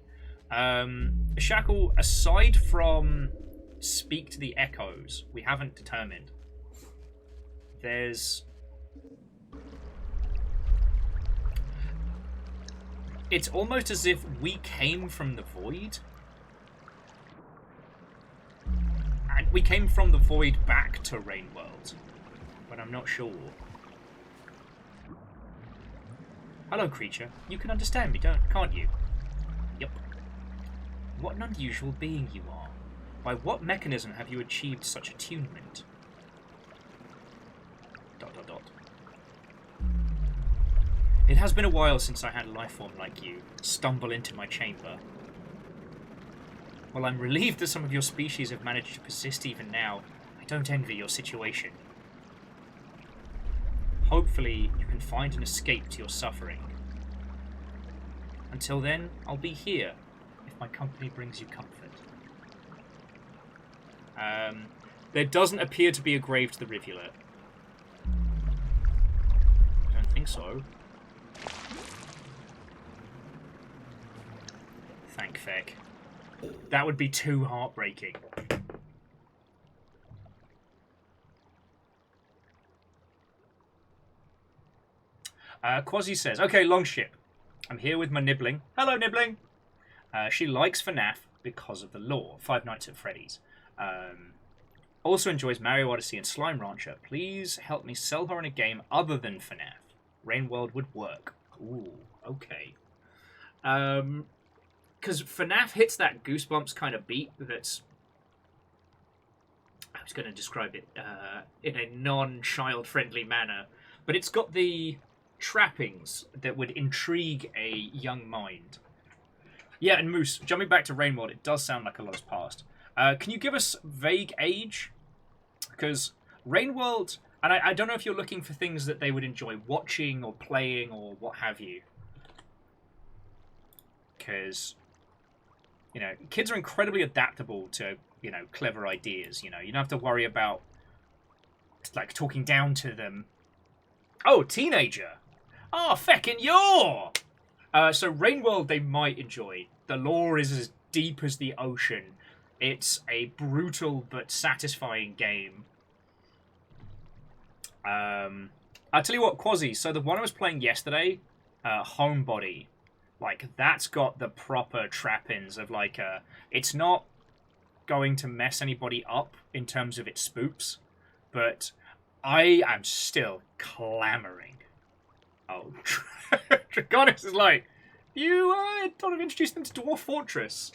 Shackle, aside from speak to the echoes, we haven't determined. There's... It's almost as if we came from the void. And we came from the void back to Rainworld. But I'm not sure. Hello, creature. You can understand me, can't you? Yep. What an unusual being you are. By what mechanism have you achieved such attunement? ... It has been a while since I had a life form like you stumble into my chamber. While I'm relieved that some of your species have managed to persist even now, I don't envy your situation. Hopefully, you can find an escape to your suffering. Until then, I'll be here, if my company brings you comfort. There doesn't appear to be a grave to the rivulet. I don't think so. Thank feck. That would be too heartbreaking. Quasi says, okay, Longship. I'm here with my Nibbling. Hello, Nibbling. She likes FNAF because of the lore. Five Nights at Freddy's. Also enjoys Mario Odyssey and Slime Rancher. Please help me sell her in a game other than FNAF. Rainworld would work. Ooh, okay. Because FNAF hits that Goosebumps kind of beat that's... I was going to describe it in a non-child-friendly manner. But it's got the trappings that would intrigue a young mind. Yeah, and Moose, jumping back to Rainworld, it does sound like a lot has passed. Can you give us vague age? Because Rainworld, and I don't know if you're looking for things that they would enjoy watching or playing or what have you. Because, you know, kids are incredibly adaptable to, you know, clever ideas. You know, you don't have to worry about like talking down to them. Oh, teenager. Oh, feckin' yaw! So Rainworld they might enjoy. The lore is as deep as the ocean. It's a brutal but satisfying game. I'll tell you what, Quasi, so the one I was playing yesterday, Homebody, like, that's got the proper trappings of, like, it's not going to mess anybody up in terms of its spooks, but I am still clamoring. Oh, Dragonis is like, you sort of introduced them to Dwarf Fortress.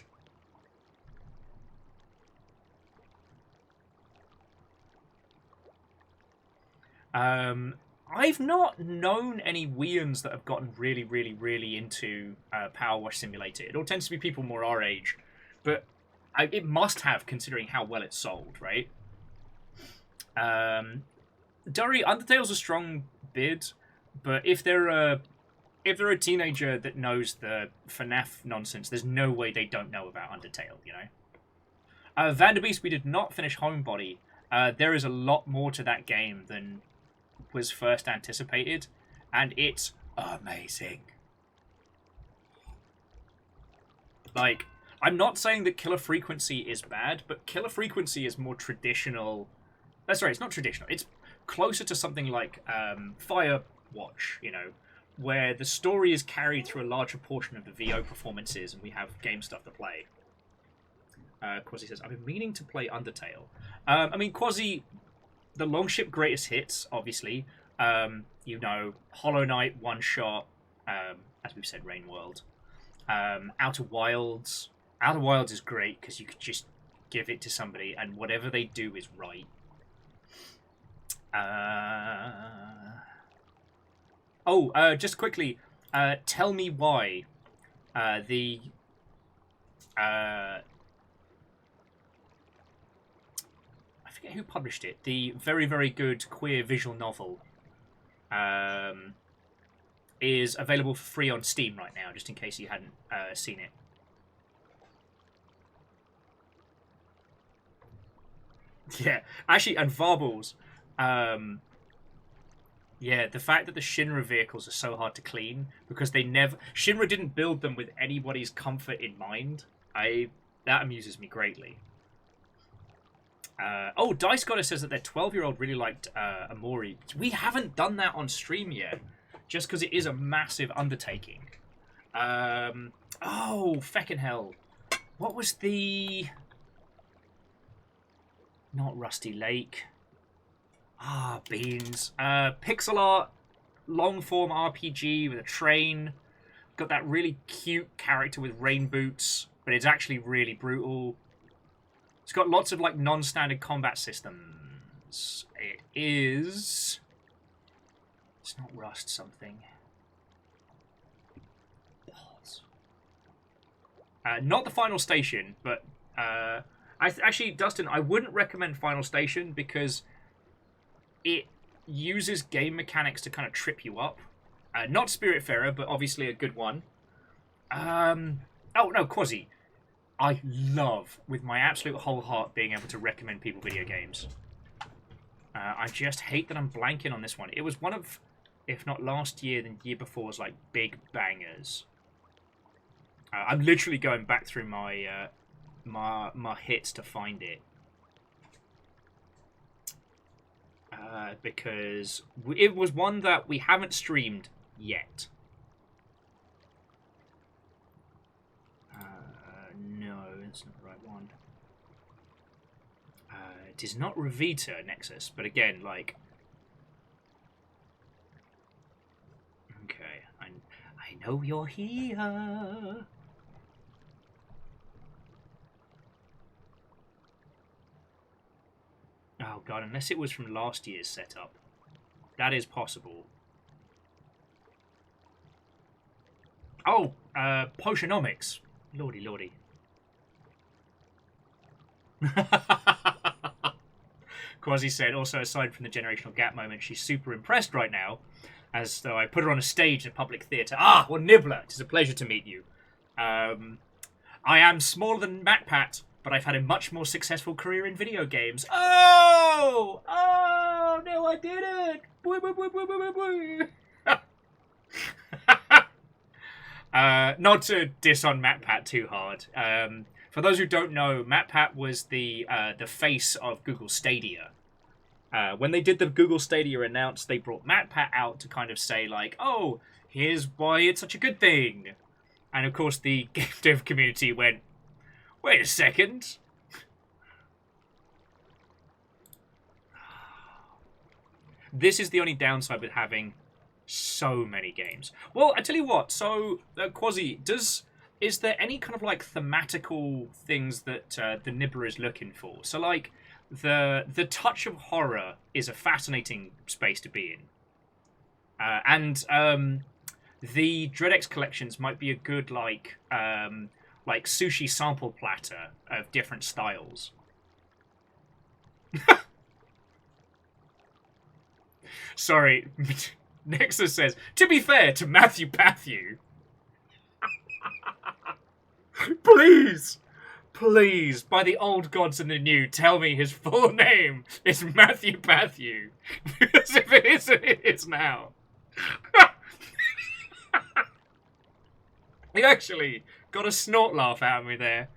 I've not known any Weans that have gotten really, really, really into Power Wash Simulator. It all tends to be people more our age, but it must have, considering how well it's sold, right? Durry, Undertale's a strong bid, but if they're a teenager that knows the FNAF nonsense, there's no way they don't know about Undertale, you know? Vanderbeest, we did not finish Homebody. There is a lot more to that game than was first anticipated, and it's amazing. Like, I'm not saying that Killer Frequency is bad, but Killer Frequency is more traditional. Sorry, it's not traditional. It's closer to something like Firewatch, you know, where the story is carried through a larger portion of the VO performances, and we have game stuff to play. Quasi says, I've been meaning to play Undertale. I mean, Quasi, the Longship Greatest Hits, obviously. You know, Hollow Knight, One Shot, as we've said, Rain World. Outer Wilds. Outer Wilds is great because you could just give it to somebody and whatever they do is right. Just quickly, tell me why I forget who published it. The very, very good queer visual novel is available for free on Steam right now, just in case you hadn't seen it. Yeah, actually, and Varbles. Yeah, the fact that the Shinra vehicles are so hard to clean because Shinra didn't build them with anybody's comfort in mind. That amuses me greatly. Dice Goddess says that their 12-year-old really liked Amori. We haven't done that on stream yet, just because it is a massive undertaking. Feckin' hell. What was the... Not Rusty Lake. Beans. Pixel art, long-form RPG with a train. Got that really cute character with rain boots, but it's actually really brutal. It's got lots of, like, non-standard combat systems. It is... It's not Rust something. Balls. Not the Final Station, but... Actually, Dustin, I wouldn't recommend Final Station because it uses game mechanics to kind of trip you up. Not Spiritfarer, but obviously a good one. Quasi. I love, with my absolute whole heart, being able to recommend people video games. I just hate that I'm blanking on this one. It was one of, if not last year, then year before's, like, big bangers. I'm literally going back through my my hits to find it. Because it was one that we haven't streamed yet. No, that's not the right one. It is not Revita Nexus, but again, like... Okay, I know you're here. Oh god, unless it was from last year's setup. That is possible. Oh, Potionomics. Lordy, lordy. Quasi said, also aside from the generational gap moment, she's super impressed right now, as though I put her on a stage in a public theatre. Nibbler, it is a pleasure to meet you. I am smaller than MatPat, but but I've had a much more successful career in video games. Oh! Oh, no, I didn't! Not to diss on MatPat too hard. For those who don't know, MatPat was the face of Google Stadia. When they did the Google Stadia announce, they brought MatPat out to kind of say, like, oh, here's why it's such a good thing. And of course, the game dev community went, wait a second. This is the only downside with having so many games. Well, I tell you what, so, Quasi, is there any kind of, like, thematical things that the Nibbler is looking for? So, like, the touch of horror is a fascinating space to be in. And the DreadX collections might be a good, like sushi sample platter of different styles. Sorry, Nexus says, to be fair to Matthew Patthew. Please, by the old gods and the new, tell me his full name is Matthew Patthew. Because if it isn't, it is now. He actually got a snort laugh out of me there.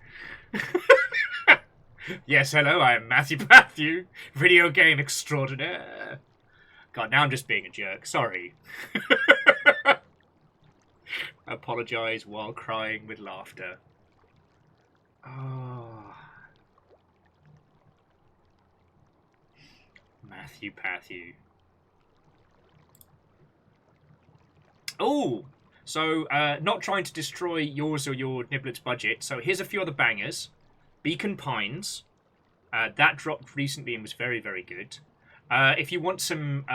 Yes, hello, I am Matthew Patthew, video game extraordinaire. God, now I'm just being a jerk. Sorry. Apologise while crying with laughter. Oh. Matthew Patthew. Oh! So, not trying to destroy yours or your Niblet's budget. So here's a few other bangers. Beacon Pines. That dropped recently and was very, very good. If you want some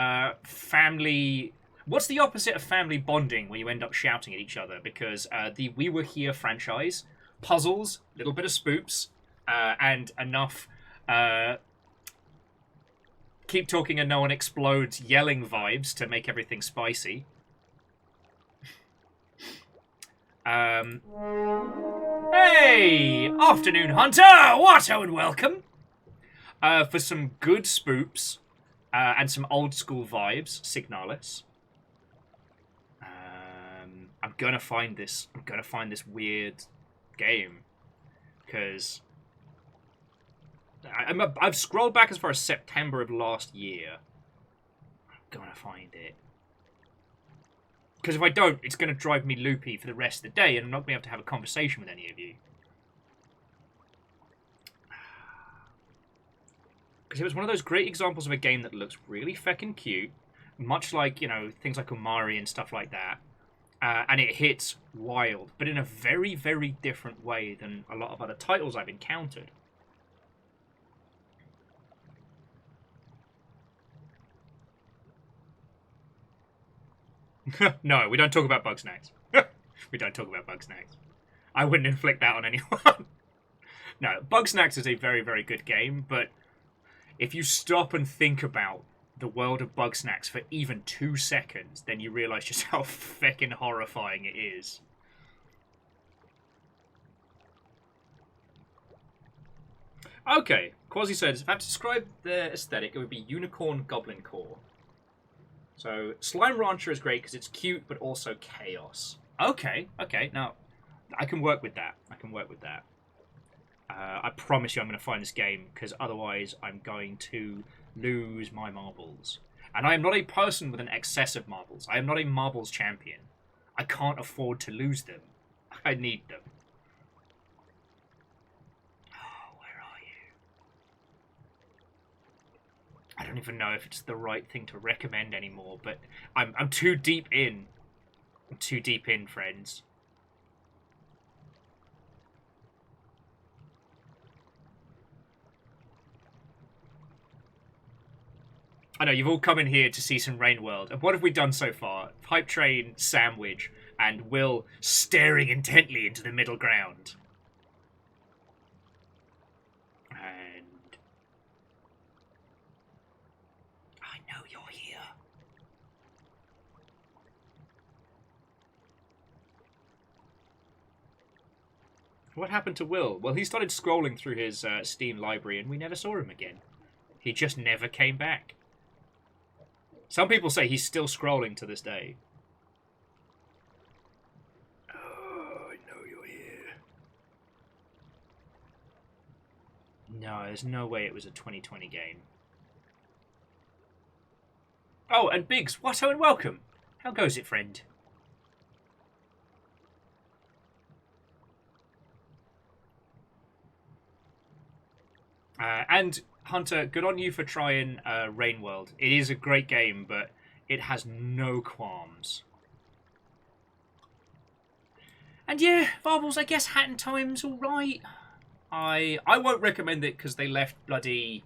family... What's the opposite of family bonding where you end up shouting at each other? Because the We Were Here franchise, puzzles, little bit of spoops, and enough keep talking and no one explodes yelling vibes to make everything spicy. Hey! Afternoon, Hunter! Watto and welcome! For some good spoops and some old school vibes, Signalis. I'm gonna find this weird game. Because I've scrolled back as far as September of last year. I'm gonna find it. Because if I don't, it's going to drive me loopy for the rest of the day, and I'm not going to be able to have a conversation with any of you. Because it was one of those great examples of a game that looks really feckin' cute, much like, you know, things like Omari and stuff like that. And it hits wild, but in a very, very different way than a lot of other titles I've encountered. No, we don't talk about Bugsnax. We don't talk about Bugsnax. I wouldn't inflict that on anyone. No, Bugsnax is a very, very good game, but if you stop and think about the world of Bugsnax for even 2 seconds, then you realise just how feckin' horrifying it is. Okay, Quasi says, if I had to describe the aesthetic, it would be Unicorn Goblin Core. So, Slime Rancher is great because it's cute, but also chaos. Okay, now, I can work with that. I promise you I'm going to find this game, because otherwise I'm going to lose my marbles. And I am not a person with an excess of marbles. I am not a marbles champion. I can't afford to lose them. I need them. Oh, where are you? I don't even know if it's the right thing to recommend anymore, but I'm too deep in. I'm too deep in, friends. I know, you've all come in here to see some Rain World. And what have we done so far? Hype Train, Sandwich, and Will staring intently into the middle ground. And I know you're here. What happened to Will? Well, he started scrolling through his Steam library and we never saw him again. He just never came back. Some people say he's still scrolling to this day. Oh, I know you're here. No, there's no way it was a 2020 game. Oh, and Biggs, Watto and welcome. How goes it, friend? And Hunter, good on you for trying Rain World. It is a great game, but it has no qualms. And yeah, Varbles, I guess Hat in Time's alright. I won't recommend it because they left bloody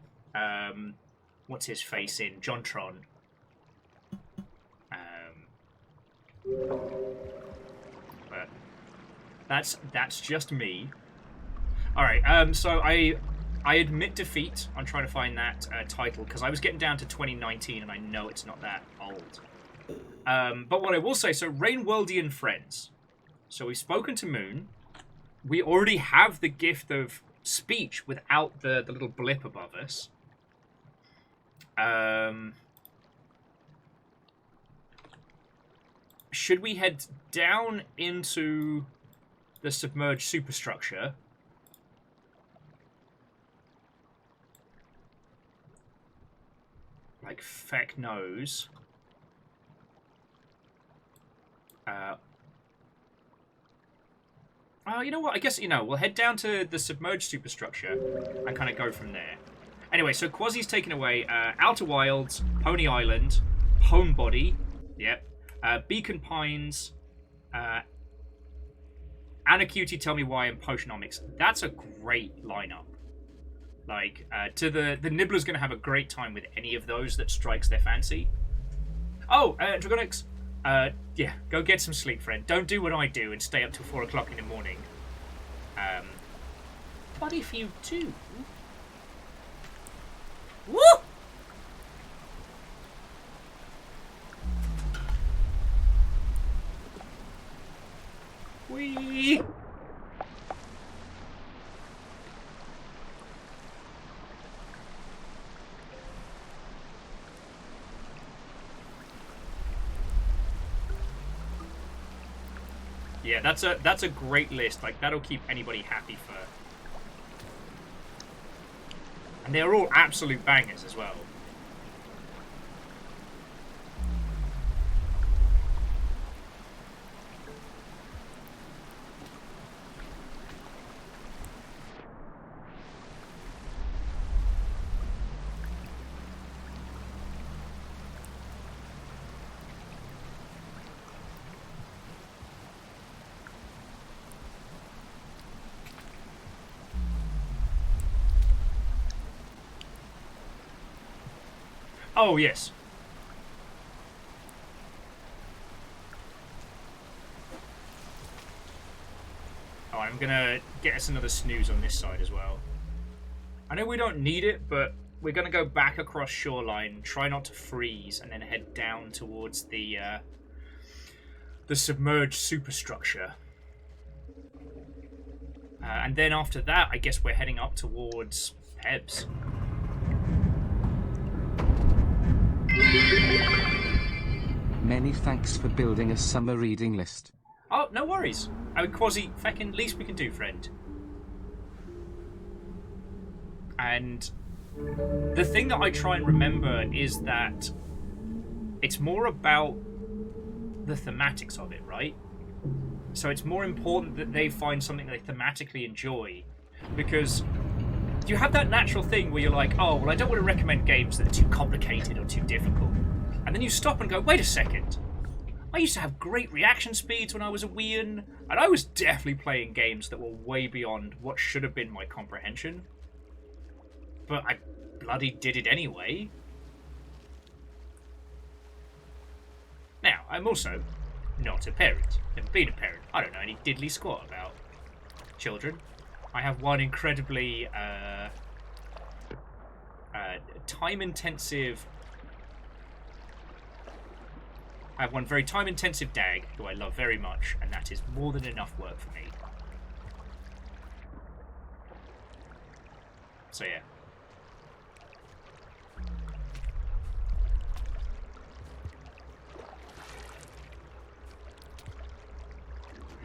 what's his face in Jontron. But that's just me. All right. So I admit defeat on trying to find that title because I was getting down to 2019 and I know it's not that old. But what I will say, so Rainworldian friends. So we've spoken to Moon. We already have the gift of speech without the little blip above us. Should we head down into the submerged superstructure? Like feck knows. You know what? I guess, we'll head down to the submerged superstructure and kind of go from there. Anyway, so Quasi's taken away Outer Wilds, Pony Island, Homebody, yep, Beacon Pines, Anna Cutie, Tell Me Why, and Potionomics. That's a great lineup. Like, the Nibbler's going to have a great time with any of those that strikes their fancy. Oh, Dragonix, yeah, go get some sleep, friend. Don't do what I do and stay up till 4 o'clock in the morning. But if you do... Woo! Whee! Yeah, that's a great list. Like, that'll keep anybody happy for. And they're all absolute bangers as well. Oh, yes. Oh, I'm gonna get us another snooze on this side as well. I know we don't need it, but we're gonna go back across shoreline, try not to freeze, and then head down towards the submerged superstructure. And then after that, I guess we're heading up towards Pebs. Many thanks for building a summer reading list. Oh, no worries. I mean, Quasi, feckin' least we can do, friend. And the thing that I try and remember is that it's more about the thematics of it, right? So it's more important that they find something they thematically enjoy, because you have that natural thing where you're like, oh, well, I don't want to recommend games that are too complicated or too difficult. And then you stop and go, wait a second. I used to have great reaction speeds when I was a weean, and I was definitely playing games that were way beyond what should have been my comprehension. But I bloody did it anyway. Now, I'm also not a parent. Never been a parent. I don't know any diddly squat about children. I have one incredibly time-intensive... I have one very time-intensive dag who I love very much, and that is more than enough work for me. So yeah.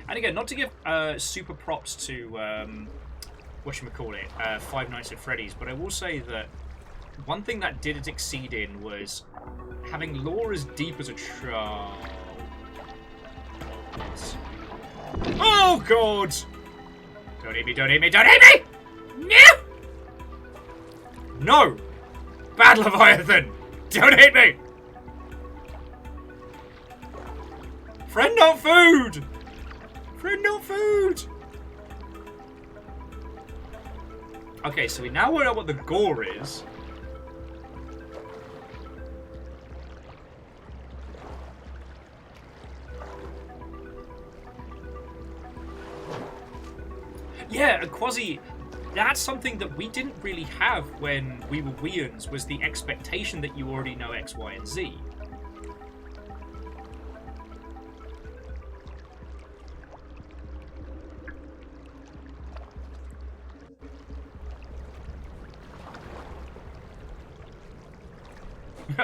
And again, not to give super props to whatchamacallit, Five Nights at Freddy's, but I will say that one thing that did it exceed in was having lore as deep as a child. Oh god! Don't hit me, don't hit me, don't hit me! No! No! Bad Leviathan! Don't hit me! Friend not food! Friend not food! Okay, so we now know what the gore is. Yeah, Quasi, that's something that we didn't really have when we were Weans, was the expectation that you already know X, Y, and Z.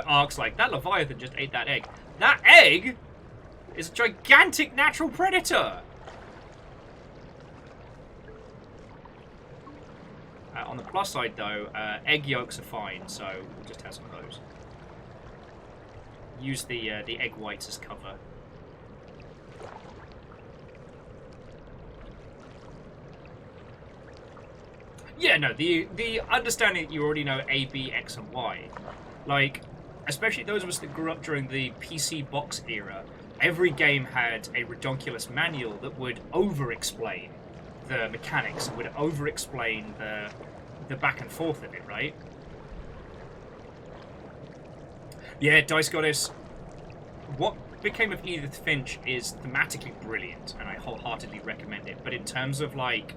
Ark's like, that Leviathan just ate that egg. That egg is a gigantic natural predator! On the plus side, though, egg yolks are fine, so we'll just have some of those. Use the egg whites as cover. Yeah, no, the understanding that you already know A, B, X, and Y. Like, especially those of us that grew up during the PC box era, every game had a redonkulous manual that would over-explain the mechanics, would over-explain the back and forth of it, right? Yeah, Dice Goddess, what became of Edith Finch is thematically brilliant, and I wholeheartedly recommend it, but in terms of, like,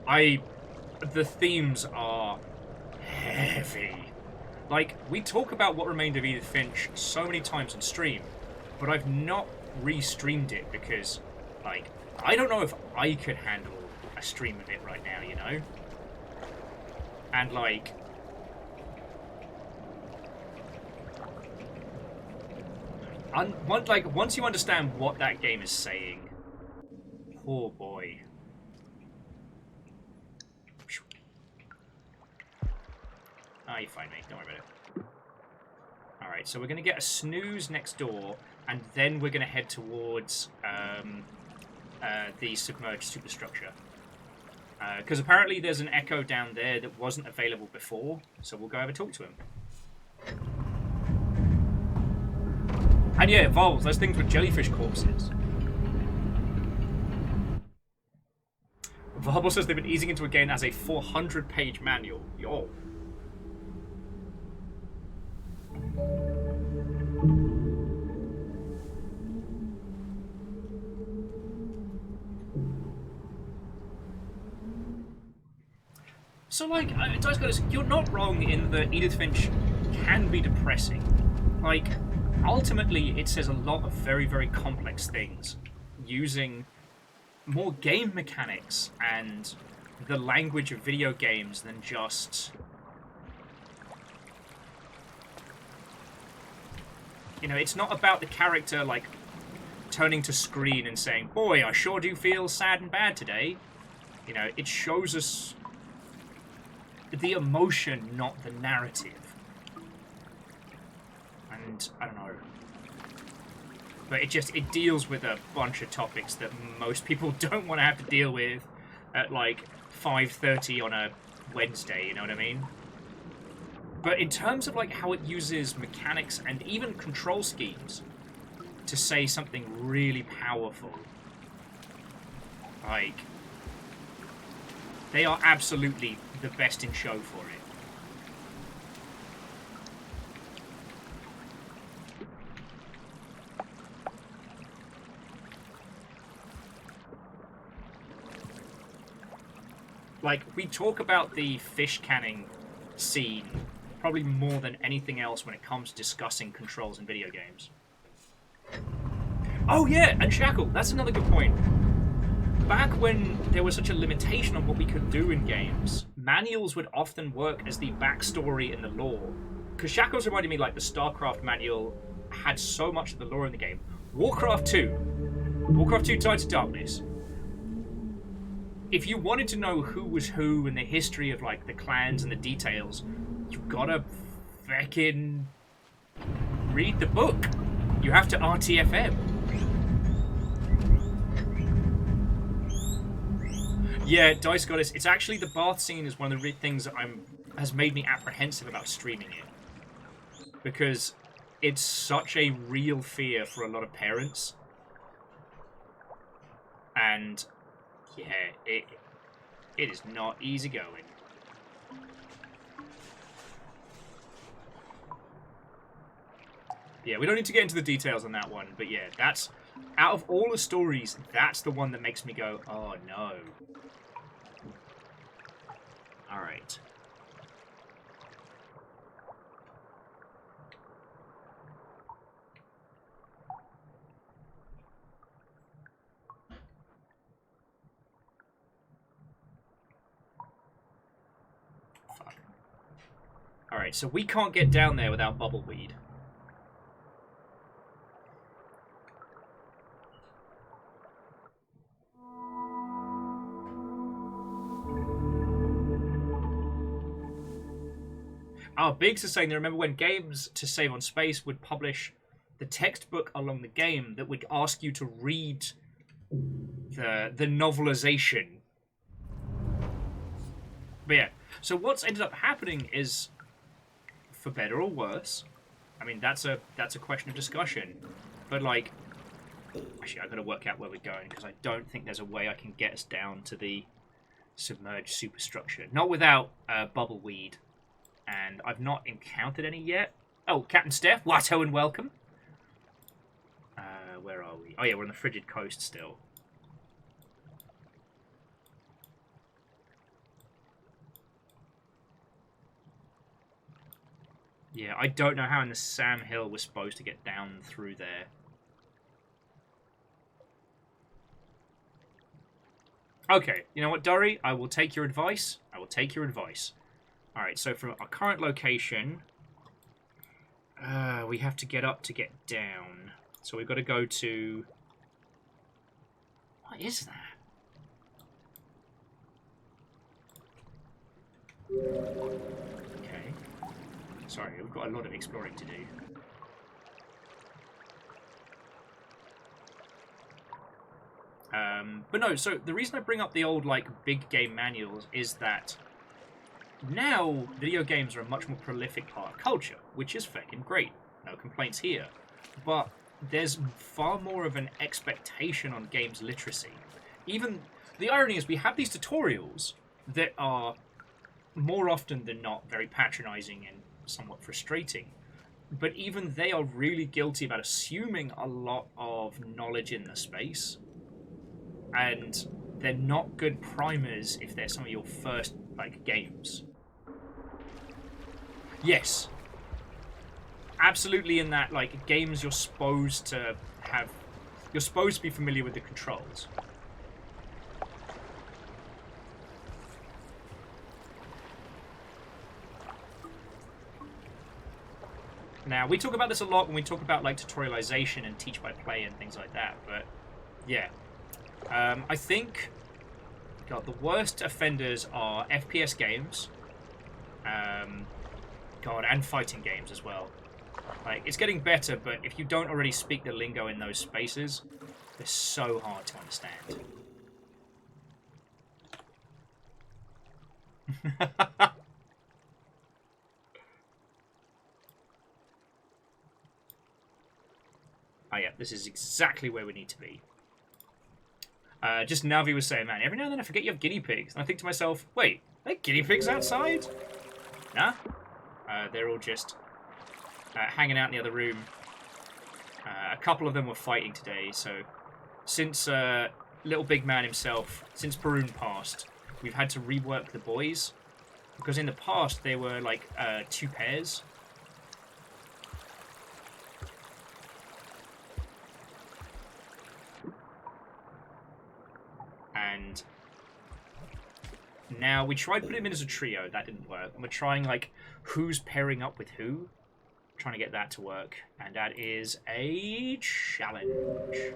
the themes are heavy. Like, we talk about What Remained of Edith Finch so many times on stream, but I've not re-streamed it because, like, I don't know if I could handle a stream of it right now, you know? And, like, once you understand what that game is saying, oh boy. Ah, you find me. Don't worry about it. Alright, so we're going to get a snooze next door, and then we're going to head towards the submerged superstructure. Because apparently there's an echo down there that wasn't available before, so we'll go over and talk to him. And yeah, voles, those things were jellyfish corpses. Varble says they've been easing into a game as a 400-page manual. Yo. So, like, Dice Goddess, you're not wrong in that Edith Finch can be depressing. Like, ultimately, it says a lot of very, very complex things, using more game mechanics and the language of video games than just... You know, it's not about the character, like, turning to screen and saying, boy, I sure do feel sad and bad today. You know, it shows us the emotion, not the narrative. And, I don't know. But it deals with a bunch of topics that most people don't want to have to deal with at, like, 5:30 on a Wednesday, you know what I mean? But in terms of, like, how it uses mechanics and even control schemes to say something really powerful, like, they are absolutely the best in show for it. Like, we talk about the fish canning scene probably more than anything else when it comes to discussing controls in video games. Oh yeah, and Shackle, that's another good point. Back when there was such a limitation on what we could do in games, manuals would often work as the backstory in the lore. Because Shackles reminded me like the StarCraft manual had so much of the lore in the game. Warcraft 2 Tides of Darkness. If you wanted to know who was who and the history of like the clans and the details, you gotta fucking read the book. You have to RTFM. Yeah, Dice Goddess. It's actually the bath scene is one of the things that has made me apprehensive about streaming it, because it's such a real fear for a lot of parents, and yeah, it is not easy going. Yeah, we don't need to get into the details on that one, but yeah, that's out of all the stories, that's the one that makes me go, oh no. Alright. Fuck. Alright, so we can't get down there without bubbleweed. Biggs is saying they remember when games to save on space would publish the textbook along the game that would ask you to read the novelization. But yeah, so what's ended up happening is, for better or worse, I mean that's a question of discussion, but like, actually I've got to work out where we're going because I don't think there's a way I can get us down to the submerged superstructure, not without bubbleweed. And I've not encountered any yet. Oh, Captain Steph, Watto and welcome. Where are we? Oh yeah, we're on the frigid coast still. Yeah, I don't know how in the Sam Hill we're supposed to get down through there. Okay, you know what, Dory? I will take your advice. I will take your advice. Alright, so from our current location, we have to get up to get down. So we've got to go to... What is that? Okay. Sorry, we've got a lot of exploring to do. But no, so the reason I bring up the old, like, big game manuals is that now, video games are a much more prolific part of culture, which is fucking great. No complaints here. But there's far more of an expectation on games literacy. Even, the irony is we have these tutorials that are more often than not very patronizing and somewhat frustrating. But even they are really guilty about assuming a lot of knowledge in the space. And they're not good primers if they're some of your first, like, games. Yes. Absolutely in that, like, games you're supposed to have... You're supposed to be familiar with the controls. Now, we talk about this a lot when we talk about, like, tutorialization and teach by play and things like that, but, yeah. I think, God, the worst offenders are FPS games, God, and fighting games as well. Like, it's getting better, but if you don't already speak the lingo in those spaces, they're so hard to understand. Oh yeah, this is exactly where we need to be. Just Navi was saying, man, every now and then I forget you have guinea pigs. And I think to myself, wait, are there guinea pigs outside? Nah? They're all just hanging out in the other room. A couple of them were fighting today, so since Little Big Man himself, since Baroon passed, we've had to rework the boys. Because in the past, they were like 2 pairs. And Now, we tried putting him in as a trio. That didn't work. And we're trying, like, who's pairing up with who. Trying to get that to work. And that is a challenge.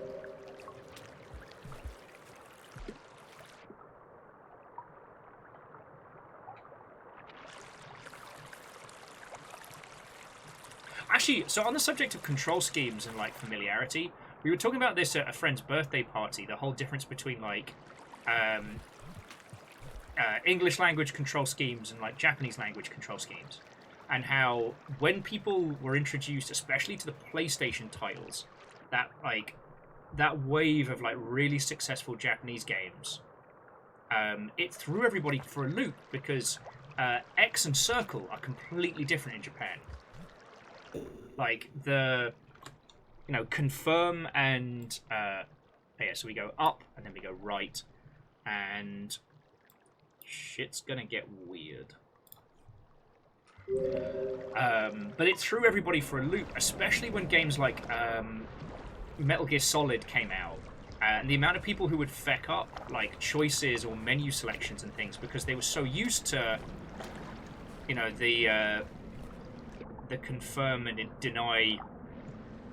Actually, so on the subject of control schemes and, like, familiarity, we were talking about this at a friend's birthday party, the whole difference between, like, English language control schemes and, like, Japanese language control schemes. And how, when people were introduced, especially to the PlayStation titles, that, like, that wave of, like, really successful Japanese games, it threw everybody for a loop, because X and circle are completely different in Japan. Like, the, you know, confirm and, yeah, so we go up, and then we go right, and shit's gonna get weird. But it threw everybody for a loop, especially when games like Metal Gear Solid came out. And the amount of people who would feck up, like, choices or menu selections and things, because they were so used to, you know, the confirm and deny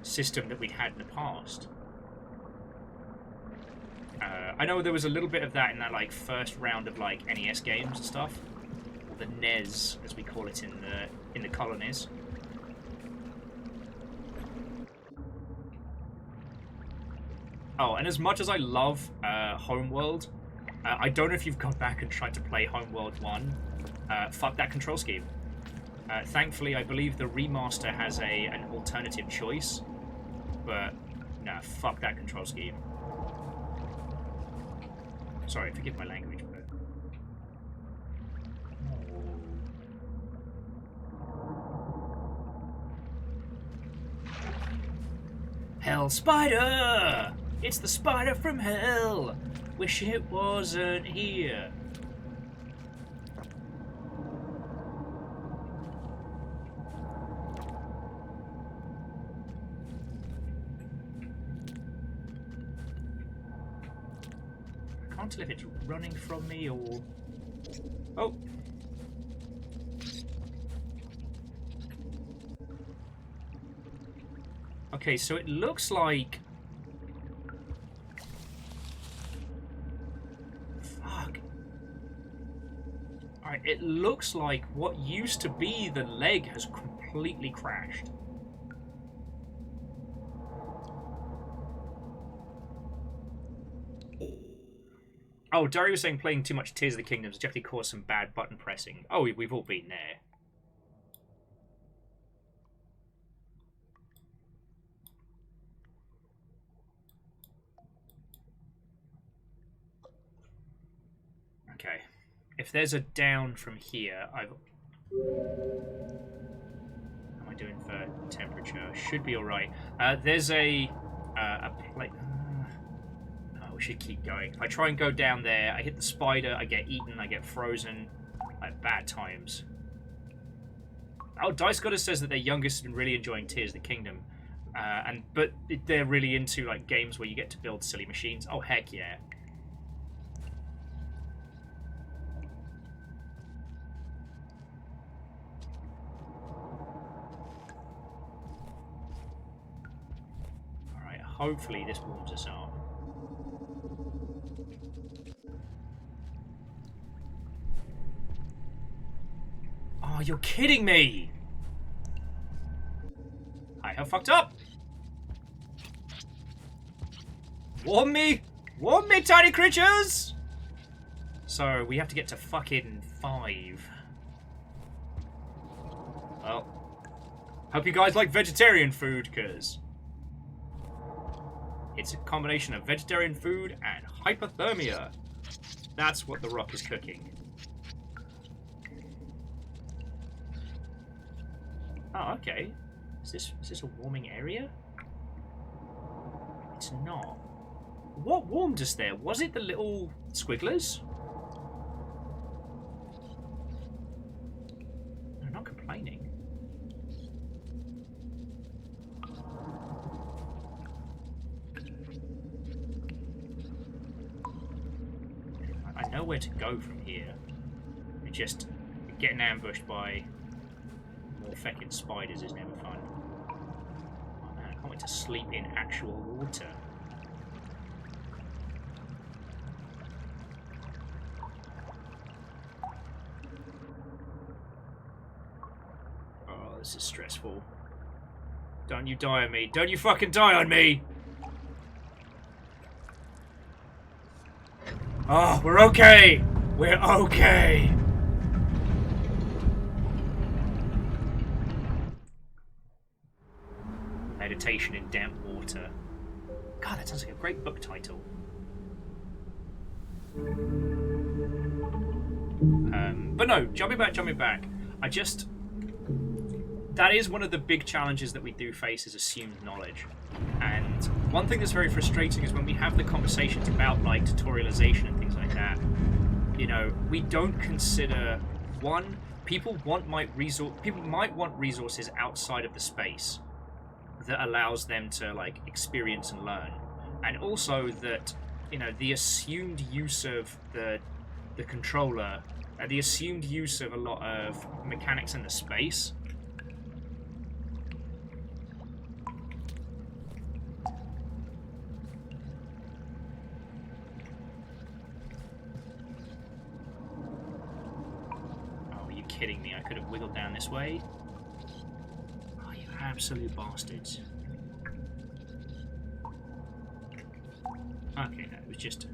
system that we'd had in the past. I know there was a little bit of that in that, like, first round of, like, NES games and stuff, or the NES as we call it in the colonies. Oh, and as much as I love Homeworld, I don't know if you've gone back and tried to play Homeworld 1. Fuck that control scheme. Thankfully, I believe the remaster has an alternative choice, but nah, fuck that control scheme. Sorry, forgive my language, but... Hell Spider! It's the spider from hell! Wish it wasn't here. I can't tell if it's running from me or... Oh! Okay, so it looks like... Fuck. Alright, it looks like what used to be the leg has completely crashed. Oh, Dari was saying playing too much Tears of the Kingdom has definitely caused some bad button pressing. Oh, we've all been there. Okay. If there's a down from here, How am I doing for temperature? Should be alright. There's a plate... we should keep going. If I try and go down there, I hit the spider, I get eaten, I get frozen. Like, bad times. Oh, Dice Goddess says that their youngest has been really enjoying Tears of the Kingdom. But they're really into, like, games where you get to build silly machines. Oh, heck yeah. Alright, hopefully this warms us up. Oh, you're kidding me! I have fucked up! Warm me! Warm me, tiny creatures! So, we have to get to fucking 5. Well, hope you guys like vegetarian food, because it's a combination of vegetarian food and hypothermia. That's what the Rock is cooking. Oh, okay. Is this a warming area? It's not. What warmed us there? Was it the little squigglers? I'm not complaining. I know where to go from here. just getting ambushed by more feckin' spiders is never fun. Oh man, I can't wait to sleep in actual water. Oh, this is stressful. Don't you die on me. Don't you fucking die on me! Oh, we're okay! We're okay! Meditation in damp water. God, that sounds like a great book title. But no, jumping back. That is one of the big challenges that we do face is assumed knowledge. And one thing that's very frustrating is when we have the conversations about like tutorialization and things like that, you know, we don't consider one, people might want resources outside of the space that allows them to like experience and learn. And also that, you know, the assumed use of the controller, the assumed use of a lot of mechanics in the space. Kidding me, I could have wiggled down this way. Oh, you absolute bastards. Okay, no, it was just...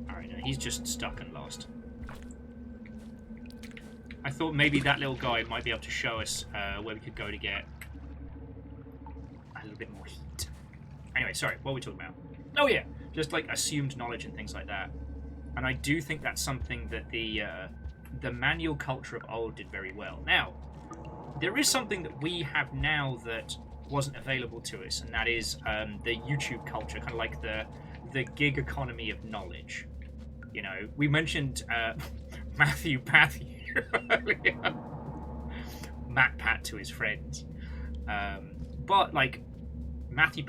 Alright, no, he's just stuck and lost. I thought maybe that little guy might be able to show us where we could go to get a little bit more heat. Anyway, sorry, what were we talking about? Oh yeah! Just like assumed knowledge and things like that. And I do think that's something that the manual culture of old did very well. Now, there is something that we have now that wasn't available to us, and that is the YouTube culture, kind of like the gig economy of knowledge. You know, we mentioned Matthew earlier. Matt Pat to his friends. But like Matthew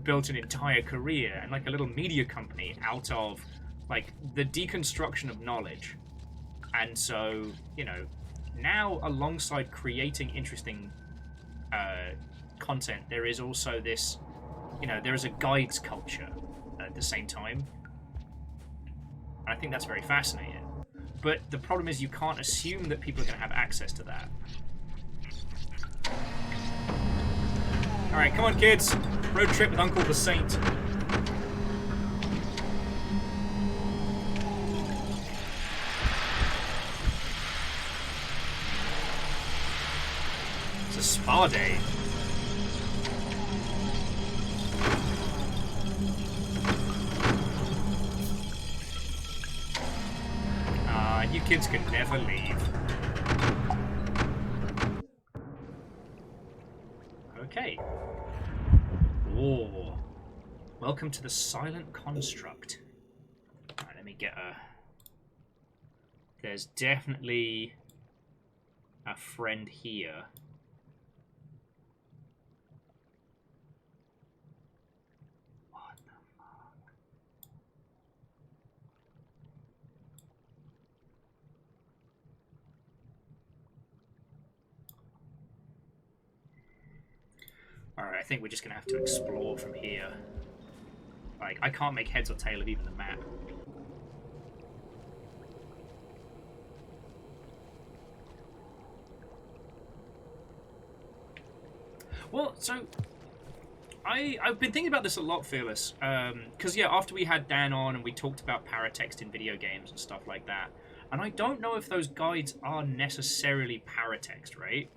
built an entire career and like a little media company out of like the deconstruction of knowledge. And so, you know, now alongside creating interesting content, there is also this, you know, there is a guides culture at the same time. And I think that's very fascinating. But the problem is you can't assume that people are going to have access to that. Alright, come on kids! Road trip with Uncle the Saint. It's a spa day. You kids can never leave. Okay. Whoa. Welcome to the Silent Construct. Alright, let me get a... There's definitely a friend here. What the fuck? Alright, I think we're just gonna have to explore from here. Like, I can't make heads or tail of even the map. Well, so I've been thinking about this a lot, Fearless, because yeah, after we had Dan on and we talked about paratext in video games and stuff like that, and I don't know if those guides are necessarily paratext, right?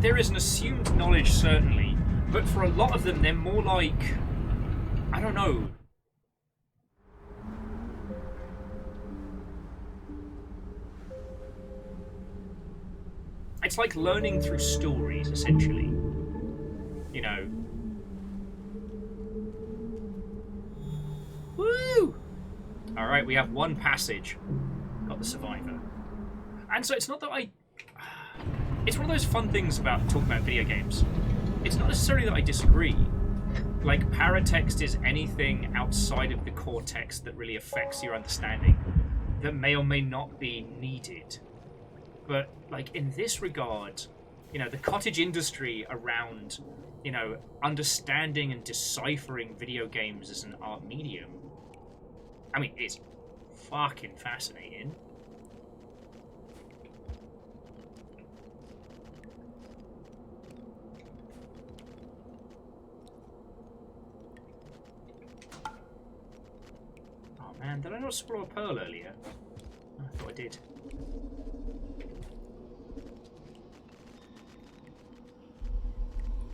There is an assumed knowledge, certainly, but for a lot of them, they're more like, I don't know. It's like learning through stories, essentially. You know. Woo! Alright, we have one passage. Got the survivor. And so it's not that I... It's one of those fun things about talking about video games. it's not necessarily that I disagree. Like, paratext is anything outside of the core text that really affects your understanding that may or may not be needed. But, like, in this regard, you know, the cottage industry around, you know, understanding and deciphering video games as an art medium, I mean, it's fucking fascinating. Oh man, did I not explore a pearl earlier? I thought I did.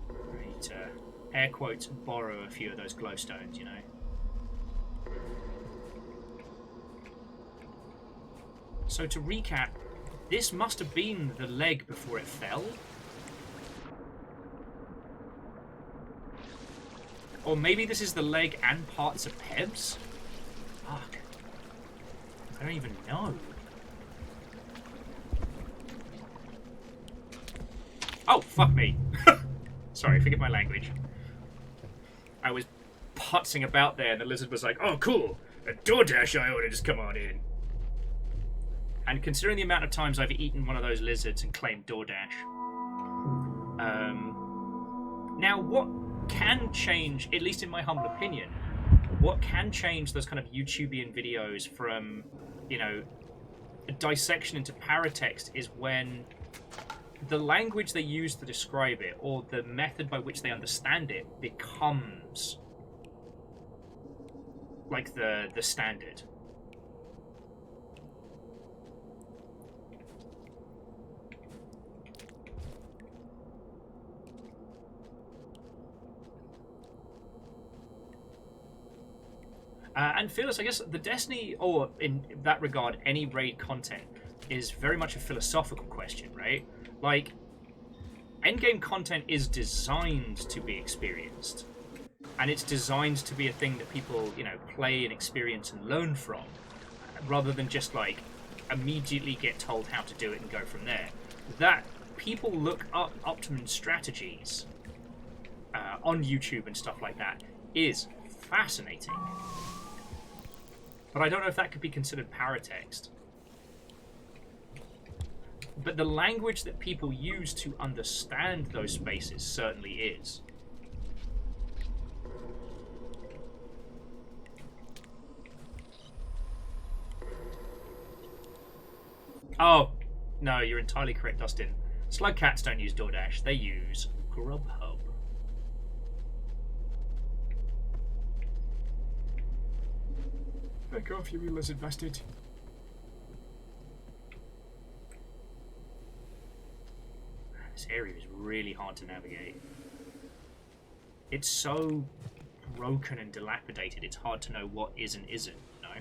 Right, air quotes, borrow a few of those glowstones, you know. So to recap, this must have been the leg before it fell. Or maybe this is the leg and parts of Pebs? Fuck. I don't even know. Oh, fuck me. Sorry, forget my language. I was putzing about there and the lizard was like, oh cool, a DoorDash I ordered, just come on in. And considering the amount of times I've eaten one of those lizards and claimed DoorDash. Now, what can change, at least in my humble opinion, what can change those kind of YouTubian videos from, you know, a dissection into paratext is when the language they use to describe it, or the method by which they understand it, becomes like the standard. And Fearless, I guess the Destiny, or in that regard, any raid content, is very much a philosophical question, right? Like, endgame content is designed to be experienced. And it's designed to be a thing that people, you know, play and experience and learn from, rather than just, like, immediately get told how to do it and go from there. That people look up optimum strategies on YouTube and stuff like that is fascinating. But I don't know if that could be considered paratext. But the language that people use to understand those spaces certainly is. Oh, no, you're entirely correct, Dustin. Slugcats don't use DoorDash, they use Grubhub. Back off, you wee lizard bastard. This area is really hard to navigate. It's so broken and dilapidated, it's hard to know what is and isn't, you know?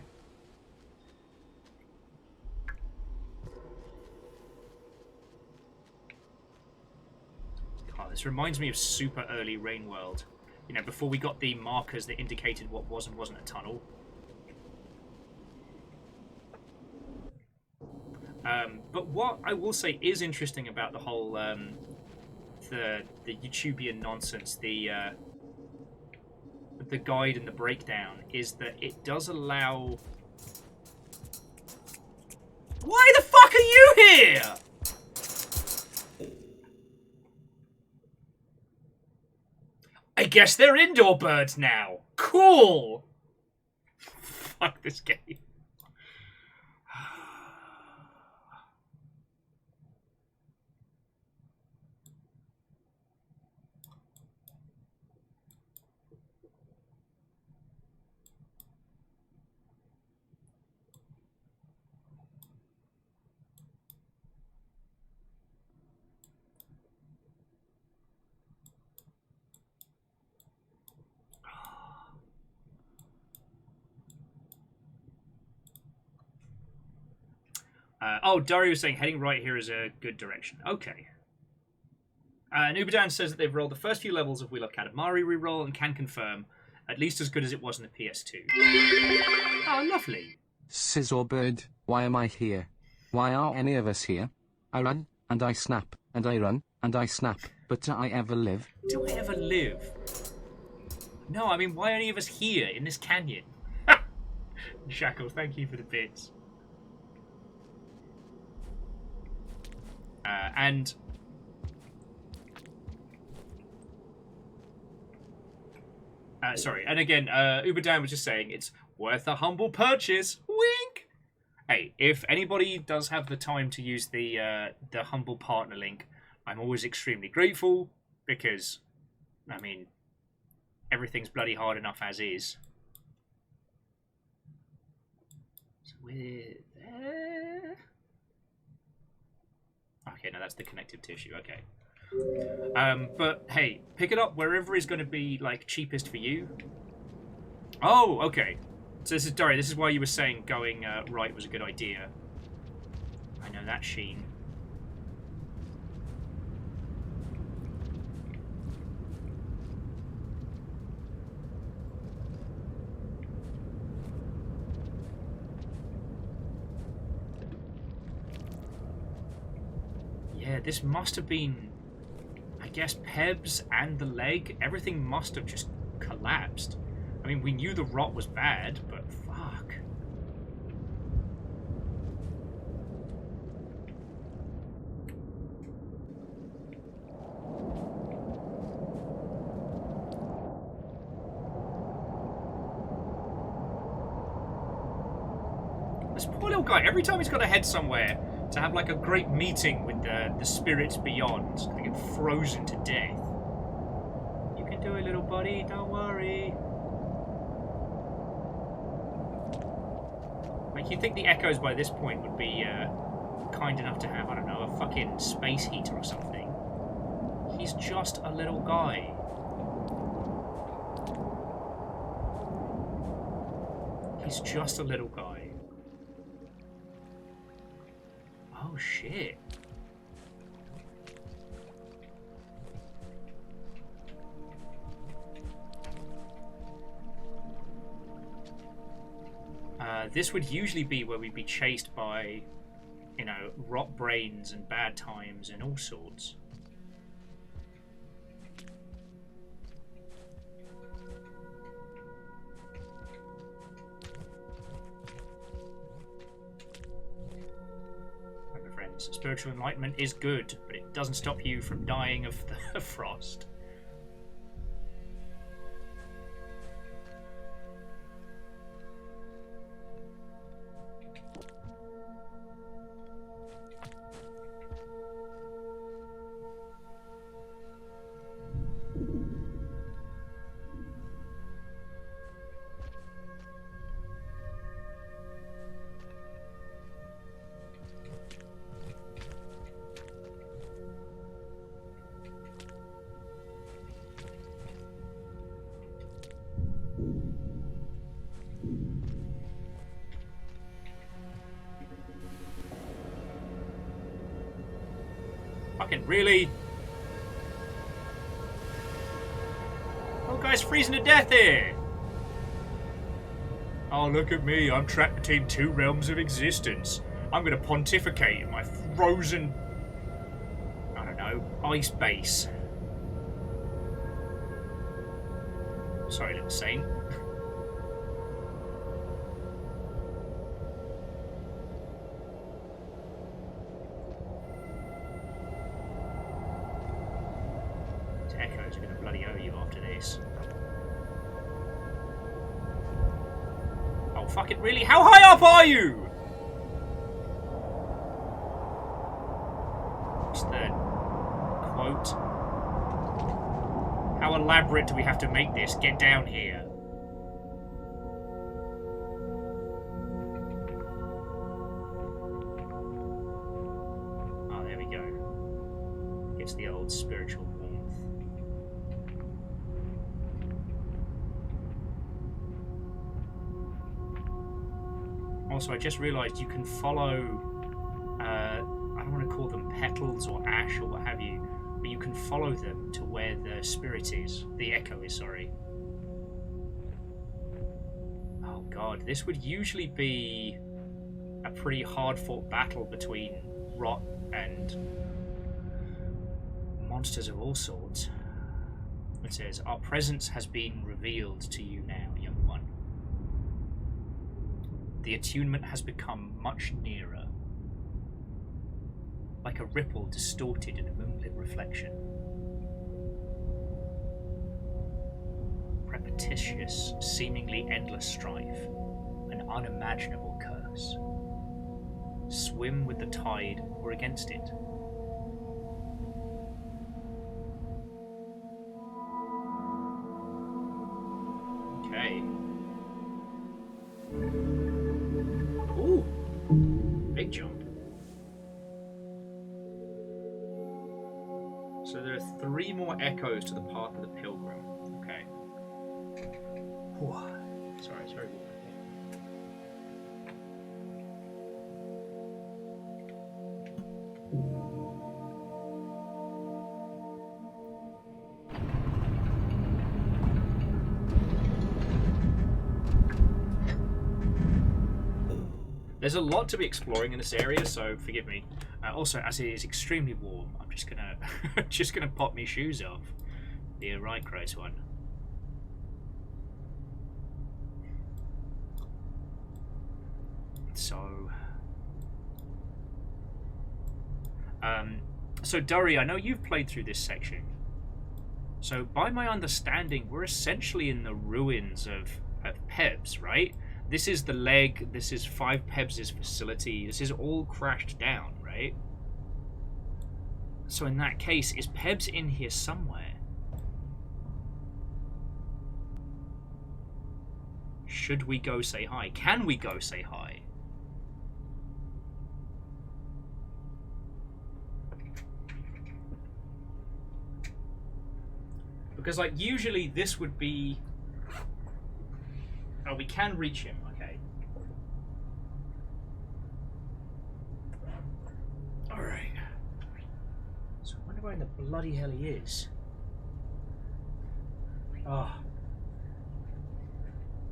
God, this reminds me of super early Rain World. You know, before we got the markers that indicated what was and wasn't a tunnel. But what I will say is interesting about the whole the YouTubian nonsense, the guide and the breakdown, is that it does allow. Why the fuck are you here? I guess they're indoor birds now. Cool. Fuck this game. Oh, Dario was saying heading right here is a good direction. Okay. Nubadan says that they've rolled the first few levels of Wheel of Katamari reroll and can confirm at least as good as it was in the PS2. Oh, lovely. Scissorbird, why am I here? Why are any of us here? I run, and I snap, and I run, and I snap, but do I ever live? Do I ever live? No, I mean, why are any of us here in this canyon? Shackle, thank you for the bits. And... sorry, and again, Uber Dan was just saying, it's worth a humble purchase. Wink! Hey, if anybody does have the time to use the humble partner link, I'm always extremely grateful, because, I mean, everything's bloody hard enough as is. So we're there. Okay, no, that's the connective tissue, okay. But hey, pick it up wherever is going to be like cheapest for you. Oh, okay. So this is Dory. This is why you were saying going right was a good idea. I know that sheen. Yeah, this must have been, I guess, Pebs and the leg. Everything must have just collapsed. I mean, we knew the rot was bad, but fuck. This poor little guy, every time he's got to head somewhere to have like a great meeting with the spirits beyond, he's gonna get frozen to death. You can do it, little buddy, don't worry. Like, you'd think the Echoes by this point would be kind enough to have, I don't know, a fucking space heater or something. He's just a little guy. He's just a little guy. Oh shit. This would usually be where we'd be chased by, you know, rot brains and bad times and all sorts. Remember, friends, spiritual enlightenment is good, but it doesn't stop you from dying of the frost. Fucking really? Oh, guy's freezing to death here. Oh, look at me. I'm trapped between two realms of existence. I'm going to pontificate in my frozen, I don't know, ice base. Sorry, little saint. Echoes are going to bloody owe you after this. Oh, fuck it, really? How high up are you? What's the quote? How elaborate do we have to make this? Get down here. Oh, there we go. Gets the old spiritual warmth. Also, I just realised you can follow, I don't want to call them petals or ash or what have you, but you can follow them to where the spirit is, the echo is, sorry. Oh god, this would usually be a pretty hard-fought battle between Rot and monsters of all sorts. It says, our presence has been revealed to you now, young one. The attunement has become much nearer, like a ripple distorted in a moonlit reflection. Repetitious, seemingly endless strife, an unimaginable curse. Swim with the tide or against it. Okay. Ooh, big jump. So there are 3 more echoes to the path of the pilgrim. Okay. Whew. Sorry, it's very warm. There's a lot to be exploring in this area, so forgive me. Also, as it is extremely warm, I'm just gonna just gonna pop my shoes off. The right, gross one. So Durry, I know you've played through this section. So by my understanding, we're essentially in the ruins of Pebs, right? This is the leg, this is 5 Pebs' facility, this is all crashed down, right? So in that case, is Pebs in here somewhere? Should we go say hi? Can we go say hi? Because, like, usually this would be... Oh, we can reach him, okay. Alright. So I wonder where in the bloody hell he is. Oh.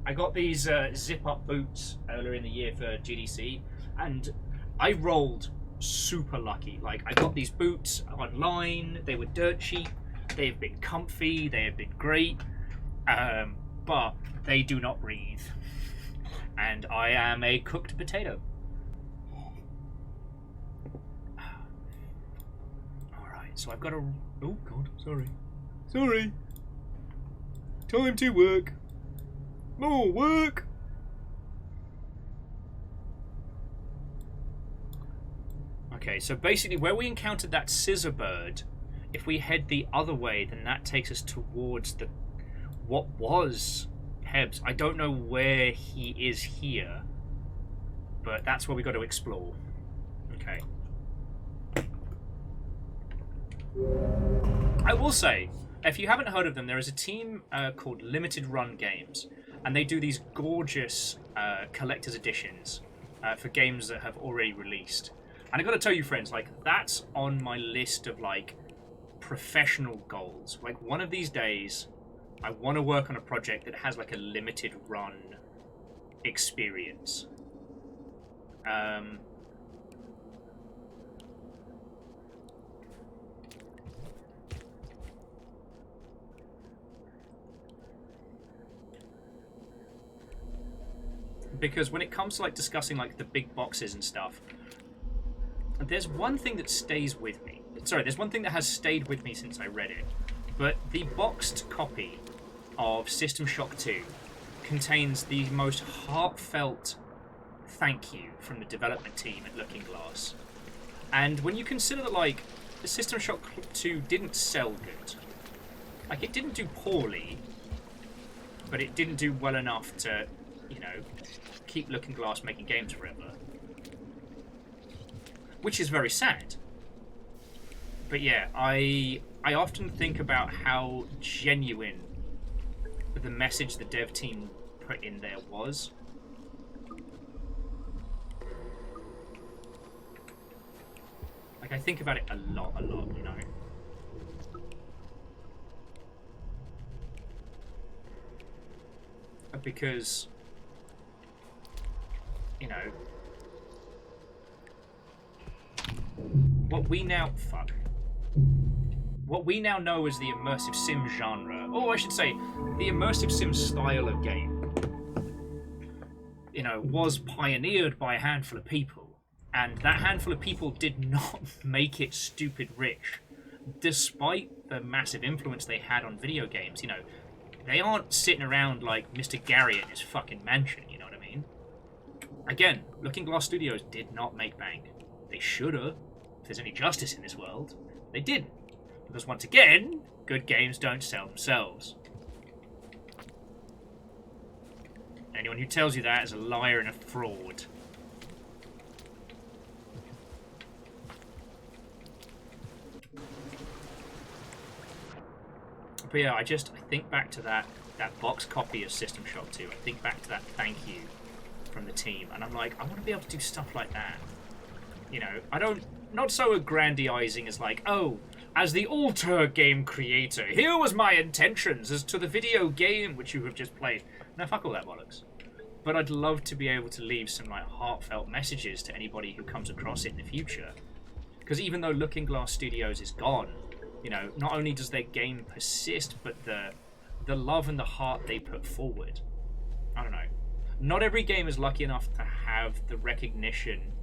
I got these zip-up boots earlier in the year for GDC, and I rolled super lucky. Like, I got these boots online, they were dirt cheap, they've been comfy, they have been great, but they do not breathe. And I am a cooked potato. Alright, so I've got a... Oh, God, sorry. Sorry. Time to work. More work. Okay, so basically where we encountered that scissor bird, if we head the other way, then that takes us towards the... What was Pebs? I don't know where he is here, but that's where we got to explore. Okay. I will say, if you haven't heard of them, there is a team called Limited Run Games, and they do these gorgeous collector's editions for games that have already released. And I got to tell you, friends, like, that's on my list of, like, professional goals. Like, one of these days, I want to work on a project that has, like, a limited run experience. Because when it comes to, like, discussing, like, the big boxes and stuff, there's one thing that stays with me. Sorry, there's one thing that has stayed with me since I read it. But the boxed copy of System Shock 2 contains the most heartfelt thank you from the development team at Looking Glass. And when you consider that, like, the System Shock 2 didn't sell good. Like, it didn't do poorly, but it didn't do well enough to, you know, keep Looking Glass making games forever. Which is very sad. But yeah, I often think about how genuine the message the dev team put in there was. Like, I think about it a lot, you know. Because, you know, what we what we now know as the immersive sim genre, or I should say, the immersive sim style of game, you know, was pioneered by a handful of people. And that handful of people did not make it stupid rich. Despite the massive influence they had on video games, you know, they aren't sitting around like Mr. Gary in his fucking mansion, you know what I mean? Again, Looking Glass Studios did not make bank. They should have. If there's any justice in this world, they didn't. Because once again, good games don't sell themselves. Anyone who tells you that is a liar and a fraud. But yeah, I think back to that box copy of System Shock 2. I think back to that thank you from the team, and I'm like, I want to be able to do stuff like that. You know, not so aggrandizing as like, oh, as the Alter game creator, here was my intentions as to the video game which you have just played. No, fuck all that bollocks. But I'd love to be able to leave some like heartfelt messages to anybody who comes across it in the future. Because even though Looking Glass Studios is gone, you know, not only does their game persist, but the love and the heart they put forward. I don't know. Not every game is lucky enough to have the recognition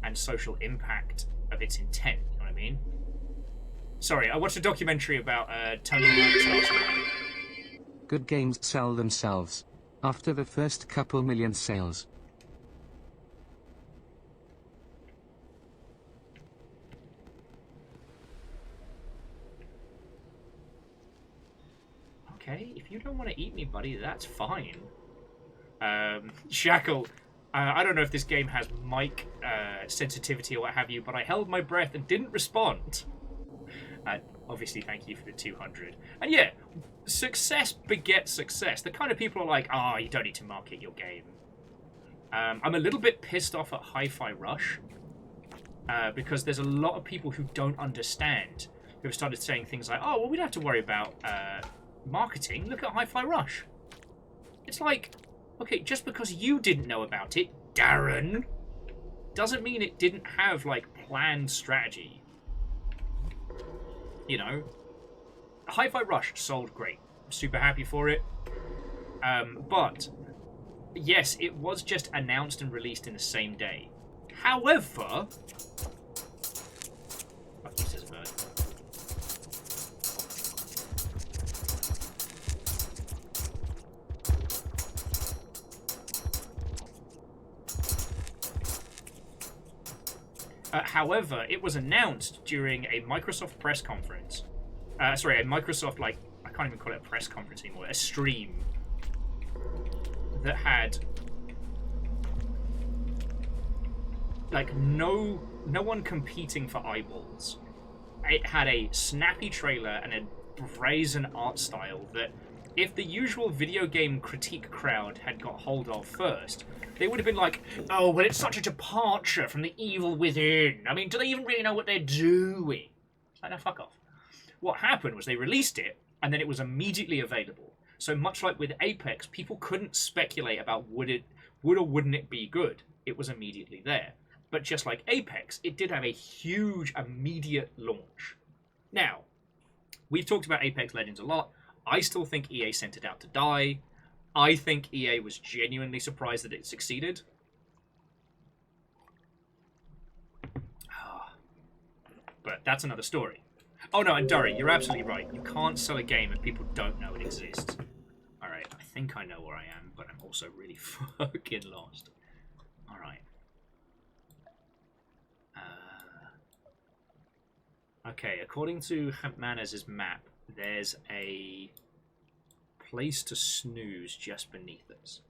and social impact of its intent. You know what I mean? Sorry, I watched a documentary about Tony Hawk's last night. Good games sell themselves. After the first couple million sales. Okay, if you don't want to eat me, buddy, that's fine. Shackle, I don't know if this game has mic sensitivity or what have you, but I held my breath and didn't respond. Obviously, thank you for the 200. And yeah, success begets success. The kind of people are like, ah, you don't need to market your game. I'm a little bit pissed off at Hi-Fi Rush because there's a lot of people who don't understand, who have started saying things like, oh, well, we don't have to worry about marketing. Look at Hi-Fi Rush. It's like, okay, just because you didn't know about it, Darren, doesn't mean it didn't have, like, planned strategy. You know, Hi-Fi Rush sold great. I'm super happy for it. But, yes, it was just announced and released in the same day. However... Fuck, this is a bird. However, it was announced during a Microsoft press conference. A Microsoft, like, I can't even call it a press conference anymore, a stream that had, like, no one competing for eyeballs. It had a snappy trailer and a brazen art style that, if the usual video game critique crowd had got hold of first, they would have been like, oh, well, it's such a departure from the evil within. I mean, do they even really know what they're doing? It's like, no, fuck off. What happened was they released it, and then it was immediately available. So much like with Apex, people couldn't speculate about would or wouldn't it be good. It was immediately there. But just like Apex, it did have a huge immediate launch. Now, we've talked about Apex Legends a lot. I still think EA sent it out to die. I think EA was genuinely surprised that it succeeded. But that's another story. Oh no, and Durry, you're absolutely right. You can't sell a game if people don't know it exists. Alright, I think I know where I am, but I'm also really fucking lost. Alright. Okay, according to Manaz's map, there's a place to snooze just beneath us.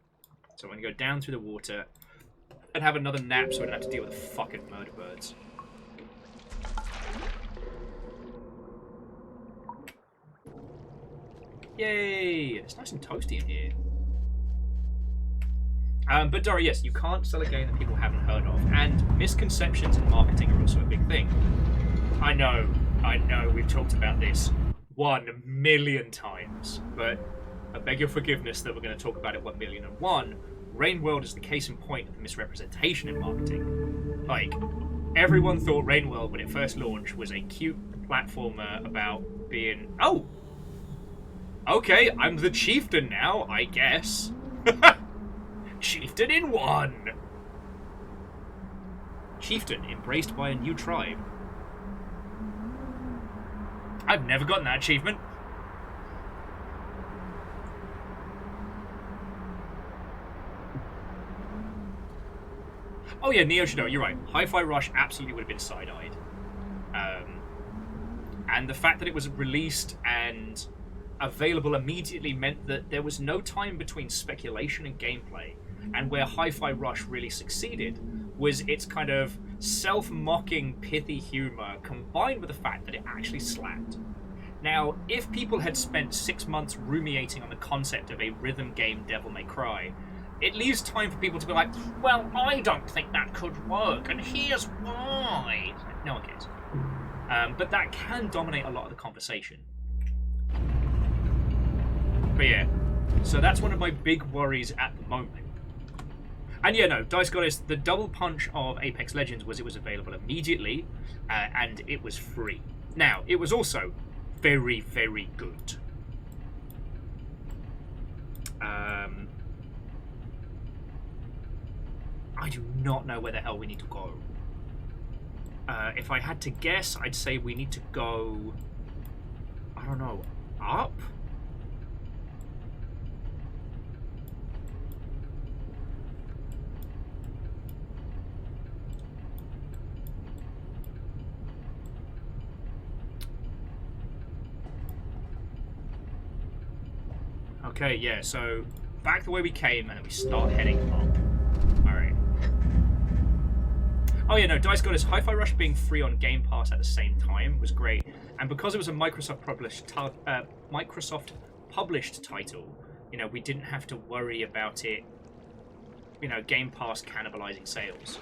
So I'm going to go down through the water and have another nap so I don't have to deal with the fucking murder birds. Yay! It's nice and toasty in here. But Dora, yes, you can't sell a game that people haven't heard of, and misconceptions in marketing are also a big thing. I know, we've talked about this 1,000,000 times, but I beg your forgiveness that we're going to talk about it 1,000,001. Rain World is the case in point of the misrepresentation in marketing. Like, everyone thought Rain World, when it first launched, was a cute platformer about being... Oh! Okay, I'm the chieftain now, I guess. Chieftain in 1! Chieftain embraced by a new tribe. I've never gotten that achievement. Oh yeah, Neo Shadow, you're right. Hi-Fi Rush absolutely would have been side-eyed. And the fact that it was released and available immediately meant that there was no time between speculation and gameplay. And where Hi-Fi Rush really succeeded was its kind of self-mocking, pithy humour combined with the fact that it actually slapped. Now, if people had spent 6 months ruminating on the concept of a rhythm game Devil May Cry, it leaves time for people to be like, well, I don't think that could work, and here's why. No one cares. But that can dominate a lot of the conversation. But yeah, so that's one of my big worries at the moment. And yeah, no, Dice Goddess, the double punch of Apex Legends was it was available immediately, and it was free. Now, it was also very, very good. I do not know where the hell we need to go. If I had to guess, I'd say we need to go, I don't know, up? Okay, yeah, so back the way we came and then we start heading up. Alright. Oh yeah, no, Dice Goddess, Hi-Fi Rush being free on Game Pass at the same time was great. And because it was a Microsoft published title, you know, we didn't have to worry about it, you know, Game Pass cannibalizing sales.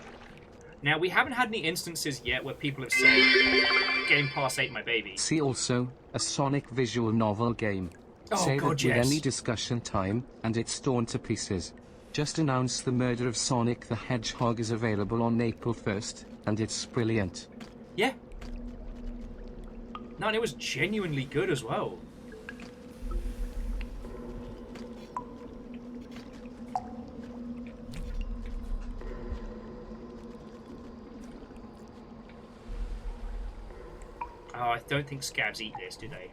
Now, we haven't had any instances yet where people have said, Game Pass ate my baby. See also, a Sonic visual novel game. Oh, Save God, it with yes. any discussion time, and it's torn to pieces. Just announce the murder of Sonic the Hedgehog is available on April 1st, and it's brilliant. Yeah. No, and it was genuinely good as well. Oh, I don't think scabs eat this, do they?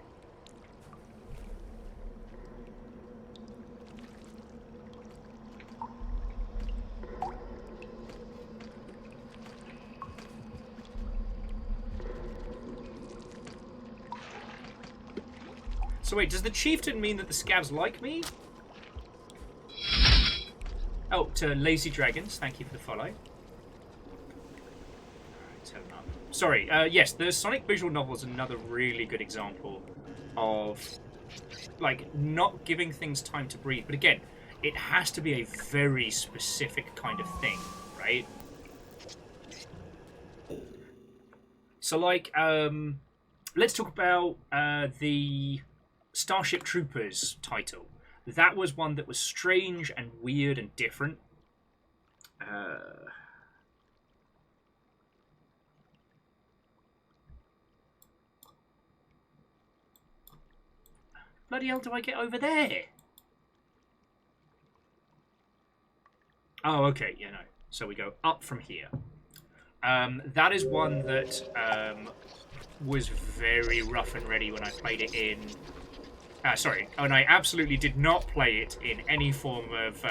So wait, does the chieftain mean that the scabs like me? Oh, to Lazy Dragons, thank you for the follow. Alright, 7 up. Sorry, yes, the Sonic visual novel is another really good example of, like, not giving things time to breathe. But again, it has to be a very specific kind of thing, right? So, like, let's talk about the Starship Troopers title. That was one that was strange and weird and different. Bloody hell do I get over there? Oh, okay, yeah, no. So we go up from here. That is one that was very rough and ready when I played it in... sorry, and I absolutely did not play it in any form of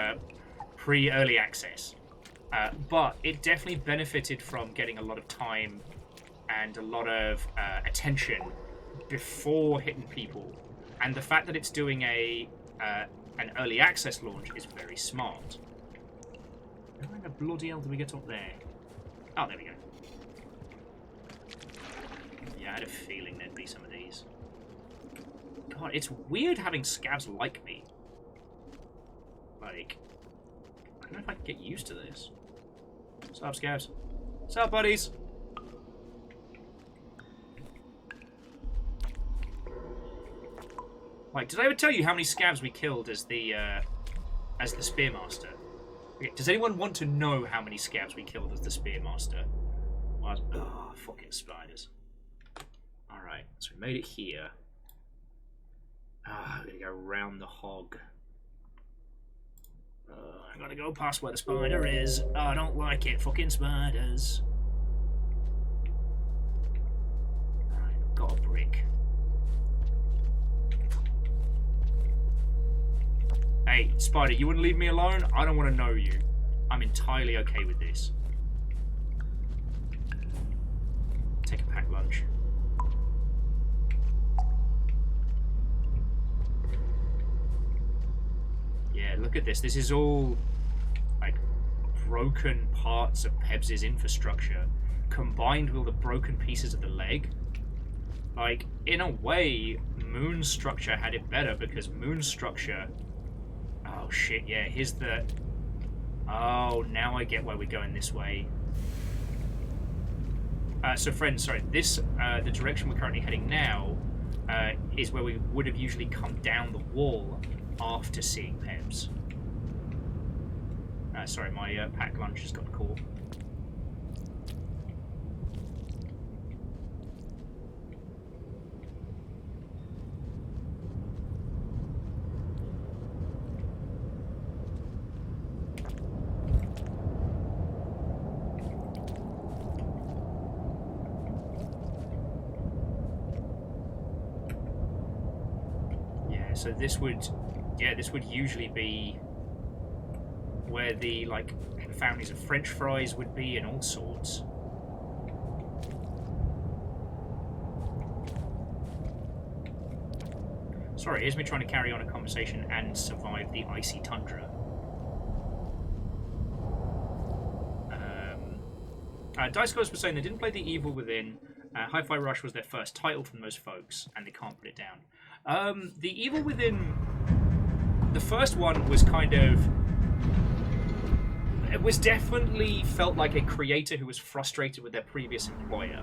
pre-early access. But it definitely benefited from getting a lot of time and a lot of attention before hitting people. And the fact that it's doing an early access launch is very smart. How the bloody hell do we get up there? Oh, there we go. Yeah, I had a feeling there'd be some of these. God, it's weird having scabs like me. Like, I don't know if I can get used to this. What's up, scabs? What's up, buddies? Like, did I ever tell you how many scabs we killed as the Spearmaster? Okay, does anyone want to know how many scabs we killed as the Spearmaster? Oh, fucking spiders. Alright, so we made it here. I'm gonna go round the hog. I'm gonna go past where the spider is. I don't like it. Fucking spiders. Alright, I've got a brick. Hey, spider, you wouldn't leave me alone? I don't want to know you. I'm entirely okay with this. Take a packed lunch. Yeah, look at this. This is all like broken parts of Pebs' infrastructure combined with all the broken pieces of the leg. Like, in a way, Moon Structure had it better because Moon Structure... Oh shit, yeah, here's the... Oh, now I get why we're going this way. So friends, sorry, this, the direction we're currently heading now is where we would have usually come down the wall after seeing Pebs. Sorry, my packed lunch has got caught. Yeah, so this would... Yeah, this would usually be where the, like, families of French fries would be and all sorts. Sorry, here's me trying to carry on a conversation and survive the icy tundra. Dice Goes was saying they didn't play The Evil Within. Hi-Fi Rush was their first title for most folks, and they can't put it down. The Evil Within... The first one was kind of... It was definitely felt like a creator who was frustrated with their previous employer.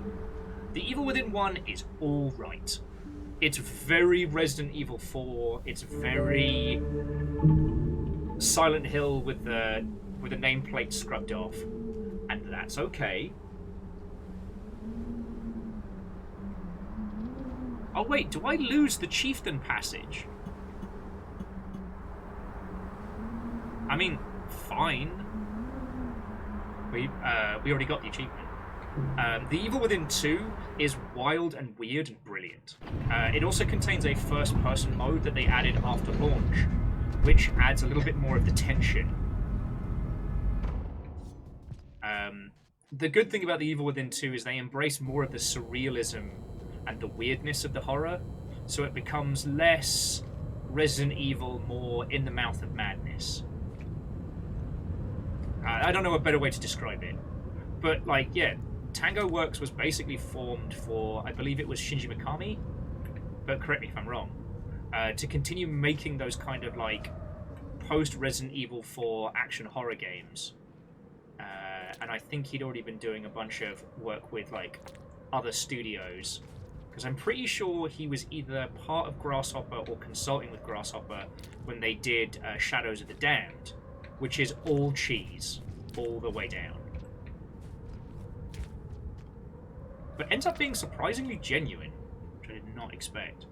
The Evil Within 1 is all right. It's very Resident Evil 4. It's very Silent Hill with the nameplate scrubbed off, and that's okay. Oh wait, do I lose the Chieftain passage? I mean, fine. We already got the achievement. The Evil Within 2 is wild and weird and brilliant. It also contains a first-person mode that they added after launch, which adds a little bit more of the tension. The good thing about The Evil Within 2 is they embrace more of the surrealism and the weirdness of the horror, so it becomes less Resident Evil, more in the mouth of madness. I don't know a better way to describe it. But, like, yeah, Tango Works was basically formed for, I believe it was Shinji Mikami, but correct me if I'm wrong, to continue making those kind of, like, post-Resident Evil 4 action horror games. And I think he'd already been doing a bunch of work with, like, other studios. Because I'm pretty sure he was either part of Grasshopper or consulting with Grasshopper when they did Shadows of the Damned, which is all cheese, all the way down. But ends up being surprisingly genuine, which I did not expect.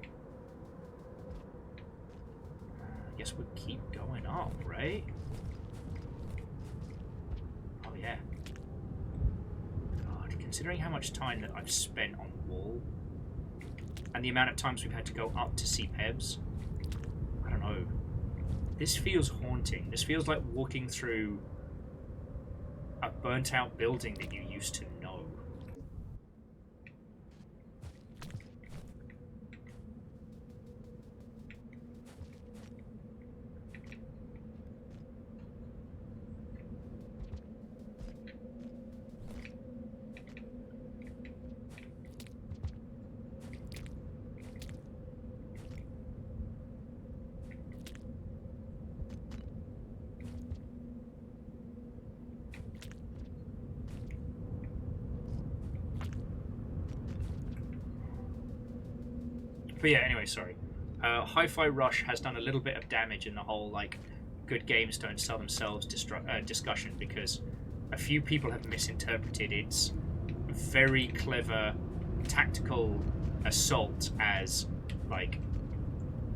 I guess we'll keep going up, right? Oh yeah. God, considering how much time that I've spent on the wall, and the amount of times we've had to go up to see Pebs, I don't know. This feels haunting. This feels like walking through a burnt-out building that you used to know. But yeah, anyway, sorry. Hi-Fi Rush has done a little bit of damage in the whole, like, good games don't sell themselves discussion, because a few people have misinterpreted its very clever tactical assault as, like,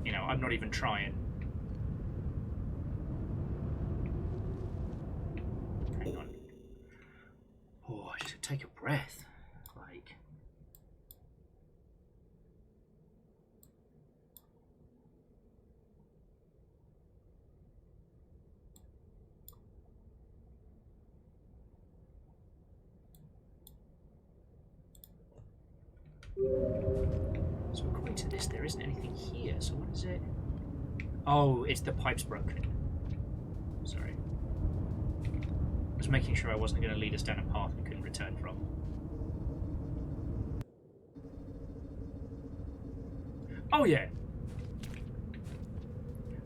you know, I'm not even trying. Hang on. Oh, I just take a breath. Like. So according to this, there isn't anything here. So what is it? Oh, it's the pipe's broken. Sorry. I was making sure I wasn't going to lead us down a path we couldn't return from. Oh yeah.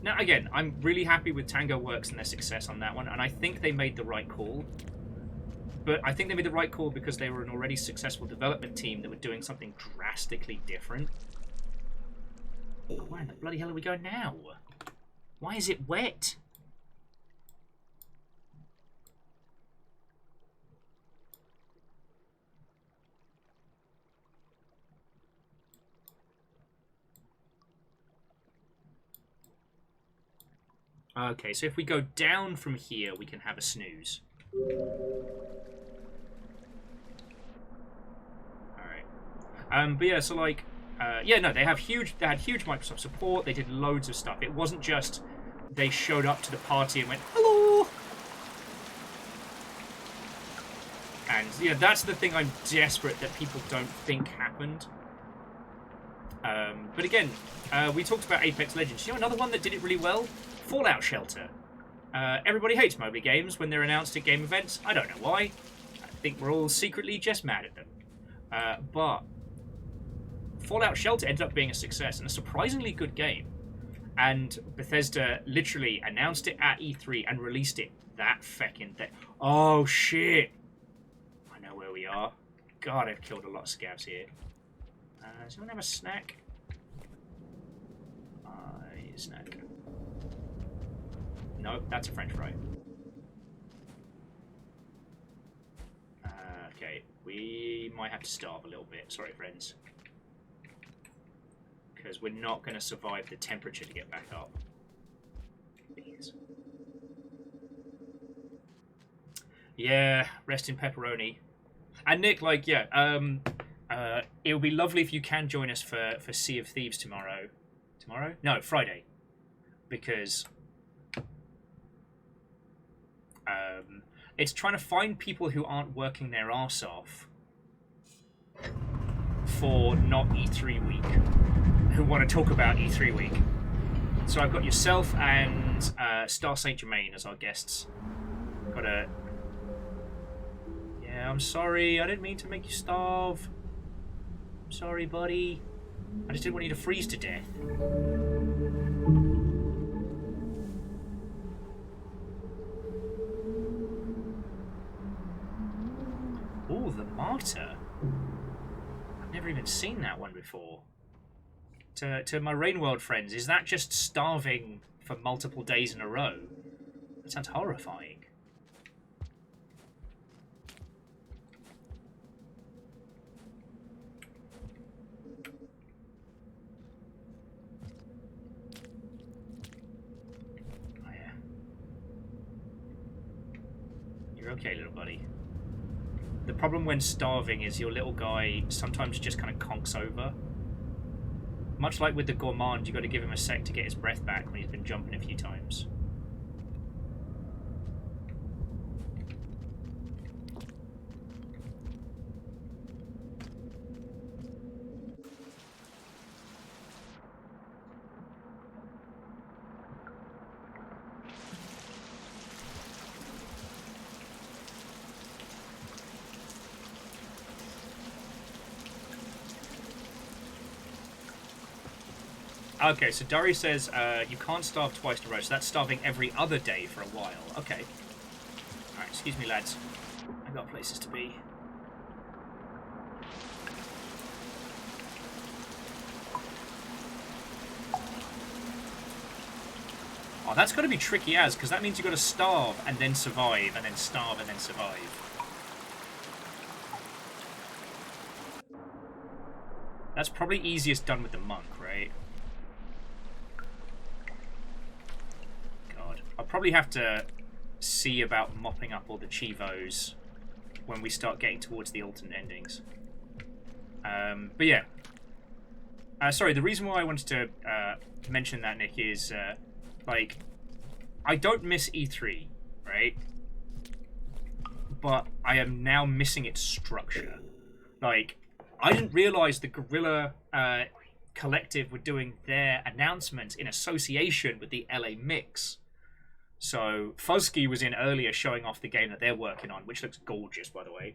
Now again, I'm really happy with Tango Works and their success on that one, and I think they made the right call. But I think they made the right call because they were an already successful development team that were doing something drastically different. Where in the bloody hell are we going now? Why is it wet? Okay, so if we go down from here, we can have a snooze. Alright. But yeah, so like, yeah, no, they had huge Microsoft support. They did loads of stuff. It wasn't just they showed up to the party and went, hello! And, yeah, that's the thing I'm desperate that people don't think happened. But again, we talked about Apex Legends. You know another one that did it really well? Fallout Shelter. Everybody hates mobile games when they're announced at game events. I don't know why. I think we're all secretly just mad at them. But Fallout Shelter ended up being a success and a surprisingly good game. And Bethesda literally announced it at E3 and released it that feckin' day. Oh shit! I know where we are. God, I've killed a lot of scavs here. Does anyone have a snack? I need a snack. No, that's a French fry. Okay, we might have to starve a little bit. Sorry, friends. Because we're not going to survive the temperature to get back up. Please. Yeah, rest in pepperoni. And Nick, like, yeah, it would be lovely if you can join us for Sea of Thieves tomorrow. Tomorrow? No, Friday. Because it's trying to find people who aren't working their arse off for not E3 week, who want to talk about E3 week. So I've got yourself and Star Saint Germain as our guests. Got a... Yeah, I'm sorry. I didn't mean to make you starve. I'm sorry, buddy. I just didn't want you to freeze to death. Oh, the Martyr. I've never even seen that one before. To my Rainworld friends, is that just starving for multiple days in a row? That sounds horrifying. Oh yeah. You're okay, little buddy. The problem when starving is your little guy sometimes just kind of conks over. Much like with the gourmand, you've got to give him a sec to get his breath back when he's been jumping a few times. Okay, so Durry says you can't starve twice in a row, so that's starving every other day for a while. Okay. Alright, excuse me, lads. I've got places to be. Oh, that's got to be tricky as, because that means you've got to starve and then survive, and then starve and then survive. That's probably easiest done with the monk, right? I'll probably have to see about mopping up all the Chivos when we start getting towards the alternate endings. But yeah. Sorry, the reason why I wanted to mention that, Nick, is, like, I don't miss E3, right? But I am now missing its structure. Like, I didn't realise the Guerrilla Collective were doing their announcements in association with the LA Mix. So Fuzzy was in earlier showing off the game that they're working on, which looks gorgeous, by the way.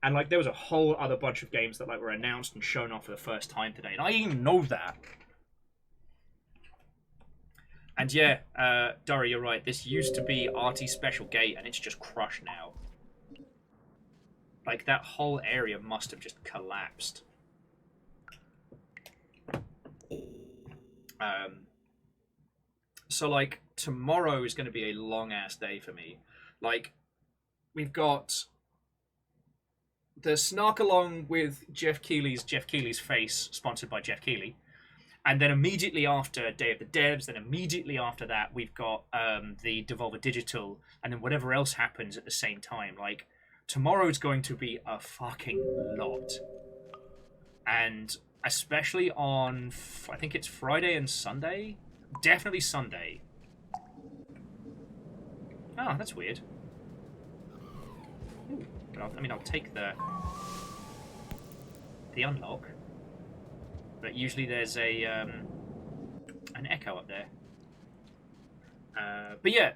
And like there was a whole other bunch of games that like were announced and shown off for the first time today, and I didn't even know that. And yeah, Dari, you're right. This used to be Arty Special Gate, and it's just crushed now. Like that whole area must have just collapsed. So like tomorrow is going to be a long ass day for me. Like we've got the Snark Along with Jeff Keighley's Face, sponsored by Jeff Keighley. And then immediately after Day of the Devs, then immediately after that, we've got the Devolver Digital, and then whatever else happens at the same time. Like, tomorrow's going to be a fucking lot. And especially on, I think it's Friday and Sunday? Definitely Sunday. Oh, that's weird. Ooh. But I'll take the unlock. But usually there's a an echo up there. But yeah,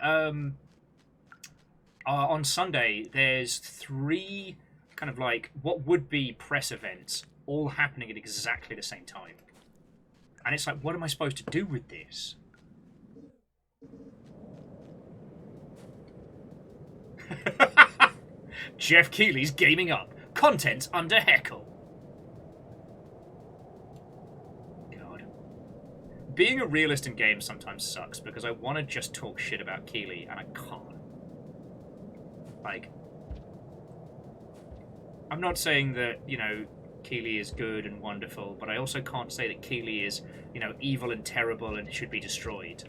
on Sunday there's 3 kind of like what would be press events all happening at exactly the same time. And it's like, what am I supposed to do with this? Jeff Keighley's gaming up. Content under heckle. God. Being a realist in games sometimes sucks because I want to just talk shit about Keighley and I can't. Like, I'm not saying that, you know, Keighley is good and wonderful, but I also can't say that Keighley is, you know, evil and terrible and should be destroyed.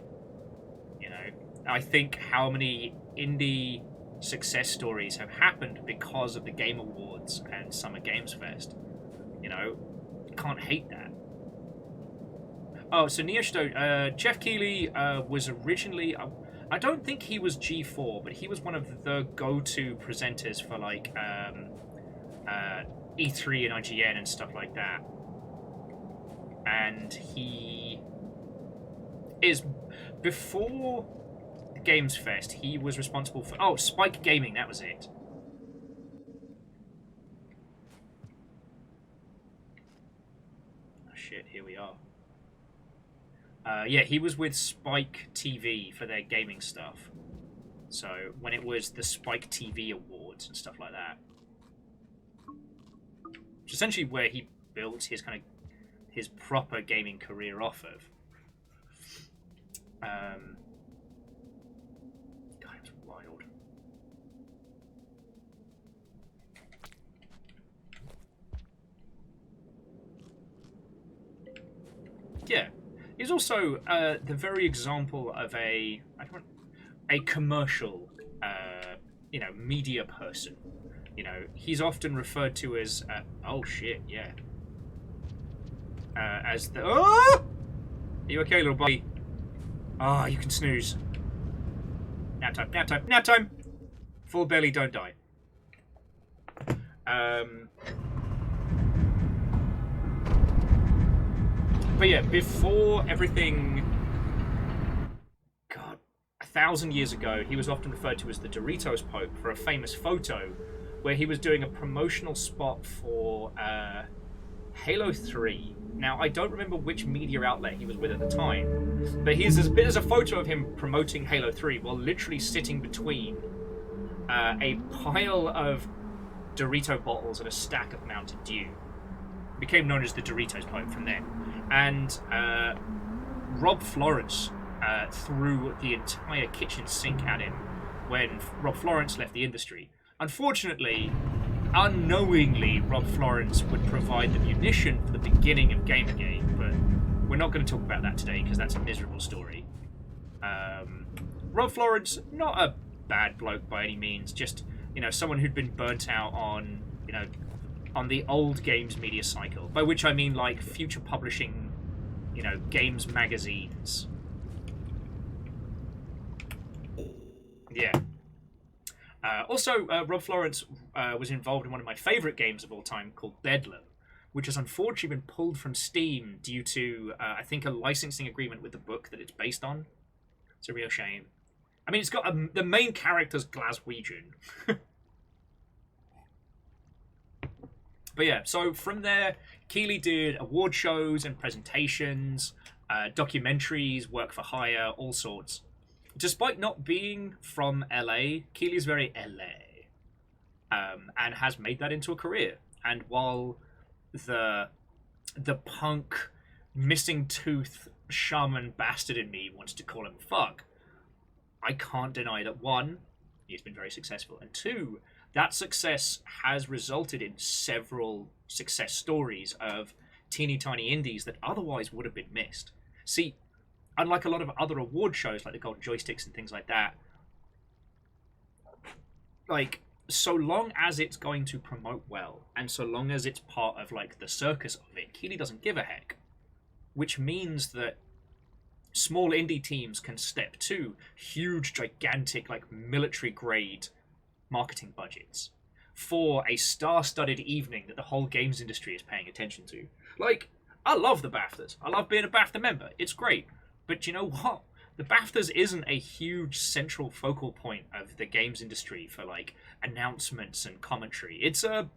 You know, I think how many indie success stories have happened because of the Game Awards and Summer Games Fest. You know, can't hate that. Oh, so Neosto, Jeff Keighley was originally, I don't think he was G4, but he was one of the go-to presenters for like E3 and IGN and stuff like that. And he is, before Games Fest, he was responsible for... Oh, Spike Gaming, that was it. Oh, shit, here we are. Yeah, he was with Spike TV for their gaming stuff. So, when it was the Spike TV Awards and stuff like that. Which is essentially where he built his kind of... his proper gaming career off of. Yeah, he's also the very example of a commercial, you know, media person. You know, he's often referred to as oh shit, yeah, as the Are you okay, little buddy? Ah, you can snooze. Nap time, nap time, nap time. Full belly, don't die. But yeah, before everything, God, 1,000 years ago, he was often referred to as the Doritos Pope for a famous photo where he was doing a promotional spot for Halo 3. Now, I don't remember which media outlet he was with at the time, but there's a photo of him promoting Halo 3 while literally sitting between a pile of Dorito bottles and a stack of Mountain Dew. Became known as the Doritos Pope from then. And Rob Florence threw the entire kitchen sink at him when Rob Florence left the industry. Unfortunately, unknowingly, Rob Florence would provide the munition for the beginning of Gamergate, but we're not going to talk about that today because that's a miserable story. Rob Florence, not a bad bloke by any means, just, you know, someone who'd been burnt out on, you know, on the old games media cycle, by which I mean like future publishing, you know, games magazines. Yeah. Also, Rob Florence was involved in one of my favourite games of all time called Bedlam, which has unfortunately been pulled from Steam due to, I think, a licensing agreement with the book that it's based on. It's a real shame. I mean, it's got the main character's Glaswegian. But yeah, so from there, Keighley did award shows and presentations, documentaries, work for hire, all sorts. Despite not being from LA, Keighley's very LA, and has made that into a career. And while the punk, missing tooth shaman bastard in me wants to call him fuck, I can't deny that, one, he's been very successful, and two, that success has resulted in several success stories of teeny tiny indies that otherwise would have been missed. See, unlike a lot of other award shows like the Golden Joysticks and things like that, like, so long as it's going to promote well, and so long as it's part of, like, the circus of it, Keighley doesn't give a heck. Which means that small indie teams can step to huge, gigantic, like, military-grade marketing budgets for a star-studded evening that the whole games industry is paying attention to. Like, I love the BAFTAs. I love being a BAFTA member. It's great. But you know what? The BAFTAs isn't a huge central focal point of the games industry for, like, announcements and commentary. It's a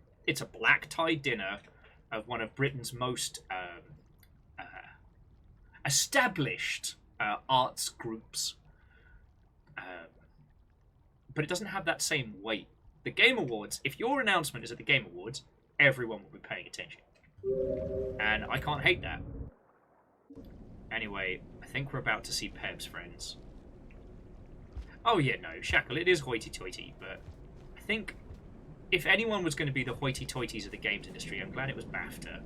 black-tie dinner of one of Britain's most established arts groups. But it doesn't have that same weight. The Game Awards, if your announcement is at the Game Awards, everyone will be paying attention. And I can't hate that. Anyway, I think we're about to see Peb's friends. Oh yeah, no, Shackle, it is hoity-toity, but I think if anyone was going to be the hoity-toities of the games industry, I'm glad it was BAFTA.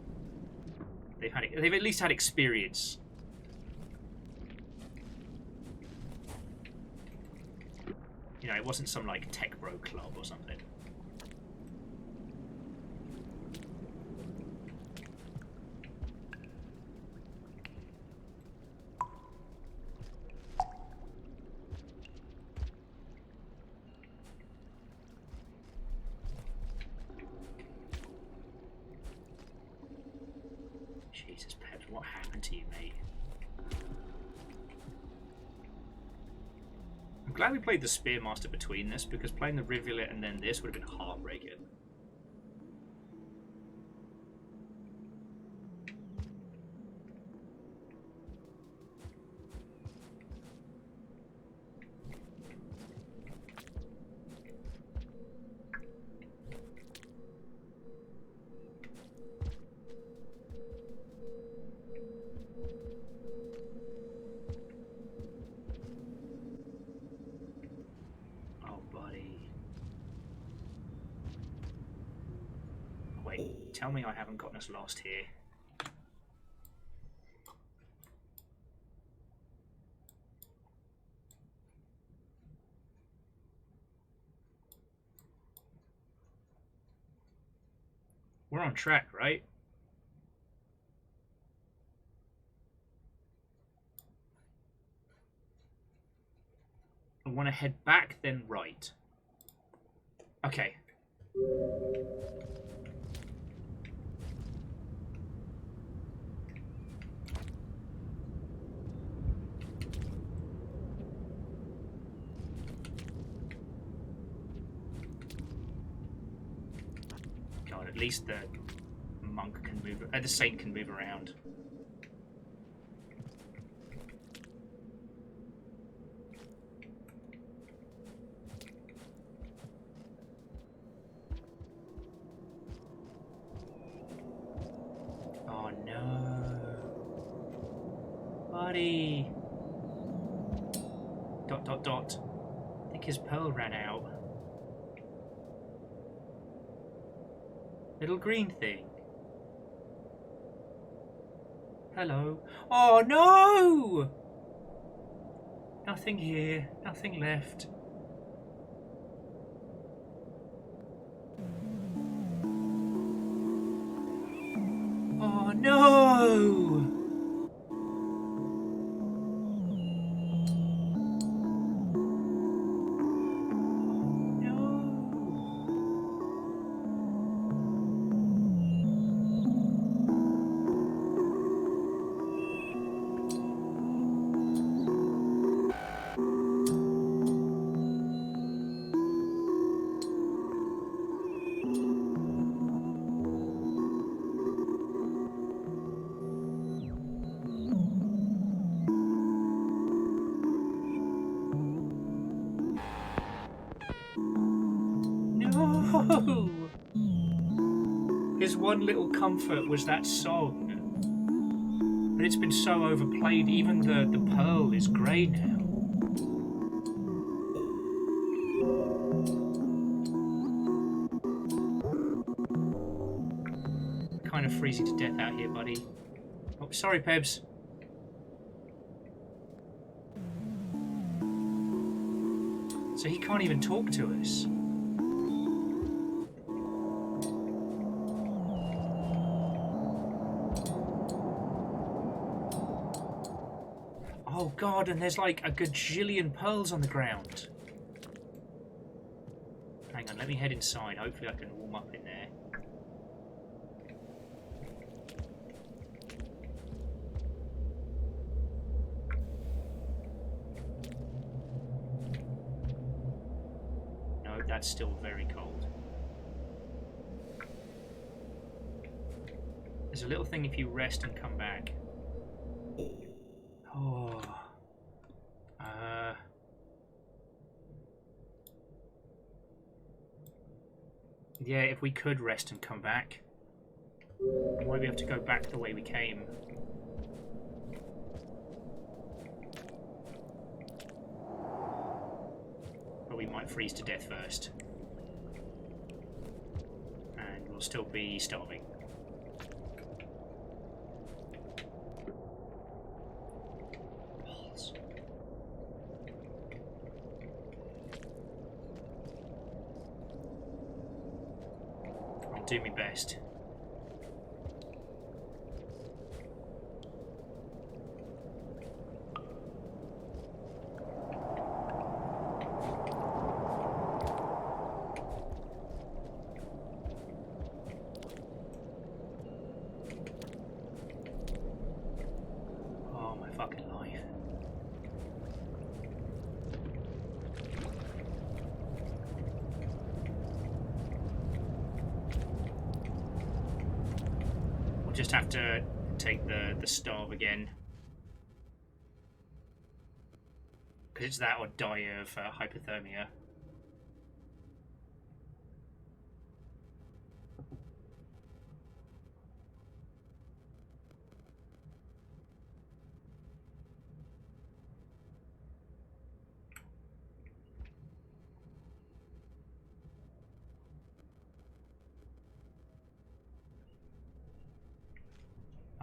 They've at least had experience. You know, it wasn't some, like, tech bro club or something. Jesus, Peps, what happened to you, mate? I'm glad we played the Spearmaster between this, because playing the Rivulet and then this would have been heartbreaking. Tell me I haven't gotten us lost here. We're on track, right? I want to head back, then right. Okay. At least the monk can move, the saint can move around. Oh no, buddy. ... I think his pearl ran out. Little green thing. Hello. Oh no! Nothing here. Nothing left. Oh no! No! His one little comfort was that song. But it's been so overplayed, even the pearl is grey now. Kind of freezing to death out here, buddy. Oh, sorry, Pebs. So he can't even talk to us. Oh god, and there's like a gajillion pearls on the ground. Hang on, let me head inside. Hopefully I can warm up in there. No, that's still very cold. There's a little thing if you rest and come back. Oh. Yeah, if we could rest and come back. Why we have to go back the way we came? But we might freeze to death first. And we'll still be starving. Do my best. Oh my fucking life. Just have to take the starve again, because it's that or die of hypothermia.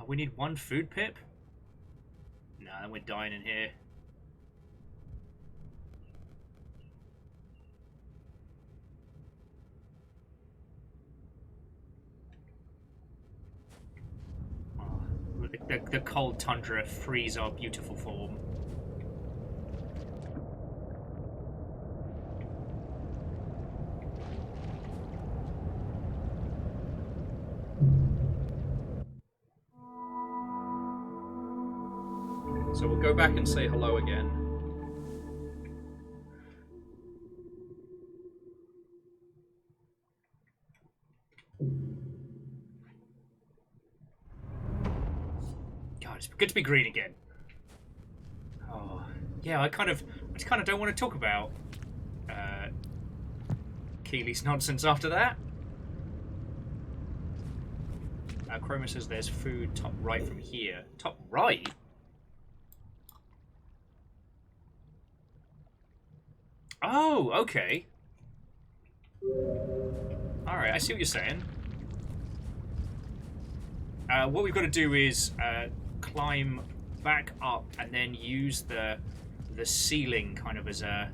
We need one food pip? No, then we're dying in here. Oh, the cold tundra frees our beautiful form. So we'll go back and say hello again. God, it's good to be green again. Oh, yeah, I just kind of don't want to talk about Keely's nonsense after that. Chroma says there's food top right from here. Top right? Oh, okay. Alright, I see what you're saying. What we've got to do is climb back up and then use the the ceiling kind of as a...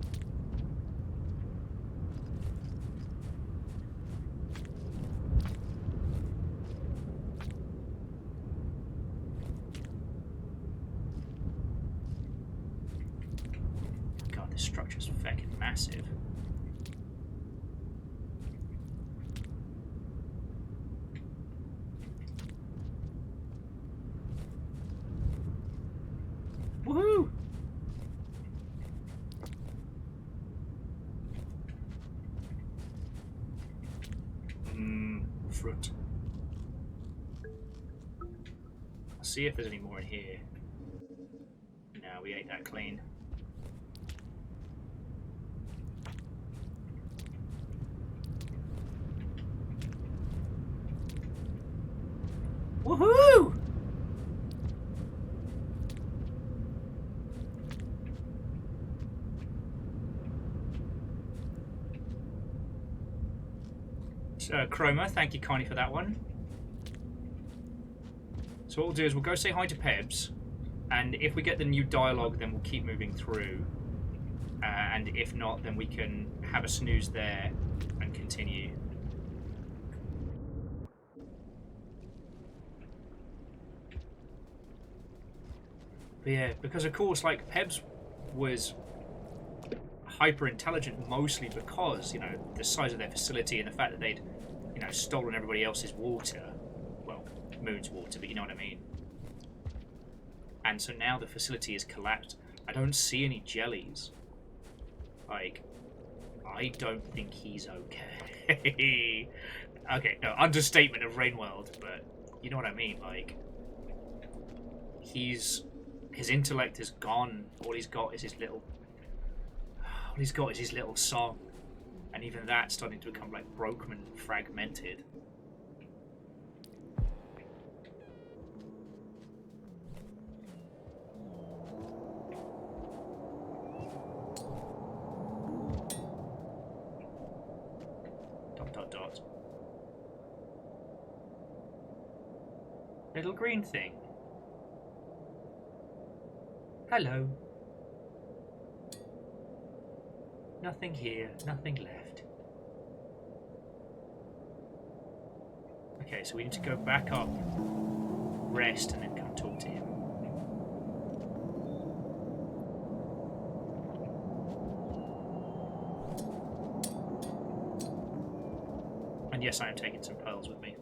God, this structure's fucking massive. Woohoo! Fruit. I'll see if there's any more in here. No, we ate that clean. Woohoo! Chroma, thank you kindly for that one. So what we'll do is we'll go say hi to Pebs, and if we get the new dialogue, then we'll keep moving through. And if not, then we can have a snooze there and continue. But yeah, because of course, like, Pebs was hyper intelligent mostly because, you know, the size of their facility and the fact that they'd, you know, stolen everybody else's water. Well, Moon's water, but you know what I mean. And so now the facility is collapsed. I don't see any jellies. Like, I don't think he's okay. Okay, no, understatement of Rainworld, but you know what I mean, like, his intellect is gone. All he's got is his little song, and even that's starting to become like broken and fragmented. Dot dot dot. Little green thing. Hello. Nothing here, nothing left. Okay, so we need to go back up, rest, and then come talk to him. And yes, I am taking some pearls with me.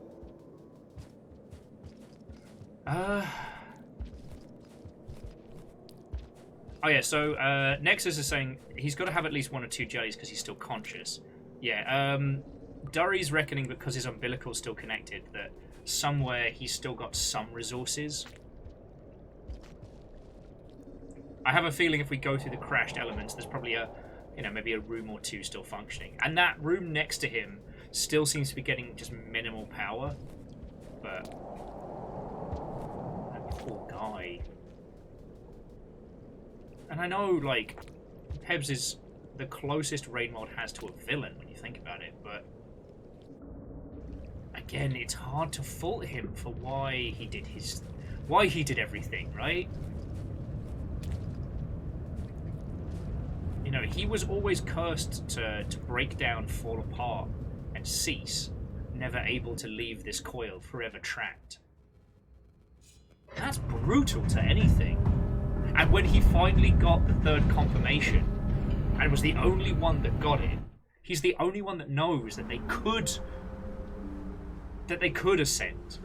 Oh yeah, so Nexus is saying he's got to have at least 1 or 2 jellies because he's still conscious. Yeah, Durry's reckoning because his umbilical's still connected that somewhere he's still got some resources. I have a feeling if we go through the crashed elements, there's probably a, you know, maybe a room or 2 still functioning. And that room next to him still seems to be getting just minimal power. But that poor guy. And I know, like, Pebs is the closest Rainworld has to a villain when you think about it, but again, it's hard to fault him for why he did everything, right? You know, he was always cursed to break down, fall apart, and cease, never able to leave this coil, forever trapped. That's brutal to anything. And when he finally got the 3rd confirmation, and was the only one that got it, he's the only one that knows that they could ascend.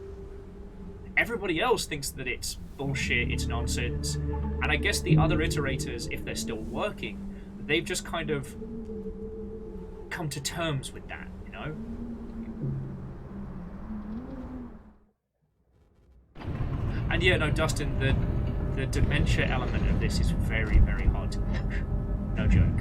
Everybody else thinks that it's bullshit, it's nonsense. And I guess the other iterators, if they're still working, they've just kind of come to terms with that, you know? And yeah, no, Dustin, the dementia element of this is very, very hard to watch. No joke.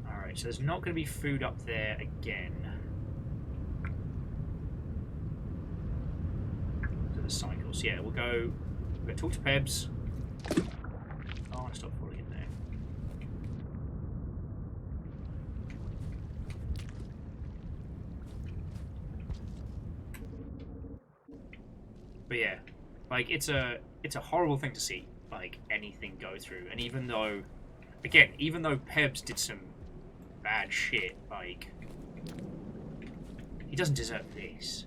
Alright, so there's not going to be food up there again. To the cycles. Yeah, we'll go talk to Pebs. Oh, I want to stop falling in there. But yeah, like it's a horrible thing to see, like anything go through. And even though, again, even though Pebs did some bad shit, like he doesn't deserve this.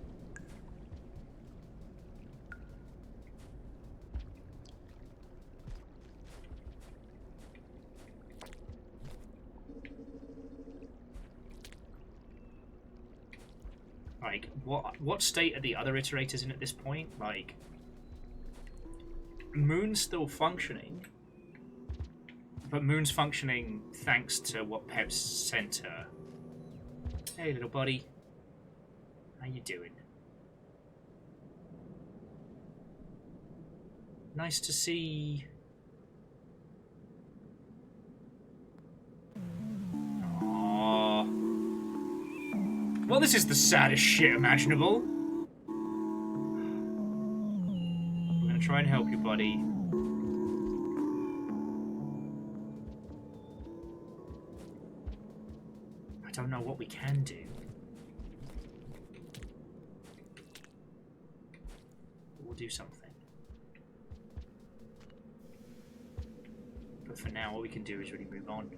Like, what state are the other iterators in at this point? Like, Moon's still functioning, but Moon's functioning thanks to what Pebs sent her. Hey, little buddy. How you doing? Nice to see... Well, this is the saddest shit imaginable. I'm gonna try and help you, buddy. I don't know what we can do. We'll do something. But for now, all we can do is really move on.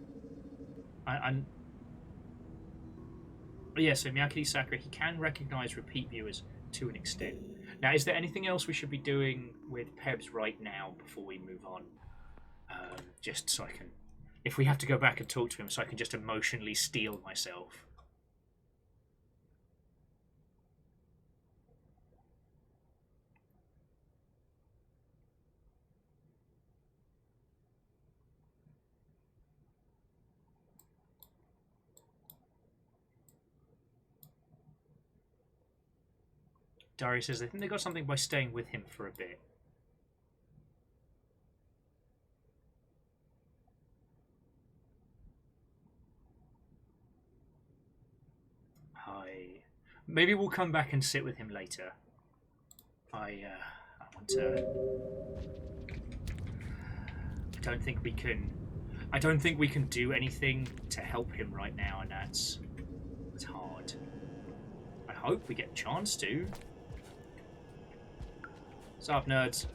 Yeah, so Miyake Sakura, he can recognize repeat viewers to an extent. Now, is there anything else we should be doing with Pebs right now before we move on? Just so I can... If we have to go back and talk to him, so I can just emotionally steel myself. Dari says they think they got something by staying with him for a bit. Maybe we'll come back and sit with him later. I want to... I don't think we can do anything to help him right now, and that's hard. I hope we get a chance to. What's up, nerds?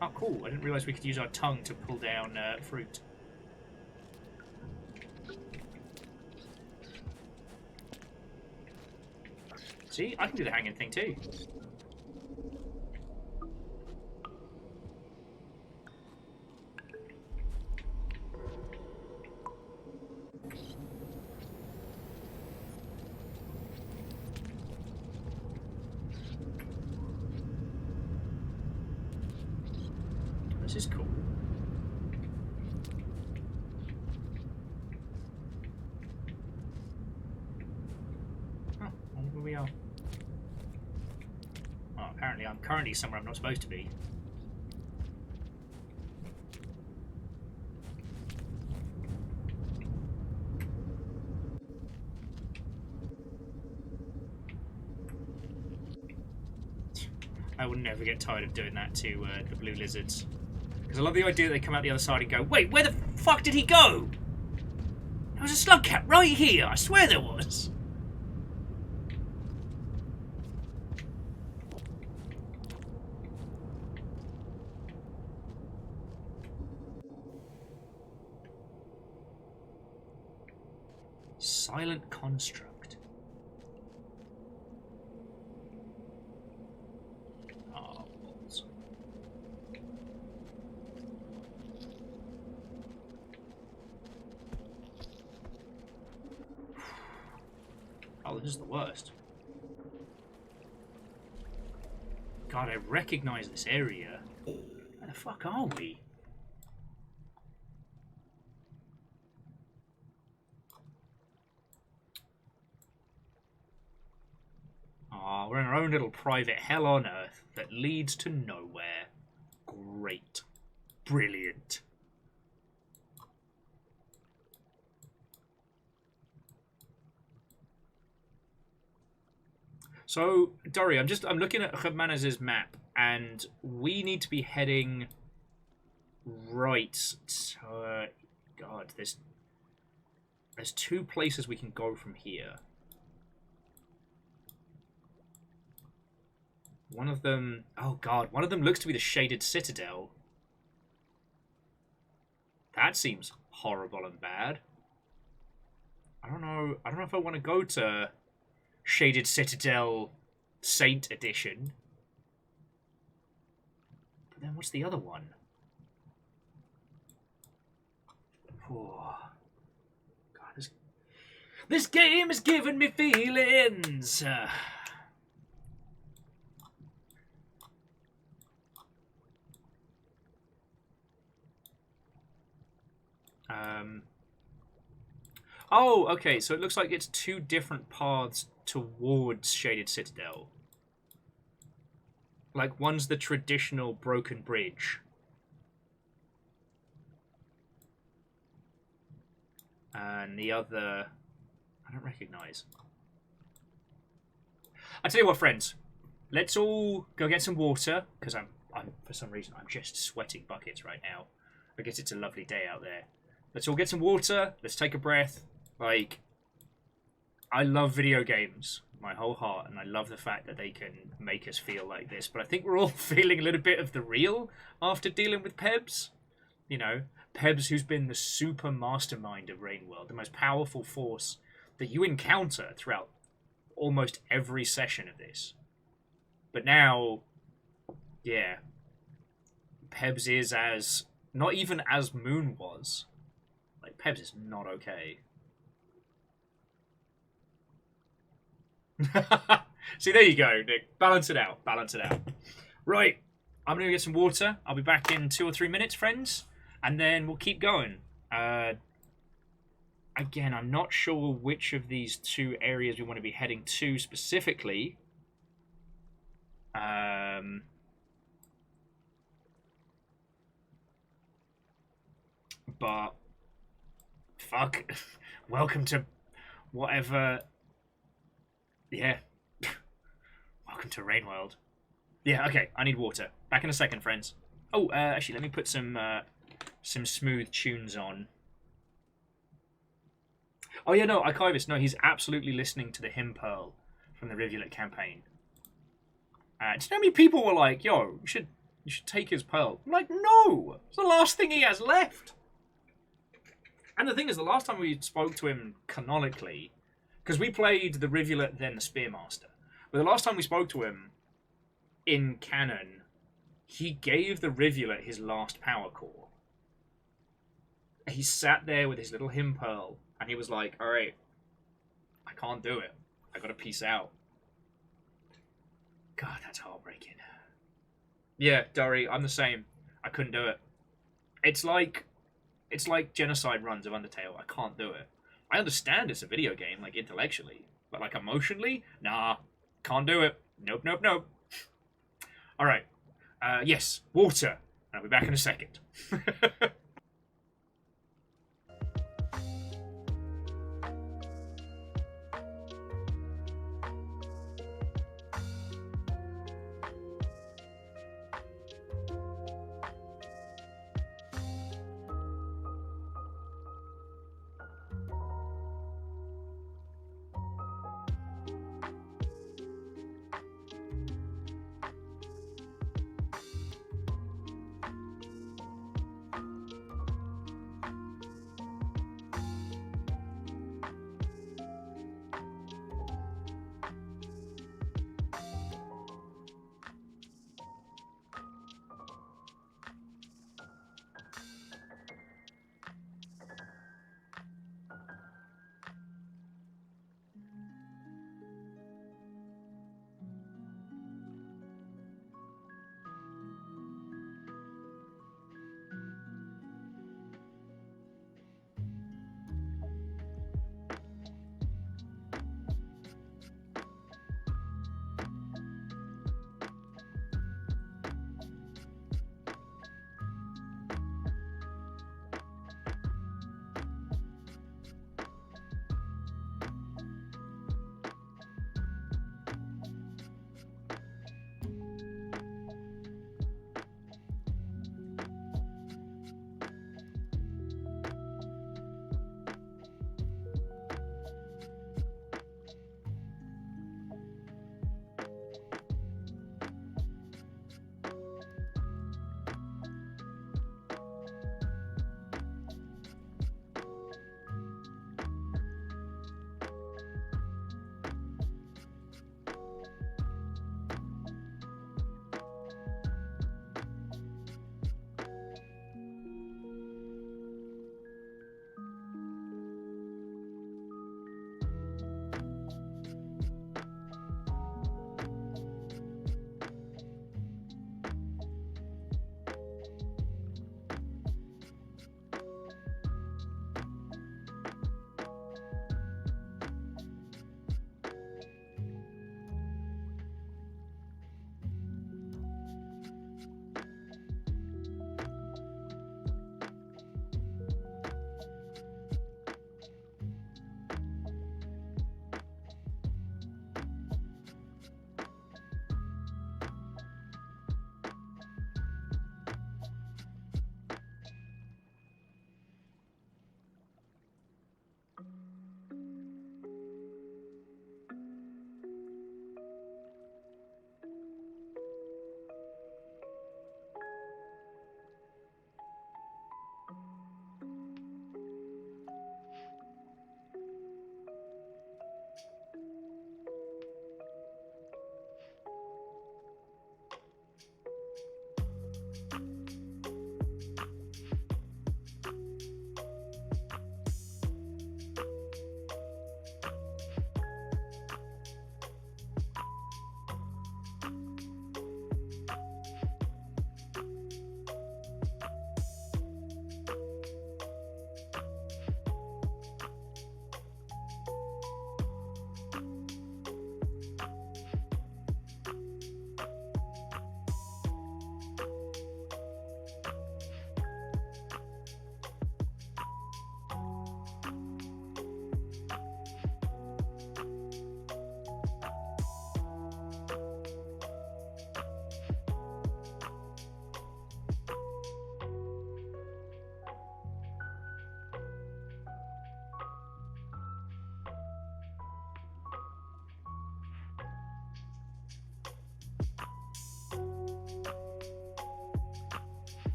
Oh, cool. I didn't realise we could use our tongue to pull down fruit. See? I can do the hanging thing too. This is cool. Oh, I wonder where we are. Oh, apparently I'm currently somewhere I'm not supposed to be. I will never get tired of doing that to the blue lizards. Because I love the idea that they come out the other side and go, wait, where the fuck did he go? There was a Slugcat right here. I swear there was. Silent construct. Oh, balls. Oh, this is the worst. God, I recognize this area. Where the fuck are we? Oh, we're in our own little private hell on earth that leads to nowhere. Great. Brilliant. So, Dory, I'm looking at Hermanez's map, and we need to be heading right. God, there's two places we can go from here. One of them... Oh, God. One of them looks to be the Shaded Citadel. That seems horrible and bad. I don't know if I want to go to Shaded Citadel Saint Edition. But then what's the other one? Oh. God, this game is giving me feelings. Oh, okay, so it looks like it's two different paths towards Shaded Citadel. Like, one's the traditional broken bridge. And the other... I don't recognise. I tell you what, friends. Let's all go get some water, because I'm for some reason, I'm just sweating buckets right now. I guess it's a lovely day out there. Let's all get some water. Let's take a breath. Like, I love video games, my whole heart, and I love the fact that they can make us feel like this. But I think we're all feeling a little bit of the real after dealing with Pebs. You know, Pebs, who's been the super mastermind of Rainworld, the most powerful force that you encounter throughout almost every session of this. But now, yeah, Pebs is as... not even as Moon was. Like, Pebs is not okay. See, there you go, Nick. Balance it out. Balance it out. Right. I'm going to get some water. I'll be back in 2 or 3 minutes, friends. And then we'll keep going. Again, I'm not sure which of these two areas we want to be heading to specifically. But... fuck. Welcome to whatever... yeah. Welcome to Rainworld. Yeah, okay. I need water. Back in a second, friends. Oh, actually, let me put some smooth tunes on. Oh, yeah, no, Archivist. No, he's absolutely listening to the Hymn Pearl from the Rivulet campaign. Do you know how many people were like, yo, you should take his pearl? I'm like, no! It's the last thing he has left. And the thing is, the last time we spoke to him canonically, because we played the Rivulet, then the Spearmaster, but the last time we spoke to him in canon, he gave the Rivulet his last power core. He sat there with his little Hymn Pearl, and he was like, alright, I can't do it. I gotta peace out. God, that's heartbreaking. Yeah, Dory, I'm the same. I couldn't do it. It's like genocide runs of Undertale. I can't do it. I understand it's a video game, like, intellectually. But, like, emotionally? Nah. Can't do it. Nope, nope, nope. Alright. Yes, water. I'll be back in a second.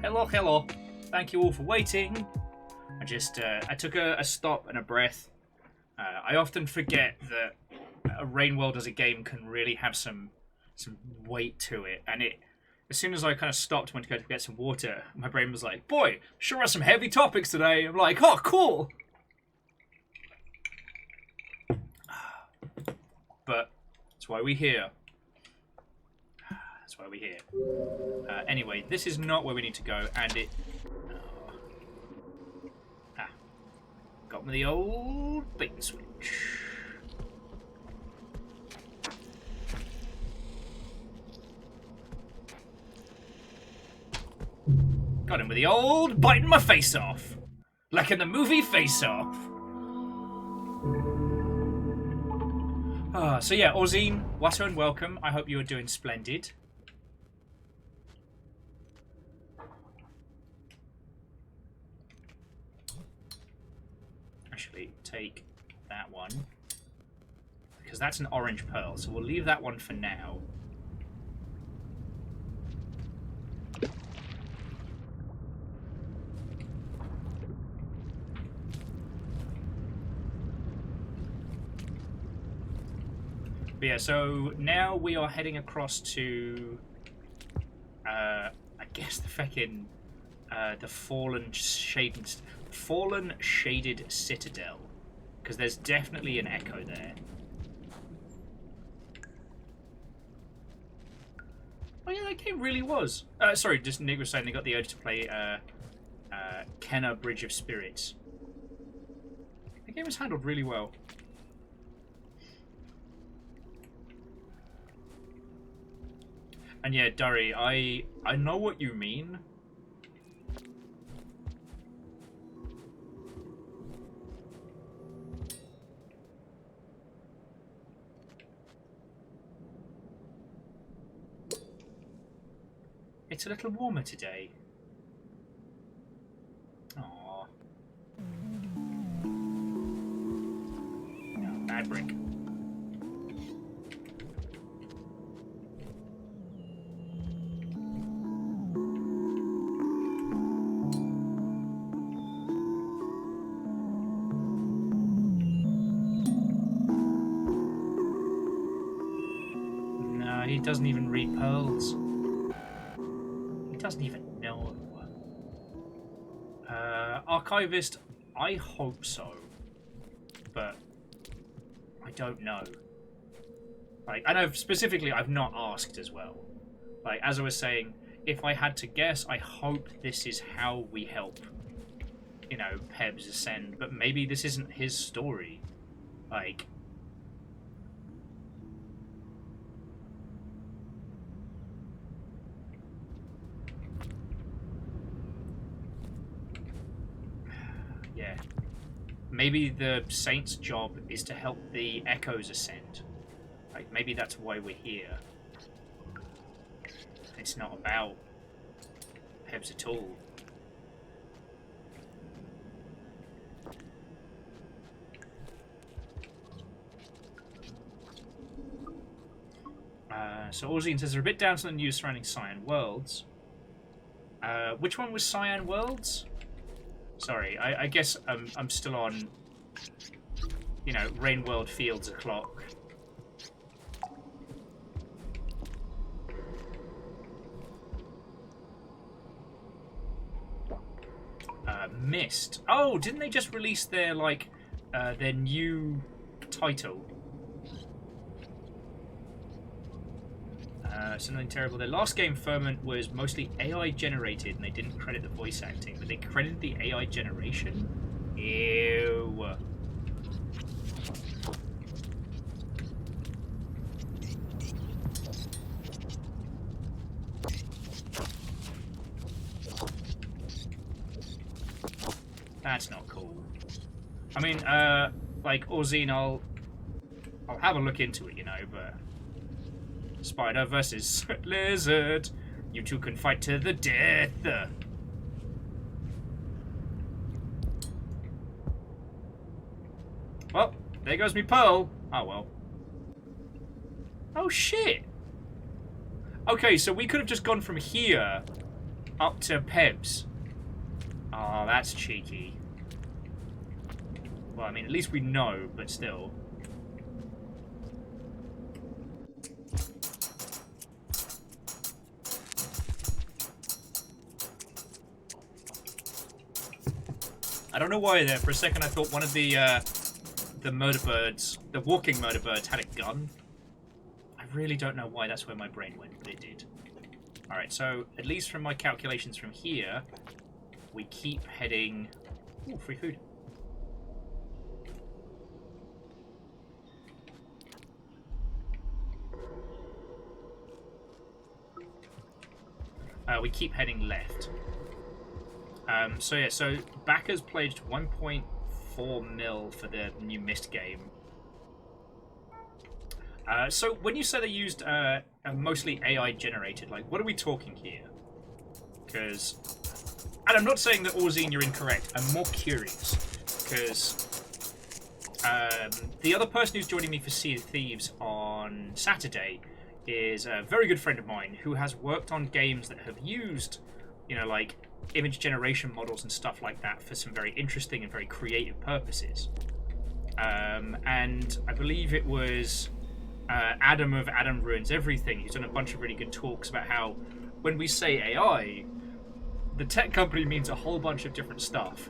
Hello, hello. Thank you all for waiting. I took a stop and a breath. I often forget that Rain World as a game can really have some weight to it, and as soon as I kind of stopped, went to go to get some water, my brain was like, boy, sure are some heavy topics today. I'm like, oh, cool. But that's why we're here. That's why we're here. Anyway, this is not where we need to go, and it... got me the old bait and switch. Got him with the old biting my face off. Like in the movie Face Off. So yeah, Orzine, Watto and welcome. I hope you are doing splendid. Actually, take that one. Because that's an orange pearl, so we'll leave that one for now. But yeah, so now we are heading across to, I guess the fucking, the fallen shaded citadel, because there's definitely an echo there. Oh yeah, that game really was. Sorry, just Nick was saying they got the urge to play Kenna Bridge of Spirits. The game was handled really well. And yeah, Durry, I know what you mean. It's a little warmer today. Aww. No, bad brick. He doesn't even read pearls. He doesn't even know. Archivist, I hope so. But I don't know. Like, I know specifically I've not asked as well. Like, as I was saying, if I had to guess, I hope this is how we help, you know, Pebs ascend. But maybe this isn't his story. Like... yeah. Maybe the Saint's job is to help the Echoes ascend. Like, maybe that's why we're here. It's not about Pebs at all. So Orzine says they're a bit down to the news surrounding Cyan Worlds. Which one was Cyan Worlds? Sorry, I guess I'm still on, you know, Rain World Fields o'clock. Mist. Oh, didn't they just release their, like, their new title? Something terrible. Their last game, Ferment, was mostly AI generated, and they didn't credit the voice acting, but they credited the AI generation? Ew. That's not cool. I mean, like, Orzine, I'll have a look into it, you know, but... Spider versus Lizard. You two can fight to the death. Well, there goes me pearl. Oh, well. Oh, shit. Okay, so we could have just gone from here Up to Pebs. Oh, that's cheeky. Well, I mean, at least we know, but still. I don't know why there. For a second, I thought one of the murder birds, the walking murder birds, had a gun. I really don't know why that's where my brain went, but it did. Alright, so at least from my calculations from here, we keep heading... Ooh, free food. We keep heading left. So yeah, so backers pledged 1.4 mil for the new Myst game. So when you say they used mostly AI generated, like, what are we talking here? Because, and I'm not saying that Orzine, you're incorrect. I'm more curious because the other person who's joining me for Sea of Thieves on Saturday is a very good friend of mine who has worked on games that have used, you know, like image generation models and stuff like that for some very interesting and very creative purposes. And I believe it was Adam of Adam Ruins Everything. He's done a bunch of really good talks about how when we say AI, the tech company means a whole bunch of different stuff.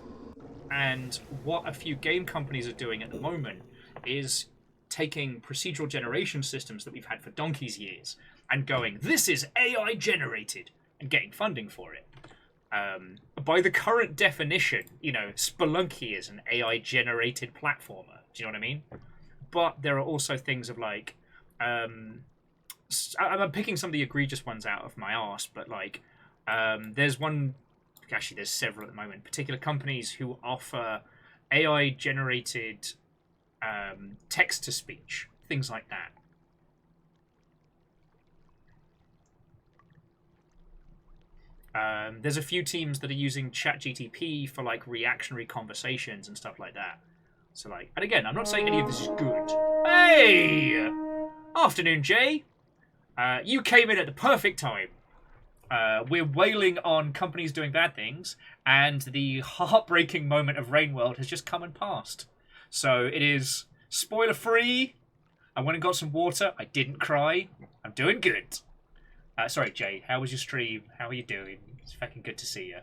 And what a few game companies are doing at the moment is taking procedural generation systems that we've had for donkey's years and going, this is AI generated, and getting funding for it. By the current definition, you know, Spelunky is an AI generated platformer. Do you know what I mean? But there are also things of like, I'm picking some of the egregious ones out of my arse, but like, there's one, actually there's several at the moment, particular companies who offer AI generated text-to-speech, things like that. There's a few teams that are using ChatGTP for like reactionary conversations and stuff like that. So like, and again, I'm not saying any of this is good. Hey! Afternoon, Jay. You came in at the perfect time. We're wailing on companies doing bad things, and the heartbreaking moment of Rainworld has just come and passed. So it is spoiler-free. I went and got some water. I didn't cry. I'm doing good. Sorry, Jay. How was your stream? How are you doing? It's fucking good to see you.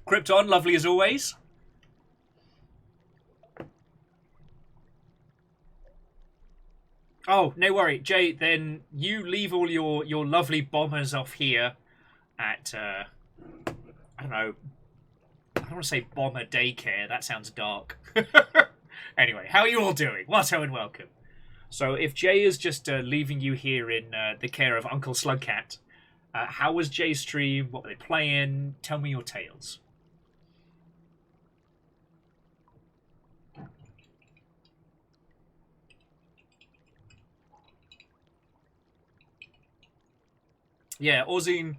Krypton, lovely as always. Oh, no worry, Jay. Then you leave all your lovely bombers off here at I don't know. I don't want to say bomber daycare. That sounds dark. Anyway, how are you all doing? Watto and welcome. So if Jay is just leaving you here in the care of Uncle Slugcat, how was Jay's stream? What were they playing? Tell me your tales. Yeah, Orzine,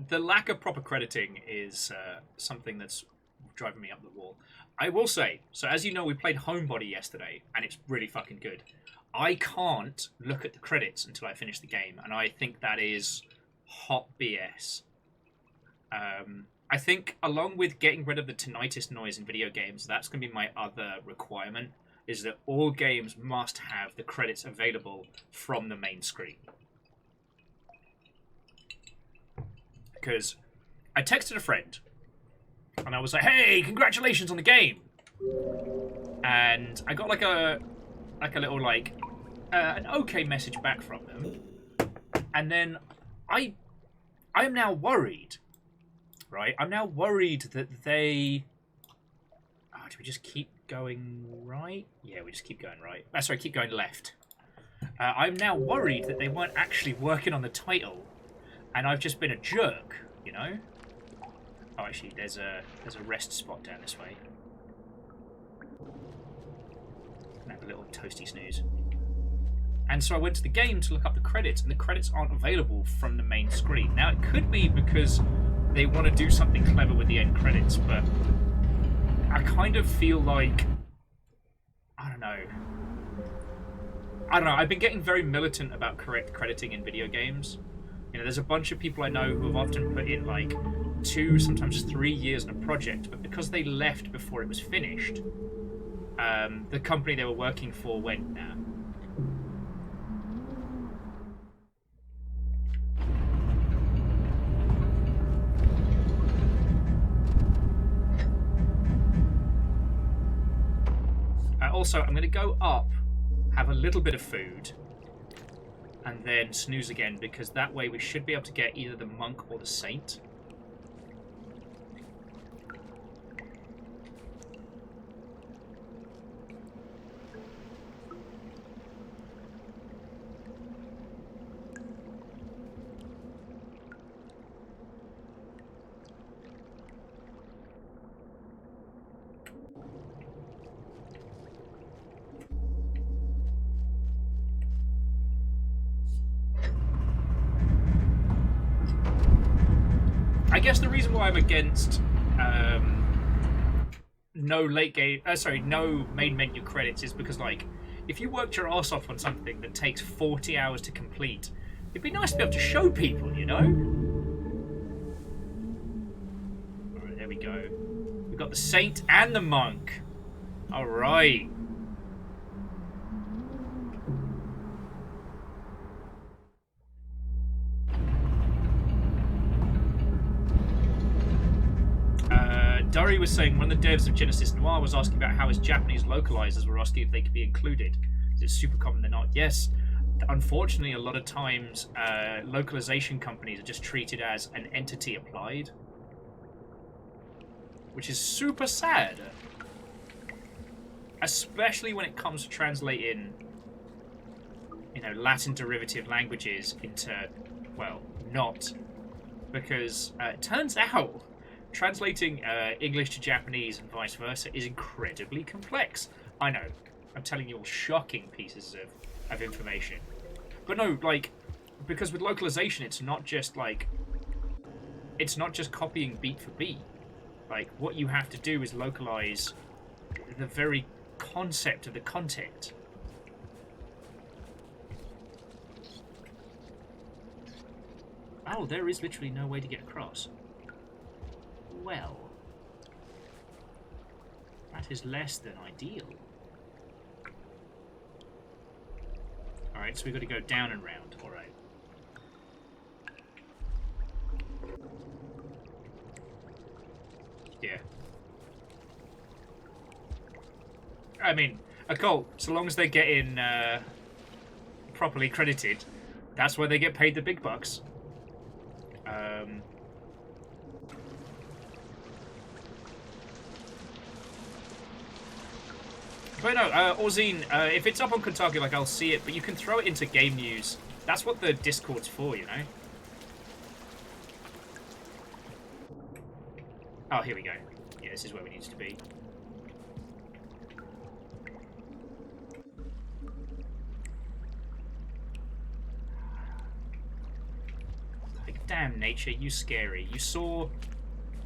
the lack of proper crediting is something that's driving me up the wall. I will say, so as you know, we played Homebody yesterday, and it's really fucking good. I can't look at the credits until I finish the game, and I think that is hot BS. I think, along with getting rid of the tinnitus noise in video games, that's going to be my other requirement, is that all games must have the credits available from the main screen. Because I texted a friend, and I was like, hey, congratulations on the game! And I got like a little, like, an okay message back from them. And then I am now worried, right? I'm now worried that they... Oh, do we just keep going right? Yeah, we just keep going right. Sorry, keep going left. I'm now worried that they weren't actually working on the title, and I've just been a jerk, you know? Oh, actually, there's a rest spot down this way. Have a little toasty snooze. And so I went to the game to look up the credits, and the credits aren't available from the main screen. Now, it could be because they want to do something clever with the end credits, but I kind of feel like... I don't know. I've been getting very militant about correct crediting in video games. You know, there's a bunch of people I know who have often put in like 2, sometimes 3 years in a project, but because they left before it was finished, the company they were working for went, nah. Also, I'm going to go up, have a little bit of food, and then snooze again, because that way we should be able to get either the monk or the saint. I guess the reason why I'm against no main menu credits is because, like, if you worked your ass off on something that takes 40 hours to complete, it'd be nice to be able to show people, you know? Alright, there we go. We've got the saint and the monk. Alright. Durry was saying one of the devs of Genesis Noir was asking about how his Japanese localizers were asking if they could be included. Is it super common they're not? Yes. Unfortunately, a lot of times localization companies are just treated as an entity applied, which is super sad. Especially when it comes to translating, you know, Latin derivative languages into, well, not. Because it turns out translating English to Japanese and vice versa is incredibly complex. I know. I'm telling you all shocking pieces of information. But no, like, because with localization, it's not just copying beat for beat. Like, what you have to do is localize the very concept of the content. Oh, there is literally no way to get across. Well, that is less than ideal. Alright, so we've got to go down and round. Alright. Yeah. I mean, a cult, so long as they're getting properly credited, that's where they get paid the big bucks. But no, Orzine, if it's up on Kotaku, like, I'll see it, but you can throw it into game news. That's what the Discord's for, you know? Oh, here we go. Yeah, this is where we need to be. Like, damn, nature, you scary. You saw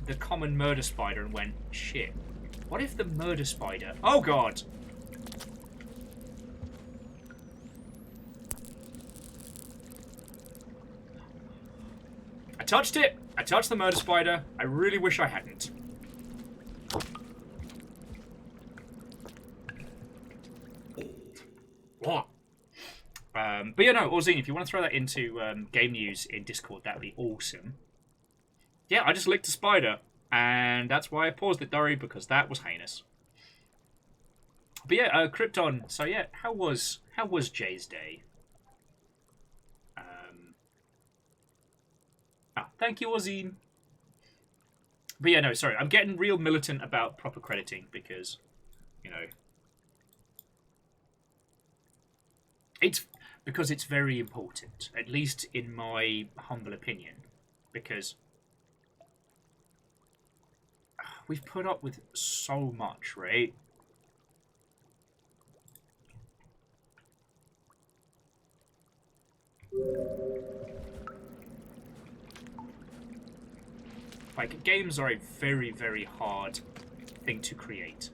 the common murder spider and went, shit. What if the murder spider... Oh, God! I touched it! I touched the murder spider. I really wish I hadn't. What? But yeah, no, Orzine, if you want to throw that into game news in Discord, that would be awesome. Yeah, I just licked a spider. And that's why I paused it, Durry, because that was heinous. But yeah, Krypton. So yeah, how was Jay's day? Thank you, Orzine. But yeah, no, sorry. I'm getting real militant about proper crediting because, you know, it's very important, at least in my humble opinion, because we've put up with so much, right? Like, games are a very, very hard thing to create.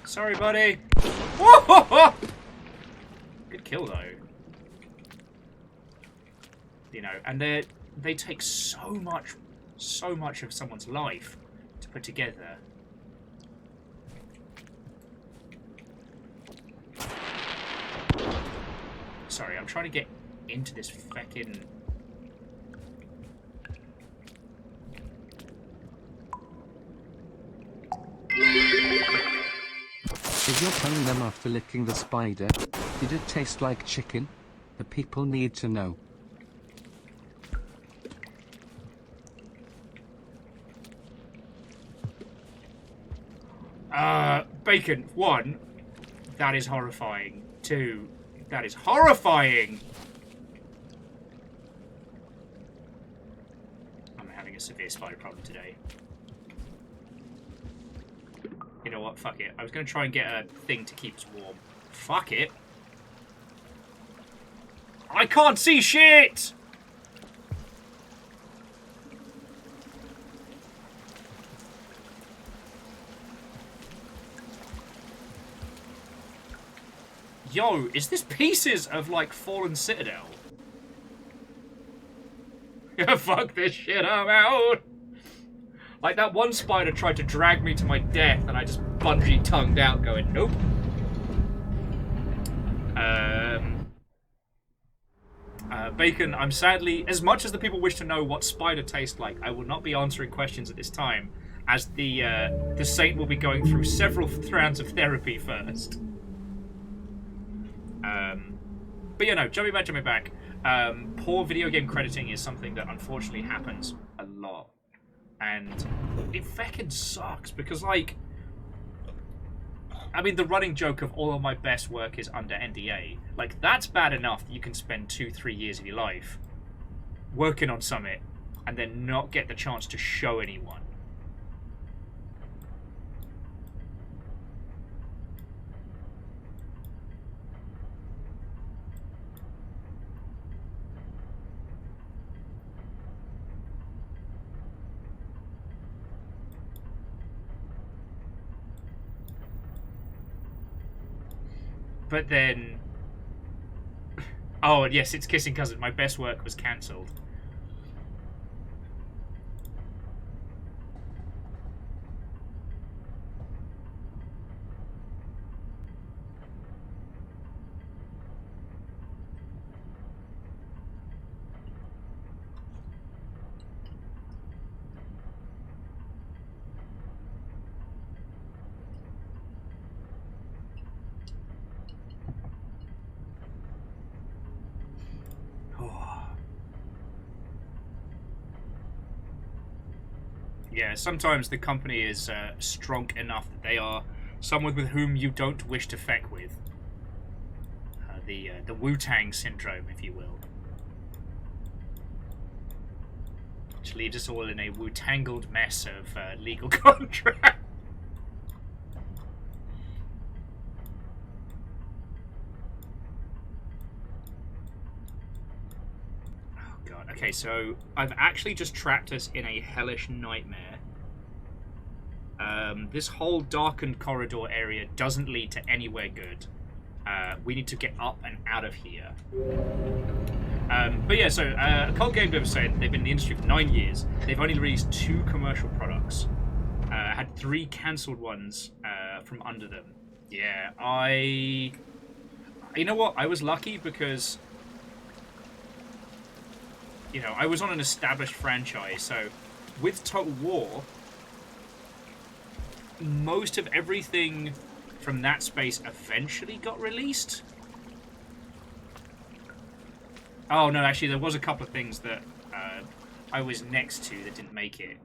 Sorry, buddy. Good kill though. You know, and they take so much of someone's life to put together. Sorry, I'm trying to get into this feckin'... Is your tongue numb after licking the spider? Did it taste like chicken? The people need to know. Bacon, 1, that is horrifying. 2, that is horrifying! I'm having a severe spider problem today. You know what? Fuck it. I was going to try and get a thing to keep us warm. Fuck it. I can't see shit! Yo, is this pieces of, like, Fallen Citadel? Fuck this shit, I'm out! Like, that one spider tried to drag me to my death, and I just bungee-tongued out, going, nope. Bacon, I'm sadly, as much as the people wish to know what spider tastes like, I will not be answering questions at this time, as the saint will be going through several rounds of therapy first. But you know, jumping back. Poor video game crediting is something that unfortunately happens a lot. And it feckin' sucks because, like, I mean, the running joke of all of my best work is under NDA. Like, that's bad enough that you can spend 2-3 years of your life working on something and then not get the chance to show anyone. But then... Oh, and yes, it's Kissing Cousin. My best work was cancelled. Yeah, sometimes the company is strong enough that they are someone with whom you don't wish to feck with. The Wu-Tang syndrome, if you will. Which leaves us all in a Wu-tangled mess of legal contract. Okay, so I've actually just trapped us in a hellish nightmare. This whole darkened corridor area doesn't lead to anywhere good. We need to get up and out of here. But yeah, so Cold Game Dev said they've been in the industry for 9 years. They've only released 2 commercial products. Had 3 cancelled ones from under them. Yeah, you know what? I was lucky because... You know, I was on an established franchise, so with Total War, most of everything from that space eventually got released. Oh, no, actually, there was a couple of things that I was next to that didn't make it.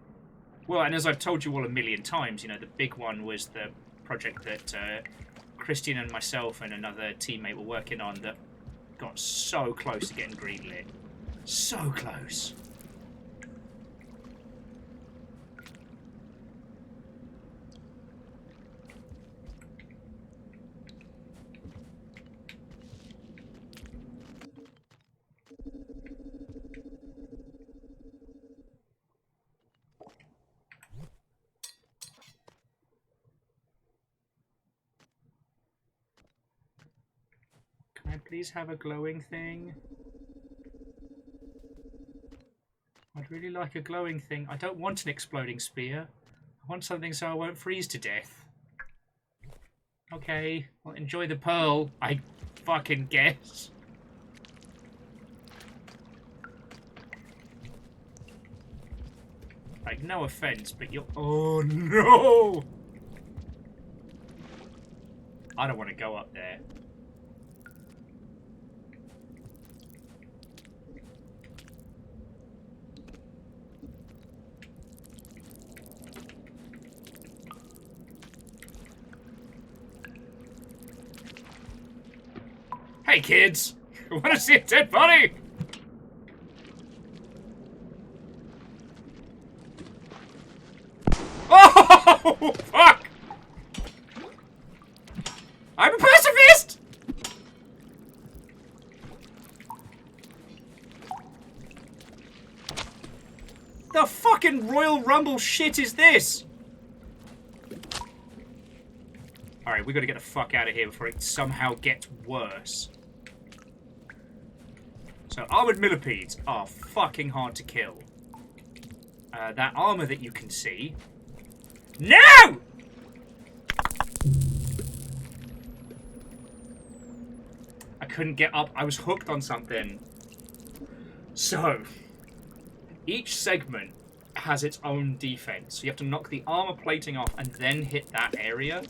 Well, and as I've told you all a million times, you know, the big one was the project that Christian and myself and another teammate were working on that got so close to getting greenlit. So close. Can I Please have a glowing thing. I'd really like a glowing thing. I don't want an exploding spear. I want something so I won't freeze to death. Okay, well, enjoy the pearl, I fucking guess. Like, no offense, but you're... Oh, no! I don't want to go up there. Hey, kids! Want to see a dead body? Oh, fuck! I'm a pacifist! The fucking Royal Rumble shit is this? Alright, we gotta get the fuck out of here before it somehow gets worse. So, armored millipedes are fucking hard to kill. That armor that you can see... No! I couldn't get up. I was hooked on something. So, each segment has its own defense. So you have to knock the armor plating off and then hit that area.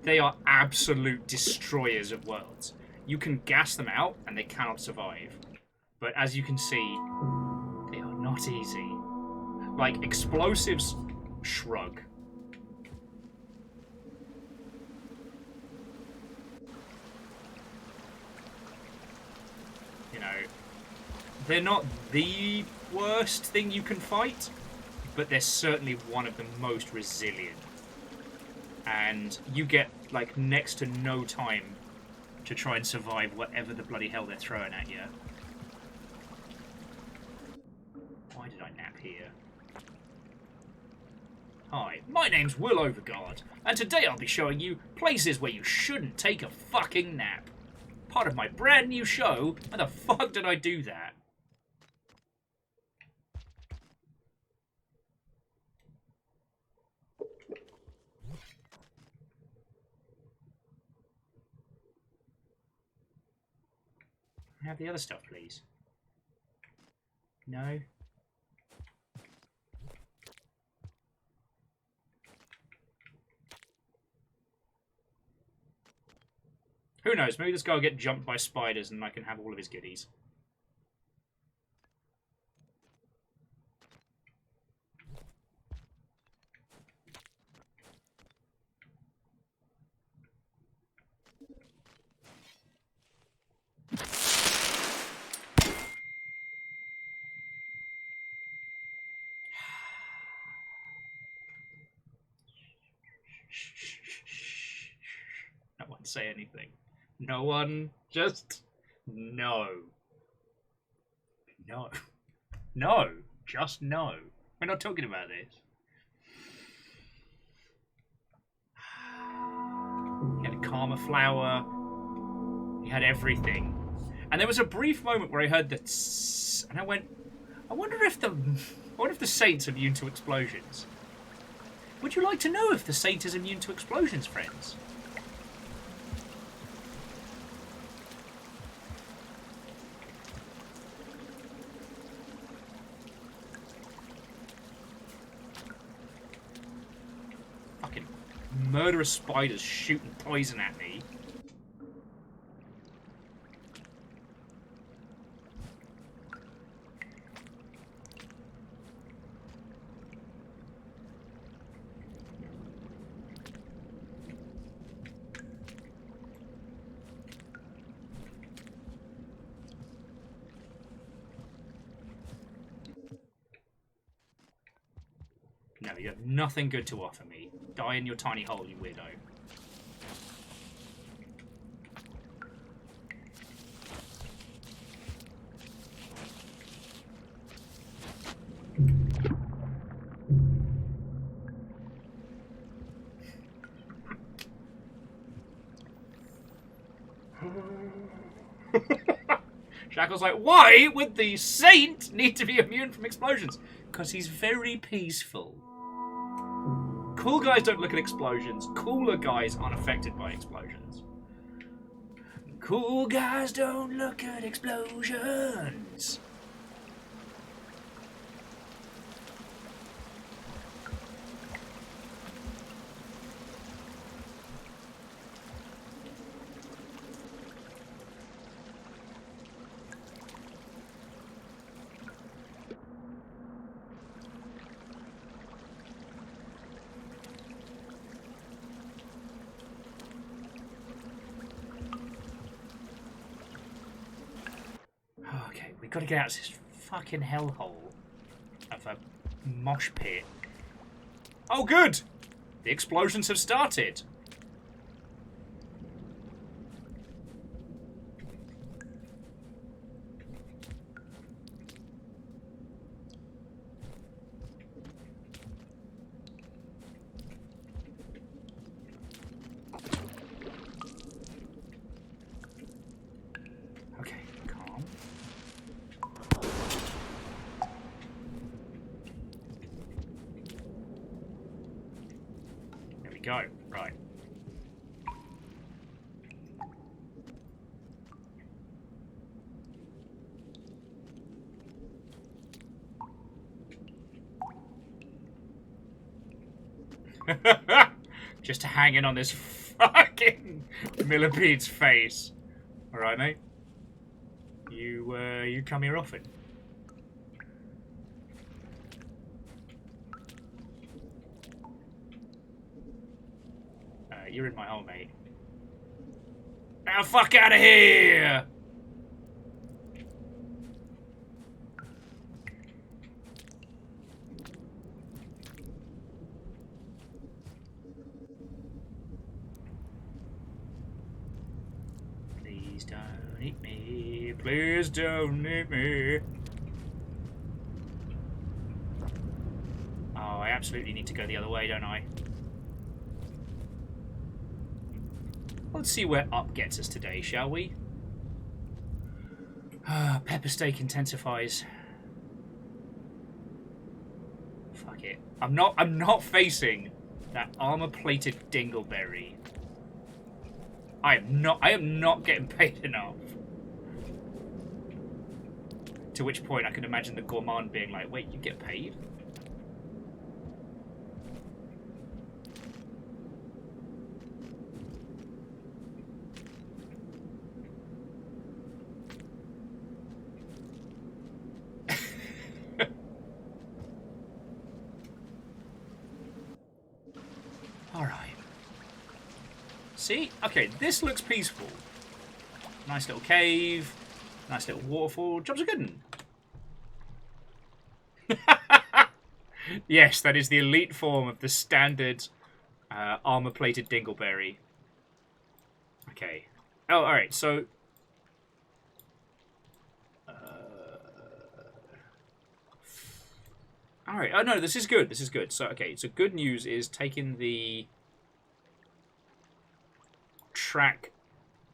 They are absolute destroyers of worlds. You can gas them out and they cannot survive. But as you can see, they are not easy. Like, explosives, shrug. You know, they're not the worst thing you can fight, but they're certainly one of the most resilient. And you get, like, next to no time to try and survive whatever the bloody hell they're throwing at you. Why did I nap here? Hi, my name's Will Overguard, and today I'll be showing you places where you shouldn't take a fucking nap. Part of my brand new show. How the fuck did I do that? Have the other stuff, please. No? Who knows? Maybe this guy will get jumped by spiders and I can have all of his goodies. No one say anything. No one, just no. No. No. Just no. We're not talking about this. He had a karma flower. He had everything. And there was a brief moment where I heard the tss, and I went, I wonder if the saint's immune to explosions. Would you like to know if the saint is immune to explosions, friends? Fucking murderous spiders shooting poison at me. No, you have nothing good to offer me. Die in your tiny hole, you weirdo. Shackle's like, why would the saint need to be immune from explosions? Because he's very peaceful. Cool guys don't look at explosions. Cooler guys aren't affected by explosions. Cool guys don't look at explosions. Okay, we've got to get out of this fucking hellhole of a mosh pit. Oh, good! The explosions have started. Okay, calm. There we go. Right. Just hanging on this fucking millipede's face. All right, mate. You come here often. You're in my hole, mate. Now fuck out of here! Please don't eat me. Please don't eat me. Oh, I absolutely need to go the other way, don't I? Let's see where up gets us today, shall we? Pepper steak intensifies. Fuck it. I'm not facing that armor-plated dingleberry. I am not getting paid enough. To which point I can imagine the gourmand being like, wait, you get paid? Alright. See? Okay, this looks peaceful. Nice little cave. Nice little waterfall. Jobs are good. Yes, that is the elite form of the standard armor-plated dingleberry. Okay. Oh, alright, so... Alright, oh no, this is good, this is good. So, okay, so good news is taking the track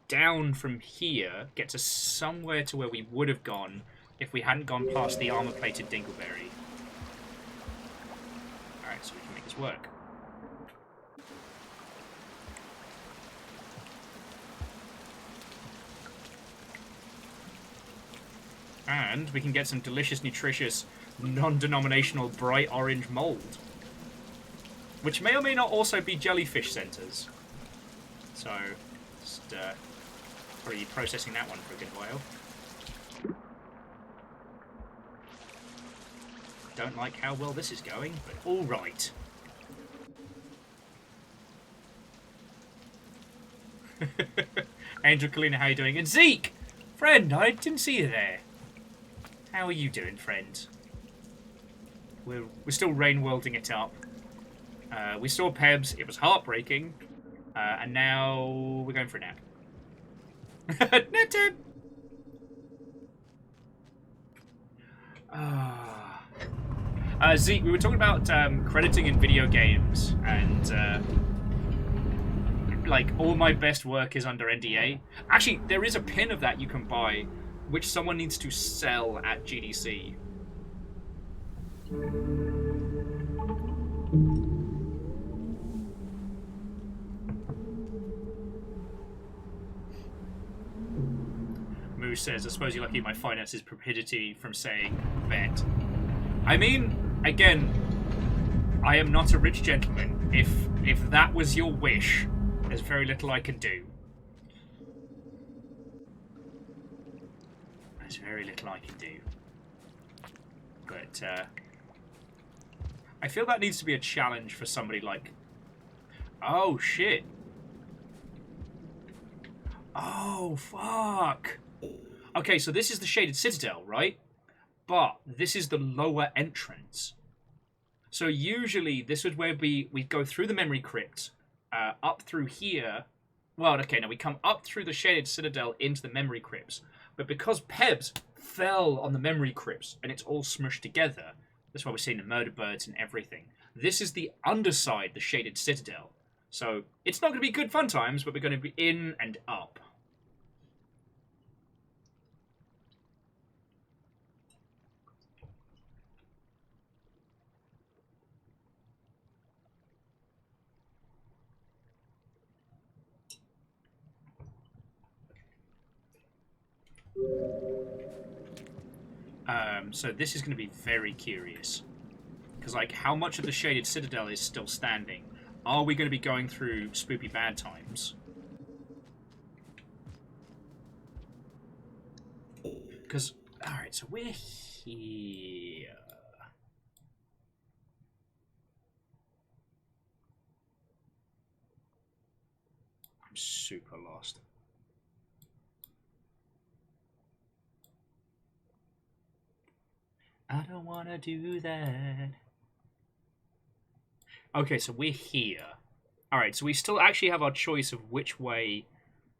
down from here gets us somewhere to where we would have gone if we hadn't gone past the armor-plated dingleberry. Alright, so we can make this work. And we can get some delicious, nutritious, non-denominational bright orange mold. Which may or may not also be jellyfish centers. So, just probably processing that one for a good while. Don't like how well this is going, but alright. Angel Kalina, how you doing? And Zeke! Friend, I didn't see you there. How are you doing, friend? We're still rain welding it up. We saw Pebs, it was heartbreaking. And now we're going for a nap. Nap time! Zeke, we were talking about crediting in video games, and like all my best work is under NDA. Actually, there is a pin of that you can buy, which someone needs to sell at GDC. Moose says, I suppose you're lucky my finances prohibited you from saying bet. I mean, again, I am not a rich gentleman. If that was your wish, there's very little I can do. There's very little I can do. But, I feel that needs to be a challenge for somebody like... Oh, shit. Oh, fuck. Okay, so this is the Shaded Citadel, right? But this is the lower entrance. So usually this would where we go through the memory crypt, up through here. Well, okay, now we come up through the Shaded Citadel into the memory crypts. But because Pebs fell on the memory crypts and it's all smushed together, that's why we're seeing the murder birds and everything. This is the underside, the Shaded Citadel. So it's not going to be good fun times, but we're going to be in and up. So this is going to be very curious. Because, like, how much of the Shaded Citadel is still standing? Are we going to be going through spoopy bad times? Because, alright, so we're here. I'm super lost. I don't want to do that. Okay, so we're here. Alright, so we still actually have our choice of which way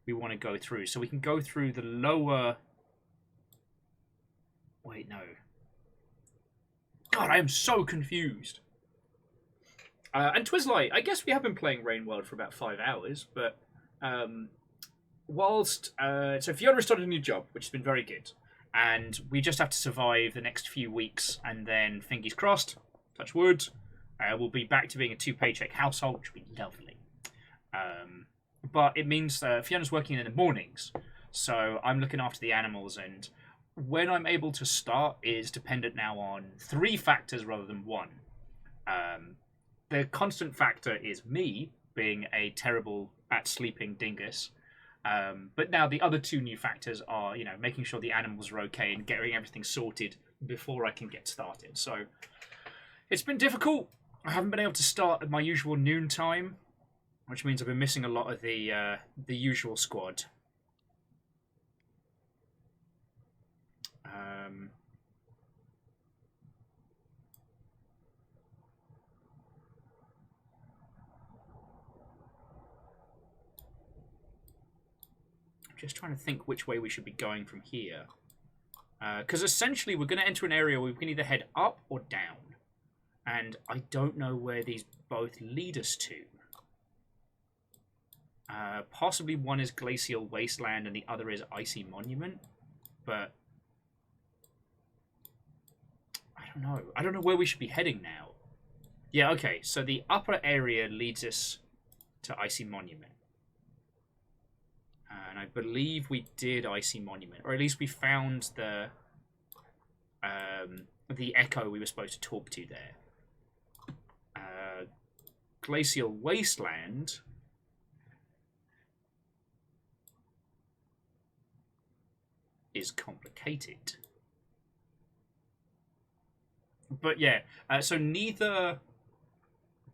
we want to go through. So we can go through the lower... Wait, no. God, I am so confused. And Twizzlight, I guess we have been playing Rain World for about 5 hours, but... whilst... so Fiona started a new job, which has been very good. And we just have to survive the next few weeks, and then, fingers crossed, touch wood, we'll be back to being a 2-paycheck household, which will be lovely. But it means Fiona's working in the mornings, so I'm looking after the animals, and when I'm able to start is dependent now on 3 factors rather than 1. The constant factor is me being a terrible at sleeping dingus. But now the other 2 new factors are, you know, making sure the animals are okay and getting everything sorted before I can get started. So it's been difficult. I haven't been able to start at my usual noon time, which means I've been missing a lot of the usual squad. Just trying to think which way we should be going from here. Because essentially we're going to enter an area where we can either head up or down. And I don't know where these both lead us to. Possibly one is Glacial Wasteland and the other is Icy Monument. But I don't know. I don't know where we should be heading now. Yeah, okay. So the upper area leads us to Icy Monument. And I believe we did Icy Monument, or at least we found the echo we were supposed to talk to there. Glacial Wasteland is complicated. But yeah, so neither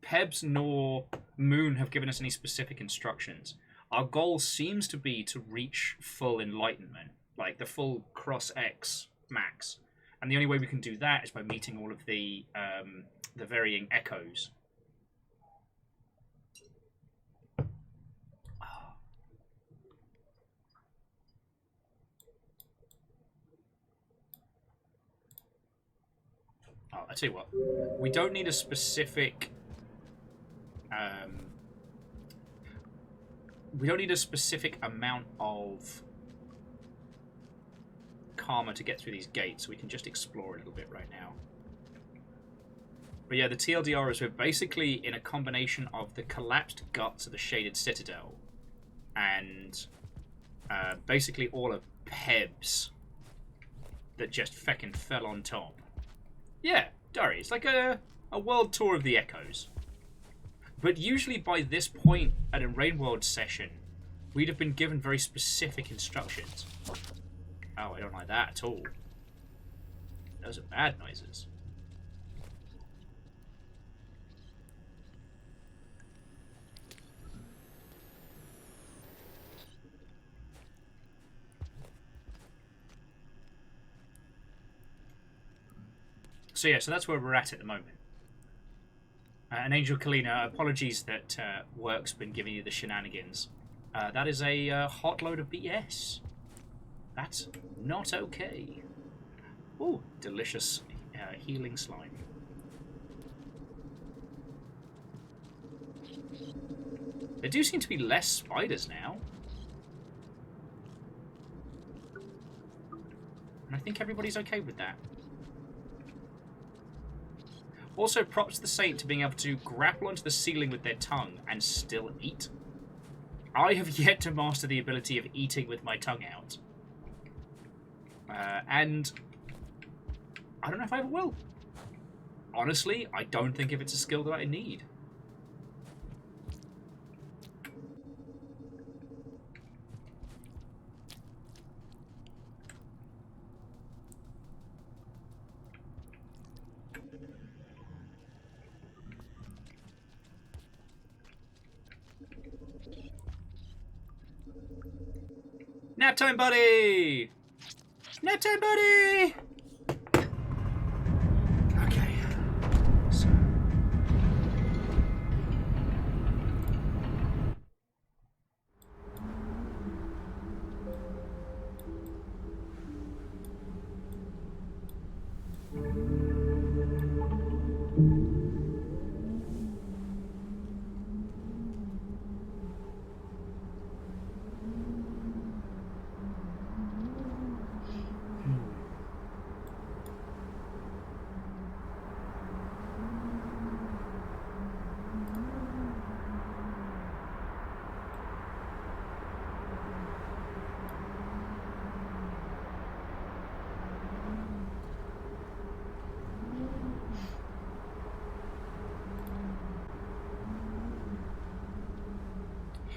Pebs nor Moon have given us any specific instructions. Our goal seems to be to reach full enlightenment, like the full cross X max. And the only way we can do that is by meeting all of the varying echoes. Oh, I tell you what, we don't need a specific we don't need a specific amount of karma to get through these gates, so we can just explore a little bit right now. But yeah, the TLDR is we're basically in a combination of the collapsed guts of the Shaded Citadel and basically all of Pebs that just feckin' fell on top. Yeah, Dari, it's like a world tour of the Echoes. But usually by this point at a Rain World session, we'd have been given very specific instructions. Oh, I don't like that at all. Those are bad noises. So yeah, so that's where we're at the moment. And Angel Kalina, apologies that work's been giving you the shenanigans. That is a hot load of BS. That's not okay. Ooh, delicious healing slime. There do seem to be less spiders now. And I think everybody's okay with that. Also, props to the Saint to being able to grapple onto the ceiling with their tongue and still eat. I have yet to master the ability of eating with my tongue out. And I don't know if I ever will. Honestly, I don't think if it's a skill that I need. Nap time, buddy! Nap time, buddy! Okay. So.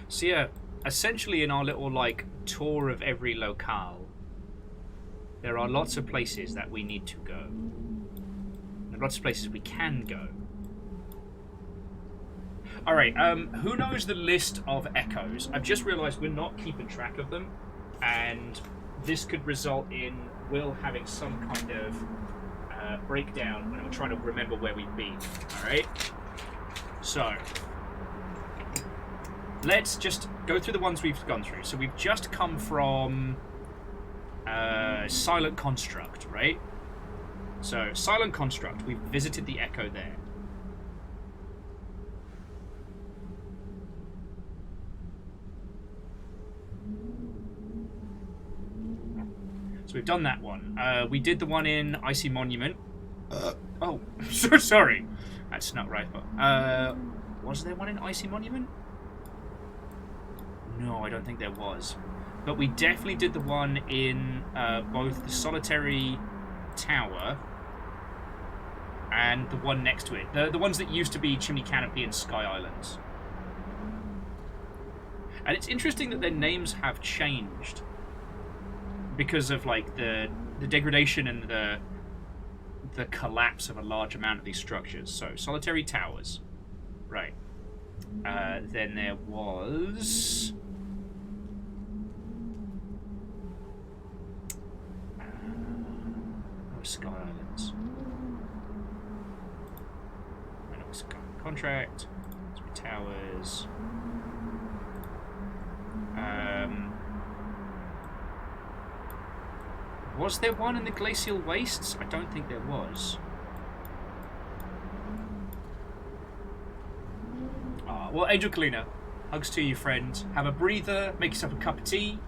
So yeah, essentially in our little like tour of every locale, there are lots of places that we need to go. And lots of places we can go. Alright, who knows the list of echoes? I've just realised we're not keeping track of them, and this could result in Will having some kind of breakdown when we're trying to remember where we've been. Alright? So, let's just go through the ones we've gone through. So we've just come from Silent Construct, right? So, Silent Construct, we've visited the Echo there. So we've done that one. We did the one in Icy Monument. Oh, so sorry. That's not right. Was there one in Icy Monument? No, I don't think there was. But we definitely did the one in both the Solitary Tower and the one next to it. The ones that used to be Chimney Canopy and Sky Islands. And it's interesting that their names have changed because of like the degradation and the collapse of a large amount of these structures. So, Solitary Towers. Right. Then there was... Sky Islands. I know it's a contract. Towers. Was there one in the Glacial Wastes? I don't think there was. Well, Angel Kalina, Hugs to you, friend. Have a breather, make yourself a cup of tea.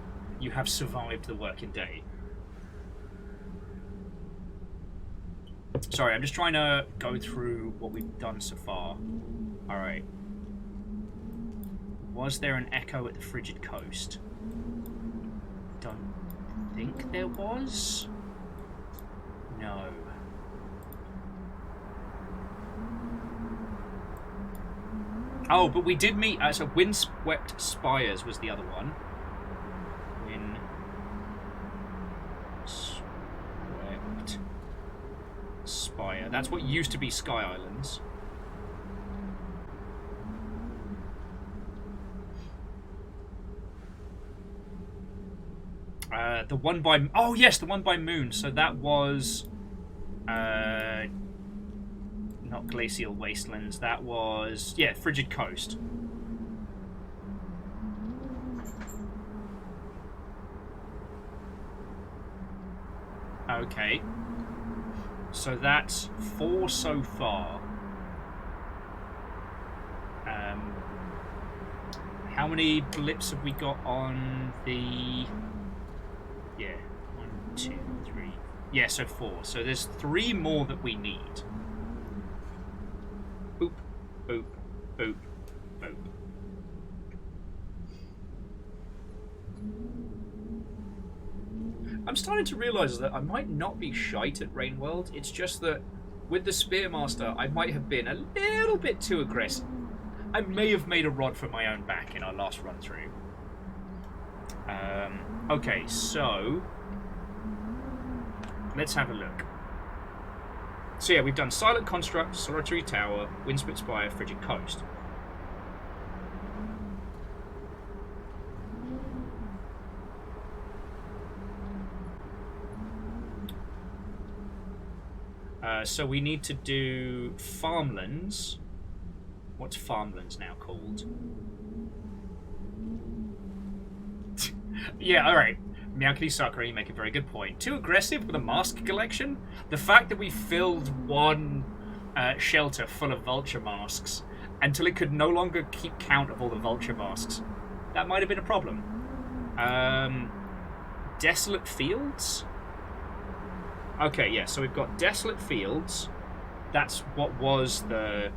You have survived the working day. Sorry, I'm just trying to go through what we've done so far. Alright. Was there an echo at the frigid coast? Don't think there was. No. Oh, but we did meet... so Windswept Spires was the other one. Windswept Spire. That's what used to be Sky Islands. The one by... Oh, yes, the one by Moon. So that was... not Glacial Wastelands. That was... Yeah, Frigid Coast. Okay. So that's 4 so far. How many blips have we got on the... Yeah, 1, 2, 3. Yeah, so 4. So there's 3 more that we need. Boop, boop, boop, boop. I'm starting to realise that I might not be shite at Rainworld. It's just that with the Spearmaster, I might have been a little bit too aggressive. I may have made a rod for my own back in our last run through. Okay, so let's have a look. So yeah, we've done Silent Construct, Solitary Tower, Windswept Spire, Frigid Coast. So we need to do Farmlands. What's Farmlands now called? Yeah, alright. Meowkity Sakura, you make a very good point. Too aggressive with a mask collection? The fact that we filled one shelter full of vulture masks until it could no longer keep count of all the vulture masks, that might have been a problem. Desolate Fields? Okay, yeah, so we've got Desolate Fields. That's what was the...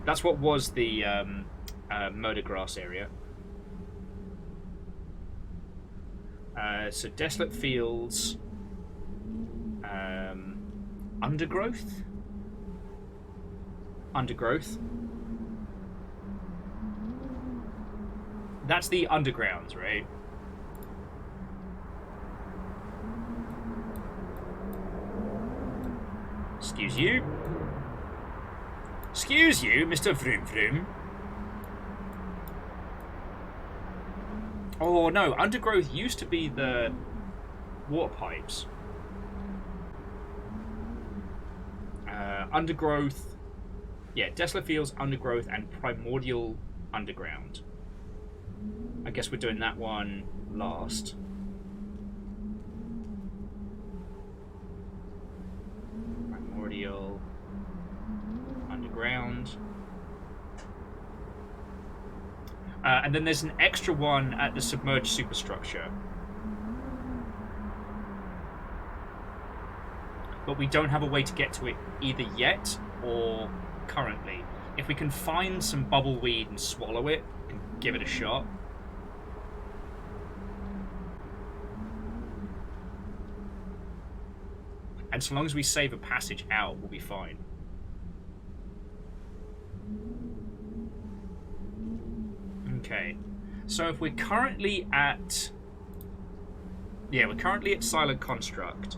That's what was the murder grass area. So Desolate Fields, Undergrowth. That's the undergrounds, right? Excuse you. Excuse you, Mr. Vroom Vroom. Oh no, Undergrowth used to be the water pipes. Undergrowth, yeah, Desolate Fields, Undergrowth, and Primordial Underground. I guess we're doing that one last. Primordial Underground. And then there's an extra one at the submerged superstructure. But we don't have a way to get to it either yet or currently. If we can find some bubbleweed and swallow it, we can give it a shot. And so long as we save a passage out, we'll be fine. Okay, so if we're currently at... Yeah, we're currently at Silent Construct.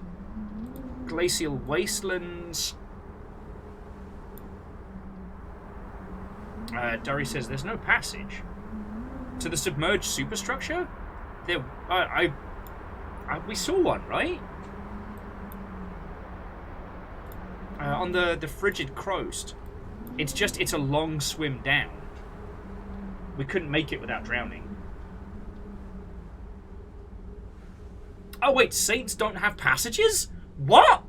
Glacial Wastelands. Durry says there's no passage. To the submerged superstructure? There, we saw one, right? On the frigid coast. It's a long swim down. We couldn't make it without drowning. Oh wait, saints don't have passages? What?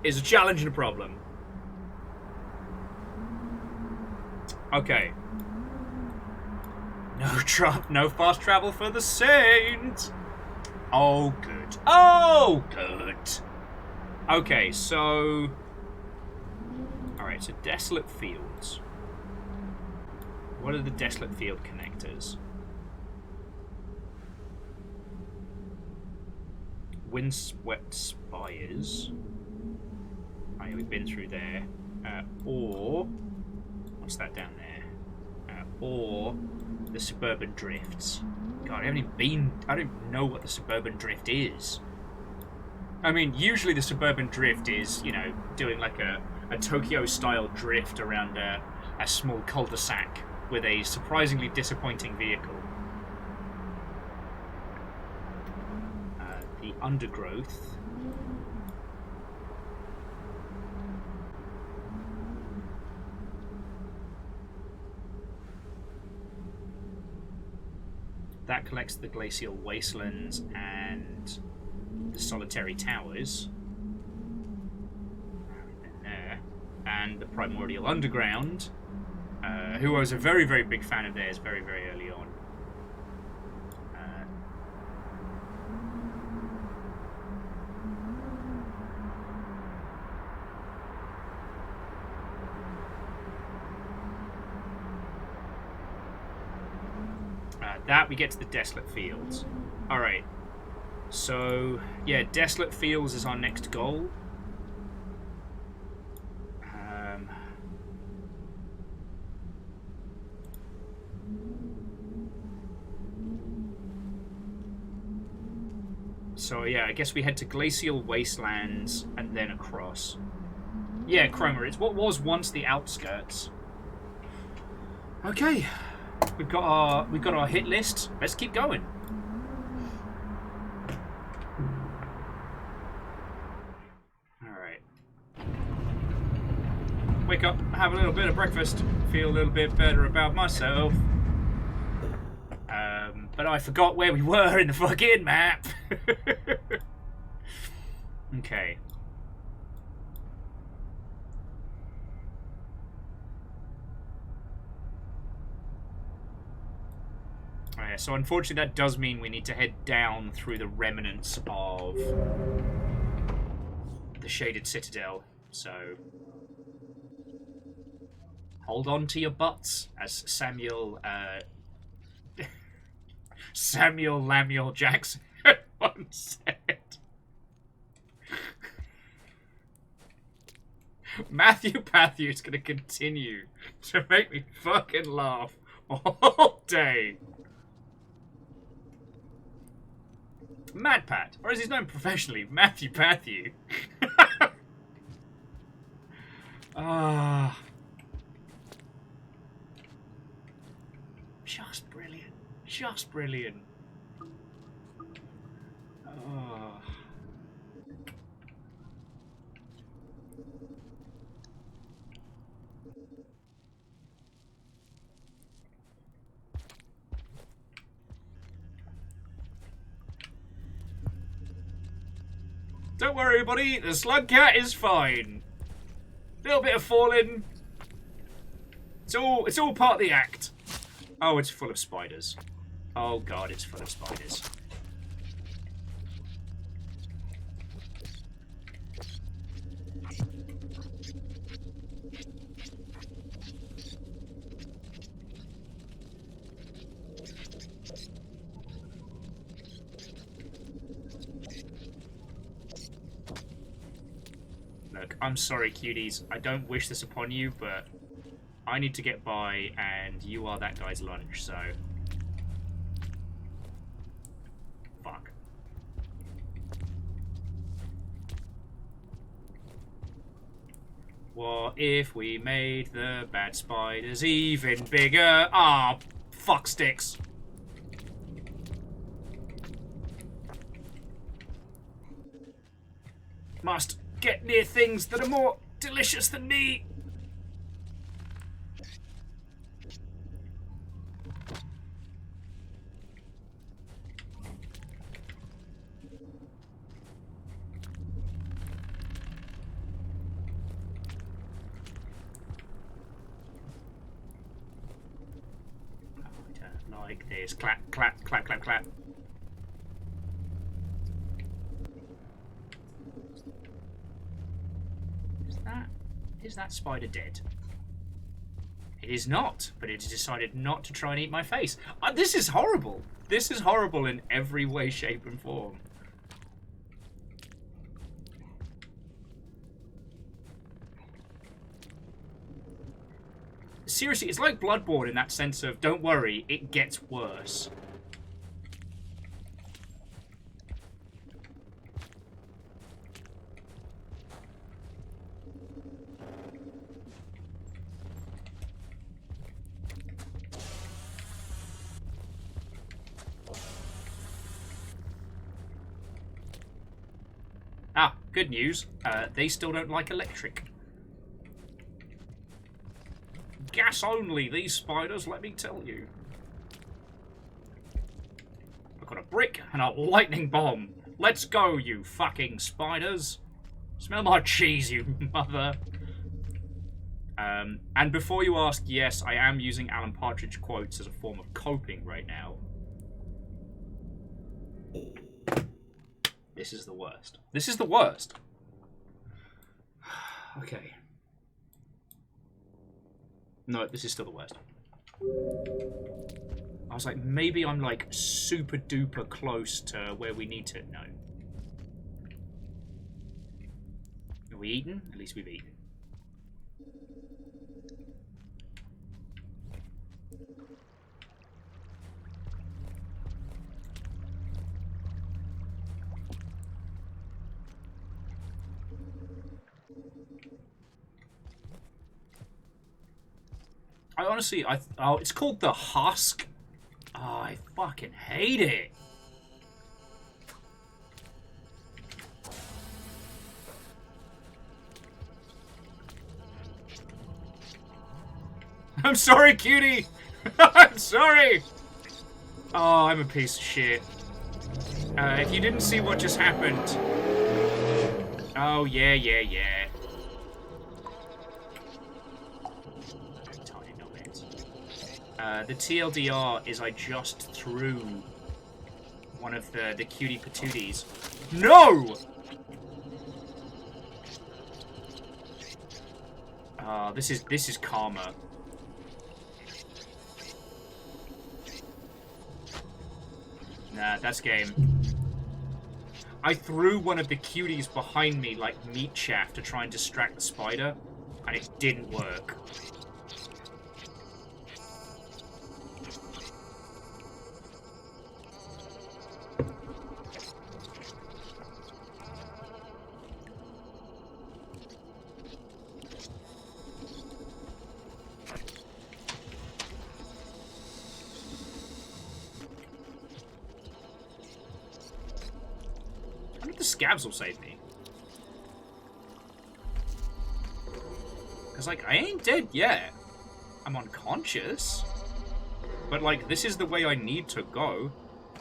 is a challenge and a problem. Okay. No fast travel for the Saint. Oh, good. Oh, good. Okay, so... Alright, so Desolate Fields. What are the Desolate Field connectors? Windswept Spires. Oh, yeah, we've been through there. Or... What's that down there? Or the Suburban Drifts. God, I haven't even been... I don't even know what the Suburban Drift is. I mean, usually the Suburban Drift is, you know, doing like a Tokyo-style drift around a small cul-de-sac with a surprisingly disappointing vehicle. The Undergrowth. That collects the Glacial Wastelands and the Solitary Towers. There. And the Primordial Underground, who I was a very, very big fan of theirs very, very early on. That we get to the Desolate Fields. Alright. So, yeah, Desolate Fields is our next goal. So, yeah, I guess we head to Glacial Wastelands and then across. Yeah, Cromer, it's what was once the outskirts. Okay. We've got our hit list. Let's keep going. Alright. Wake up, have a little bit of breakfast, feel a little bit better about myself. But I forgot where we were in the fucking map. Okay. So unfortunately that does mean we need to head down through the remnants of the Shaded Citadel, so hold on to your butts, as Samuel Lamuel Jackson once said. Matthew Patthew is going to continue to make me fucking laugh all day. Mad Pat, or as he's known professionally, Matthew Patthew. Just brilliant. Just brilliant. Don't worry, buddy. The Slugcat is fine. Little bit of falling. It's all part of the act. Oh, it's full of spiders. Oh god, it's full of spiders. Look, I'm sorry, cuties. I don't wish this upon you, but I need to get by, and you are that guy's lunch, so... Fuck. What if we made the bad spiders even bigger? Ah, fuck sticks. Must get near things that are more delicious than me. like this. Clap, clap, clap, clap, clap. Is that spider dead? It is not, but it has decided not to try and eat my face. This is horrible. This is horrible in every way, shape, and form. Seriously, it's like Bloodborne in that sense of, don't worry, it gets worse. Ah, good news. They still don't like electric. Gas only, these spiders, let me tell you. I've got a brick and a lightning bomb. Let's go, you fucking spiders. Smell my cheese, you mother. And before you ask, yes, I am using Alan Partridge quotes as a form of coping right now. This is the worst. This is the worst. Okay. No, this is still the worst. I was like, maybe I'm like super duper close to where we need to. No. Are we eaten? At least we've eaten. I honestly, oh, it's called the husk. Oh, I fucking hate it. I'm sorry, cutie. I'm sorry. Oh, I'm a piece of shit. If you didn't see what just happened. Oh, yeah. The TLDR is I just threw one of the cutie patooties. No! This is karma. Nah, that's game. I threw one of the cuties behind me like meat chaff to try and distract the spider, and it didn't work. Scabs will save me. Because, like, I ain't dead yet. I'm unconscious. But, like, this is the way I need to go.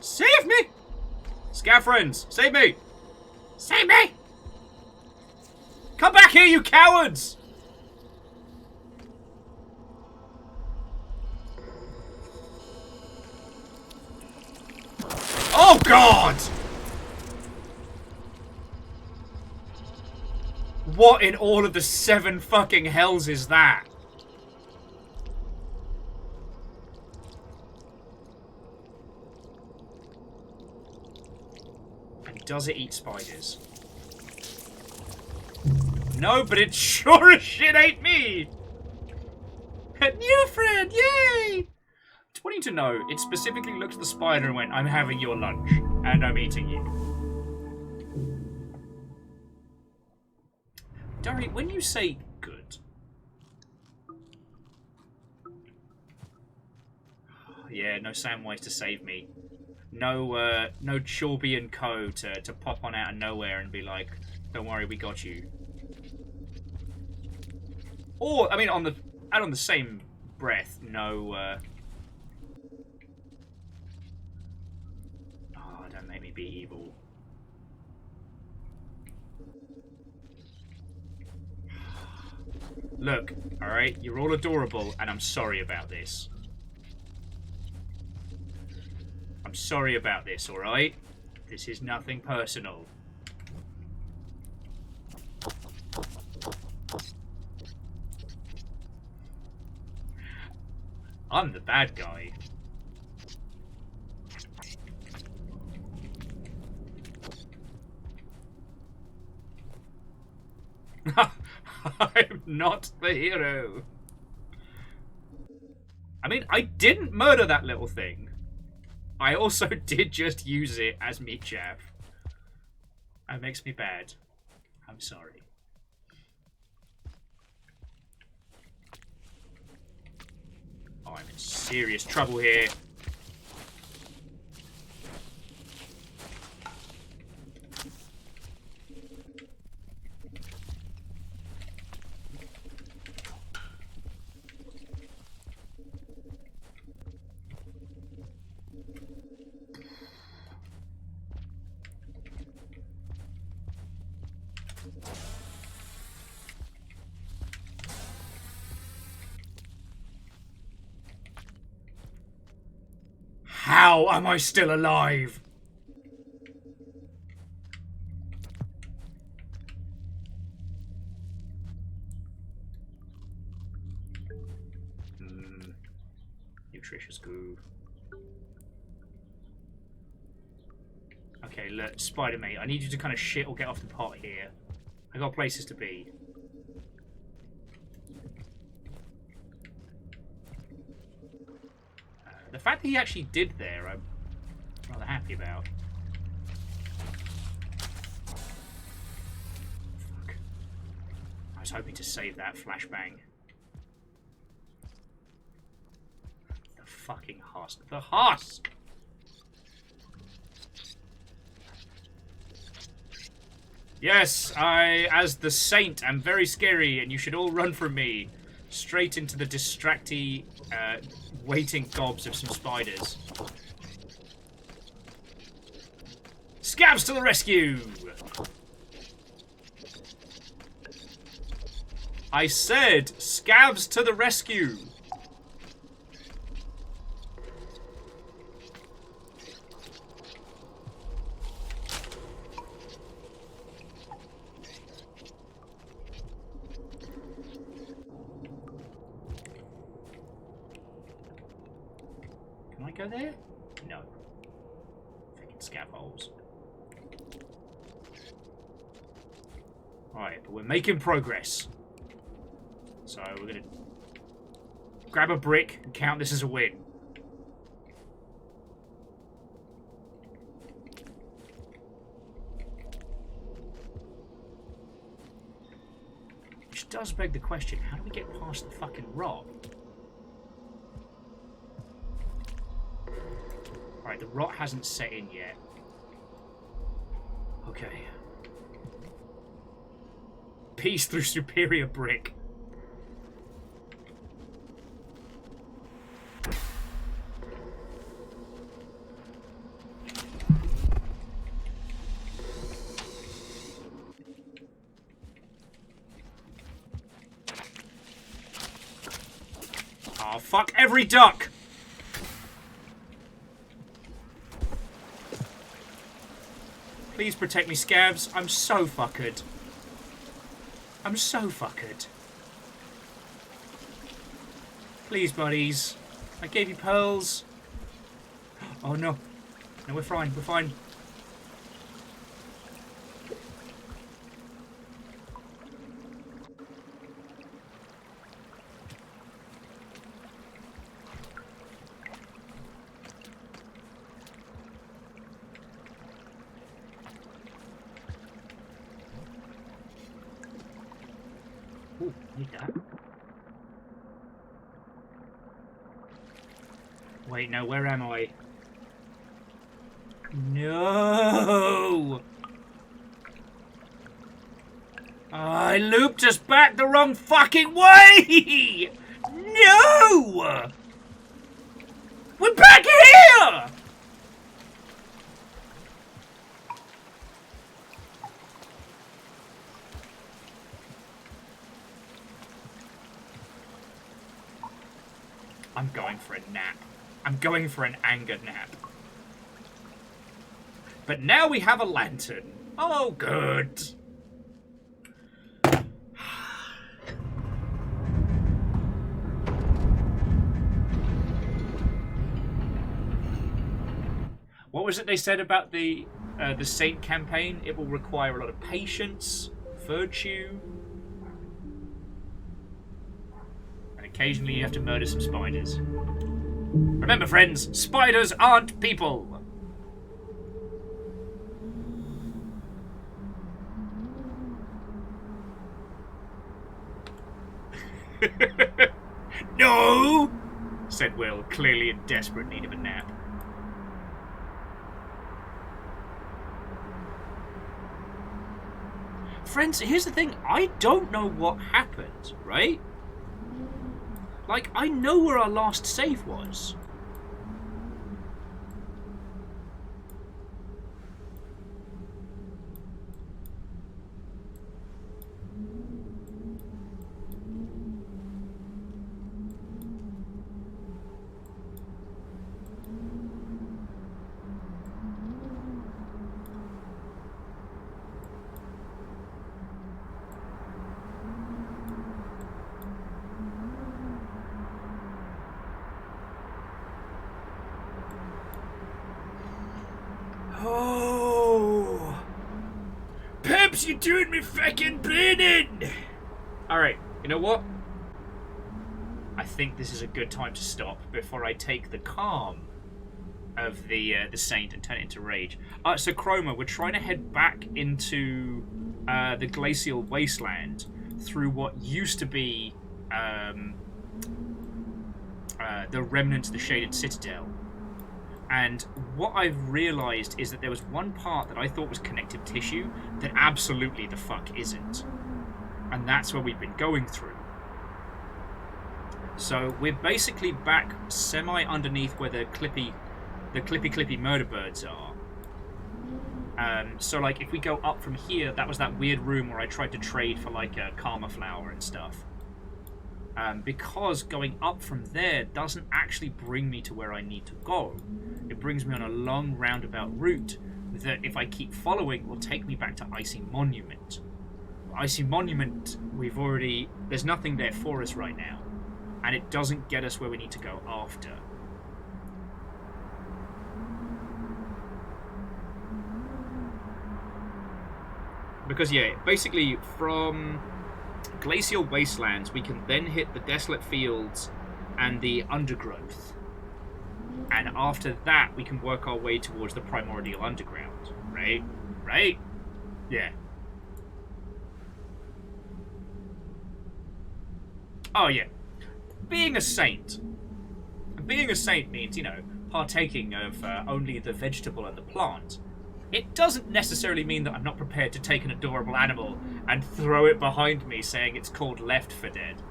Save me! Scab friends, save me! Save me! Come back here, you cowards! Oh, God! What in all of the 7 fucking hells is that? And does it eat spiders? No, but it sure as shit ate me! A new friend, yay! Just wanting to know, it specifically looked at the spider and went, I'm having your lunch, and I'm eating you. Dari, when you say good... Yeah, no Samwise to save me. No, no Chorby and Co. to pop on out of nowhere and be like, don't worry, we got you. Or, I mean, on the same breath, no, Oh, don't make me be evil. Look, alright, you're all adorable, and I'm sorry about this. I'm sorry about this, alright? This is nothing personal. I'm the bad guy. I'm not the hero. I mean, I didn't murder that little thing. I also did just use it as meat chaff. That makes me bad. I'm sorry. Oh, I'm in serious trouble here. How am I still alive? Nutritious goo. Okay, look, Spider-Mate, I need you to kind of shit or get off the pot here. I got places to be. The fact that he actually did there, I'm rather happy about. Fuck. I was hoping to save that flashbang. The fucking husk. The husk! Yes, I, as the saint, am very scary, and you should all run from me. Straight into the distracty, waiting gobs of some spiders. Scabs to the rescue! I said, scabs to the rescue! Go there? No. Freaking scab holes. Alright, but we're making progress. So we're gonna grab a brick and count this as a win. Which does beg the question, how do we get past the fucking rot? Alright, the rot hasn't set in yet. Okay. Peace through superior brick. Oh, fuck every duck! Please protect me, scabs. I'm so fucked. I'm so fucked. Please, buddies. I gave you pearls. Oh, no. No, we're fine. We're fine. Ooh, need that. Wait, no, where am I? No! I looped us back the wrong fucking way! No! We're back here! I'm going for a nap. I'm going for an anger nap. But now we have a lantern. Oh, good. What was it they said about the Saint campaign? It will require a lot of patience, virtue, and occasionally you have to murder some spiders. Remember, friends, spiders aren't people. No, said Will, clearly in desperate need of a nap. Friends, here's the thing, I don't know what happened, right? Like, I know where our last save was. Oh, Peps, you're doing me fucking brain in. All right, you know what? I think this is a good time to stop before I take the calm of the Saint and turn it into rage. So Chroma, we're trying to head back into the glacial wasteland through what used to be the remnants of the Shaded Citadel. And what I've realised is that there was one part that I thought was connective tissue that absolutely the fuck isn't. And that's what we've been going through. So we're basically back semi-underneath where the clippy murder birds are. So like if we go up from here, that was that weird room where I tried to trade for like a karma flower and stuff. Because going up from there doesn't actually bring me to where I need to go. It brings me on a long roundabout route that, if I keep following, will take me back to Icy Monument. Icy Monument, there's nothing there for us right now, and it doesn't get us where we need to go after. Because yeah, basically from Glacial Wastelands, we can then hit the Desolate Fields and the Undergrowth. And after that, we can work our way towards the Primordial Underground. Right? Right? Yeah. Oh, yeah. Being a saint means, you know, partaking of only the vegetable and the plant. It doesn't necessarily mean that I'm not prepared to take an adorable animal and throw it behind me saying it's called Left 4 Dead.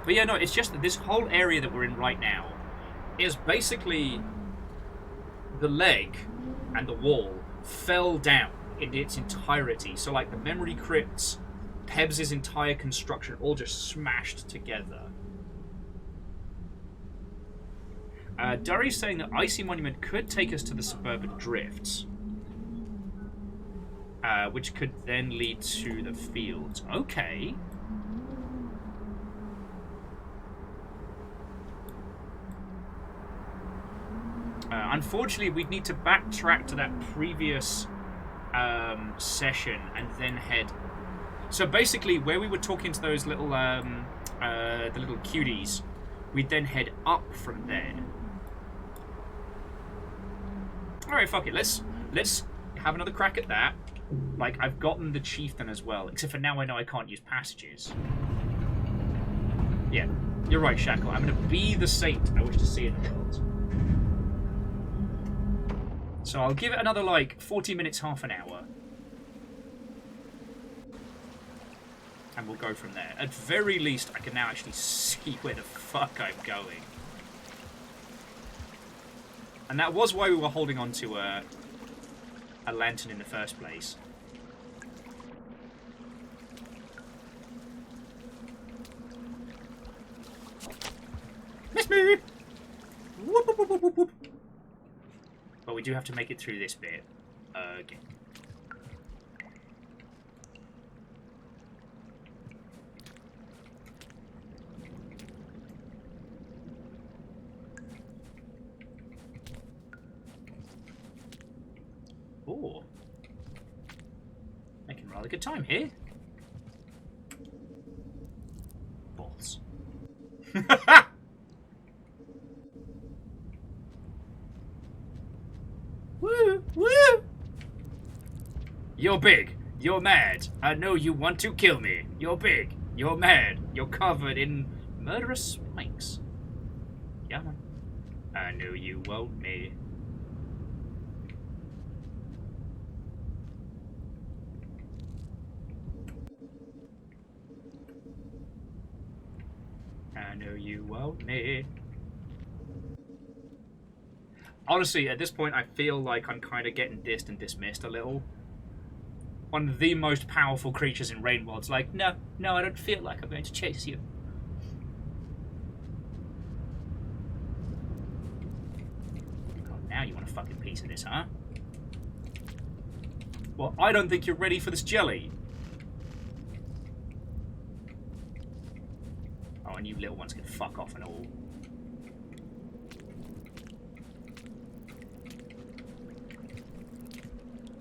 But yeah, no, it's just that this whole area that we're in right now is basically the leg and the wall fell down in its entirety. So like the memory crypts, Pebs' entire construction all just smashed together. Durry's saying that Icy Monument could take us to the suburban drifts, which could then lead to the fields. Okay. Unfortunately, we'd need to backtrack to that previous session and then head. So basically, where we were talking to those little, the little cuties, we'd then head up from there. All right, fuck it. Let's have another crack at that. Like, I've gotten the chieftain as well, except for now I know I can't use passages. Yeah, you're right, Shackle. I'm going to be the saint I wish to see in the world. So I'll give it another, like, 40 minutes, half an hour. And we'll go from there. At very least, I can now actually see where the fuck I'm going. And that was why we were holding on to a lantern in the first place. Chase me! Whoop, whoop, whoop, whoop, whoop. But we do have to make it through this bit. Okay. Ooh. Making rather good time here. Balls. Woo! Woo! You're big. You're mad. I know you want to kill me. You're big. You're mad. You're covered in murderous spikes. Yeah, man. I know you want me. I know you want me. Honestly, at this point, I feel like I'm kind of getting dissed and dismissed a little. One of the most powerful creatures in Rain World's like, no, I don't feel like I'm going to chase you. Oh, now you want a fucking piece of this, huh? Well, I don't think you're ready for this jelly. Oh, and you little ones can fuck off and all.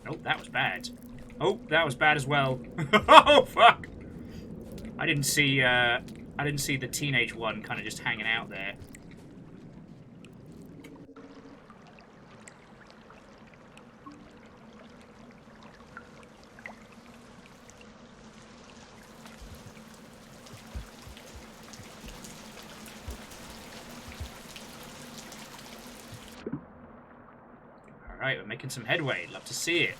Oh, that was bad. Oh, that was bad as well. Oh, fuck! I didn't see the teenage one kind of just hanging out there. Alright, we're making some headway. Love to see it.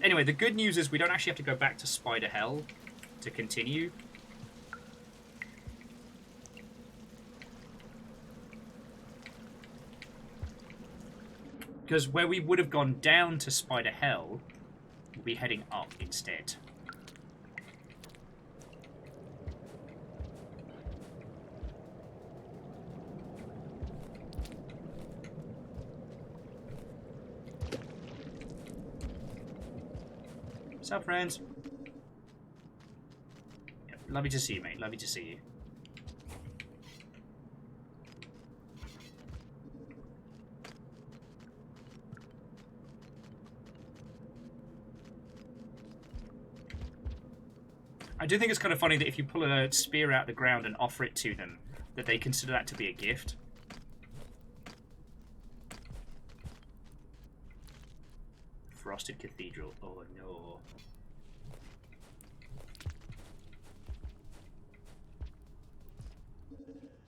Anyway, the good news is we don't actually have to go back to Spider Hell to continue. Because where we would have gone down to Spider Hell, we'll be heading up instead. What's up, friends? Yep, lovely to see you, mate. Lovely to see you. I do think it's kind of funny that if you pull a spear out of the ground and offer it to them, that they consider that to be a gift. Frosted Cathedral. Oh no.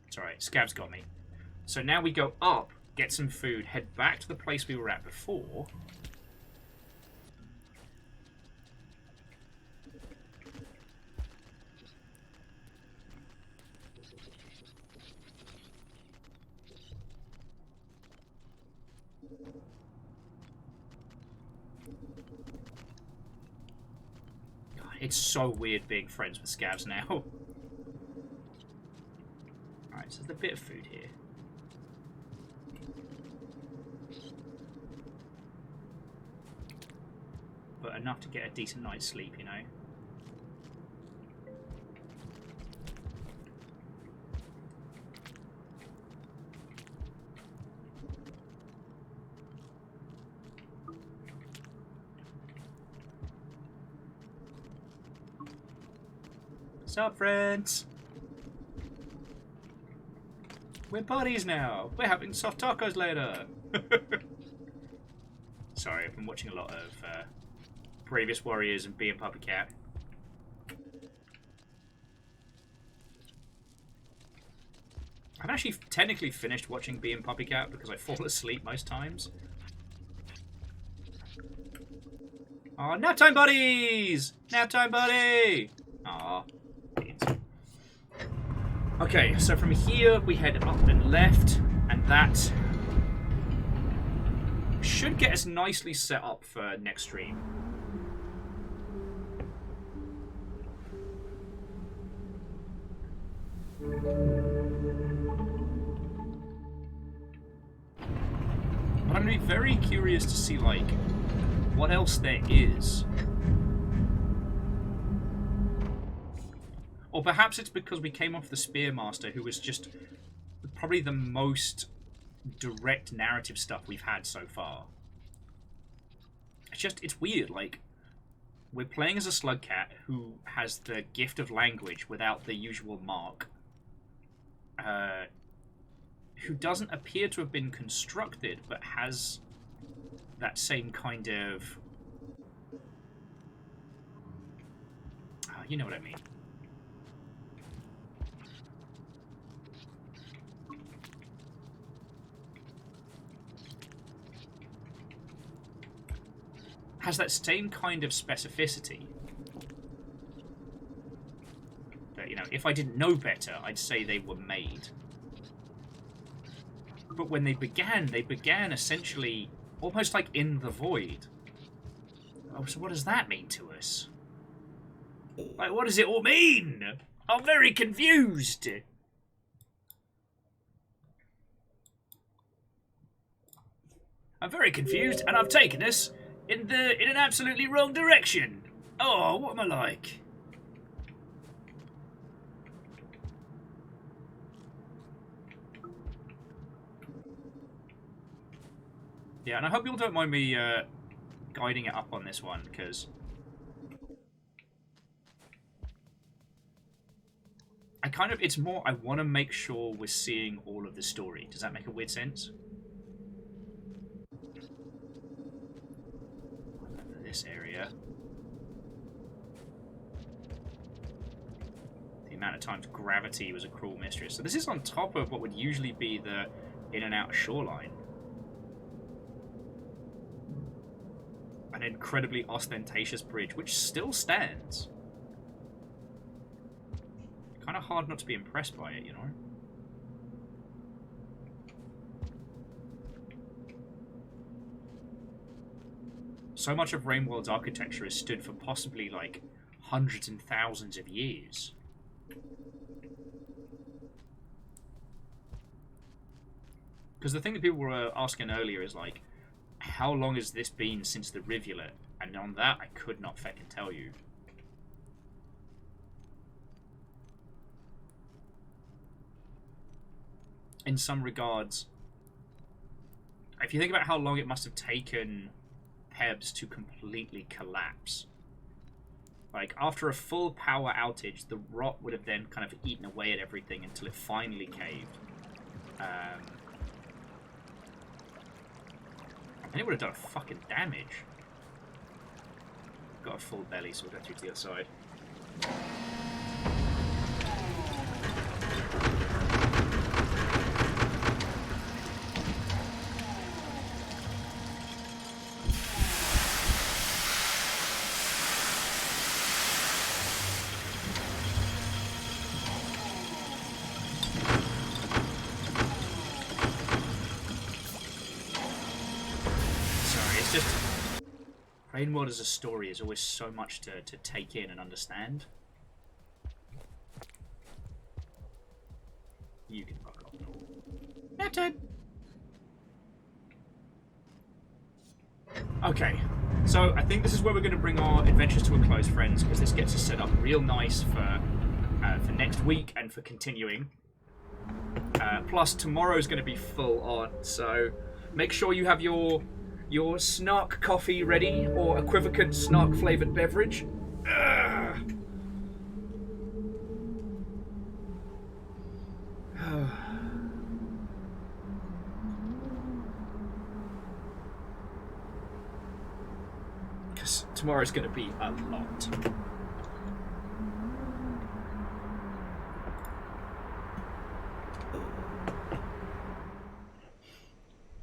It's alright, Scab's got me. So now we go up, get some food, head back to the place we were at before. It's so weird being friends with Scabs now. Alright, so there's a bit of food here. But enough to get a decent night's sleep, you know. What's up, friends? We're buddies now. We're having soft tacos later. Sorry, I've been watching a lot of Previous Warriors and being Puppy Cat. I've actually technically finished watching Being Puppy Cat because I fall asleep most times. Aw, nap time buddies! Nap time buddy! Aw. Okay, so from here we head up and left, and that should get us nicely set up for next stream. But I'm going to be very curious to see, like, what else there is. Or perhaps it's because we came off the Spearmaster, who was just probably the most direct narrative stuff we've had so far. It's weird, like, we're playing as a Slugcat who has the gift of language without the usual mark. Who doesn't appear to have been constructed, but has that same kind of... you know what I mean. Has that same kind of specificity. That, you know, if I didn't know better, I'd say they were made. But when they began essentially almost like in the void. Oh, so what does that mean to us? Like, what does it all mean? I'm very confused. I'm very confused, and I've taken us in an absolutely wrong direction. Oh, what am I like? Yeah, and I hope you all don't mind me guiding it up on this one, because it's more, I want to make sure we're seeing all of the story. Does that make a weird sense? This area. The amount of times gravity was a cruel mistress. So this is on top of what would usually be the in and out shoreline. An incredibly ostentatious bridge, which still stands. Kind of hard not to be impressed by it, you know? So much of Rainworld's architecture has stood for possibly, like, hundreds and thousands of years. Because the thing that people were asking earlier is, like, how long has this been since the rivulet? And on that, I could not fucking tell you. In some regards, if you think about how long it must have taken Pebs to completely collapse. Like, after a full power outage, the rot would have then kind of eaten away at everything until it finally caved. And it would have done fucking damage. Got a full belly, so we'll go through to the other side. Rainworld as a story is always so much to take in and understand. You can fuck off. Noted. Okay, so I think this is where we're going to bring our adventures to a close, friends, because this gets us set up real nice for next week and for continuing. Plus, tomorrow's going to be full on, so make sure you have your snark coffee ready, or equivocant snark flavoured beverage. Because tomorrow's going to be a lot.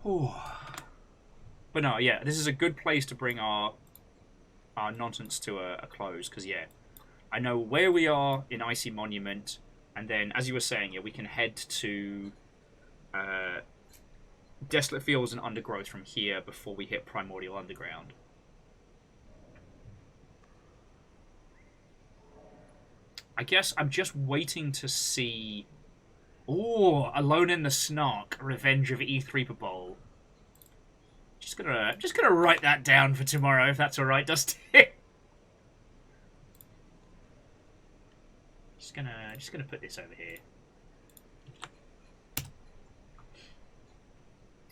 Oh. But no, yeah, this is a good place to bring our nonsense to a close, because, yeah, I know where we are in Icy Monument, and then, as you were saying, yeah, we can head to Desolate Fields and Undergrowth from here before we hit Primordial Underground. I guess I'm just waiting to see Oh, Alone in the Snark, Revenge of E3 Bowl. Just gonna write that down for tomorrow, if that's all right, Dusty. just gonna put this over here.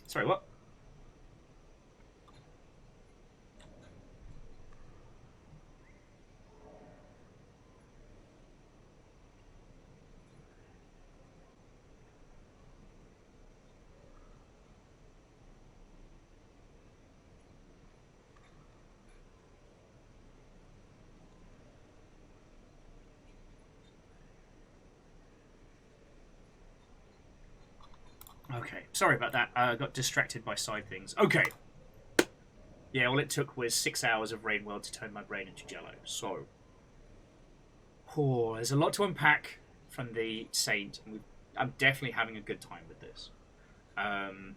Sorry, what? Okay, sorry about that. I got distracted by side things. Okay. Yeah, all it took was 6 hours of Rain World to turn my brain into jello. So, there's a lot to unpack from the Saint. I'm definitely having a good time with this. I'm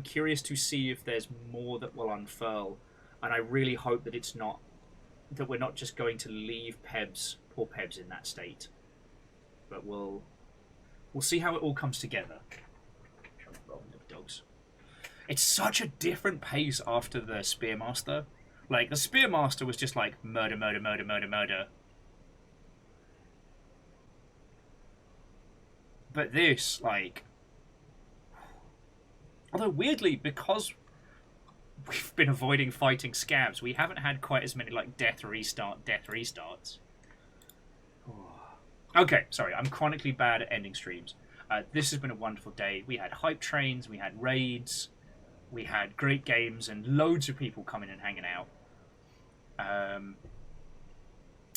curious to see if there's more that will unfurl, and I really hope that it's not that we're not just going to leave poor Pebs, in that state. But we'll see how it all comes together. Dogs. It's such a different pace after the Spearmaster. Like, the Spearmaster was just like murder, murder, murder, murder, murder. But this, like... Although, weirdly, because we've been avoiding fighting scabs, we haven't had quite as many, like, death restarts. Okay, sorry, I'm chronically bad at ending streams. This has been a wonderful day. We had hype trains, we had raids, we had great games, and loads of people coming and hanging out.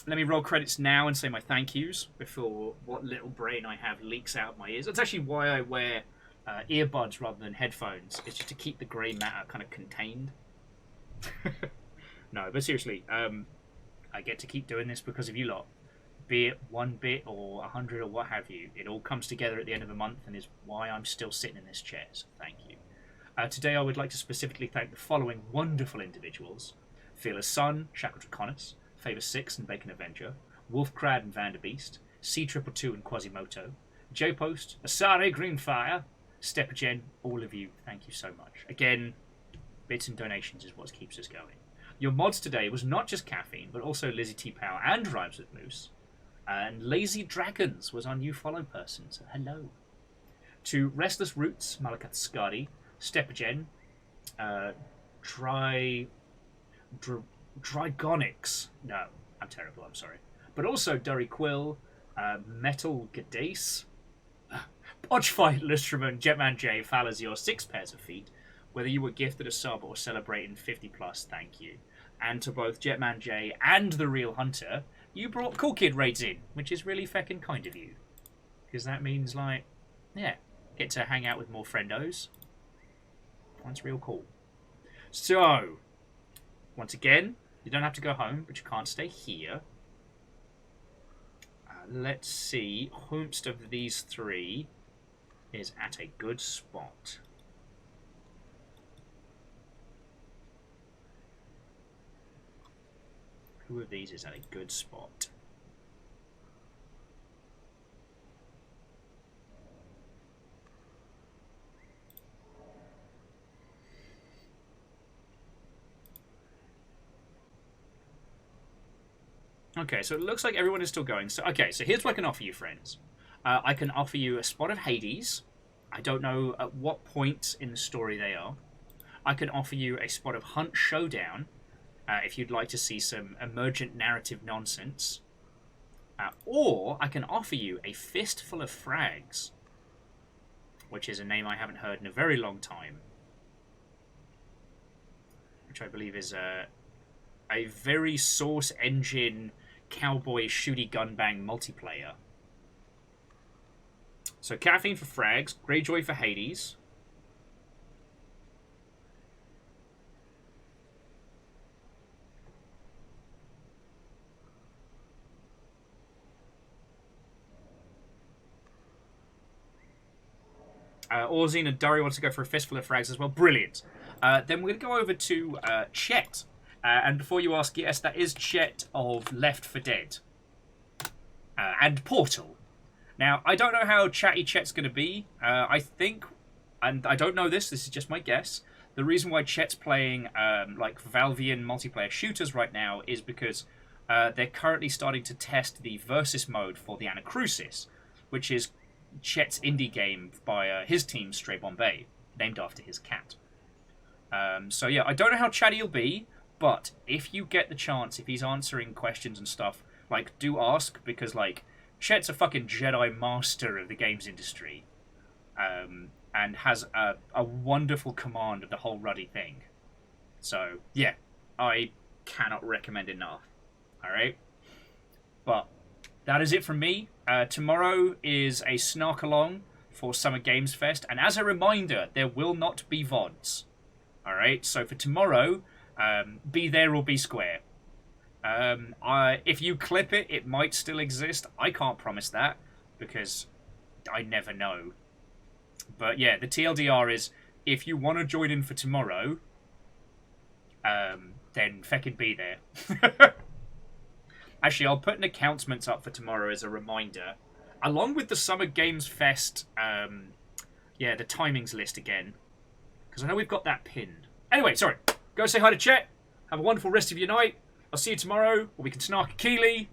Let me roll credits now and say my thank yous before what little brain I have leaks out of my ears. That's actually why I wear earbuds rather than headphones. It's just to keep the grey matter kind of contained. No, but seriously, I get to keep doing this because of you lot. Be it 1 bit or 100 or what have you, it all comes together at the end of the month and is why I'm still sitting in this chair, so thank you. Today I would like to specifically thank the following wonderful individuals: Fearless Sun, Shackleton Favour 6 and Bacon Avenger, Wolfcrad and Vanderbeast, C222 and Quasimoto, J-Post, Asare Greenfire, Steppergen, all of you, thank you so much. Again, bits and donations is what keeps us going. Your mods today was not just Caffeine, but also Lizzie T. Power and Rhymes with Moose. And Lazy Dragons was our new follow person, so hello. To Restless Roots, Malakat Skadi, Steppergen, Drygonics. No, I'm terrible, I'm sorry. But also Durry Quill, Metal Gadace, Podgefight, Lustraman, Jetman J, Falazio, 6 pairs of feet. Whether you were gifted a sub or celebrating 50 plus, thank you. And to both Jetman J and The Real Hunter, you brought Cool Kid raids in, which is really feckin' kind of you. Because that means, like, yeah, get to hang out with more friendos. That's real cool. So, once again, you don't have to go home, but you can't stay here. Let's see, whomst of these three is at a good spot. Who of these is at a good spot? Okay, so it looks like everyone is still going. So, okay, so here's what I can offer you, friends. I can offer you a spot of Hades. I don't know at what point in the story they are. I can offer you a spot of Hunt Showdown, if you'd like to see some emergent narrative nonsense. Or I can offer you a Fistful of Frags, which is a name I haven't heard in a very long time. Which I believe is a very Source Engine cowboy shooty gunbang multiplayer. So Caffeine for Frags, Greyjoy for Hades. Orzine and Durry wants to go for a Fistful of Frags as well. Brilliant. Then we're going to go over to Chet. And before you ask, yes, that is Chet of Left 4 Dead. And Portal. Now, I don't know how chatty Chet's going to be. I think, and I don't know this is just my guess, the reason why Chet's playing like Valvian multiplayer shooters right now is because they're currently starting to test the Versus mode for the Anacrusis, which is Chet's indie game by his team, Stray Bombay, named after his cat. So yeah, I don't know how chatty he'll be, but if you get the chance, if he's answering questions and stuff, like, do ask, because, like, Chet's a fucking Jedi master of the games industry, and has a wonderful command of the whole ruddy thing. So, yeah, I cannot recommend enough. Alright? But that is it from me. Tomorrow is a snark along for Summer Games Fest, and as a reminder, there will not be VODs. Alright? So for tomorrow, be there or be square. If you clip it, it might still exist. I can't promise that, because I never know. But yeah, the TLDR is, if you want to join in for tomorrow, then feckin' be there. Actually, I'll put an announcement up for tomorrow as a reminder, along with the Summer Games Fest, the timings list again, because I know we've got that pinned. Anyway, sorry. Go say hi to Chet. Have a wonderful rest of your night. I'll see you tomorrow, or we can snark a Keeley.